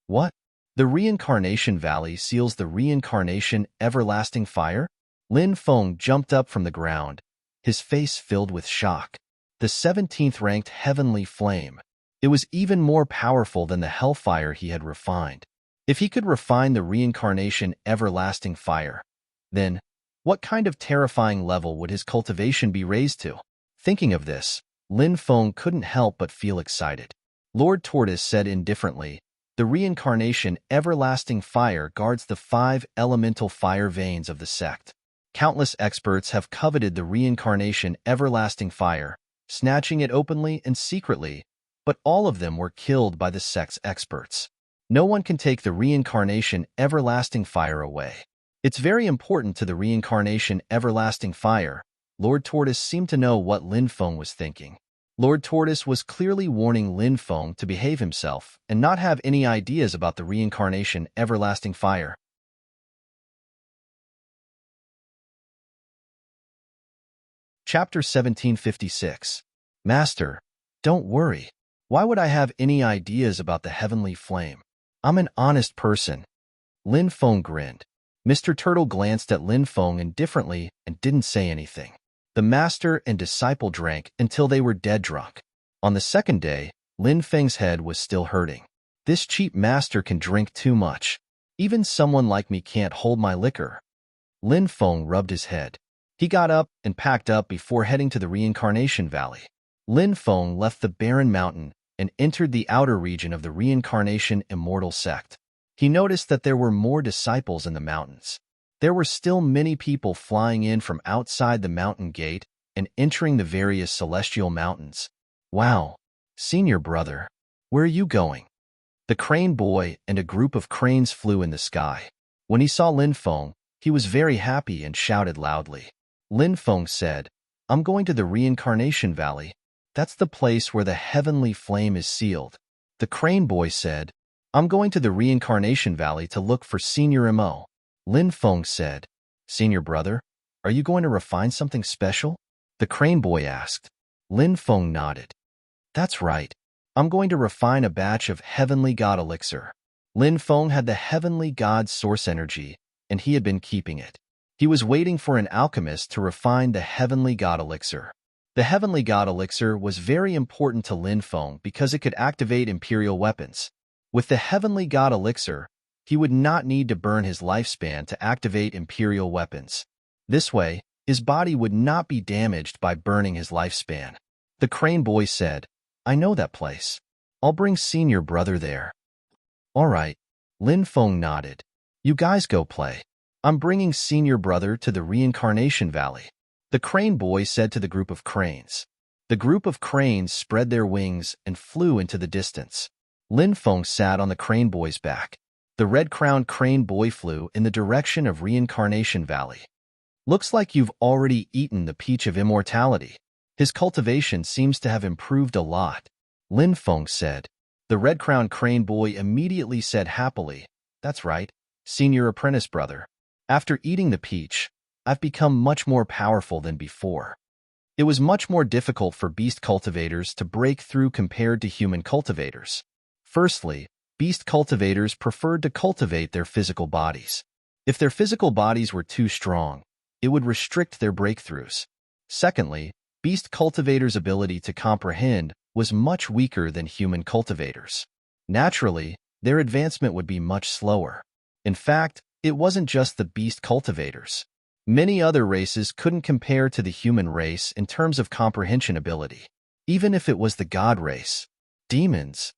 What? The Reincarnation Valley seals the Reincarnation everlasting fire? Lin Feng jumped up from the ground, his face filled with shock. The 17th ranked heavenly flame. It was even more powerful than the hellfire he had refined. If he could refine the Reincarnation everlasting fire, then what kind of terrifying level would his cultivation be raised to? Thinking of this, Lin Feng couldn't help but feel excited. Lord Tortoise said indifferently, The Reincarnation everlasting fire guards the 5 elemental fire veins of the sect. Countless experts have coveted the Reincarnation everlasting fire, snatching it openly and secretly, but all of them were killed by the sect's experts. No one can take the Reincarnation everlasting fire away. It's very important to the Reincarnation everlasting fire. Lord Tortoise seemed to know what Lin Feng was thinking. Lord Tortoise was clearly warning Lin Feng to behave himself and not have any ideas about the Reincarnation everlasting fire. Chapter 1756. Master, don't worry. Why would I have any ideas about the heavenly flame? I'm an honest person. Lin Feng grinned. Mr. Turtle glanced at Lin Feng indifferently and didn't say anything. The master and disciple drank until they were dead drunk. On the second day, Lin Feng's head was still hurting. This cheap master can drink too much. Even someone like me can't hold my liquor. Lin Feng rubbed his head. He got up and packed up before heading to the Reincarnation Valley. Lin Feng left the barren mountain and entered the outer region of the Reincarnation Immortal Sect. He noticed that there were more disciples in the mountains. There were still many people flying in from outside the mountain gate and entering the various celestial mountains. Wow, senior brother, where are you going? The crane boy and a group of cranes flew in the sky. When he saw Lin Feng, he was very happy and shouted loudly. Lin Feng said, I'm going to the Reincarnation Valley. That's the place where the heavenly flame is sealed. The crane boy said, I'm going to the Reincarnation Valley to look for Senior Mo. Lin Feng said, Senior brother, are you going to refine something special? The crane boy asked. Lin Feng nodded. That's right. I'm going to refine a batch of Heavenly God elixir. Lin Feng had the Heavenly God source energy, and he had been keeping it. He was waiting for an alchemist to refine the Heavenly God elixir. The Heavenly God elixir was very important to Lin Feng because it could activate Imperial weapons. With the Heavenly God elixir, he would not need to burn his lifespan to activate Imperial weapons. This way, his body would not be damaged by burning his lifespan. The crane boy said, I know that place. I'll bring senior brother there. All right. Lin Feng nodded. You guys go play. I'm bringing senior brother to the Reincarnation Valley. The crane boy said to the group of cranes. The group of cranes spread their wings and flew into the distance. Lin Feng sat on the crane boy's back. The red-crowned crane boy flew in the direction of Reincarnation Valley. Looks like you've already eaten the peach of immortality. His cultivation seems to have improved a lot, Lin Feng said. The red-crowned crane boy immediately said happily, That's right, senior apprentice brother. After eating the peach, I've become much more powerful than before. It was much more difficult for beast cultivators to break through compared to human cultivators. Firstly, beast cultivators preferred to cultivate their physical bodies. If their physical bodies were too strong, it would restrict their breakthroughs. Secondly, beast cultivators' ability to comprehend was much weaker than human cultivators. Naturally, their advancement would be much slower. In fact, it wasn't just the beast cultivators. Many other races couldn't compare to the human race in terms of comprehension ability, even if it was the god race. Demons.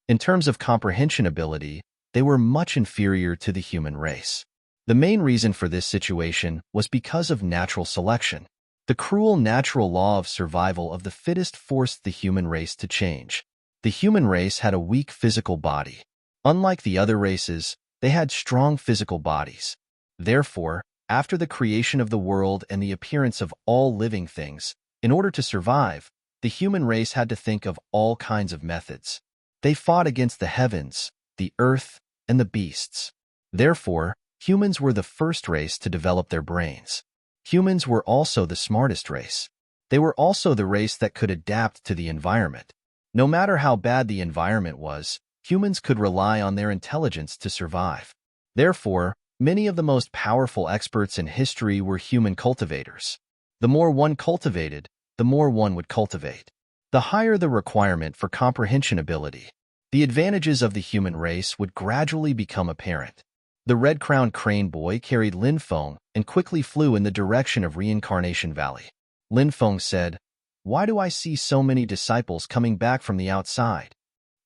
In terms of comprehension ability, they were much inferior to the human race. The main reason for this situation was because of natural selection. The cruel natural law of survival of the fittest forced the human race to change. The human race had a weak physical body. Unlike the other races, they had strong physical bodies. Therefore, after the creation of the world and the appearance of all living things, in order to survive, the human race had to think of all kinds of methods. They fought against the heavens, the earth, and the beasts. Therefore, humans were the first race to develop their brains. Humans were also the smartest race. They were also the race that could adapt to the environment. No matter how bad the environment was, humans could rely on their intelligence to survive. Therefore, many of the most powerful experts in history were human cultivators. The more one cultivated, the more one would cultivate. The higher the requirement for comprehension ability, the advantages of the human race would gradually become apparent. The red-crowned crane boy carried Lin Feng and quickly flew in the direction of Reincarnation Valley. Lin Feng said, Why do I see so many disciples coming back from the outside?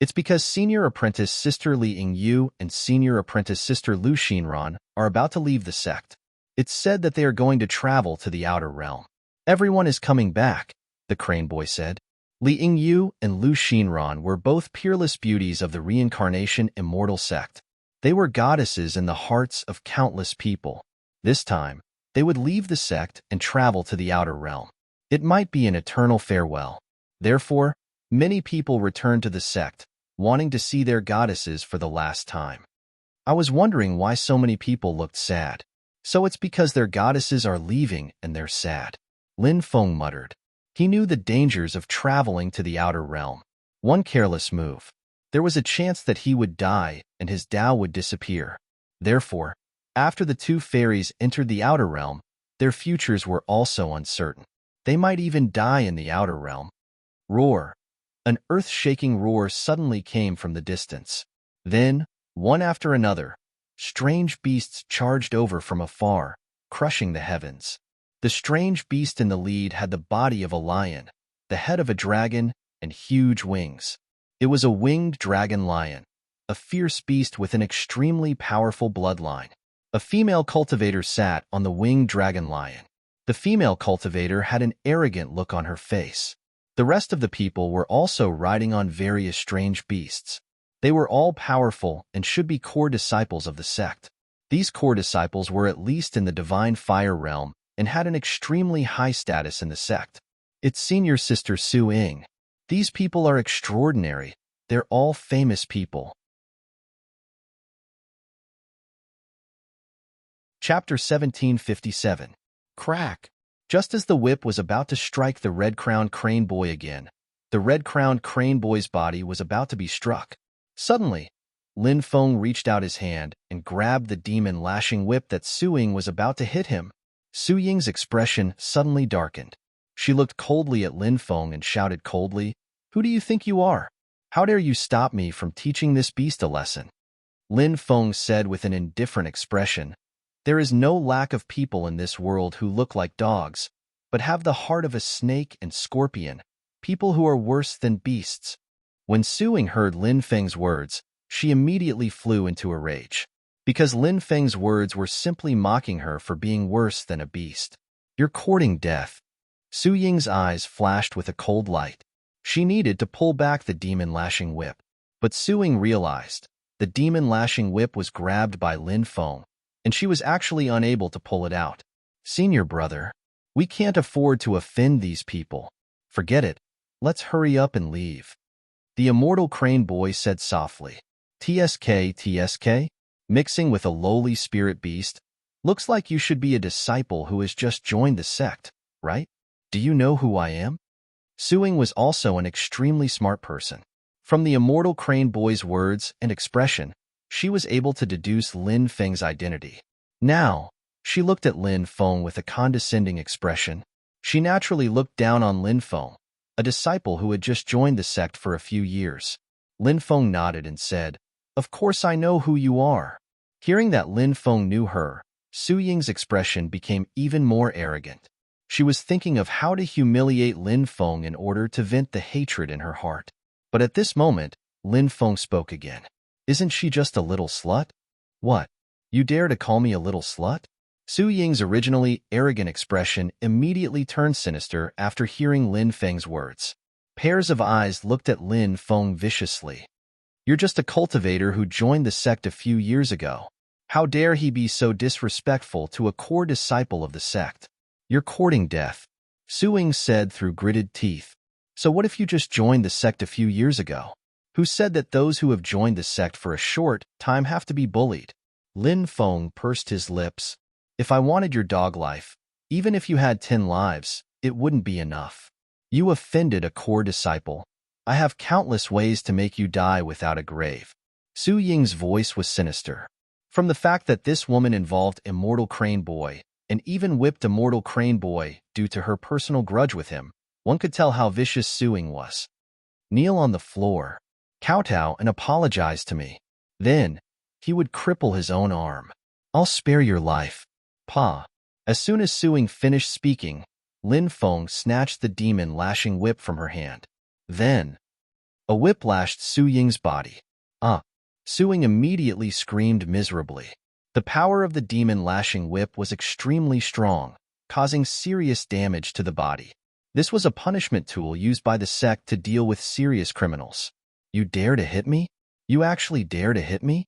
It's because senior apprentice sister Li Yingyu and senior apprentice sister Lu Xinran are about to leave the sect. It's said that they are going to travel to the outer realm. Everyone is coming back, the crane boy said. Li Yingyu and Lu Xinran were both peerless beauties of the Reincarnation Immortal Sect. They were goddesses in the hearts of countless people. This time, they would leave the sect and travel to the outer realm. It might be an eternal farewell. Therefore, many people returned to the sect, wanting to see their goddesses for the last time. I was wondering why so many people looked sad. So it's because their goddesses are leaving and they're sad. Lin Feng muttered. He knew the dangers of traveling to the outer realm. One careless move. There was a chance that he would die and his Tao would disappear. Therefore, after the two fairies entered the outer realm, their futures were also uncertain. They might even die in the outer realm. Roar. An earth-shaking roar suddenly came from the distance. Then, one after another, strange beasts charged over from afar, crushing the heavens. The strange beast in the lead had the body of a lion, the head of a dragon, and huge wings. It was a winged dragon lion, a fierce beast with an extremely powerful bloodline. A female cultivator sat on the winged dragon lion. The female cultivator had an arrogant look on her face. The rest of the people were also riding on various strange beasts. They were all powerful and should be core disciples of the sect. These core disciples were at least in the divine fire realm and had an extremely high status in the sect. Its senior sister Su Ying. These people are extraordinary. They're all famous people. Chapter 1757. Crack. Just as the whip was about to strike the red-crowned crane boy again, the red-crowned crane boy's body was about to be struck. Suddenly, Lin Feng reached out his hand and grabbed the demon-lashing whip that Su Ying was about to hit him. Su Ying's expression suddenly darkened. She looked coldly at Lin Feng and shouted coldly, "Who do you think you are? How dare you stop me from teaching this beast a lesson?" Lin Feng said with an indifferent expression, "There is no lack of people in this world who look like dogs, but have the heart of a snake and scorpion, people who are worse than beasts." When Su Ying heard Lin Feng's words, she immediately flew into a rage. Because Lin Feng's words were simply mocking her for being worse than a beast. "You're courting death." Su Ying's eyes flashed with a cold light. She needed to pull back the demon-lashing whip. But Su Ying realized the demon-lashing whip was grabbed by Lin Feng, and she was actually unable to pull it out. "Senior brother, we can't afford to offend these people. Forget it. Let's hurry up and leave." The immortal crane boy said softly. TSK, mixing with a lowly spirit beast. "Looks like you should be a disciple who has just joined the sect, right? Do you know who I am?" Su Ying was also an extremely smart person. From the immortal crane boy's words and expression, she was able to deduce Lin Feng's identity. Now, she looked at Lin Feng with a condescending expression. She naturally looked down on Lin Feng, a disciple who had just joined the sect for a few years. Lin Feng nodded and said, "Of course I know who you are." Hearing that Lin Feng knew her, Su Ying's expression became even more arrogant. She was thinking of how to humiliate Lin Feng in order to vent the hatred in her heart. But at this moment, Lin Feng spoke again. "Isn't she just a little slut?" "What? You dare to call me a little slut?" Su Ying's originally arrogant expression immediately turned sinister after hearing Lin Feng's words. Pairs of eyes looked at Lin Feng viciously. "You're just a cultivator who joined the sect a few years ago. How dare he be so disrespectful to a core disciple of the sect? You're courting death," Su Ying said through gritted teeth. "So what if you just joined the sect a few years ago? Who said that those who have joined the sect for a short time have to be bullied?" Lin Feng pursed his lips. "If I wanted your dog life, even if you had 10 lives, it wouldn't be enough. You offended a core disciple. I have countless ways to make you die without a grave." Su Ying's voice was sinister. From the fact that this woman involved Immortal Crane Boy and even whipped Immortal Crane Boy due to her personal grudge with him, one could tell how vicious Su Ying was. "Kneel on the floor, kowtow and apologize to me. Then, he would cripple his own arm. I'll spare your life." Pa. As soon as Su Ying finished speaking, Lin Feng snatched the demon-lashing whip from her hand. Then, a whip lashed Su Ying's body. Su Ying immediately screamed miserably. The power of the demon-lashing whip was extremely strong, causing serious damage to the body. This was a punishment tool used by the sect to deal with serious criminals. "You dare to hit me? You actually dare to hit me?"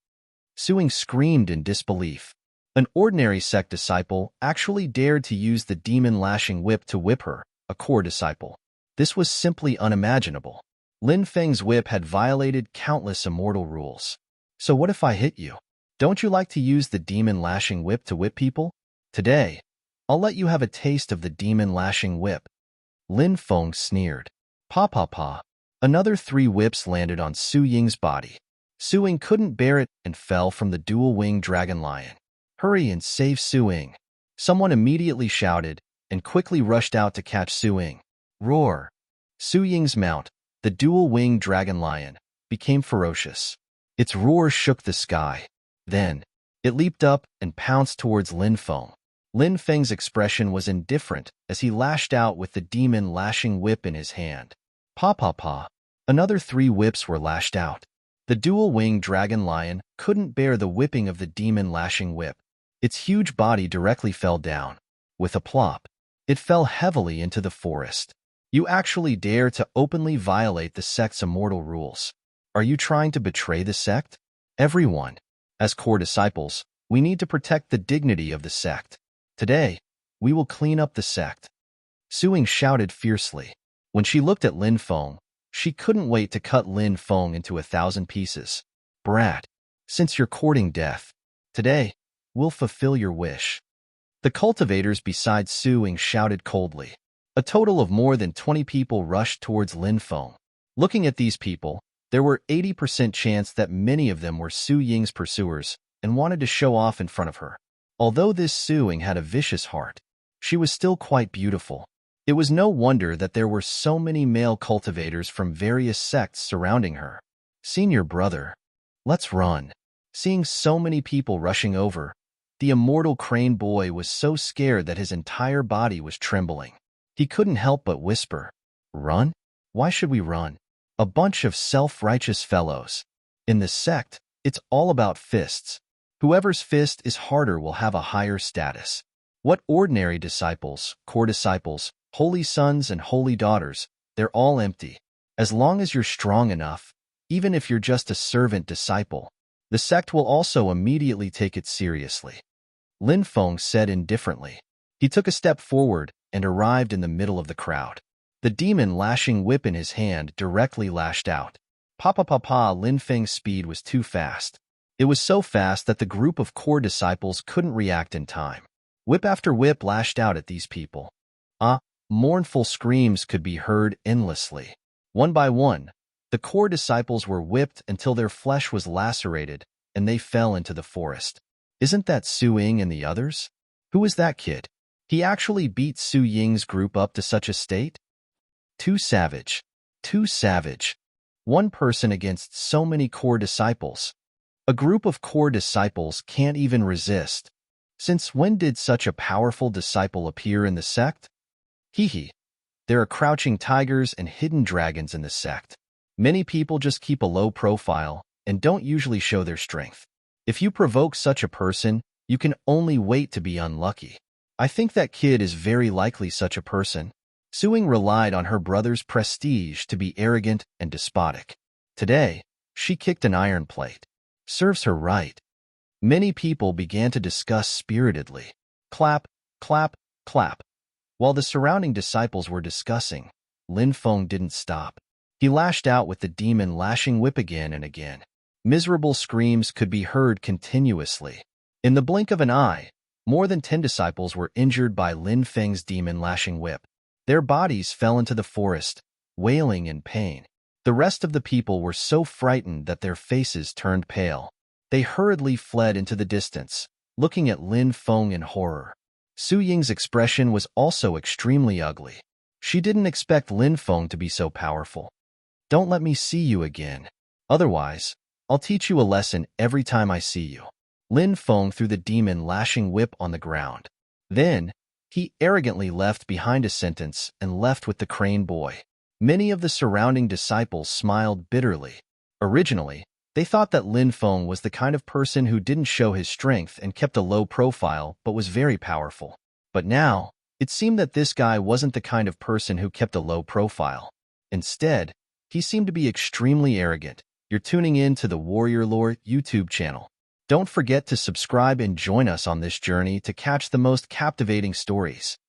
Su Ying screamed in disbelief. An ordinary sect disciple actually dared to use the demon-lashing whip to whip her, a core disciple. This was simply unimaginable. Lin Feng's whip had violated countless immortal rules. "So what if I hit you? Don't you like to use the demon-lashing whip to whip people? Today, I'll let you have a taste of the demon-lashing whip." Lin Feng sneered. Pa. Another 3 whips landed on Su Ying's body. Su Ying couldn't bear it and fell from the dual-winged dragon lion. "Hurry and save Su Ying." Someone immediately shouted and quickly rushed out to catch Su Ying. Roar. Su Ying's mount, the dual-winged dragon lion, became ferocious. Its roar shook the sky. Then, it leaped up and pounced towards Lin Feng. Lin Feng's expression was indifferent as he lashed out with the demon lashing whip in his hand. Pa pa pa. Another 3 whips were lashed out. The dual-winged dragon lion couldn't bear the whipping of the demon lashing whip. Its huge body directly fell down. With a plop, it fell heavily into the forest. You actually dare to openly violate the sect's immortal rules. Are you trying to betray the sect? Everyone, as core disciples, we need to protect the dignity of the sect. Today, we will clean up the sect. Su Ying shouted fiercely. When she looked at Lin Feng, she couldn't wait to cut Lin Feng into 1,000 pieces. Brat, since you're courting death, today, we'll fulfill your wish. The cultivators beside Su Ying shouted coldly. A total of more than 20 people rushed towards Lin Feng. Looking at these people, there were 80% chance that many of them were Su Ying's pursuers and wanted to show off in front of her. Although this Su Ying had a vicious heart, she was still quite beautiful. It was no wonder that there were so many male cultivators from various sects surrounding her. Senior brother, let's run. Seeing so many people rushing over, the immortal crane boy was so scared that his entire body was trembling. He couldn't help but whisper, "Run? Why should we run? A bunch of self-righteous fellows. In this sect, it's all about fists. Whoever's fist is harder will have a higher status. What ordinary disciples, core disciples, holy sons and holy daughters, they're all empty. As long as you're strong enough, even if you're just a servant disciple, the sect will also immediately take it seriously." Lin Feng said indifferently. He took a step forward and arrived in the middle of the crowd. The demon lashing whip in his hand directly lashed out. Pa, Lin Feng's speed was too fast. It was so fast that the group of core disciples couldn't react in time. Whip after whip lashed out at these people. Mournful screams could be heard endlessly. One by one, the core disciples were whipped until their flesh was lacerated and they fell into the forest. Isn't that Su Ying and the others? Who is that kid? He actually beat Su Ying's group up to such a state? Too savage. Too savage. One person against so many core disciples. A group of core disciples can't even resist. Since when did such a powerful disciple appear in the sect? Hee. There are crouching tigers and hidden dragons in the sect. Many people just keep a low profile and don't usually show their strength. If you provoke such a person, you can only wait to be unlucky. I think that kid is very likely such a person. Su Ying relied on her brother's prestige to be arrogant and despotic. Today, she kicked an iron plate. Serves her right. Many people began to discuss spiritedly. Clap, clap, clap. While the surrounding disciples were discussing, Lin Feng didn't stop. He lashed out with the demon lashing whip again and again. Miserable screams could be heard continuously. In the blink of an eye, more than 10 disciples were injured by Lin Feng's demon lashing whip. Their bodies fell into the forest, wailing in pain. The rest of the people were so frightened that their faces turned pale. They hurriedly fled into the distance, looking at Lin Feng in horror. Su Ying's expression was also extremely ugly. She didn't expect Lin Feng to be so powerful. Don't let me see you again. Otherwise, I'll teach you a lesson every time I see you. Lin Feng threw the demon lashing whip on the ground. Then, he arrogantly left behind a sentence and left with the crane boy. Many of the surrounding disciples smiled bitterly. Originally, they thought that Lin Feng was the kind of person who didn't show his strength and kept a low profile but was very powerful. But now, it seemed that this guy wasn't the kind of person who kept a low profile. Instead, he seemed to be extremely arrogant. You're tuning in to the Warrior Lore YouTube channel. Don't forget to subscribe and join us on this journey to catch the most captivating stories.